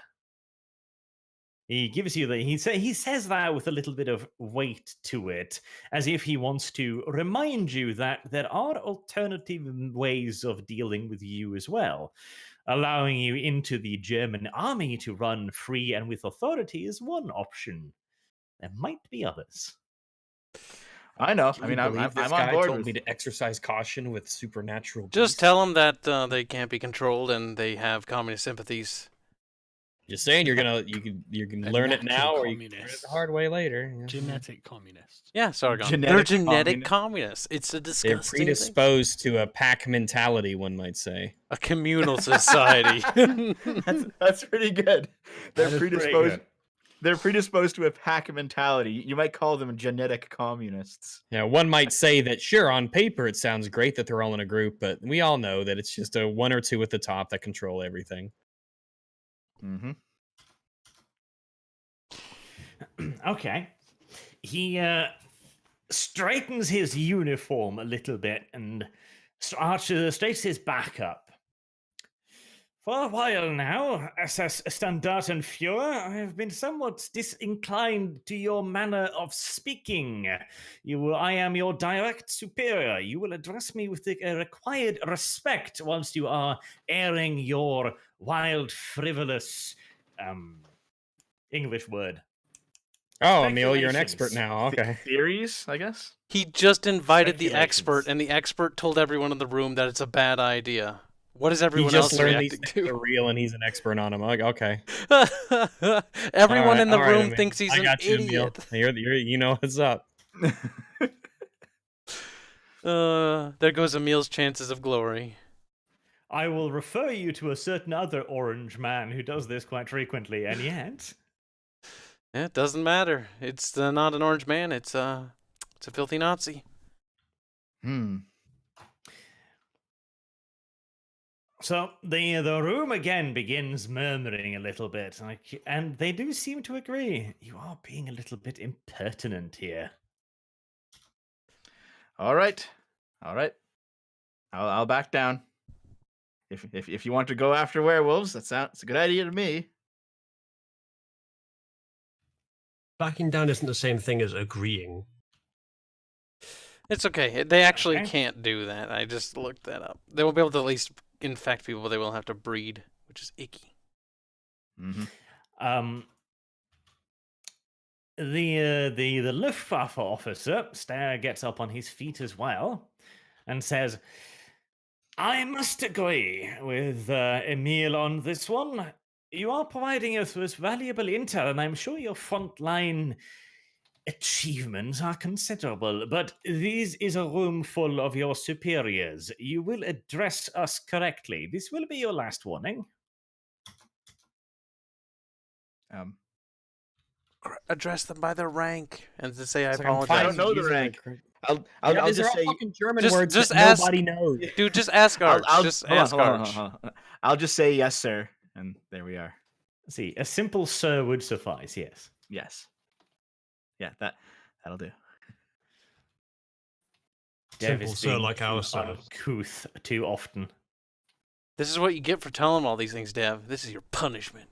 He gives you he says that with a little bit of weight to it, as if he wants to remind you that there are alternative ways of dealing with you as well. Allowing you into the German army to run free and with authority is one option. There might be others. I know. Can I you mean, I'm believe this on guy board told with. me to exercise caution with supernatural. Just beasts? tell them that they can't be controlled and they have communist sympathies. Just saying, you can learn it now, or you can learn it communists. the hard way later. you know? Genetic communists. Yeah, Sargon. They're Genetic genetic communist. communists. It's a They're disgusting thing. predisposed to a pack mentality, one might say. A communal society. That's pretty good. They're That is pretty predisposed. good. They're predisposed to a pack mentality. You might call them genetic communists. Yeah, one might say that sure, on paper it sounds great that they're all in a group, but we all know that it's just a one or two at the top that control everything. Mm-hmm. Okay. He straightens his uniform a little bit and straightens his back up. For a while now, SS Standartenführer, I have been somewhat disinclined to your manner of speaking. I am your direct superior. You will address me with the required respect whilst you are airing your wild, frivolous, English word. Oh, Emil, you're an expert Speculations. now. Okay. Theories, I guess. He just invited the expert, Speculations. and the expert told everyone in the room that it's a bad idea. What is He everyone just else learned these reacting things are real, and he's an expert on them. Like, okay. to? Everyone in the All right, room Emil. thinks he's I an got you, Emil. idiot. You know what's up. There goes Emil's chances of glory. I will refer you to a certain other orange man who does this quite frequently, and yet... Yeah, it doesn't matter. It's not an orange man. It's a filthy Nazi. So the room again begins murmuring a little bit, and they do seem to agree. You are being a little bit impertinent here. All right. I'll back down. If you want to go after werewolves, it's a good idea to me. Backing down isn't the same thing as agreeing. It's okay. They actually Okay. can't do that. I just looked that up. They won't be able to at least infect people, but they will have to breed, which is icky. Mm-hmm. The Luftwaffe officer gets up on his feet as well and says, I must agree with Emil on this one. You are providing us with valuable intel, and I'm sure your frontline achievements are considerable, but this is a room full of your superiors. You will address us correctly. This will be your last warning. Address them by their rank and to say I It's like, I'm apologize. I don't know the using rank. correct- I'll Yeah, these are just all say fucking German Just- words just that ask- nobody knows. Dude, just ask Arch. Just ask Arch. hold on. I'll just say yes, sir, and there we are. See, a simple sir would suffice, yes. Yes. Yeah, that'll do. Dev Simple is sir being like our too sir. uncouth too often. This is what you get for telling him all these things, Dev. This is your punishment.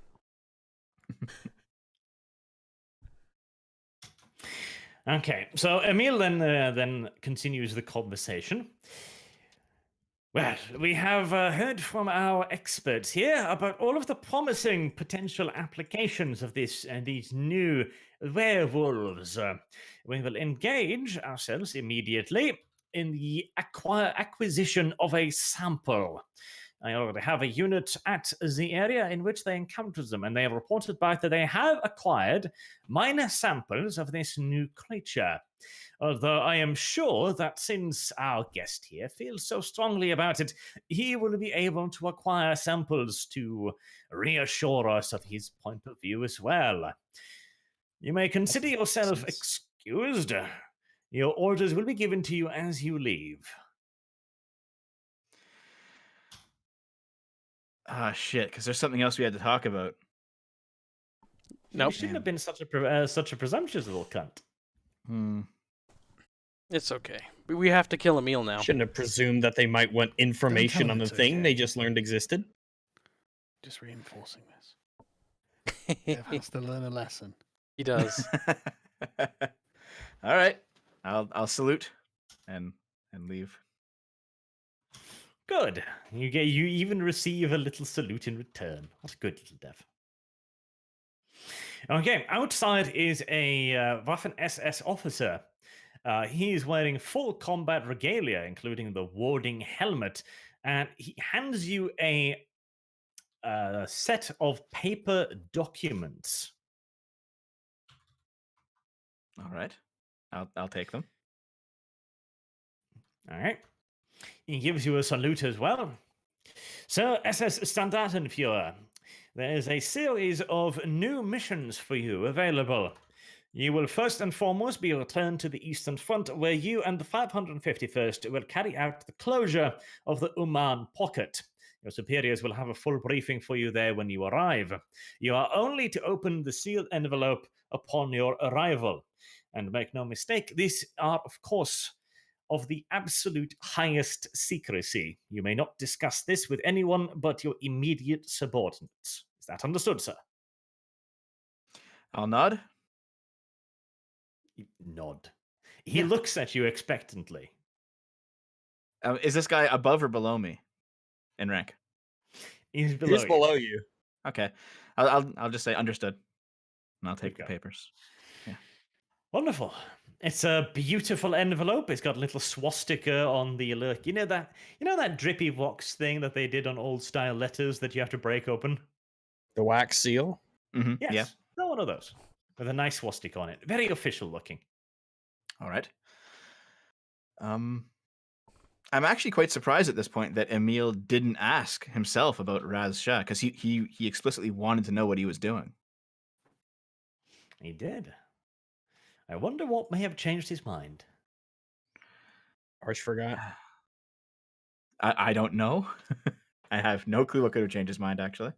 Okay, so Emil then continues the conversation. Well, we have heard from our experts here about all of the promising potential applications of these new werewolves. We will engage ourselves immediately in the acquisition of a sample. I already have a unit at the area in which they encountered them, and they have reported back that they have acquired minor samples of this new creature. Although I am sure that since our guest here feels so strongly about it, he will be able to acquire samples to reassure us of his point of view as well. You may consider yourself excused. Your orders will be given to you as you leave. Ah, shit, because there's something else we had to talk about. You Nope. shouldn't have been such a presumptuous little cunt. It's okay. We have to kill Emil now. Shouldn't have presumed that they might want information on the it's thing okay. they just learned existed. Just reinforcing this. Dev has to learn a lesson. He does. All right, I'll salute and leave. Good. You even receive a little salute in return. That's good, little Dev. Okay, outside is a Waffen SS officer. He is wearing full combat regalia, including the warding helmet, and he hands you a set of paper documents. All right, I'll take them. All right. He gives you a salute as well. So, SS Standartenführer, there is a series of new missions for you available. You will first and foremost be returned to the Eastern Front, where you and the 551st will carry out the closure of the Uman pocket. Your superiors will have a full briefing for you there when you arrive. You are only to open the sealed envelope upon your arrival. And make no mistake, these are, of course, of the absolute highest secrecy. You may not discuss this with anyone but your immediate subordinates. Is that understood, sir? I'll nod. You nod. He Yeah. looks at you expectantly. Is this guy above or below me in rank? He's below He's you. below you. Okay, I'll just say understood, and I'll take the Okay. papers. Wonderful. It's a beautiful envelope. It's got a little swastika on the alert. You know that drippy wax thing that they did on old style letters that you have to break open? The wax seal. Mm-hmm. Yes. Yeah. No one of those. With a nice swastika on it. Very official looking. All right. I'm actually quite surprised at this point that Emil didn't ask himself about Raz Shah, because he explicitly wanted to know what he was doing. He did. I wonder what may have changed his mind. Arch forgot. I don't know. I have no clue what could have changed his mind, actually.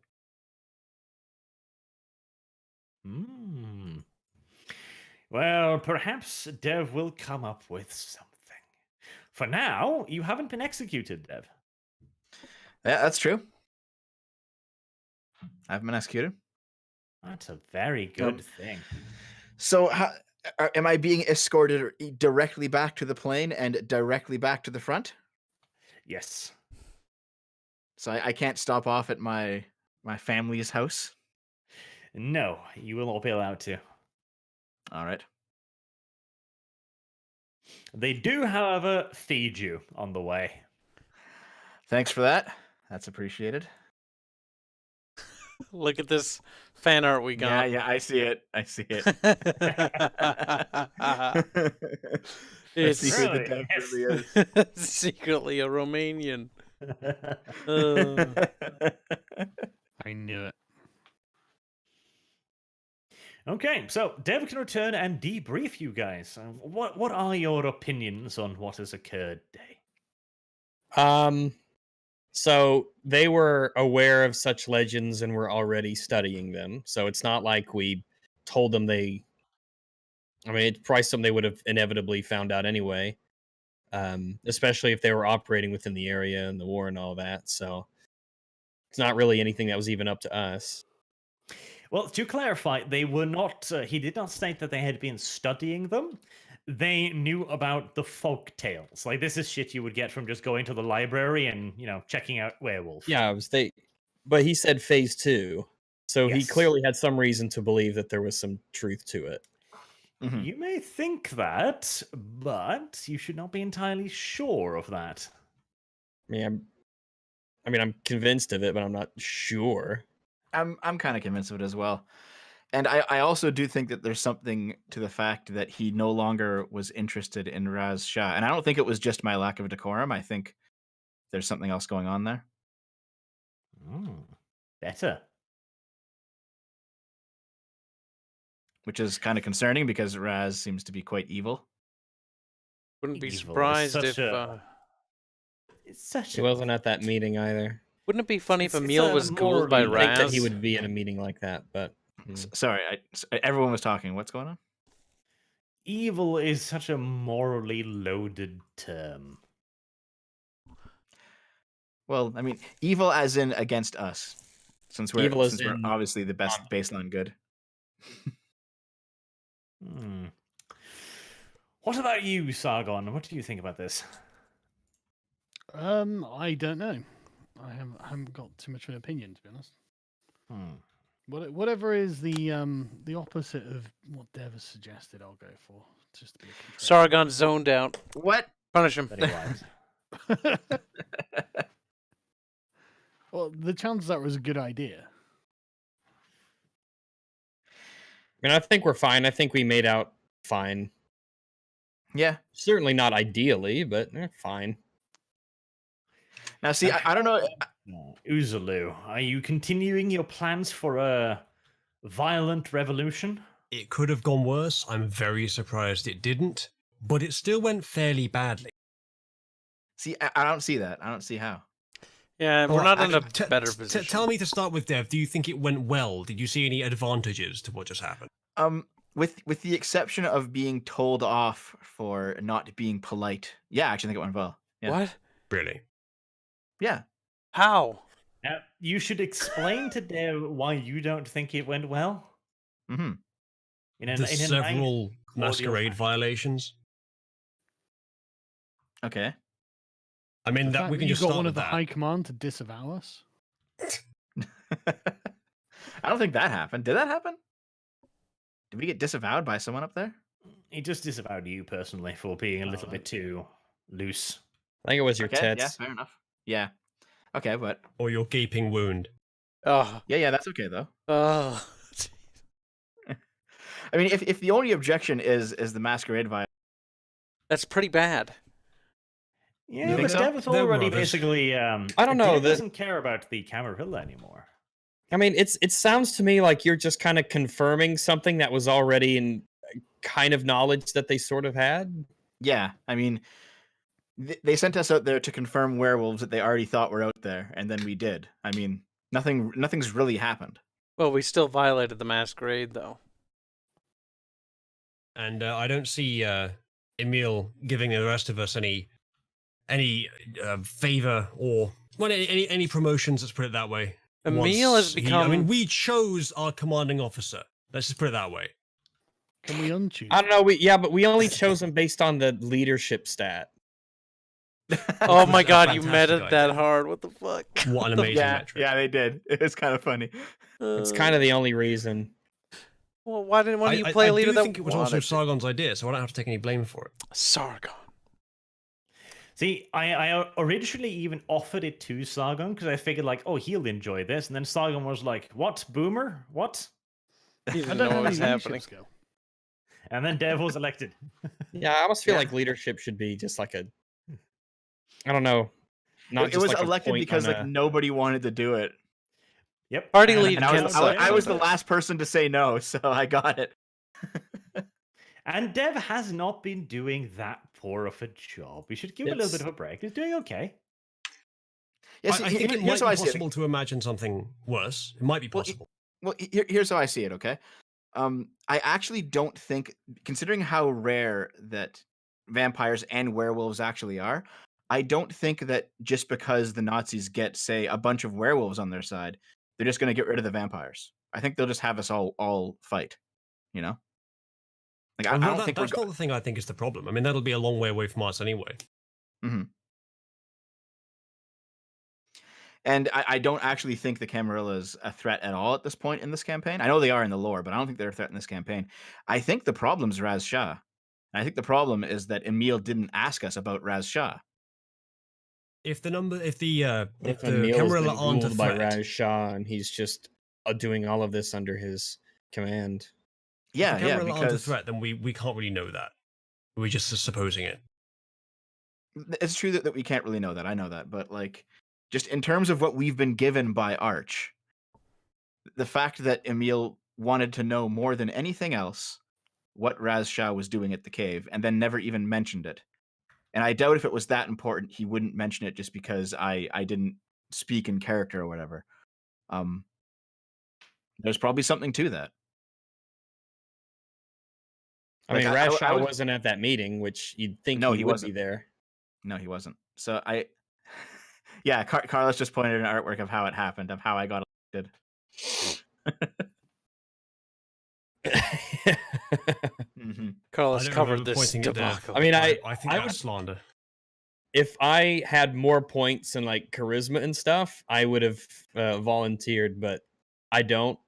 Well, perhaps Dev will come up with something. For now, you haven't been executed, Dev. Yeah, that's true. I haven't been executed. That's a very good thing. So, am I being escorted directly back to the plane and directly back to the front? Yes. So I can't stop off at my family's house? No, you will not be allowed to. All right. They do, however, feed you on the way. Thanks for that. That's appreciated. Look at this fan art we got. Yeah, I see it. I see it. It's Let's see who the Really? Dev really is. secretly a Romanian. I knew it. Okay, so Dev can return and debrief you guys. What are your opinions on what has occurred today? So they were aware of such legends and were already studying them. So it's not like we told them I mean, it's probably something they would have inevitably found out anyway. Especially if they were operating within the area and the war and all that. So it's not really anything that was even up to us. Well, to clarify, they were not. He did not state that they had been studying them. They knew about the folk tales. Like, this is shit you would get from just going to the library and, checking out werewolf. Yeah, but he said phase 2. So he Yes. clearly had some reason to believe that there was some truth to it. Mhm. You may think that, but you should not be entirely sure of that. I'm convinced of it, but I'm not sure. I'm kind of convinced of it as well. And I also do think that there's something to the fact that he no longer was interested in Raz Shah. And I don't think it was just my lack of decorum. I think there's something else going on there. Better. Which is kind of concerning because Raz seems to be quite evil. Wouldn't be Evil is surprised such if. It's such He wasn't at that meeting either. Wouldn't it be funny if it's Emil a was ghouled by morally- I think that Raz? he would be in a meeting like that, but Sorry, everyone was talking. What's going on? Evil is such a morally loaded term. Well, I mean, evil as in against us, since we're Evil as since we're in obviously the best baseline good. What about you, Sargon? What do you think about this? I don't know. I haven't got too much of an opinion, to be honest. Whatever is the opposite of what Dev has suggested, I'll go for. Just to be a contrarian. Sargon zoned out. What? Punish him. Very wise. Well, the chances that was a good idea. I think we're fine. I think we made out fine. Yeah. Certainly not ideally, but fine. Now, see, I don't know. Uzulu, are you continuing your plans for a violent revolution? It could have gone worse. I'm very surprised it didn't, but it still went fairly badly. See, I don't see that. I don't see how. Yeah, we're Well, not in a actually, better position. Tell me to start with, Dev. Do you think it went well? Did you see any advantages to what just happened? with the exception of being told off for not being polite. Yeah, actually, I think it went well. Yeah. What? Really? Yeah. How? You should explain to Dev why you don't think it went well. Mm-hmm. In The a nice, several cordial Masquerade fashion. violations. Okay. I mean, The that fact we that can you just got start one with of the that. high command to disavow us. I don't think that happened. Did that happen? Did we get disavowed by someone up there? He just disavowed you personally for being a little Oh, bit too loose. I think it was your Okay. Yeah. tits. Fair enough. Yeah. Okay, but Or your gaping wound. Oh. yeah, that's okay though. Oh. I mean, if the only objection is the Masquerade violation. That's pretty bad. Yeah, think but so? Dev is There were already others. basically. I don't know, Dev the- doesn't care about the Camarilla anymore. I mean, it sounds to me like you're just kind of confirming something that was already in kind of knowledge that they sort of had. Yeah, I mean, they sent us out there to confirm werewolves that they already thought were out there, and then we did. I mean, nothing's really happened. Well, we still violated the Masquerade, though. And I don't see Emil giving the rest of us any favor or any promotions. Let's put it that way. Emil has become. I mean, we chose our commanding officer. Let's just put it that way. Can we unchoose? I don't know. But we only chose him based on the leadership stat. Oh Which my is a god, you fantastic meted that idea. hard. What the fuck? What an amazing metric. Yeah, they did. It's kind of funny. It's kind of the only reason. Well, why didn't one of you I play a leader do that think it was also wanted to? Sargon's idea, so I don't have to take any blame for it. Sargon. See, I originally even offered it to Sargon because I figured like, oh, he'll enjoy this, and then Sargon was like, "What, boomer? What?" He I didn't don't know know what was any leadership happening. skill. And then Dev was elected. Yeah, I almost feel Yeah. like leadership should be just like a. I don't know. Not It just was like a elected point because on like a- nobody wanted to do it, Yep. Party and, lead and can suck I was the sometimes. last person to say no, so I got it. And Dev has not been doing that poor of a job. We should give him a little bit It's- of a break. He's doing okay. Yeah, I think it might here's be how I see it. possible to imagine something worse. It might be Well, possible. Well, here's how I see it. Okay, I actually don't think, considering how rare that vampires and werewolves actually are, I don't think that just because the Nazis get, say, a bunch of werewolves on their side, they're just going to get rid of the vampires. I think they'll just have us all fight. You know, like I don't think that's not the thing I think is the problem. I mean, that'll be a long way away from us anyway. And I don't actually think the Camarilla is a threat at all at this point in this campaign. I know they are in the lore, but I don't think they're a threat in this campaign. I think the problem's Raz Shah. I think the problem is that Emil didn't ask us about Raz Shah. If the Emil's Camarilla been aren't a ruled by threat, Raz Shah and he's just doing all of this under his command. Yeah, if the Camarilla aren't a because threat, then we can't really know that. We're just supposing it. it's true that we can't really know that. I know that, but like, just in terms of what we've been given by Arch, the fact that Emil wanted to know more than anything else what Raz Shah was doing at the cave and then never even mentioned it. And I doubt if it was that important, he wouldn't mention it just because I didn't speak in character or whatever. There's probably something to that. I Like, mean, I Raz Shah would- wasn't at that meeting, which you'd think No, he he would wasn't. be there. No, he wasn't. So yeah, Carlos just pointed an artwork of how it happened, of how I got elected. Carlos I don't covered remember this pointing at Dev. debacle. I mean, I think I that's would- slander. If I had more points and like charisma and stuff, I would have volunteered, but I don't.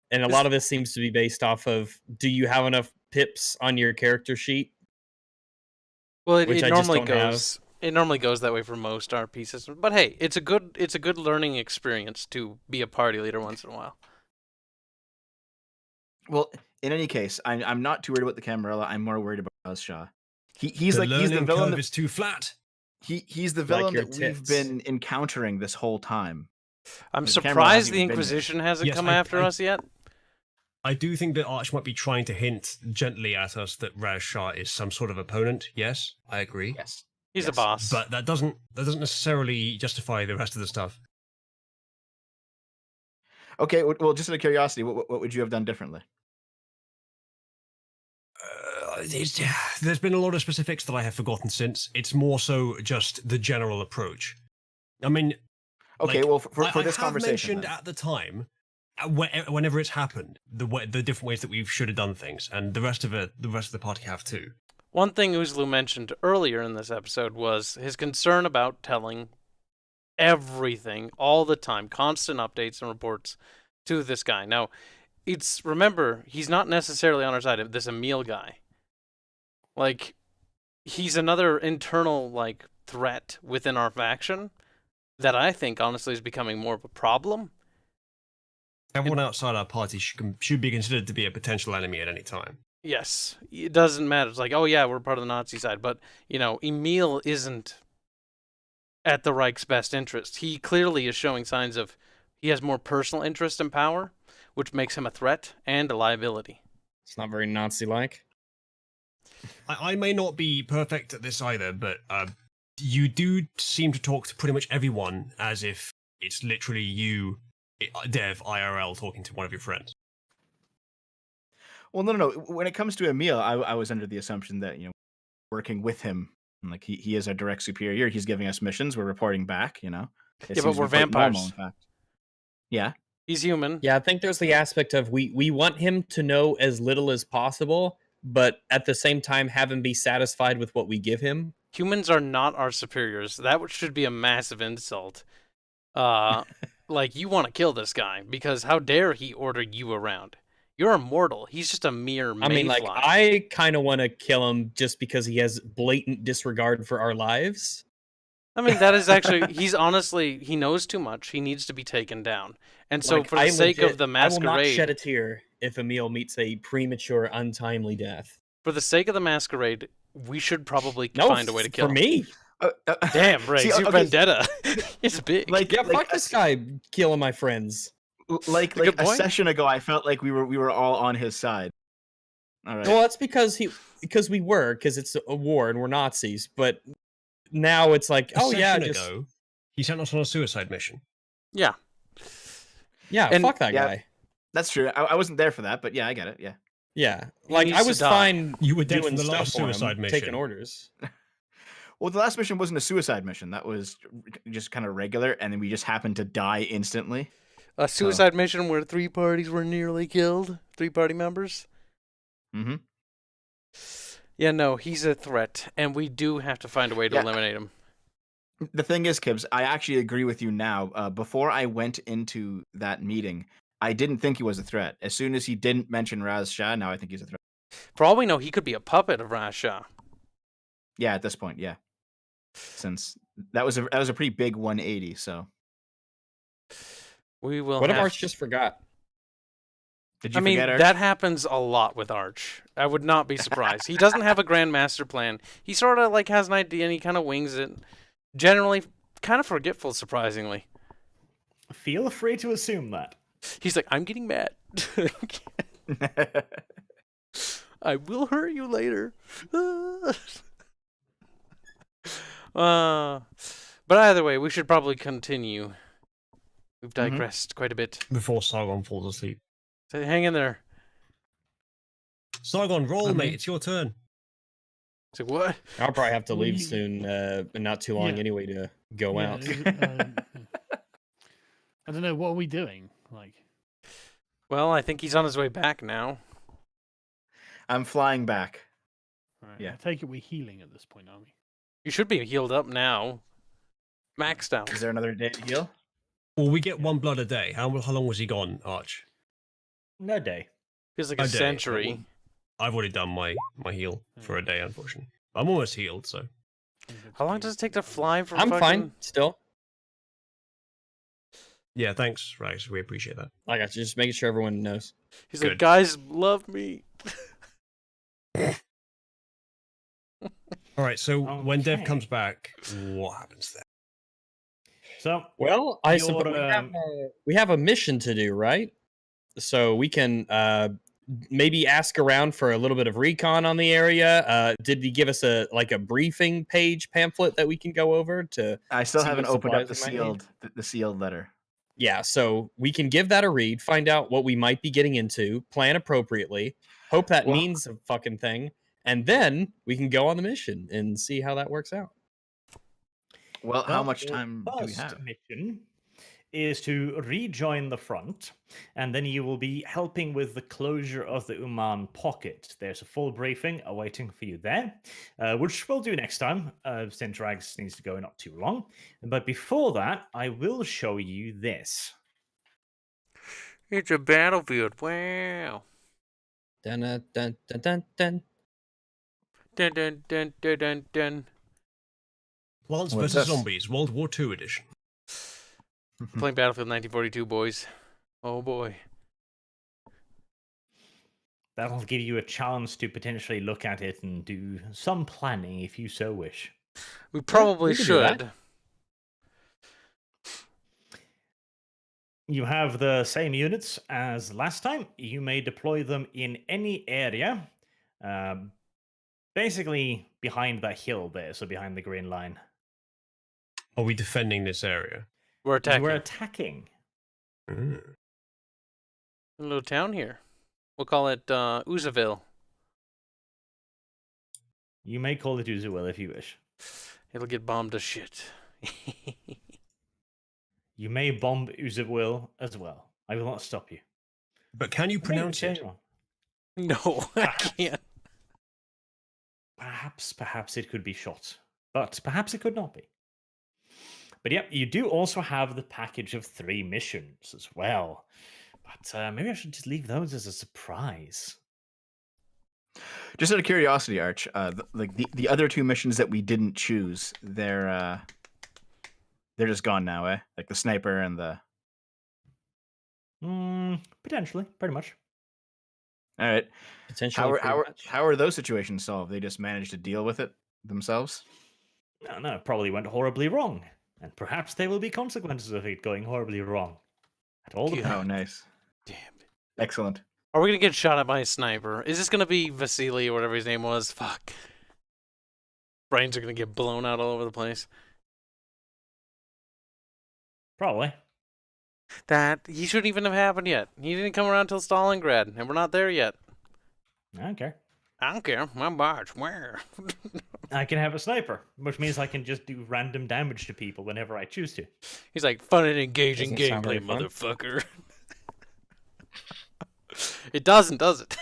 And a lot of this seems to be based off of, do you have enough pips on your character sheet? Well, it which I just normally don't have. goes. It normally goes that way for most RP systems. But hey, it's a good learning experience to be a party leader once in a while. Well, in any case, I'm not too worried about the Camarilla. I'm more worried about Raz Shah. He's The the learning villain curve that, is too flat. he's the Like villain your that we've tits. been encountering this whole time. I'm The Camarilla surprised hasn't the even been here. Inquisition hasn't Yes, come I- after I- us yet. I do think that Arch might be trying to hint gently at us that Raz Shah is some sort of opponent. Yes, I agree. Yes. He's a Yes, boss. But that doesn't necessarily justify the rest of the stuff. Okay. Well, just out of curiosity, what would you have done differently? There's been a lot of specifics that I have forgotten since. It's more so just the general approach. I mean, Okay, like, well, for I this have conversation, mentioned then. at the time, whenever it's happened, the different ways that we should have done things, and the rest of the party have too. One thing Uzlu mentioned earlier in this episode was his concern about telling everything all the time, constant updates and reports to this guy. Now, remember, he's not necessarily on our side of this Emil guy. Like, he's another internal, like, threat within our faction that I think, honestly, is becoming more of a problem. Everyone outside our party should be considered to be a potential enemy at any time. Yes, it doesn't matter. It's like, oh yeah, we're part of the Nazi side, but Emil isn't at the Reich's best interest. He clearly is showing signs of he has more personal interest and power, which makes him a threat and a liability. It's not very Nazi-like. I may not be perfect at this either, but you do seem to talk to pretty much everyone as if it's literally you, Dev, IRL, talking to one of your friends. Well, no. When it comes to Emil, I was under the assumption that working with him, like he is our direct superior. He's giving us missions. We're reporting back. It Yeah, seems but to we're be quite normal, vampires. in fact. Yeah. He's human. Yeah, I think there's the aspect of we want him to know as little as possible, but at the same time have him be satisfied with what we give him. Humans are not our superiors. That should be a massive insult. Like, you want to kill this guy because how dare he order you around? You're immortal. He's just a mere mayfly. I mean, like, I kind of want to kill him just because he has blatant disregard for our lives. I mean, that is actually, he knows too much. He needs to be taken down. And so, Like, for the sake of the I will not Masquerade, shed a tear if Emil meets a premature, untimely death. for the sake of the Masquerade, we should probably No, find a way to kill for him. me. Damn, Ray, See, your okay, vendetta. It's big. Yeah, fuck this guy killing my friends. Like a good a point. session ago, I felt like we were all on his side. All right. Well, that's because it's a war and we're Nazis. But now it's like, A oh yeah, session just ago, he sent us on a suicide mission. Yeah. yeah, And- fuck that Yeah. guy. That's true. I wasn't there for that, but yeah, I get it. Yeah. Yeah, He like needs I to was die. fine You were dead doing from the stuff last for him, suicide mission. taking orders. Well, the last mission wasn't a suicide mission. That was just kind of regular, and then we just happened to die instantly. A suicide mission where 3 parties were nearly killed. 3 party members. Mm-hmm. Yeah, no, he's a threat, and we do have to find a way to Yeah. eliminate him. The thing is, Kibbs, I actually agree with you now. Before I went into that meeting, I didn't think he was a threat. As soon as he didn't mention Raz Shah, now I think he's a threat. For all we know, he could be a puppet of Rasha. Yeah, at this point, yeah. Since that was a pretty big 180, so. We will What if have Arch just forgot? Did you I mean, forget Arch? that happens a lot with Arch. I would not be surprised. He doesn't have a grand master plan. He sort of like has an idea and he kind of wings it. Generally, kind of forgetful, surprisingly. Feel free to assume that. He's like, I'm getting mad. I will hurt you later. But either way, we should probably continue. We've digressed quite a bit. Before Sargon falls asleep. So hang in there. Sargon, roll, mate. It's your turn. So what? I'll probably have to leave We- soon, but not too long Yeah. anyway to go Yeah, out. I don't know. What are we doing? Like, Well, I think he's on his way back now. I'm flying back. all right, Yeah. I take it we're healing at this point, aren't we? You should be healed up now. Maxed out. Is there another day to heal? Well, we get 1 blood a day. How long was he gone, Arch? No day. Feels like A a day, century. I've already done my heal for a day, unfortunately. I'm almost healed, so. How long does it take to fly from I'm fucking... fine still. Yeah, thanks, Rags. We appreciate that. I got you. Just making sure everyone knows. He's like, Good. guys love me. All right, so when Dev Okay. comes back, what happens there? So, Well, I Your, suppose we have a mission to do, right? So we can maybe ask around for a little bit of recon on the area. Did he give us a briefing page pamphlet that we can go over to? I still See haven't what opened up the supplies we might need? the sealed letter. Yeah, so we can give that a read, find out what we might be getting into, plan appropriately, hope that Well- means a fucking thing, and then we can go on the mission and see how that works out. Well, how Well, much your time do we first have? mission is to rejoin the front, and then you will be helping with the closure of the Uman pocket. There's a full briefing awaiting for you there, which we'll do next time, since Rags needs to go not too long. But before that, I will show you this. It's a battlefield. Wow. Dun dun dun dun dun. Dun. Dun dun dun dun dun dun. Plants What's vs this? Zombies, World War II edition. Playing Battlefield 1942, boys. Oh boy. That'll give you a chance to potentially look at it and do some planning if you so wish. We probably we can do that. should. You have the same units as last time. You may deploy them in any area, basically behind that hill there, so behind the green line. Are we defending this area? We're attacking. You are attacking. Mm. A little town here. We'll call it Uzaville. You may call it Uzuel if you wish. It'll get bombed to shit. You may bomb Uzuel as well. I will not stop you. But can you pronounce May it? change one. No, I can't. Perhaps it could be shot, but perhaps it could not be. But yeah, you do also have the package of 3 missions as well. But maybe I should just leave those as a surprise. Just out of curiosity, Arch, the other 2 missions that we didn't choose, they're just gone now, eh? Like the sniper and the. Potentially, pretty much. All right. Potentially. How are those situations solved? They just managed to deal with it themselves. No, it probably went horribly wrong. And perhaps there will be consequences of it going horribly wrong. At all the Oh, nice. Damn it. Excellent. Are we gonna get shot at by a sniper? Is this gonna be Vasily or whatever his name was? Fuck. Brains are gonna get blown out all over the place. Probably. That he shouldn't even have happened yet. He didn't come around till Stalingrad, and we're not there yet. I don't care. I don't care. My barge. Where? I can have a sniper, which means I can just do random damage to people whenever I choose to. He's like, fun and engaging Doesn't sound gameplay, very fun. motherfucker. It doesn't, does it?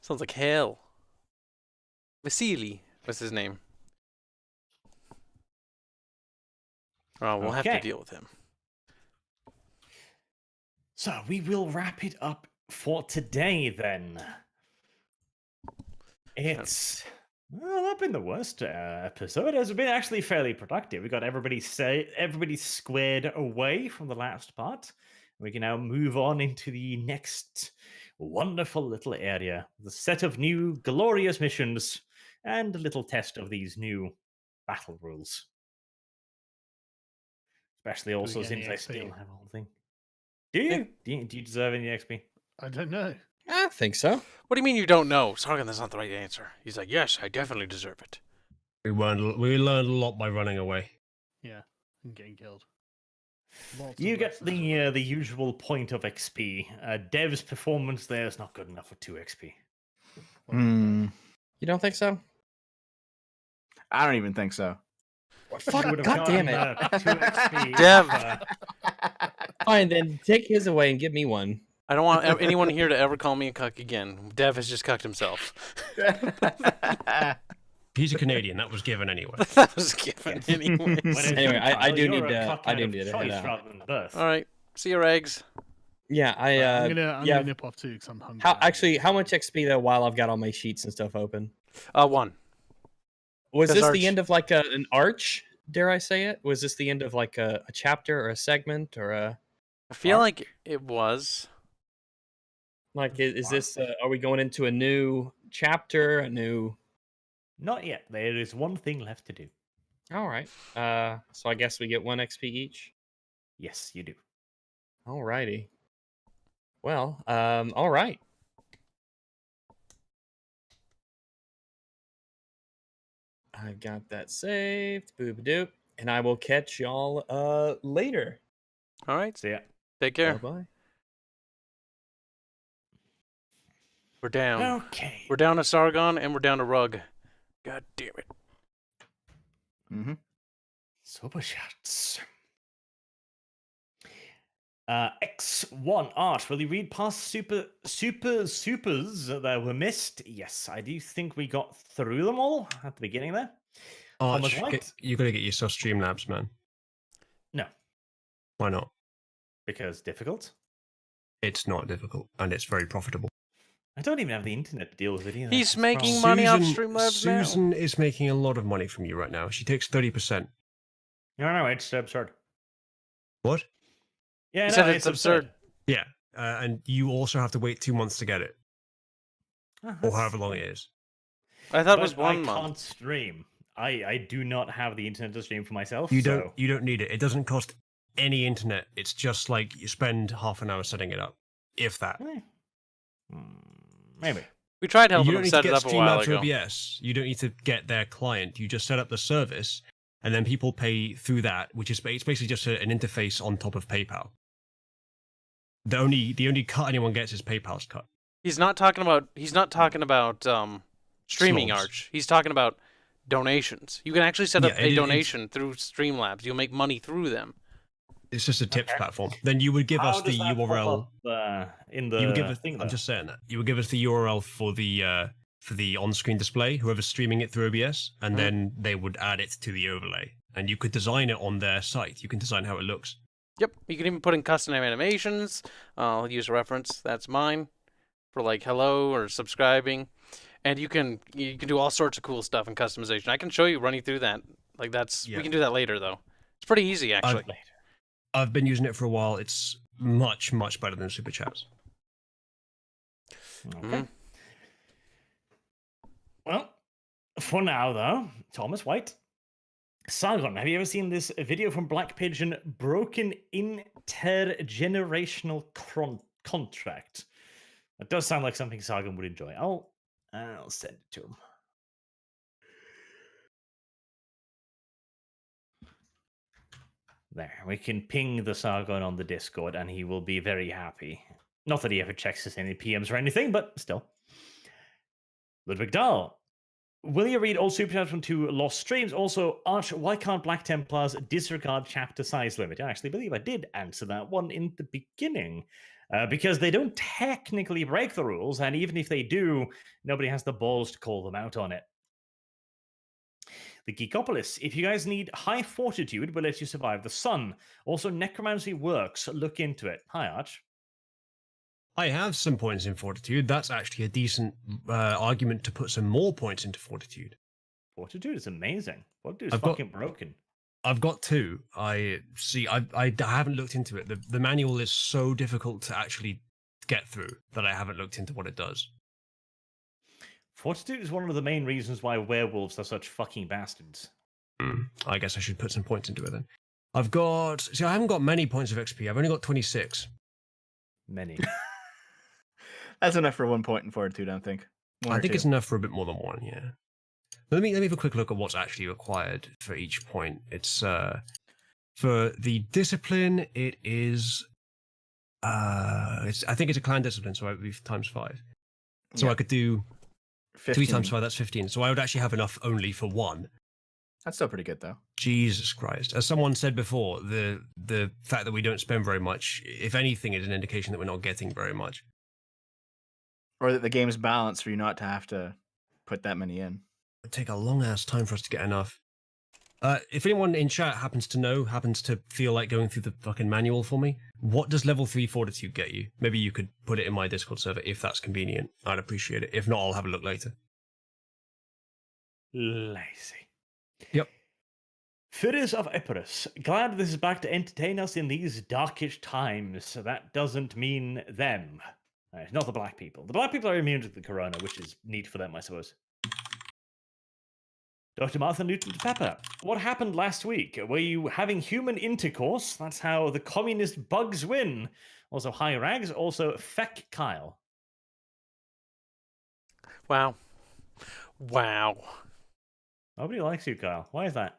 Sounds like hell. Vasily was his name. Oh, we'll have to Okay. deal with him. So we will wrap it up for today then. It's not been the worst episode. It's been actually fairly productive. We got everybody squared away from the last part. We can now move on into the next wonderful little area. The set of new glorious missions and a little test of these new battle rules. Especially also get any since I XP? still have a whole thing. Do you? Yeah. Do you deserve any XP? I don't know. I think so. What do you mean you don't know? Sargon, that's not the right answer. He's like, yes, I definitely deserve it. We learned a lot by running away. Yeah, and getting killed. Lots You of get lessons. the usual point of XP. Dev's performance there is not good enough for 2 XP. You don't think so? I don't even think so. Fuck, You would have God damn gotten, it. 2 XP. Dev. Fine, then take his away and give me one. I don't want anyone here to ever call me a cuck again. Dev has just cucked himself. He's a Canadian. That was given anyway. That was given anyway. When it's Anyway, I futile, do you're need a to- cuck I out do of need to head choice out. rather than birth. All right. See your eggs. Yeah, I'm gonna yeah. nip off too because I'm hungry. How much XP though? While I've got all my sheets and stuff open, 1. was That's this arch. the end of like an arch? Dare I say it? Was this the end of like a chapter or a segment or a I feel Arc? like it was. like? Is this? Are we going into a new chapter? A new? Not yet. There is one thing left to do. All right. So I guess we get 1 XP each. Yes, you do. All righty. Well, all right. I've got that saved. Boop doop. And I will catch y'all later. All right. See ya. Take care. Bye bye. We're down. Okay. We're down to Sargon and we're down to Rug. God damn it. Mm-hmm. Super chats. X1 Art, will you read past supers that were missed? Yes, I do think we got through them all at the beginning there. Thomas Arch, White? you got to get yourself Streamlabs, man. No, Why not? because difficult. It's not difficult, and it's very profitable. I don't even have the internet to deal with it either. He's That's the making problem. money off Streamlabs now. Susan is making a lot of money from you right now. She takes 30%. No, it's absurd. What? Yeah, He no, said it's absurd. Yeah, and you also have to wait 2 months to get it, or however long it is. I thought it But was 1 I month. can't stream. I do not have the internet to stream for myself. You so... don't need it. It doesn't cost any internet. It's just like you spend half an hour setting it up, if that. Maybe. We tried You helping don't him need to set it get up a while Streamlabs or ago. OBS. You don't need to get their client. You just set up the service, and then people pay through that, which is it's basically just an interface on top of PayPal. The only cut anyone gets is PayPal's cut. He's not talking about streaming, Slobs. Arch. He's talking about donations. You can actually set up Yeah, a it's- donation through Streamlabs. You'll make money through them. It's just a tips Okay. platform. Then you would give How us the does that pop URL. up, in the You would give us. thing. I'm though? just saying that. You would give us the URL for the on-screen display. Whoever's streaming it through OBS, and then they would add it to the overlay, and you could design it on their site. You can design how it looks. Yep. You can even put in custom animations. I'll use a reference. That's mine for like hello or subscribing. And you can do all sorts of cool stuff in customization. I can show you running through that. Like we Yeah. can do that later though. It's pretty easy actually. I've been using it for a while. It's much better than Super Chats. Okay. Mhm. Well, for now though, Thomas White. Sargon, have you ever seen this video from Black Pigeon, Broken Intergenerational Contract? That does sound like something Sargon would enjoy. I'll send it to him. There, we can ping the Sargon on the Discord and he will be very happy. Not that he ever checks us any PMs or anything, but still. Ludwig Dahl. Will you read all super chats from 2 lost streams? Also, Arch, why can't Black Templars disregard chapter size limit? I actually believe I did answer that one in the beginning. Because they don't technically break the rules, and even if they do, nobody has the balls to call them out on it. The Geekopolis. If you guys need high fortitude, will let you survive the sun. Also, necromancy works. Look into it. Hi, Arch. I have some points in Fortitude. That's actually a decent argument to put some more points into Fortitude. Fortitude is amazing. Fortitude is I've got- fucking broken. I've got 2. I see. I haven't looked into it. The manual is so difficult to actually get through that I haven't looked into what it does. Fortitude is one of the main reasons why werewolves are such fucking bastards. I guess I should put some points into it then. I haven't got many points of XP. I've only got 26. Many. That's enough for 1 point in Fortitude, I think. I think it's enough for a bit more than 1, yeah. Let me have a quick look at what's actually required for each point. It's for the discipline, it is I think it's a clan discipline, so it would be times 5. So Yeah. I could do 3 15. times 5, that's 15. So I would actually have enough only for 1. That's still pretty good, though. Jesus Christ. As someone said before, the fact that we don't spend very much, if anything, is an indication that we're not getting very much. Or that the game's balanced for you not to have to put that many in. It'd take a long ass time for us to get enough. If anyone in chat happens to feel like going through the fucking manual for me, what does level 3 fortitude get you? Maybe you could put it in my Discord server if that's convenient. I'd appreciate it. If not, I'll have a look later. Lazy. Yep. Furious of Epirus. Glad this is back to entertain us in these darkish times. That doesn't mean them. Not the black people. The black people are immune to the corona, which is neat for them, I suppose. Dr. Martha Newton Pepper. What happened last week? Were you having human intercourse? That's how the communist bugs win. Also, hi Rags. Also, Feck Kyle. Wow. Wow. Nobody likes you, Kyle. Why is that?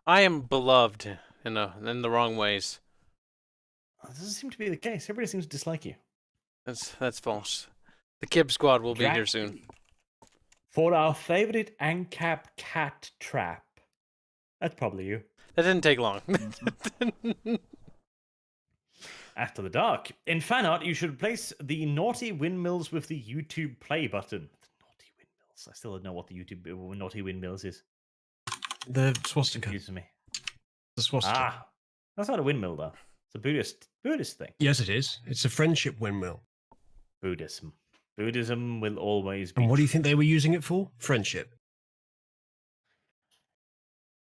I am beloved in the wrong ways. That doesn't seem to be the case. Everybody seems to dislike you. That's false. The Kib Squad will be Drag here soon. For our favorite ANCAP cat trap. That's probably you. That didn't take long. After the dark. In fan art, you should replace the naughty windmills with the YouTube play button. The naughty windmills. I still don't know what the YouTube naughty windmills is. The swastika. Confusing me. The swastika. Ah, that's not a windmill though. It's a Buddhist thing. Yes, it is. It's a friendship windmill. Buddhism. Buddhism will always be. And what do you think they were using it for? Friendship.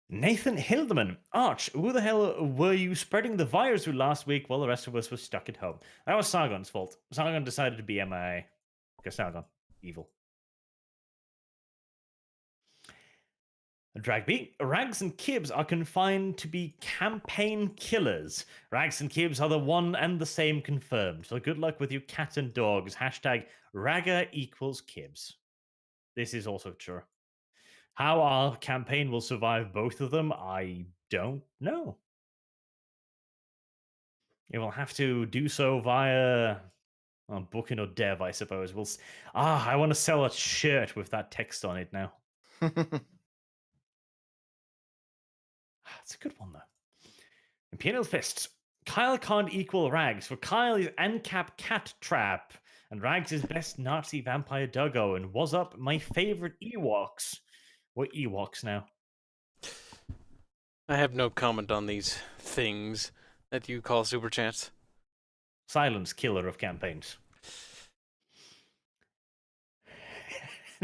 Nathan Hildeman. Arch, who the hell were you spreading the virus with last week while the rest of us were stuck at home? That was Sargon's fault. Sargon decided to be MIA. Because Sargon. Evil. Dragbeat. Rags and Kibs are confined to be campaign killers. Rags and Kibs are the one and the same confirmed. So good luck with your cat and dogs. Hashtag Ragga equals Kibs. This is also true. How our campaign will survive both of them, I don't know. It will have to do so via booking or dev, I suppose. I want to sell a shirt with that text on it now. That's a good one, though. Imperial Fists. Kyle can't equal Rags, for Kyle is ANCAP cat trap, and Rags is best Nazi vampire duggo, and was up my favorite Ewoks. What Ewoks now? I have no comment on these things that you call super chats. Silence killer of campaigns.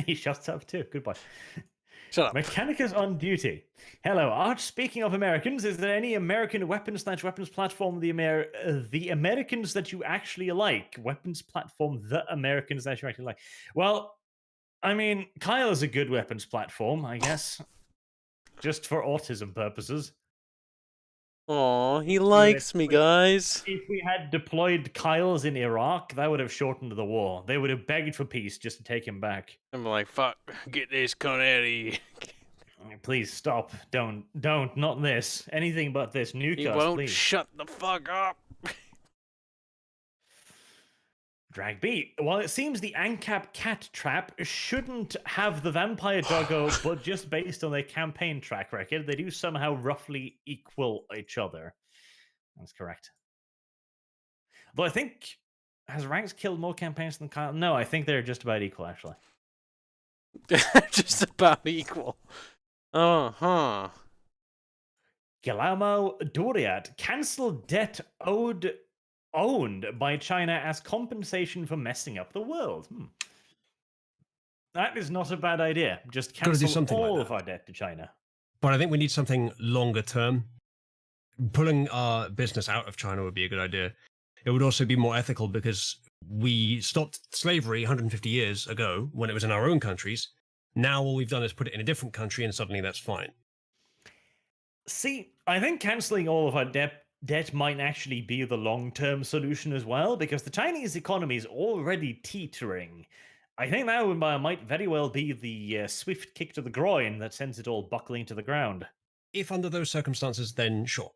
He shuts up too. Goodbye. Shut up. Mechanicus on duty. Hello, Arch. Speaking of Americans, is there any American weapons platform the Americans that you actually like? Weapons platform the Americans that you actually like. Well, I mean, Kyle is a good weapons platform, I guess. Just for autism purposes. Aw, he likes me, guys. If we had deployed Kyles in Iraq, that would have shortened the war. They would have begged for peace just to take him back. I'm like, fuck, get this cunt out of here. Please stop. Don't, not this. Anything but this. Nuke He us, won't please. shut the fuck up. Dragbeat. While it seems the ANCAP cat trap shouldn't have the vampire doggo, but just based on their campaign track record, they do somehow roughly equal each other. That's correct. Though I think, has Rags killed more campaigns than Kyle? No, I think they're just about equal, actually. Just about equal. Uh-huh. Guillermo Doriat. Cancel debt owned by China as compensation for messing up the world. That is not a bad idea. Just Gotta do cancel something like all that. of our debt to China. But I think we need something longer term. Pulling our business out of China would be a good idea. It would also be more ethical because we stopped slavery 150 years ago when it was in our own countries. Now all we've done is put it in a different country and suddenly that's fine. See, I think cancelling all of our debt might actually be the long-term solution as well, because the Chinese economy is already teetering. I think that might very well be the swift kick to the groin that sends it all buckling to the ground. If under those circumstances, then sure.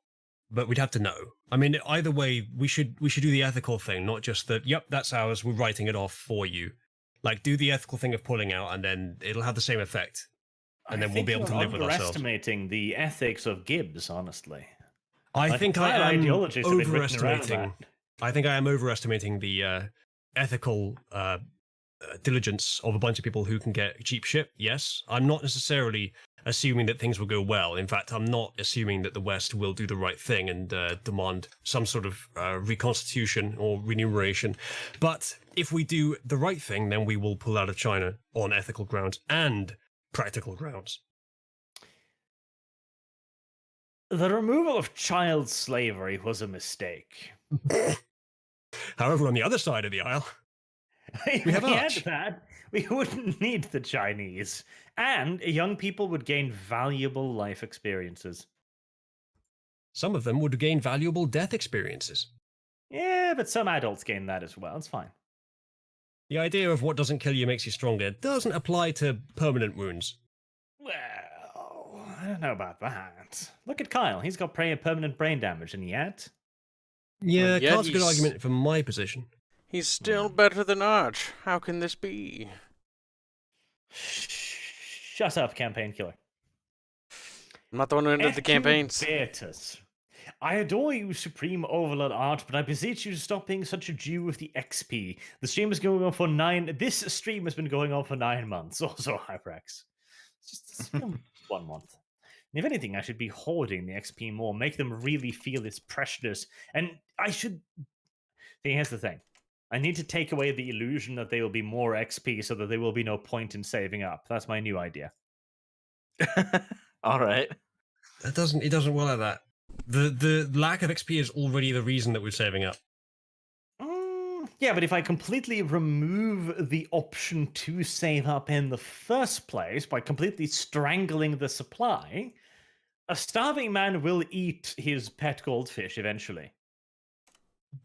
But we'd have to know. I mean, either way, we should do the ethical thing, not just that, yep, that's ours, we're writing it off for you. Like, do the ethical thing of pulling out, and then it'll have the same effect. And then we'll be able to live with ourselves. Underestimating the ethics of Gibbs, honestly. I think I am ideologies have been written around overestimating. I think I am overestimating the ethical diligence of a bunch of people who can get cheap shit. Yes, I'm not necessarily assuming that things will go well. In fact, I'm not assuming that the West will do the right thing and demand some sort of reconstitution or remuneration. But if we do the right thing, then we will pull out of China on ethical grounds and practical grounds. The removal of child slavery was a mistake. However, on the other side of the aisle, If we have had Arch. that, we wouldn't need the Chinese. And young people would gain valuable life experiences. Some of them would gain valuable death experiences. Yeah, but some adults gain that as well. It's fine. The idea of what doesn't kill you makes you stronger doesn't apply to permanent wounds. Well, I don't know about that. Look at Kyle. He's got permanent brain damage, and yet... Yeah, Well, yet Carl's a good he's- argument from my position. He's still better than Arch. How can this be? Shut up, campaign killer. I'm not the one who ended the campaigns. Beatus. I adore you, Supreme Overlord Art, but I beseech you to stop being such a Jew with the XP. The stream is going on for 9. This stream has been going on for 9 months. Also, Hyprex. It's been 1 month. And if anything, I should be hoarding the XP more, make them really feel its preciousness. And I should. See, here's the thing. I need to take away the illusion that they will be more XP, so that there will be no point in saving up. That's my new idea. All right. It doesn't work like that. The lack of XP is already the reason that we're saving up. Yeah, but if I completely remove the option to save up in the first place by completely strangling the supply, a starving man will eat his pet goldfish eventually.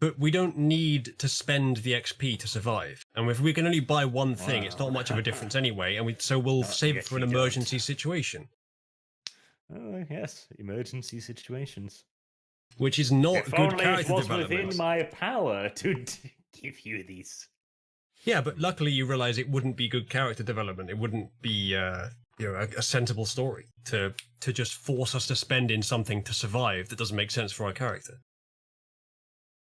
But we don't need to spend the XP to survive. And if we can only buy one thing, it's not much of a difference anyway. And so we'll save it for an emergency situation. Oh, yes, emergency situations. Which is not If good only character it was development. within my power to give you these. Yeah, but luckily you realize it wouldn't be good character development. It wouldn't be a sensible story to just force us to spend in something to survive that doesn't make sense for our character.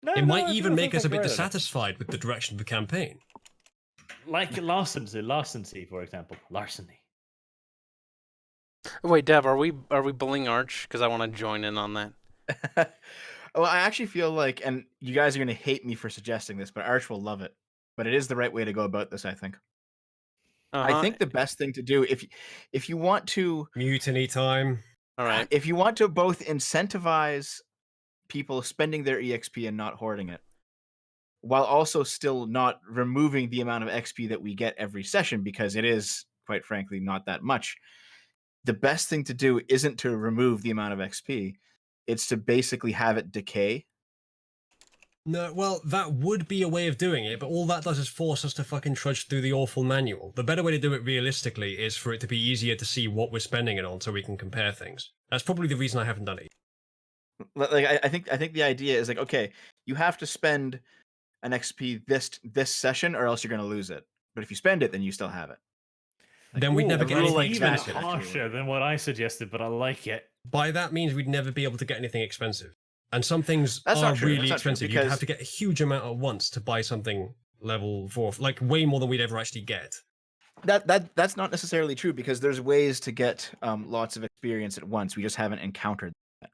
It might even make us a bit dissatisfied with the direction of the campaign. Like larceny, for example. Larceny. Wait, Dev, are we bullying Arch? Because I want to join in on that. Well, I actually feel like, and you guys are going to hate me for suggesting this, but Arch will love it. But it is the right way to go about this, I think. I think the best thing to do, if you want to... Mutiny time. All right. If you want to both incentivize people spending their EXP and not hoarding it, while also still not removing the amount of XP that we get every session, because it is, quite frankly, not that much, the best thing to do isn't to remove the amount of XP. It's to basically have it decay. No, well, that would be a way of doing it, but all that does is force us to fucking trudge through the awful manual. The better way to do it realistically is for it to be easier to see what we're spending it on so we can compare things. That's probably the reason I haven't done it. Like I think the idea is like, okay, you have to spend an XP this session or else you're going to lose it. But if you spend it, then you still have it. Then we'd never get anything like even expensive. harsher than what I suggested, but I like it. By that means we'd never be able to get anything expensive. And some things That's are not true. really That's not true, expensive. You'd have to get a huge amount at once to buy something level 4, like way more than we'd ever actually get. That's not necessarily true, because there's ways to get lots of experience at once. We just haven't encountered that.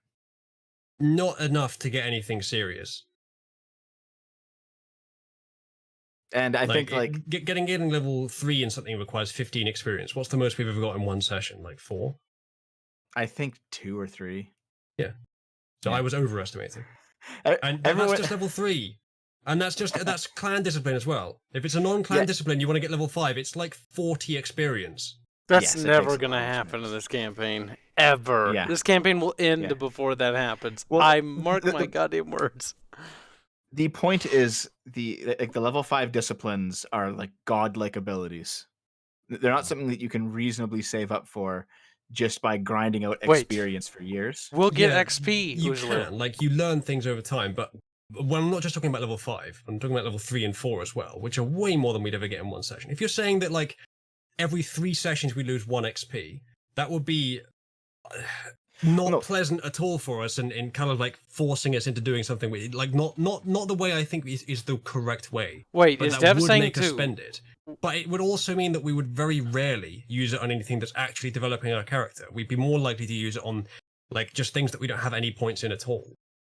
Not enough to get anything serious. And I think getting level 3 in something requires 15 experience. What's the most we've ever got in one session? Like 4? I think 2 or 3. Yeah. So I was overestimating. And everyone... that's just level 3. And that's clan discipline as well. If it's a non-clan discipline, you want to get level 5, it's like 40 experience. That's never going to happen in this campaign. Ever. Yeah. This campaign will end before that happens. Well, I mark my goddamn words. The point is the level 5 disciplines are like godlike abilities. They're not something that you can reasonably save up for just by grinding out experience for years. We'll get XP. You can, like, you learn things over time, but well, I'm not just talking about level 5. I'm talking about level 3 and 4 as well, which are way more than we'd ever get in one session. If you're saying that, like, every 3 sessions we lose 1 XP, that would be not pleasant at all for us, and kind of like forcing us into doing something like not the way I think is the correct way. Wait, but is that Dev would saying make us too? spend it. But it would also mean that we would very rarely use it on anything that's actually developing our character. We'd be more likely to use it on like just things that we don't have any points in at all.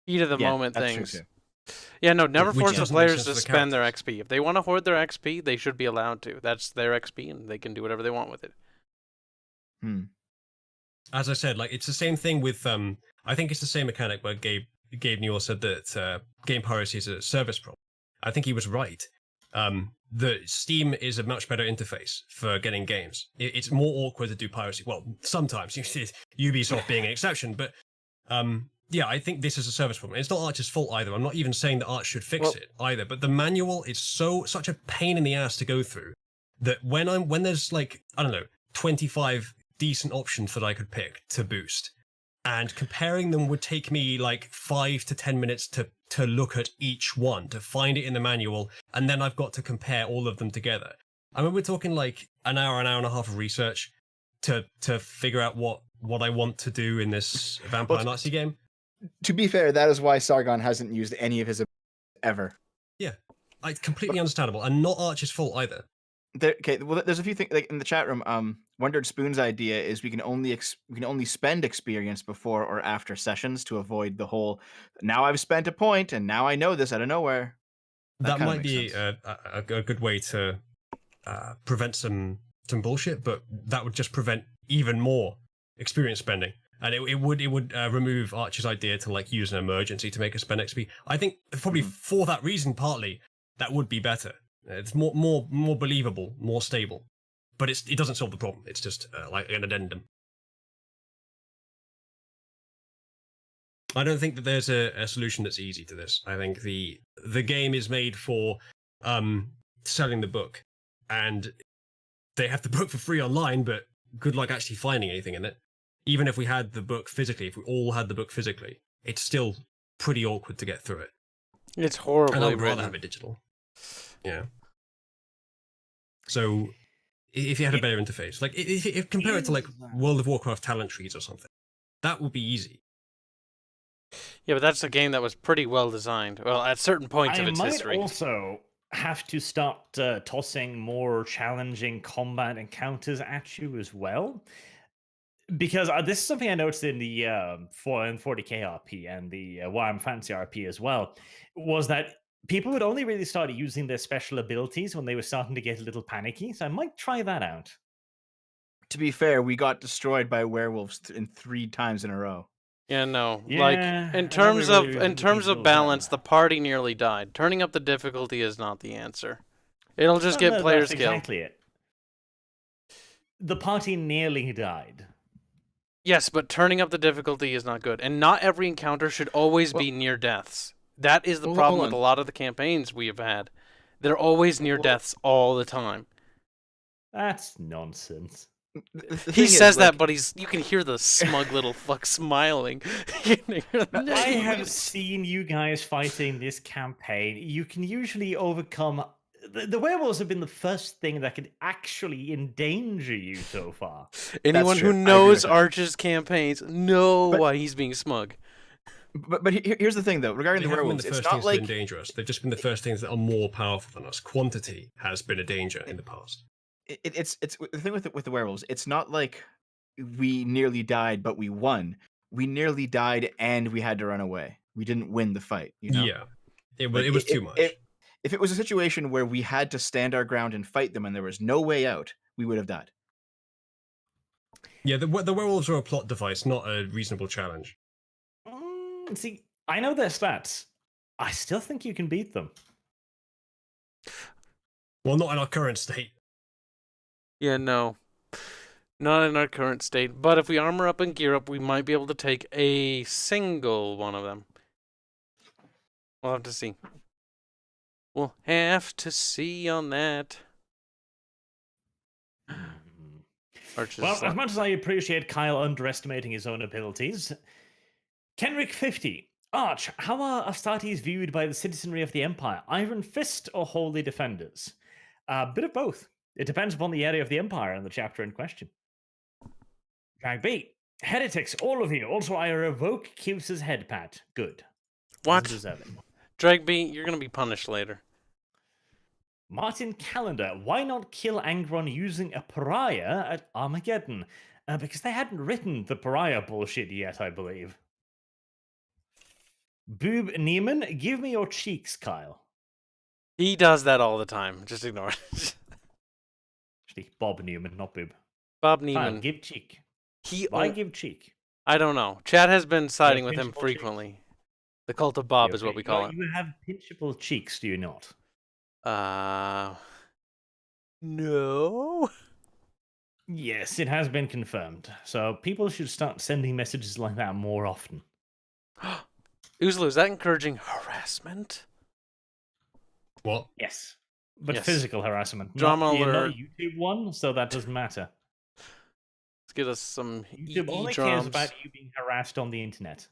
Heat of the moment that's things. true too. Yeah, no, never Which force the doesn't make players sense to for the spend their characters. XP. If they want to hoard their XP, they should be allowed to. That's their XP, and they can do whatever they want with it. As I said, like it's the same thing with I think it's the same mechanic where Gabe Newell said that game piracy is a service problem. I think he was right. The Steam is a much better interface for getting games. It's more awkward to do piracy. Well, sometimes Ubisoft being an exception, but yeah, I think this is a service problem. It's not Arch's fault either. I'm not even saying that Arch should fix it either. But the manual is such a pain in the ass to go through that when there's like, I don't know, 25 decent options that I could pick to boost, and comparing them would take me like 5 to 10 minutes to to look at each one, to find it in the manual, and then I've got to compare all of them together. I mean, we're talking like an hour and a half of research to figure out what I want to do in this Vampire Nazi game. To be fair, that is why Sargon hasn't used any of his ever. Yeah, it's completely understandable, and not Arch's fault either. Well, there's a few things like in the chat room. Wondered Spoon's idea is we can only spend experience before or after sessions to avoid the whole. Now I've spent a point, and now I know this out of nowhere. That might be a good way to prevent some bullshit, but that would just prevent even more experience spending, and it would remove Archer's idea to like use an emergency to make us spend XP. I think probably for that reason, partly that would be better. It's more believable, more stable, but it doesn't solve the problem. It's just like an addendum. I don't think that there's a solution that's easy to this. I think the game is made for selling the book, and they have the book for free online, but good luck actually finding anything in it. Even if we had the book physically, if we all had the book physically, it's still pretty awkward to get through it. It's horrible. And I would rather have it digital. Yeah. So, if you had a better interface, like if compare it to like World of Warcraft talent trees or something, that would be easy. Yeah, but that's a game that was pretty well designed. Well, at certain points of its history. I might also have to start tossing more challenging combat encounters at you as well. Because this is something I noticed in the 40k RP and the Warhammer Fantasy RP as well, was that people would only really start using their special abilities when they were starting to get a little panicky. So I might try that out. To be fair, we got destroyed by werewolves 3 times in a row. Yeah, no. Yeah, like in terms of balance, the party nearly died. Turning up the difficulty is not the answer. It'll just get player that's skill. Exactly it. The party nearly died. Yes, but turning up the difficulty is not good. And not every encounter should always be near deaths. That is the problem with a lot of the campaigns we have had. They're always near deaths all the time. That's nonsense. He says that, but you can hear the smug little fuck smiling. I have seen you guys fighting this campaign. You can usually overcome... The werewolves have been the first thing that could actually endanger you so far. Anyone who knows Arch's campaigns know why he's being smug. But here's the thing, though, regarding the werewolves, it's not like... They've endanger us. They've just been the first things that are more powerful than us. Quantity has been a danger in the past. It's the thing with the werewolves. It's not like we nearly died, but we won. We nearly died and we had to run away. We didn't win the fight. You know? Yeah, it was too much. If it was a situation where we had to stand our ground and fight them and there was no way out, we would have died. Yeah, the werewolves are a plot device, not a reasonable challenge. See, I know their stats. I still think you can beat them. Well, not in our current state. Yeah, no. Not in our current state. But if we armor up and gear up, we might be able to take a single one of them. We'll have to see. We'll have to see on that. Well, as much as I appreciate Kyle underestimating his own abilities, Kenrick50. Arch, how are Astartes viewed by the citizenry of the Empire? Iron Fist or Holy Defenders? A bit of both. It depends upon the area of the Empire and the chapter in question. Drag B. Heretics, all of you. Also, I revoke Cubes' head pat. Good. What? Drag B, you're going to be punished later. Martin Calendar, why not kill Angron using a pariah at Armageddon? Because they hadn't written the pariah bullshit yet, I believe. Boob Neiman, give me your cheeks, Kyle. He does that all the time. Just ignore it. Actually, Bob Newman, not Boob. Bob Neiman. Kyle, give cheek. Why give cheek? I don't know. Chad has been siding with him frequently. Cheeks. The cult of Bob is what we call it. You have pinchable cheeks, do you not? No. Yes, it has been confirmed. So people should start sending messages like that more often. Oozlu, is that encouraging harassment? What? Yes. But physical harassment. Drama not, alert. Not YouTube one, so that doesn't matter. Let's get us some YouTube only cares about you being harassed on the internet.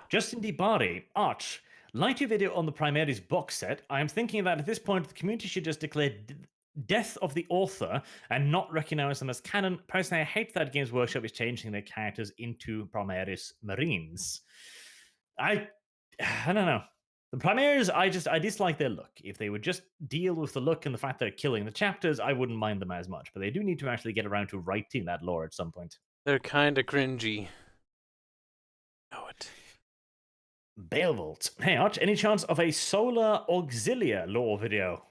Justin DeBari, Arch, like your video on the Primaries box set, I am thinking that at this point the community should just declare death of the author and not recognize them as canon. Personally, I hate that Games Workshop is changing their characters into Primaries Marines. I don't know. The Primaries, I dislike their look. If they would just deal with the look and the fact that they're killing the chapters, I wouldn't mind them as much. But they do need to actually get around to writing that lore at some point. They're kind of cringy. Know it. Beowulf. Hey, Arch, any chance of a Solar Auxilia lore video?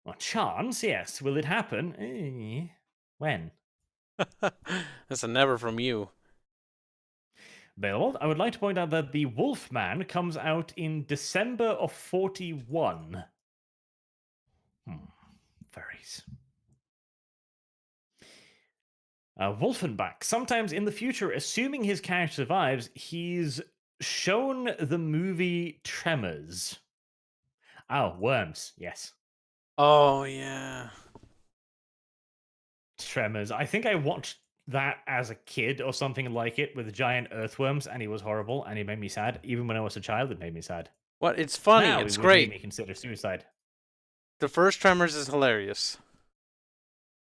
Well, chance, yes. Will it happen? When? That's a never from you. Beowulf, I would like to point out that the Wolfman comes out in December of 41. Furries. Wolfenbach. Sometimes in the future, assuming his character survives, he's shown the movie Tremors. Oh, Worms. Yes. Oh, yeah. Tremors. I think I watched that as a kid or something like it with giant earthworms, and he was horrible, and he made me sad. Even when I was a child, it made me sad. What? It's funny. Now It's it would make great. me consider suicide. The first Tremors is hilarious.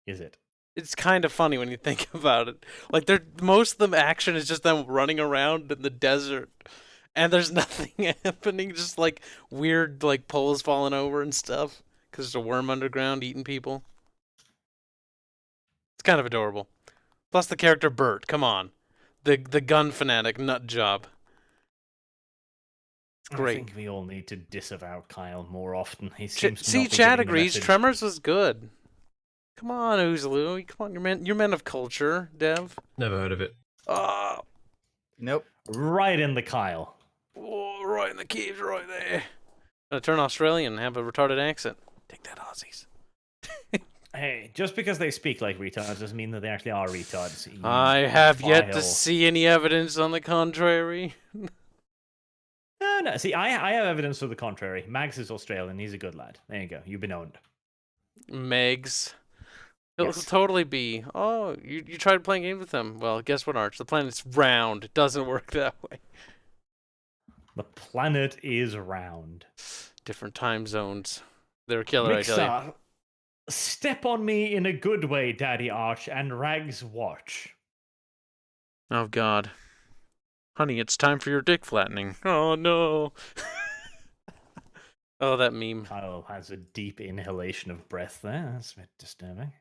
Is it? It's kind of funny when you think about it. Like, most of the action is just them running around in the desert, and there's nothing happening. Just like weird, like poles falling over and stuff because there's a worm underground eating people. It's kind of adorable. Plus the character Bert. Come on, the gun fanatic nut job. It's great. I think we all need to disavow Kyle more often. He seems to See, not be Chad getting the agrees. message. Tremors was good. Come on, Oozaloo. Come on, you're men of culture, Dev. Never heard of it. Oh, Nope. Right in the Kyle. oh, right in the caves, right there. I'm gonna turn Australian and have a retarded accent. Take that, Aussies. Hey, just because they speak like retards doesn't mean that they actually are retards. you I have yet to vile- see any evidence on the contrary. No. See, I have evidence to the contrary. Mags is Australian. He's a good lad. There you go. You've been owned. Megs. He'll Yes. totally be. Oh, you tried playing games with him. Well, guess what, Arch? The planet's round. It doesn't work that way. The planet is round. Different time zones. They're killer, I tell you. Mixer, step on me in a good way, Daddy Arch, and Rags watch. Oh, God. Honey, it's time for your dick flattening. Oh, no. Oh, that meme. Kyle has a deep inhalation of breath there. That's a bit disturbing.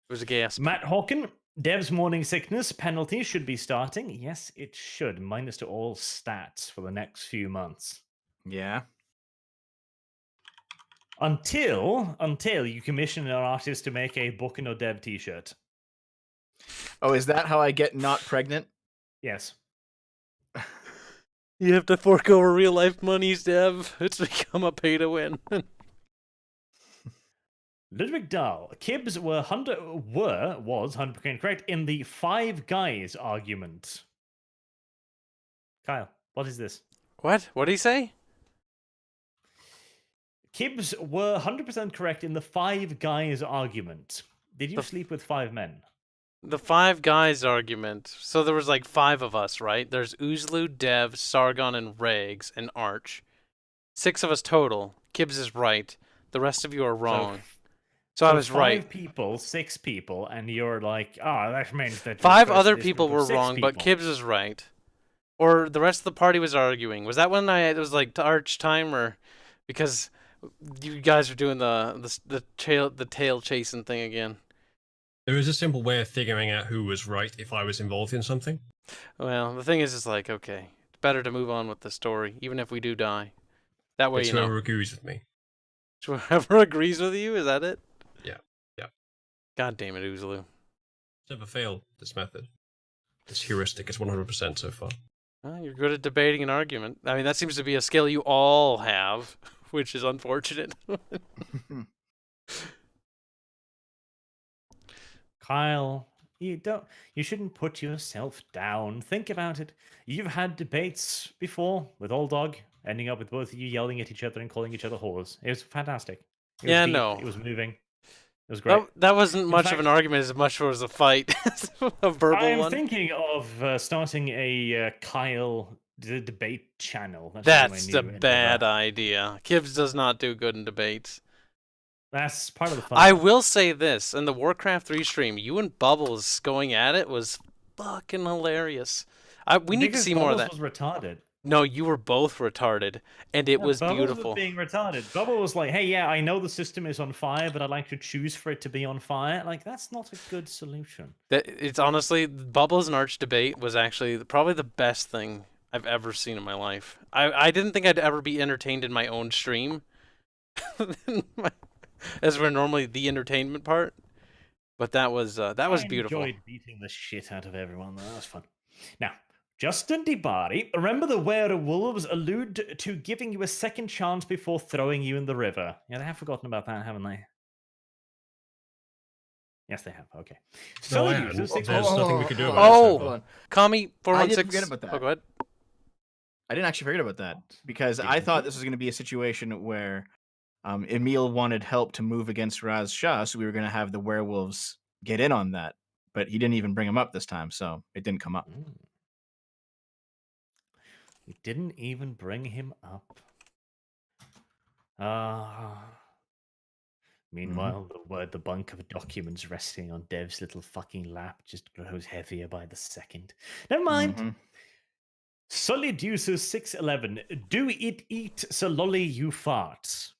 It was a gasp. Matt Hawken, Dev's morning sickness penalty should be starting. Yes, it should. Minus to all stats for the next few months. Yeah. Until you commission an artist to make a Book No Dev t-shirt. Oh, is that how I get not pregnant? Yes. You have to fork over real life monies, Dev. It's become a pay to win. Ludwig Dahl, Kibbs was 100% correct in the Five Guys argument. Kyle, what is this? What? What did he say? Kibbs were 100% correct in the Five Guys argument. Did you The- sleep with 5 men? The Five Guys argument. So there was like 5 of us, right? There's Oozaloo, Dev, Sargon, and Rags, and Arch. 6 of us total. Kibbs is right. The rest of you are wrong. So I was 5 right. people, 6 people, and you're like, oh, that means that 5 refers to other this people group of were 6 wrong, but people. Kibbs is right. Or the rest of the party was arguing. Was that when it was like Arch time, or because you guys are doing the tail chasing thing again? There is a simple way of figuring out who was right if I was involved in something. Well, the thing is, it's like, okay, it's better to move on with the story, even if we do die. That way, It's you know. whoever agrees with me. Whoever agrees with you, is that it? Yeah, yeah. God damn it, Oozaloo. Never failed this method. This heuristic is 100% so far. Well, you're good at debating an argument. I mean, that seems to be a skill you all have, which is unfortunate. Kyle, you shouldn't put yourself down. Think about it. You've had debates before with Old Dog, ending up with both of you yelling at each other and calling each other whores. It was fantastic. It was Yeah, deep, no. It was moving. was great. That wasn't much of fact- an argument as much as a fight. A verbal I'm one. thinking of starting a Kyle debate channel. That should be That's my the new endeavor. bad idea. Kibbs does not do good in debates. That's part of the fun. I will say this, in the Warcraft 3 stream, you and Bubbles going at it was fucking hilarious. We need to Because see more of Bubbles that. was retarded. No, you were both retarded, and it was Bubbles beautiful. was being retarded. Bubble was like, "Hey, yeah, I know the system is on fire, but I'd like to choose for it to be on fire." Like, that's not a good solution. It's honestly, Bubbles and Arch debate was actually probably the best thing I've ever seen in my life. I didn't think I'd ever be entertained in my own stream, as we're normally the entertainment part. But that was beautiful. I enjoyed beating the shit out of everyone. That was fun. Now, Justin DeBari, remember the werewolves allude to giving you a second chance before throwing you in the river. Yeah, they have forgotten about that, haven't they? Yes, they have. Okay. No, I Solid hadn't. users, There's 6 nothing we could do hold about on, it. hold So on. Kami 416. I didn't forget about that. Oh, go ahead. I didn't actually forget about that because I thought this was going to be a situation where Emil wanted help to move against Raz Shah, so we were going to have the werewolves get in on that. But he didn't even bring him up this time, so it didn't come up. You didn't even bring him up. Meanwhile, the bunk of documents resting on Dev's little fucking lap just grows heavier by the second. Never mind. Solid Users 611. Do it eat so lolly you farts?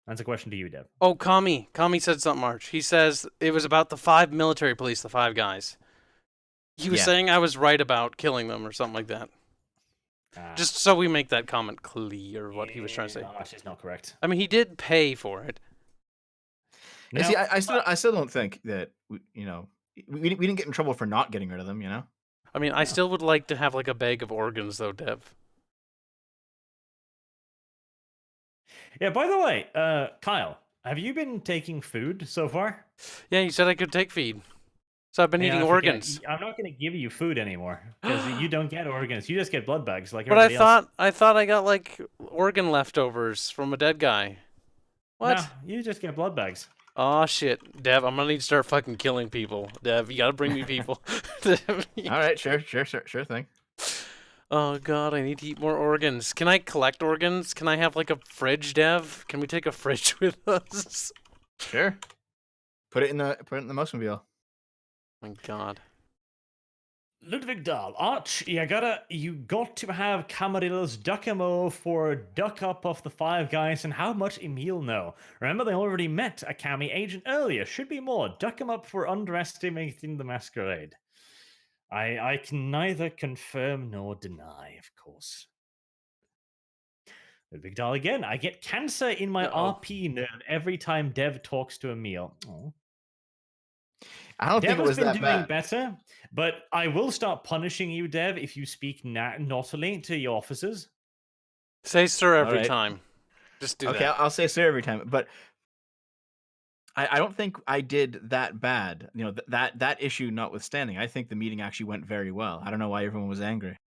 That's a question to you, Dev. Oh, Kami said something, Arch. He says it was about the 5 military police, the 5 guys. He was saying I was right about killing them or something like that. Just so we make that comment clear, what he was trying to say. No, that's not correct. I mean, he did pay for it. Yeah, see, I still don't think that we didn't get in trouble for not getting rid of them. You know. I mean, I still would like to have like a bag of organs, though, Dev. Yeah. By the way, Kyle, have you been taking food so far? Yeah, you said I could take feed. So I've been eating organs. I'm not going to give you food anymore because you don't get organs. You just get blood bags like But everybody else. I thought I got like organ leftovers from a dead guy. What? No, you just get blood bags. Oh shit, Dev, I'm gonna need to start fucking killing people. Dev, you gotta bring me people. All right, sure thing. Oh god, I need to eat more organs. Can I collect organs? Can I have like a fridge, Dev? Can we take a fridge with us? Sure. Put it in the Mosmobile. My god. Ludwig Dahl, Arch, you got to have Camarill's Duckamo for duck up of the 5 guys and how much Emil know. Remember they already met a Cami agent earlier. Should be more. Duck him up for underestimating the Masquerade. I can neither confirm nor deny, of course. Ludwig Dahl again. I get cancer in my RP nerve every time Dev talks to Emil. Oh. I don't Dev think it was has been that doing bad. better, but I will start punishing you, Dev, if you speak naughtily to your officers. Say sir every right. time. Just do Okay, that. I'll say sir every time, but I don't think I did that bad. You know, that issue notwithstanding, I think the meeting actually went very well. I don't know why everyone was angry.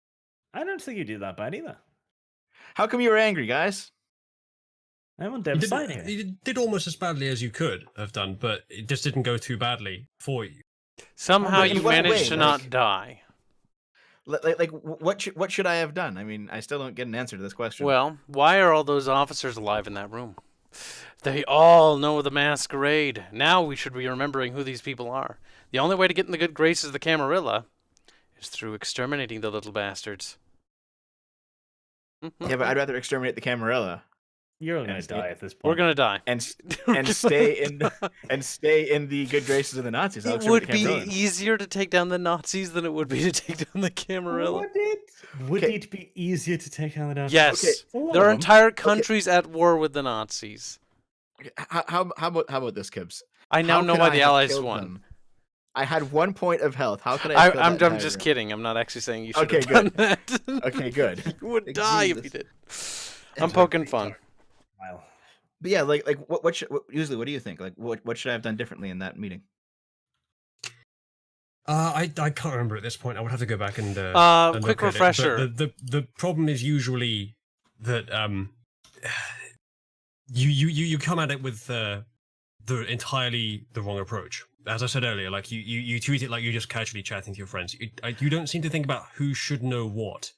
I don't think you did that bad either. How come you were angry, guys? I'm on you Dev's side here. did almost as badly as you could have done, but it just didn't go too badly for you. Somehow Wait, you in what managed way, to like- not die. Like what should I have done? I mean, I still don't get an answer to this question. Well, why are all those officers alive in that room? They all know the Masquerade. Now we should be remembering who these people are. The only way to get in the good graces of the Camarilla is through exterminating the little bastards. yeah, but I'd rather exterminate the Camarilla You're all And gonna stay- die at this point. We're gonna die. and stay in the good graces of the Nazis. I'll It exterminate would the be Camarilla. easier to take down the Nazis than it would be to take down the Camarilla. Would Okay. it be easier to take on the Nazis? Yes, For one there of are them. entire countries at war with the Nazis. How about this, Kibbs? I now How know could why I the have Allies killed won. them? I had 1 point of health. How could I? Have killed I'm that entire just room? kidding. I'm not actually saying you should Okay, have done that. Okay, good. You would die if you Jesus. did. I'm poking fun. Well, But yeah, like usually what do you think? Like what should I have done differently in that meeting? I can't remember at this point. I would have to go back and and quick look at it. refresher. But the problem is usually that you come at it with entirely the wrong approach. As I said earlier, like you treat it like you're just casually chatting to your friends. You don't seem to think about who should know what.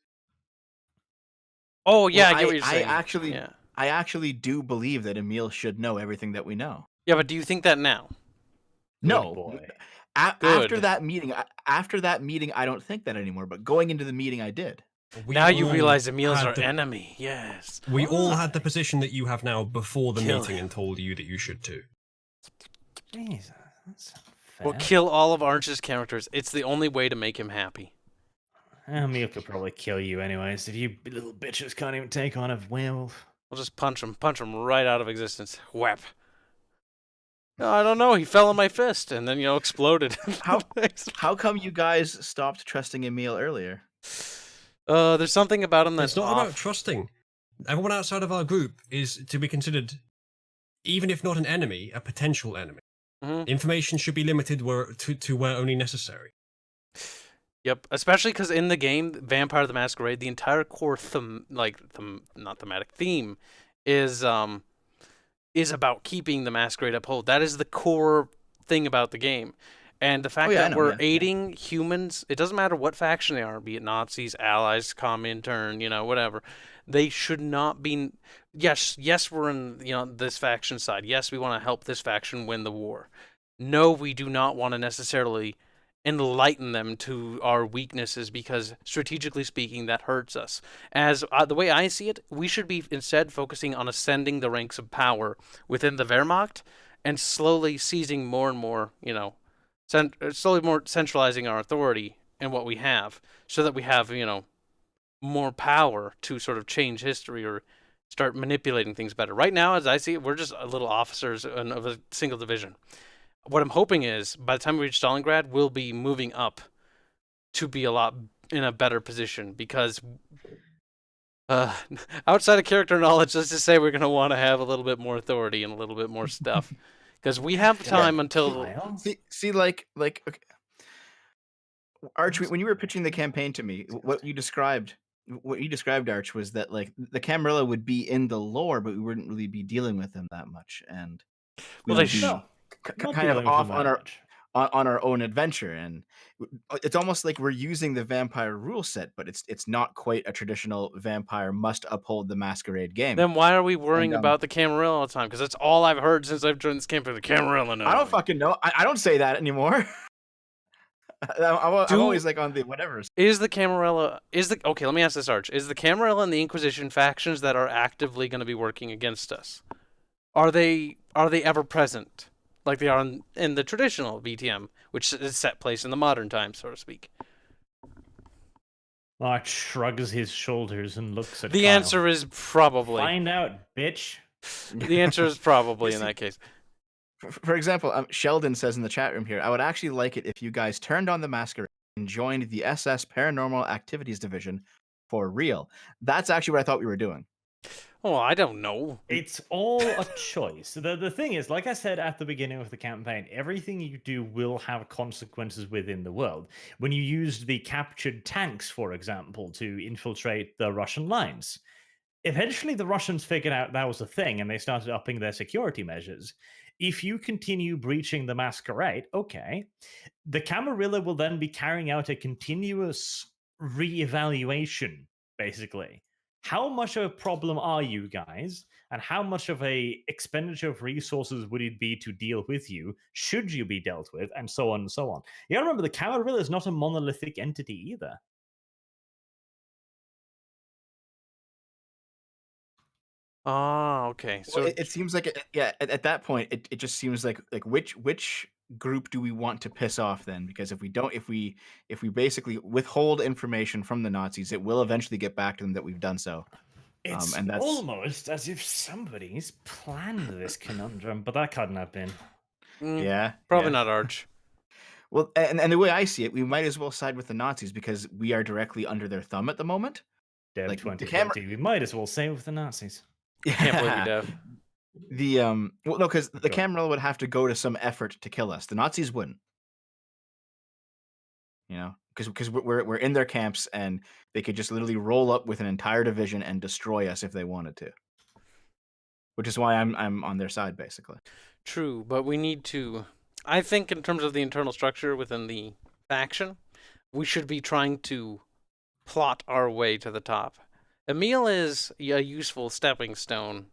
Oh yeah, Well, I get what you're I saying. actually Yeah. I actually do believe that Emil should know everything that we know. Yeah, but do you think that now? No, boy. after Good. that meeting, I don't think that anymore. But going into the meeting, I did. We Now you all realize Emil's had our the- enemy. Yes. We all had the position that you have now before the Kill meeting him. and told you that you should too. Jesus, that's not fair. We'll kill all of Arch's characters. It's the only way to make him happy. Emil could probably kill you anyways. If you little bitches can't even take on a werewolf. We'll just punch him right out of existence. Whap. No, I don't know. He fell on my fist and then, exploded. How come you guys stopped trusting Emil earlier? There's something about him that's It's not off. about trusting. Everyone outside of our group is to be considered, even if not an enemy, a potential enemy. Mhm. Information should be limited to where only necessary. Yep, especially because in the game, Vampire the Masquerade, the entire core theme is about keeping the Masquerade uphold. That is the core thing about the game. And the fact yeah, I that know, we're yeah. aiding humans, it doesn't matter what faction they are, be it Nazis, allies, Comintern, whatever. They should not be. Yes, we're in this faction side. Yes, we want to help this faction win the war. No, we do not want to necessarily enlighten them to our weaknesses because, strategically speaking, that hurts us. As the way I see it, we should be instead focusing on ascending the ranks of power within the Wehrmacht and slowly seizing more and more, slowly more centralizing our authority in what we have, so that we have, more power to sort of change history or start manipulating things better. Right now, as I see it, we're just little officers of a single division. What I'm hoping is, by the time we reach Stalingrad, we'll be moving up to be in a better position because outside of character knowledge, let's just say we're going to want to have a little bit more authority and a little bit more stuff because we have time until. See, like, okay. Arch, when you were pitching the campaign to me, what you described, Arch, was that like the Camarilla would be in the lore, but we wouldn't really be dealing with them that much, and Well, would they be not kind of dealing with off them on that our much. on our own adventure, and it's almost like we're using the vampire rule set, but it's not quite a traditional vampire must uphold the Masquerade game. Then why are we worrying about the Camarilla all the time? Because that's all I've heard since I've joined this campaign. The Camarilla knows. I don't fucking know. I don't say that anymore. I'm always like on the whatever. Is the Camarilla okay? Let me ask this, Arch. Is the Camarilla and the Inquisition factions that are actively going to be working against us? Are they ever present, like they are in the traditional VtM, which is set place in the modern times, so to speak? Arch shrugs his shoulders and looks at The Kyle. answer is probably. Find out, bitch. The answer is probably in that case. For example, Sheldon says in the chat room here, I would actually like it if you guys turned on the Masquerade and joined the SS Paranormal Activities Division for real. That's actually what I thought we were doing. Oh, I don't know. It's all a choice. The thing is, like I said at the beginning of the campaign, everything you do will have consequences within the world. When you used the captured tanks, for example, to infiltrate the Russian lines, eventually the Russians figured out that was a thing and they started upping their security measures. If you continue breaching the Masquerade, okay, the Camarilla will then be carrying out a continuous reevaluation, basically. How much of a problem are you guys, and how much of a expenditure of resources would it be to deal with you, should you be dealt with, and so on and so on. You gotta remember, the Camarilla is not a monolithic entity either. Oh, okay. So Well, it seems like at that point it just seems like which group do we want to piss off then? Because if we basically withhold information from the Nazis, it will eventually get back to them that we've done so. It's and that's almost as if somebody's planned this conundrum, but that couldn't have been. probably not Arch. Well, and the way I see it, we might as well side with the Nazis because we are directly under their thumb at the moment. Dev Like, the 2020, we might as well say with the Nazis. Can't believe you, Dev. Well, no, because the Sure. Camarilla would have to go to some effort to kill us. The Nazis wouldn't. Because we're in their camps and they could just literally roll up with an entire division and destroy us if they wanted to. which is why I'm on their side basically. True, but we need to. I think in terms of the internal structure within the faction, we should be trying to plot our way to the top. Emil is a useful stepping stone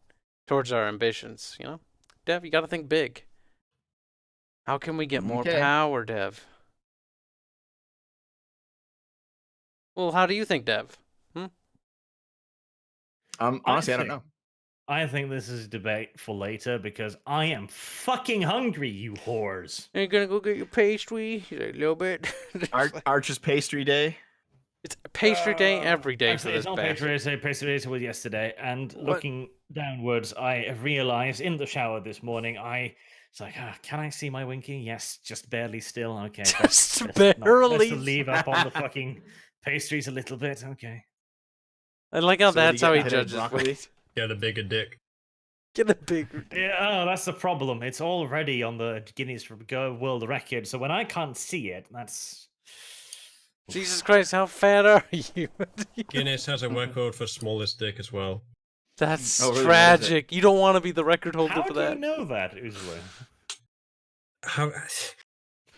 towards our ambitions. You know, Dev, you got to think big. How can we get more Okay. power, Dev? Well, how do you think, Dev? Honestly, I don't know. I think this is a debate for later because I am fucking hungry, you whores. Are you gonna go get your pastry? He's like, a little bit. Arch's pastry day. It's pastry day every day for Actually, this it's not bastard. pastry day was yesterday, and What? looking downwards, I realized in the shower this morning, it's like, can I see my winky? Yes, just barely still. Okay, Just best barely. to leave up on the fucking pastries a little bit. Okay. I like how So what do that's you how get, he head of judges. broccoli? Wait, Get a bigger dick. get a bigger. Yeah, that's the problem. It's already on the Guinness World Record, so when I can't see it, that's. Jesus Christ, how fat are you? Guinness has a record for smallest dick as well. That's Oh, really? What is it? tragic. You don't want to be the record holder How for do that. you know that, Uzlu? How,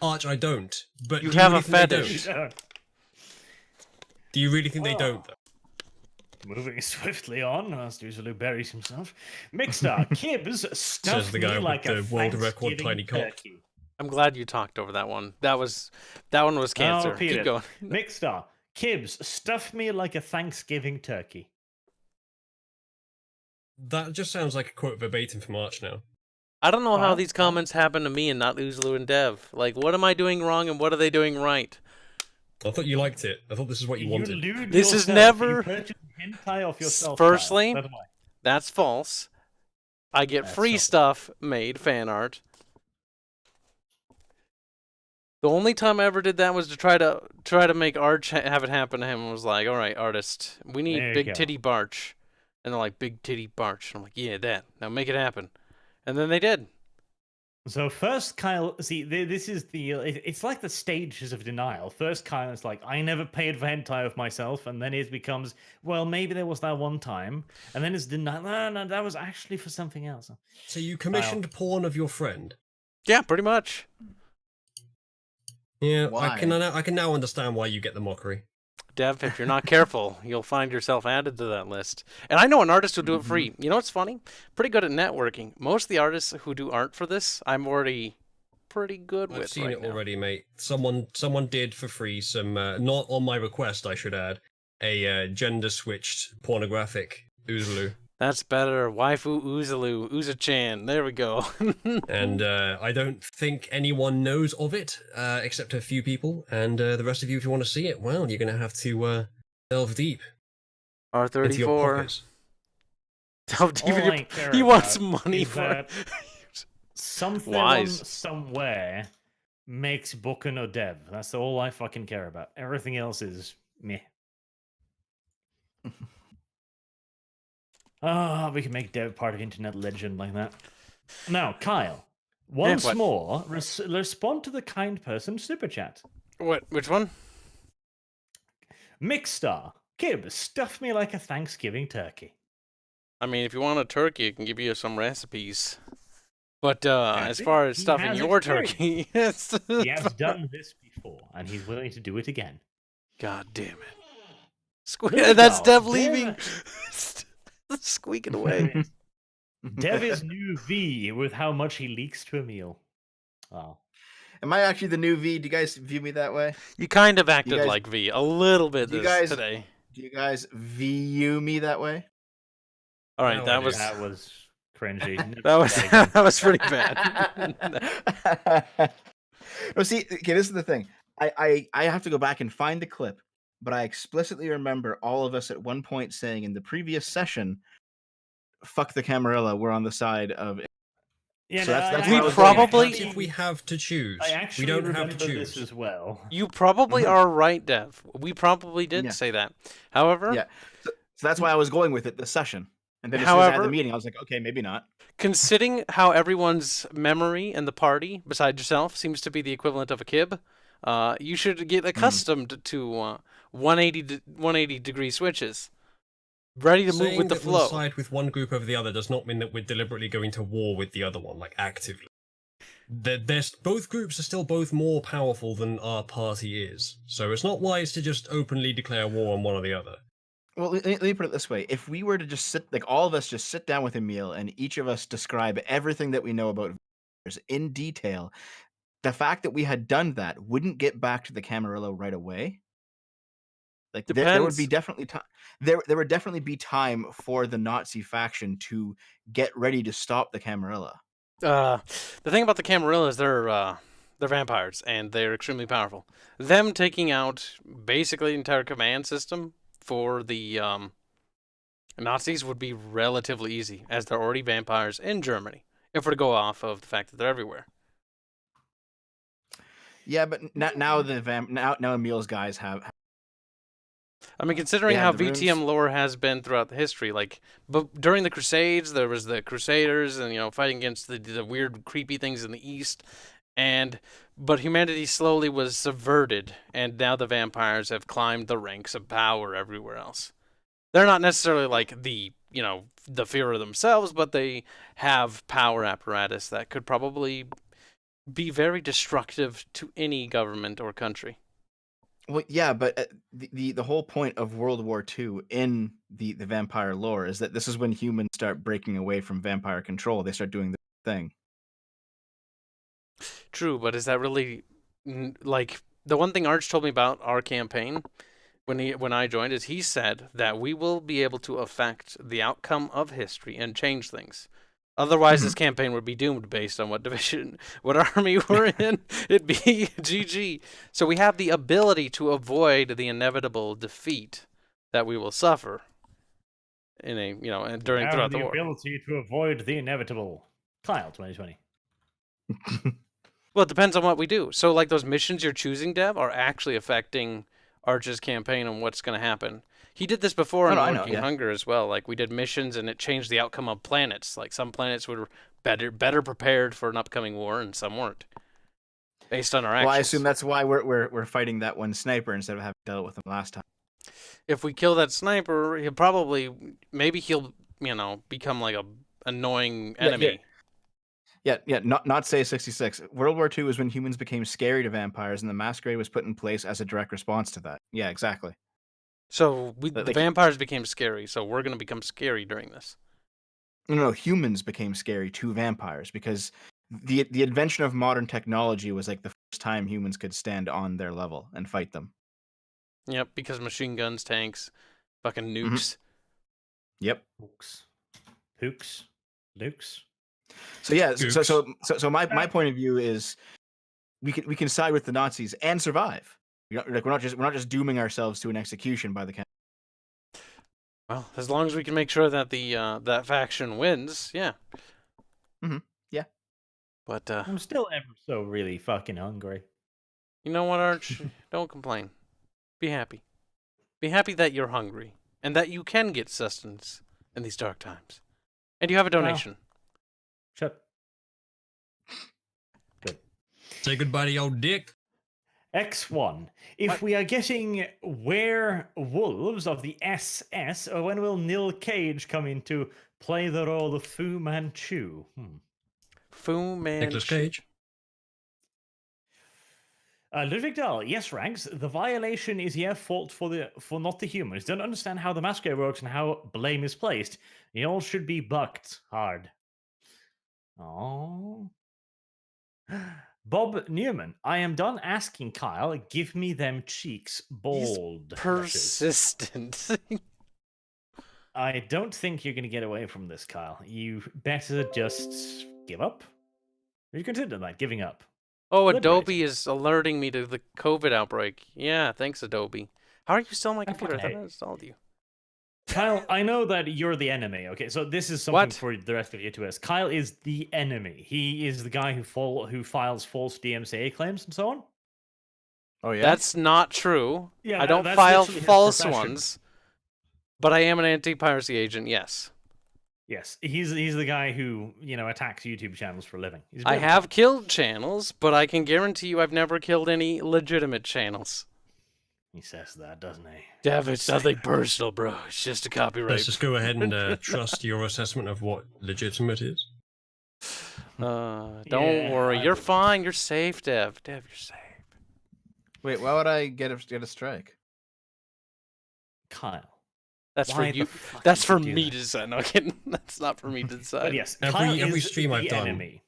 Arch, I don't. But You do have really a think they fetish. don't? Do you really think they don't? Though? Moving swiftly on, as Uzlu buries himself. Mixstar, Kibbs stuffed the me guy with like a the world record Thanksgiving tiny cock. turkey. I'm glad you talked over that one. That one was cancer. repeat Keep it. going. Mixstar, Kibbs stuffed me like a Thanksgiving turkey. That just sounds like a quote verbatim from Arch now. I don't know how Well, these comments happen to me and not Uzlu and Dev. Like, what am I doing wrong and what are they doing right? I thought you liked it. I thought this is what you wanted. lewd This is yourself. never- You purchased hentai off yourself. Firstly- Kyle. That's why. That's false. I get That's free not- stuff made, fan art. The only time I ever did that was to try to make Arch have it happen to him. And was like, all right, artist, we need There you big go. titty Barch. And they're like, big titty Barch. And I'm like, yeah, that. Now make it happen. And then they did. So first, Kyle, see, this is it's like the stages of denial. First, Kyle is like, I never paid for hentai of myself, and then it becomes, well, maybe there was that one time, and then it's denial. No, that was actually for something else. So you commissioned porn of your friend? Yeah, pretty much. Yeah, Why? I can now understand why you get the mockery. Dev, if you're not careful, you'll find yourself added to that list. And I know an artist who'll do it free. You know what's funny? Pretty good at networking. Most of the artists who do art for this, I'm already pretty good I've with seen right it now. already, mate. Someone did for free some, not on my request, I should add, a gender-switched pornographic Uzlu. That's better. Waifu Uzalu. Uza-chan. There we go. And I don't think anyone knows of it, except a few people. And the rest of you, if you want to see it, well, you're going to have to delve deep into your R34. pockets. Delve deep All in your- I care He wants about money is for that something Wise. somewhere makes Boku no Dev. That's all I fucking care about. Everything else is meh. We can make Dev part of internet legend like that. Now, Kyle, once what? more, respond to the kind person super chat. What? Which one? Mixstar, Kib, stuff me like a Thanksgiving turkey. I mean, if you want a turkey, I can give you some recipes. But as far as He stuffing has your experience. turkey, it's He has done this before, and he's willing to do it again. God damn it! There That's we go. Dev leaving. Squeaking away. Dev is new V with how much he leaks to Emil. Oh. Am I actually the new V? Do you guys view me that way? You kind of acted guys- like V a little bit you this guys- today. Do you guys view me that way? All right, No, that I was That was cringy. Never that was do that again. that was pretty bad. No, see, okay, this is the thing. I have to go back and find the clip, but I explicitly remember all of us at one point saying in the previous session, "Fuck the Camarilla, we're on the side of." Yeah, So that's I We why I was probably- going- If we have to choose, I actually we don't have remember to this choose. as well. You probably are right, Dev. We probably did Yeah. say that. However, Yeah. So that's why I was going with it this session. And then as soon as I had However- the meeting, I was like, okay, maybe not. considering how everyone's memory and the party, besides yourself, seems to be the equivalent of a kib, you should get accustomed to 180 degree switches. ready to move Saying with the that we'll flow. side with one group over the other does not mean that we're deliberately going to war with the other one, like actively. Both groups are still both more powerful than our party is, so it's not wise to just openly declare war on one or the other. Well, let me put it this way: if we were to just sit, like all of us, just sit down with Emil, and each of us describe everything that we know about vampires in detail, the fact that we had done that wouldn't get back to the Camarilla right away. Like there would be Depends. definitely time. There would definitely be time for the Nazi faction to get ready to stop the Camarilla. The thing about the Camarilla is they're vampires, and they're extremely powerful. Them taking out basically the entire command system for the Nazis would be relatively easy, as they're already vampires in Germany, if we're to go off of the fact that they're everywhere. Yeah, but now Emil's guys have. I mean, considering They how have the VtM runes. lore has been throughout the history, like, but during the Crusades, there was the Crusaders, and fighting against the weird, creepy things in the East, but humanity slowly was subverted, and now the vampires have climbed the ranks of power everywhere else. They're not necessarily like the Führer themselves, but they have power apparatus that could probably be very destructive to any government or country. Well, yeah, but the whole point of World War II in the vampire lore is that this is when humans start breaking away from vampire control. They start doing the thing. True, but is that really like the one thing Arch told me about our campaign when I joined is he said that we will be able to affect the outcome of history and change things. Otherwise, this campaign would be doomed based on what division, what army we're in. It'd be GG. So we have the ability to avoid the inevitable defeat that we will suffer in throughout the war. Ability to avoid the inevitable. Kyle, 2020. Well, it depends on what we do. So, like those missions you're choosing, Dev, are actually affecting Arch's campaign and what's going to happen. He did this before in King Hunger as well. Like, we did missions and it changed the outcome of planets. Like, some planets were better prepared for an upcoming war and some weren't, based on our actions. Well, I assume that's why we're fighting that one sniper instead of having dealt with him last time. If we kill that sniper, maybe he'll become like a annoying enemy. Yeah. Not say 66. World War II is when humans became scary to vampires, and the Masquerade was put in place as a direct response to that. Yeah, exactly. So the vampires became scary, so we're going to become scary during this. No, humans became scary to vampires because the invention of modern technology was like the first time humans could stand on their level and fight them. Yep, because machine guns, tanks, fucking nukes. Yep. Hooks. Nukes. So yeah, so my point of view is we can side with the Nazis and survive. We're not just dooming ourselves to an execution by the camp. Well, as long as we can make sure that the that faction wins, yeah. Yeah. But I'm still ever so really fucking hungry. You know what, Arch? Don't complain. Be happy. Be happy that you're hungry and that you can get sustenance in these dark times. And you have a donation. Shut. Good. Say goodbye to your dick. X1. If we are getting werewolves of the SS, or when will Nil Cage come in to play the role of Fu Manchu? Fu Manchu. Nicolas Cage. Ludwig Dahl, yes, Ranks. The violation is your fault for not the humans. Don't understand how the masquerade works and how blame is placed. You all should be bucked hard. Oh. Bob Newman, I am done asking Kyle. Give me them cheeks, bald. Persistent. I don't think you're going to get away from this, Kyle. You better just give up. Have you considered that, giving up? Oh, Adobe is alerting me to the COVID outbreak. Yeah, thanks, Adobe. How are you still on my computer? I thought I installed you. Kyle, I know that you're the enemy. Okay, so this is something for the rest of you to ask. Kyle is the enemy. He is the guy who files false DMCA claims and so on. Oh yeah, that's not true. Yeah, I don't file false ones, but I am an anti-piracy agent. Yes. Yes, he's the guy who attacks YouTube channels for a living. I have killed channels, but I can guarantee you I've never killed any legitimate channels. He says that, doesn't he? Dev, it's nothing personal, bro. It's just a copyright. Let's just go ahead and trust your assessment of what legitimate is. Don't Yeah, worry. I You're would- fine. You're safe, Dev. Dev, you're safe. Wait, why would I get a strike? Kyle. That's Why for the you. fuck That's did for you do me that? to decide. No, I'm kidding. That's not for me to decide. But yes, Every- Kyle every is stream I've the done. enemy.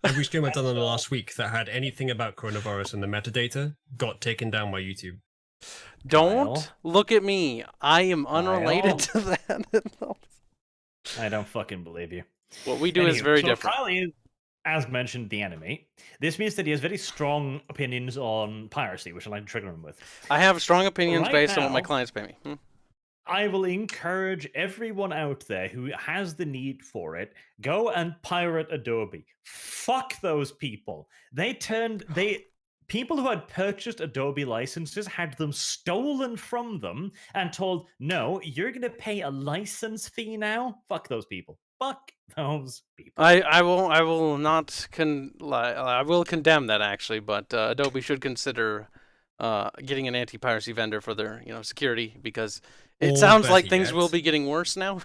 Every stream I've done in the last week that had anything about coronavirus and the metadata got taken down by YouTube. Don't Kyle? look at me. I am unrelated Kyle? to that. I don't fucking believe you. What we do is Anywho, very so different. Kyle is, as mentioned, the enemy. This means that he has very strong opinions on piracy, which I like to trigger him with. I have strong opinions Right based on what my now- clients pay me. I will encourage everyone out there who has the need for it, go and pirate Adobe. Fuck those people. People who had purchased Adobe licenses had them stolen from them and told, no, you're going to pay a license fee now? Fuck those people. Fuck those people. I will not I will condemn that actually, but Adobe should consider getting an anti-piracy vendor for their security, because it Or sounds like better things will yet- be getting worse now.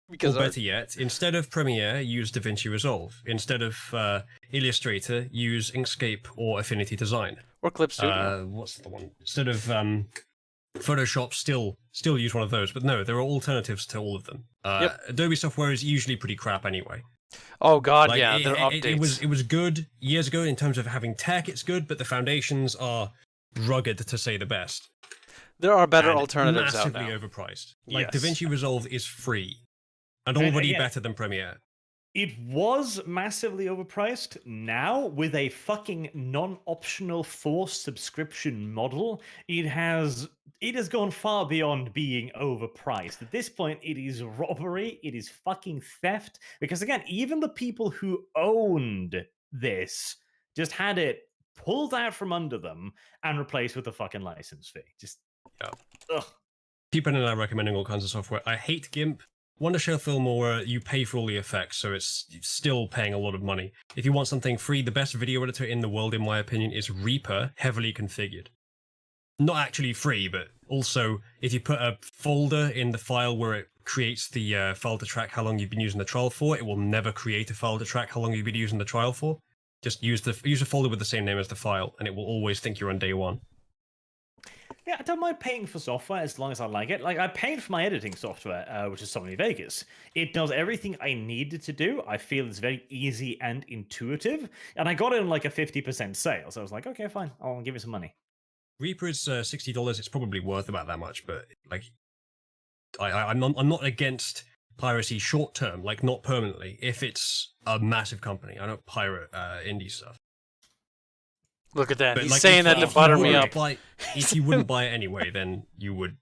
Because Or better yet, instead of Premiere, use DaVinci Resolve. Instead of Illustrator, use Inkscape or Affinity Design. or Clip Studio. What's the one? Instead of Photoshop, still use one of those. But no, there are alternatives to all of them. Yep. Adobe software is usually pretty crap anyway. Oh God, Like, yeah, their updates. it was good years ago in terms of having tech. It's good, but the foundations are rugged to say the best. There are better and alternatives out massively now. overpriced. Like Yes. DaVinci Resolve is free and And already again- better than Premiere. It was massively overpriced. Now, with a fucking non-optional forced subscription model, it has gone far beyond being overpriced. At this point, it is robbery, it is fucking theft. Because again, even the people who owned this just had it pulled out from under them and replaced with a fucking license fee. Just ugh. People and I are recommending all kinds of software. I hate GIMP. Wondershare Filmora, you pay for all the effects, so it's still paying a lot of money. If you want something free, the best video editor in the world, in my opinion, is Reaper, heavily configured. Not actually free, but also if you put a folder in the file where it creates the file to track how long you've been using the trial for, it will never create a file to track how long you've been using the trial for. Just use a folder with the same name as the file, and it will always think you're on day one. Yeah, I don't mind paying for software as long as I like it. Like, I paid for my editing software, which is Sony Vegas. It does everything I needed to do. I feel it's very easy and intuitive. And I got it on like a 50% sale. So I was like, okay, fine. I'll give you some money. Reaper is $60. It's probably worth about that much, but like, I'm not against piracy short term, like not permanently. If it's a massive company, I don't pirate indie stuff. Look at that. But He's like, saying if- that to if you butter me wouldn't up. if you wouldn't buy it anyway, then you would.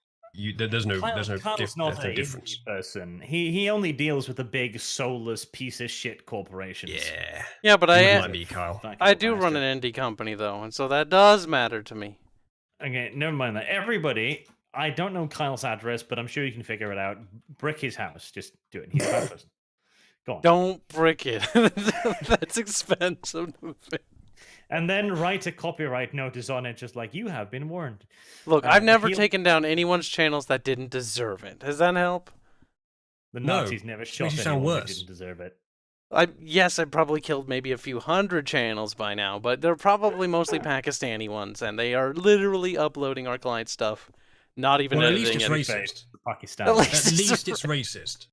There's no Kyle's not there's a no difference. indie person. He only deals with the big soulless piece of shit corporations. Yeah. Yeah, but Wouldn't I mind me, Kyle. Fucking I do run bastard. an indie company though, and so that does matter to me. Okay, never mind that. Everybody, I don't know Kyle's address, but I'm sure you can figure it out. Brick his house. Just do it. He's a bad person. Go on. Don't brick it. That's expensive. And then write a copyright notice on it, just like you have been warned. Look, I've never he'll- taken down anyone's channels that didn't deserve it. Does that help? The No, Nazis never makes shot you sound anyone who worse. didn't deserve it. Yes, I probably killed maybe a few hundred channels by now, but they're probably mostly Pakistani ones, and they are literally uploading our client stuff, not even Well, at editing least it's it. racist. Pakistan. At least At it's least it's racist.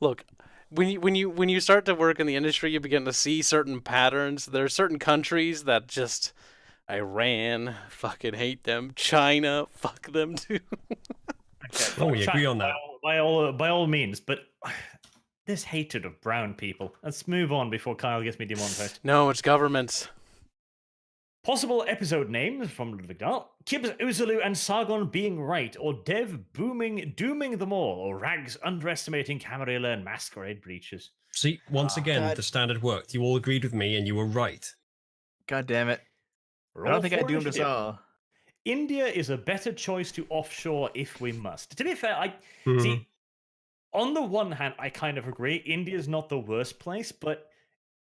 Look, when you start to work in the industry, you begin to see certain patterns. There are certain countries that just Iran, fucking hate them. China, fuck them too. Okay, Oh, we fuck agree China on that. By all means, but this hatred of brown people. Let's move on before Kyle gets me demonetized. No, it's governments. Possible episode names from Ludwig Dahl: Kibbs, Uzalu, and Sargon being right, or Dev dooming them all, or Rags underestimating Camarilla and Masquerade breaches. See, once again, God. the standard worked. You all agreed with me, and you were right. God damn it. I Roll don't think I for doomed us initiative. all. India is a better choice to offshore if we must. To be fair, I Mhm. see. On the one hand, I kind of agree. India's not the worst place, but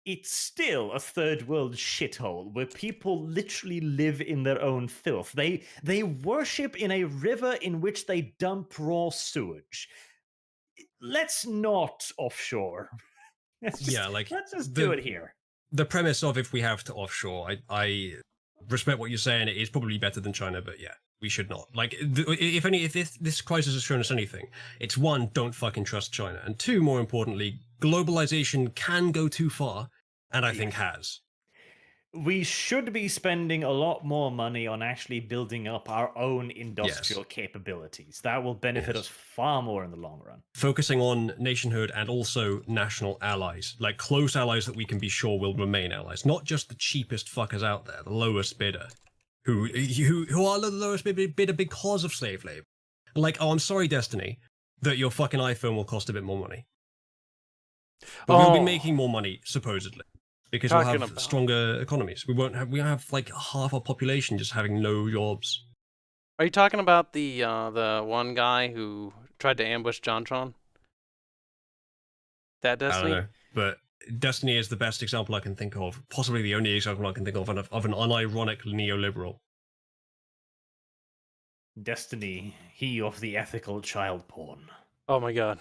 it's still a third world shithole where people literally live in their own filth. They worship in a river in which they dump raw sewage. Let's not offshore. Let's just do it here. The premise of if we have to offshore, I respect what you're saying. It is probably better than China, but yeah, we should not. Like, if this crisis has shown us anything, it's one, don't fucking trust China, and two, more importantly, globalization can go too far, and I think has. We should be spending a lot more money on actually building up our own industrial capabilities. That will benefit us far more in the long run. Focusing on nationhood and also national allies, like close allies that we can be sure will remain allies, not just the cheapest fuckers out there, the lowest bidder, who are the lowest bidder because of slave labor. Like, oh, I'm sorry, Destiny, that your fucking iPhone will cost a bit more money. But we'll be making more money, supposedly. Because we'll have stronger economies. We won't have like half our population just having no jobs. Are you talking about the one guy who tried to ambush JonTron? That Destiny? I don't know, but Destiny is the best example I can think of, possibly the only example I can think of an unironic neoliberal. Destiny, he of the ethical child porn. Oh my god.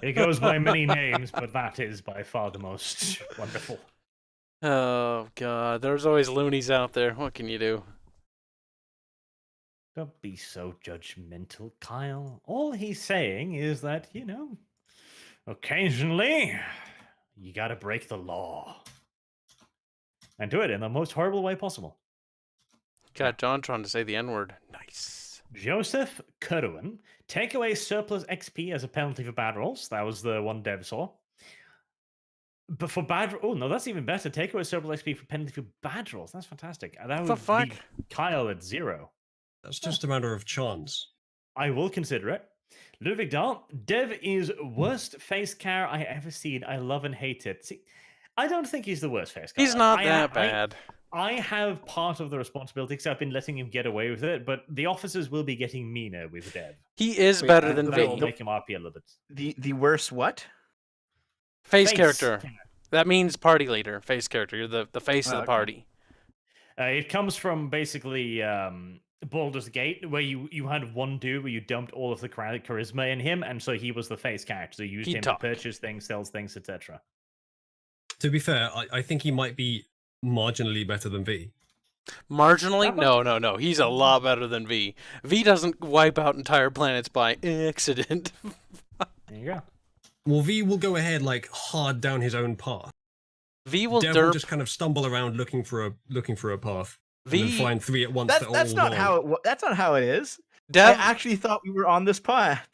It goes by many names, but that is by far the most wonderful. Oh god, there's always loonies out there. What can you do? Don't be so judgmental, Kyle. All he's saying is that, occasionally, you gotta break the law. And do it in the most horrible way possible. Got JonTron to say the N-word. Nice. Joseph Kerwin, take away surplus XP as a penalty for bad rolls. That was the one Dev saw. But for bad, oh no, that's even better. Take away surplus XP for penalty for bad rolls. That's fantastic. That would be Kyle at 0. That's just a matter of chance. I will consider it. Ludwig Dahl, Dev is worst face car I ever seen. I love and hate it. See, I don't think he's the worst face car. He's not that bad. I have part of the responsibility because I've been letting him get away with it, but the officers will be getting meaner with Dev. He is better than that V. will make him RP a little bit. The worst what? Face character. That means party leader. Face character. You're the face of the party. It comes from basically Baldur's Gate, where you had one dude where you dumped all of the charisma in him, and so he was the face character. So you used him to purchase things, sells things, etc. To be fair, I think he might be marginally better than V. Marginally? No. He's a lot better than V. V doesn't wipe out entire planets by accident. There you go. Well, V will go ahead like hard down his own path. V will Dev will just kind of stumble around looking for a path. V and then find 3 at once. That's not how it is. Dev, I actually thought we were on this path.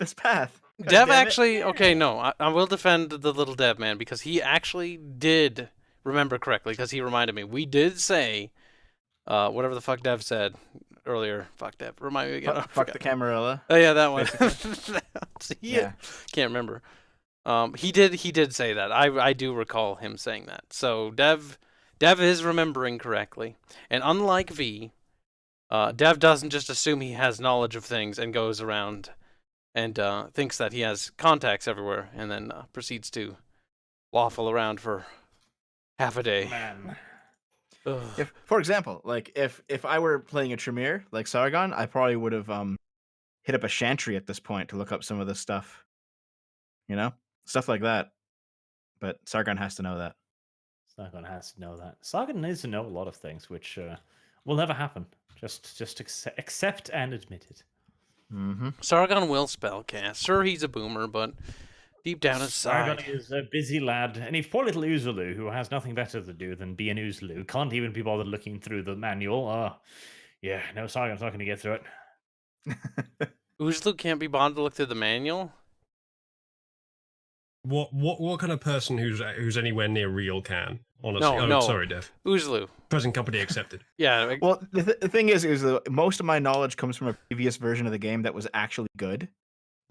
Dev actually, okay, no, I will defend the little Dev man because he actually did remember correctly because he reminded me. We did say, whatever the fuck Dev said earlier. Fuck Dev. Remind me again. Fuck the Camarilla. Oh yeah, that one. Yeah. Can't remember. He did say that. I do recall him saying that. So Dev is remembering correctly. And unlike V, Dev doesn't just assume he has knowledge of things and goes around and thinks that he has contacts everywhere and then proceeds to waffle around for half a day. Man. If, for example, like if I were playing a Tremere like Sargon, I probably would have hit up a Chantry at this point to look up some of this stuff. Stuff like that. But Sargon has to know that. Sargon has to know that. Sargon needs to know a lot of things, which will never happen. Just accept and admit it. Mm-hmm. Sargon will spellcast. Sure, he's a boomer, but deep down inside... Sargon is a busy lad. And if poor little Uzulu, who has nothing better to do than be an Uzulu, can't even be bothered looking through the manual, Sargon's not going to get through it. Uzulu can't be bothered to look through the manual? What kind of person who's anywhere near real can? Honestly, no. Sorry, Dev. Uzulu. Present company accepted. Yeah. Well, the thing is most of my knowledge comes from a previous version of the game that was actually good.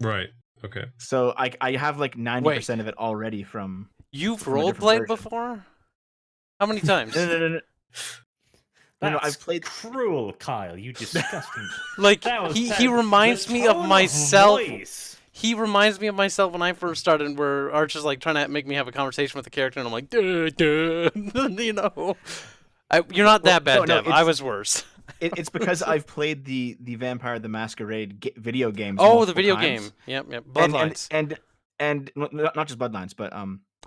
Right. Okay. So I have like 90% of it already from. You've roleplayed before? How many times? No. I've played cruel, Kyle. You disgusting. Like he reminds me of myself. he reminds me of myself when I first started, where Arch is like trying to make me have a conversation with the character, and I'm like, duh, duh. You know, you're not that bad, Dev. I was worse. It's because I've played the Vampire the Masquerade video games. Oh, the multiple video times. game. Yep. Bloodlines. And not just Bloodlines, but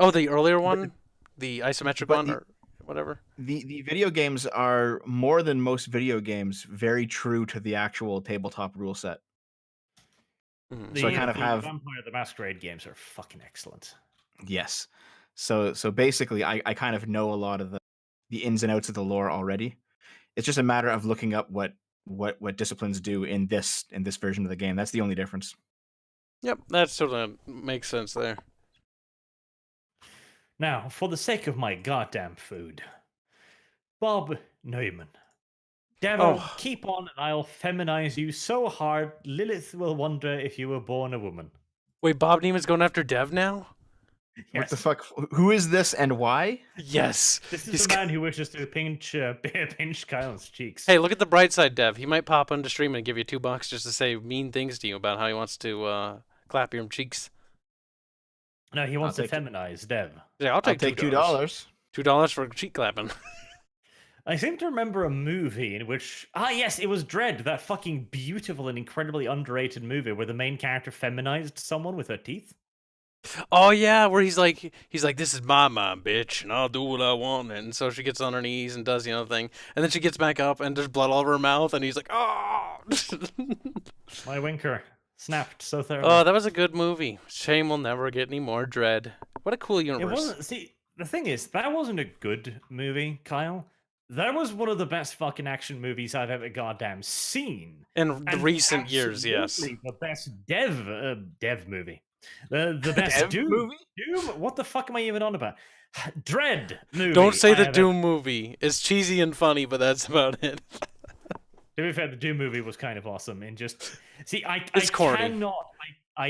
Oh, the earlier one, the isometric one, or whatever. The video games are, more than most video games, very true to the actual tabletop rule set. So I kind of have Vampire the Masquerade games are fucking excellent. Yes. So basically, I kind of know a lot of the ins and outs of the lore already. It's just a matter of looking up what disciplines do in this version of the game. That's the only difference. Yep, that sort of makes sense there. Now, for the sake of my goddamn food, Bob Neumann. Devo, keep on and I'll feminize you so hard Lilith will wonder if you were born a woman. Wait, Bob Neiman's going after Dev now? Yes. What the fuck? Who is this and why? Yes. This is the man who wishes to pinch Kyle's cheeks. Hey, look at the bright side, Dev. He might pop onto stream and give you $2 just to say mean things to you about how he wants to clap your cheeks. No, he wants to feminize Dev. Yeah, I'll take $2. $2 for cheek clapping. I seem to remember a movie in which... yes, it was Dread, that fucking beautiful and incredibly underrated movie where the main character feminized someone with her teeth. Oh, yeah, where he's like, this is my mom, bitch, and I'll do what I want. And so she gets on her knees and does the other thing. And then she gets back up and there's blood all over her mouth, and he's like, oh! My winker snapped so thoroughly. Oh, that was a good movie. Shame we'll never get any more Dread. What a cool universe. It wasn't... See, the thing is, that wasn't a good movie, Kyle. That was one of the best fucking action movies I've ever goddamn seen. In the recent years, yes. The best Dev movie. The best Doom movie? Doom? What the fuck am I even on about? Dread movie. Don't say the Doom movie. It's cheesy and funny, but that's about it. To be fair, the Doom movie was kind of awesome. And just... See, I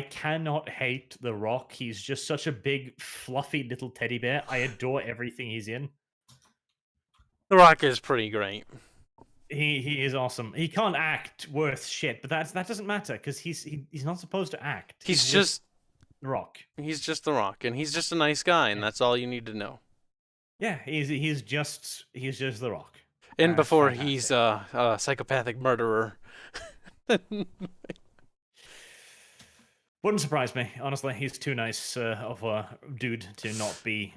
cannot hate The Rock. He's just such a big, fluffy little teddy bear. I adore everything he's in. The Rock is pretty great. He is awesome. He can't act worth shit, but that doesn't matter because he's not supposed to act. He's just The Rock. He's just The Rock, and he's just a nice guy, and that's all you need to know. Yeah, he's just The Rock. And before he's a psychopathic murderer. Wouldn't surprise me, honestly. He's too nice of a dude to not be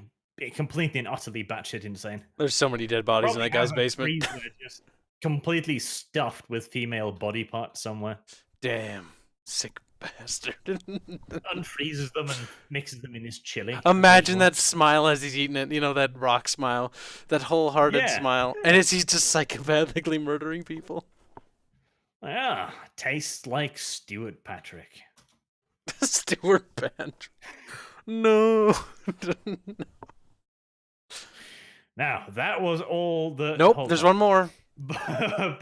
completely and utterly batshit insane. There's so many dead bodies in that guy's basement. Just completely stuffed with female body parts somewhere. Damn, sick bastard. Unfreezes them and mixes them in his chili. Imagine that smile as he's eating it. You know, that Rock smile, that wholehearted smile, and he's just psychopathically murdering people. Yeah, tastes like Stuart Patrick. Stuart Patrick. No. Now, that was all the... Nope, there's one more. Bob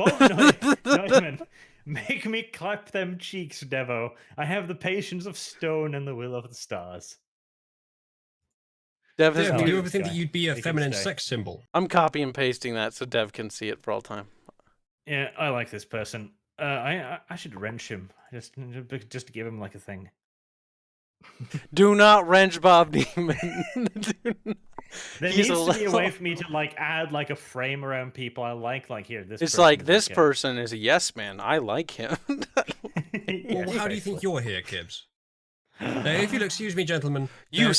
Neumann, make me clap them cheeks, Devo. I have the patience of stone and the will of the stars. Dev, do you ever think that you'd be a feminine sex symbol? I'm copy and pasting that so Dev can see it for all time. Yeah, I like this person. I should wrench him, just to give him like a thing. Do not wrench Bob Neiman. There needs to be a way for me to like add like a frame around people I like here. It's like this person is a yes man. I like him. Well, how do you think you're here, Kibbs? Now, if you'll excuse me, gentlemen, you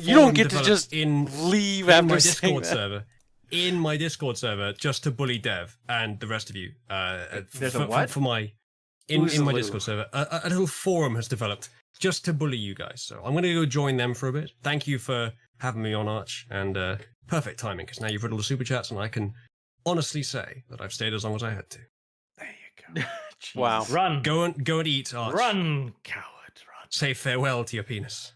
don't get to just leave after my saying Discord server. In my Discord server, just to bully Dev and the rest of you. There's a what? For my in my Discord server, a little forum has developed just to bully you guys. So I'm going to go join them for a bit. Thank you for having me on, Arch, and perfect timing because now you've read all the super chats, and I can honestly say that I've stayed as long as I had to. There you go. Wow. Run. Go and eat, Arch. Run, coward. Run. Say farewell to your penis.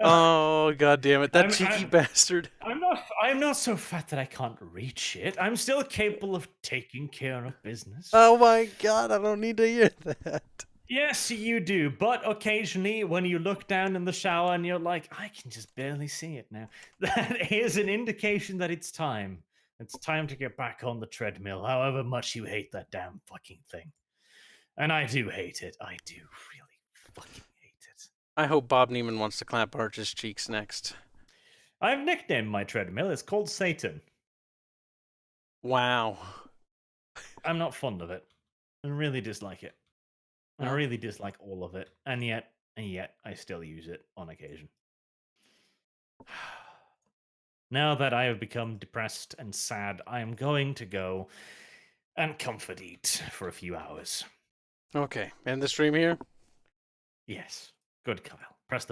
Oh god damn it! That cheeky bastard. I'm not so fat that I can't reach it. I'm still capable of taking care of business. Oh my god! I don't need to hear that. Yes, you do. But occasionally, when you look down in the shower and you're like, I can just barely see it now, that is an indication that it's time. It's time to get back on the treadmill, however much you hate that damn fucking thing. And I do hate it. I do really fucking hate it. I hope Bob Neiman wants to clap Arch's cheeks next. I've nicknamed my treadmill. It's called Satan. Wow. I'm not fond of it. I really dislike it. I Well. really dislike all of it. And yet, I still use it on occasion. Now that I have become depressed and sad, I am going to go and comfort eat for a few hours. Okay, end the stream here. Yes. Good, Kyle. Press the button.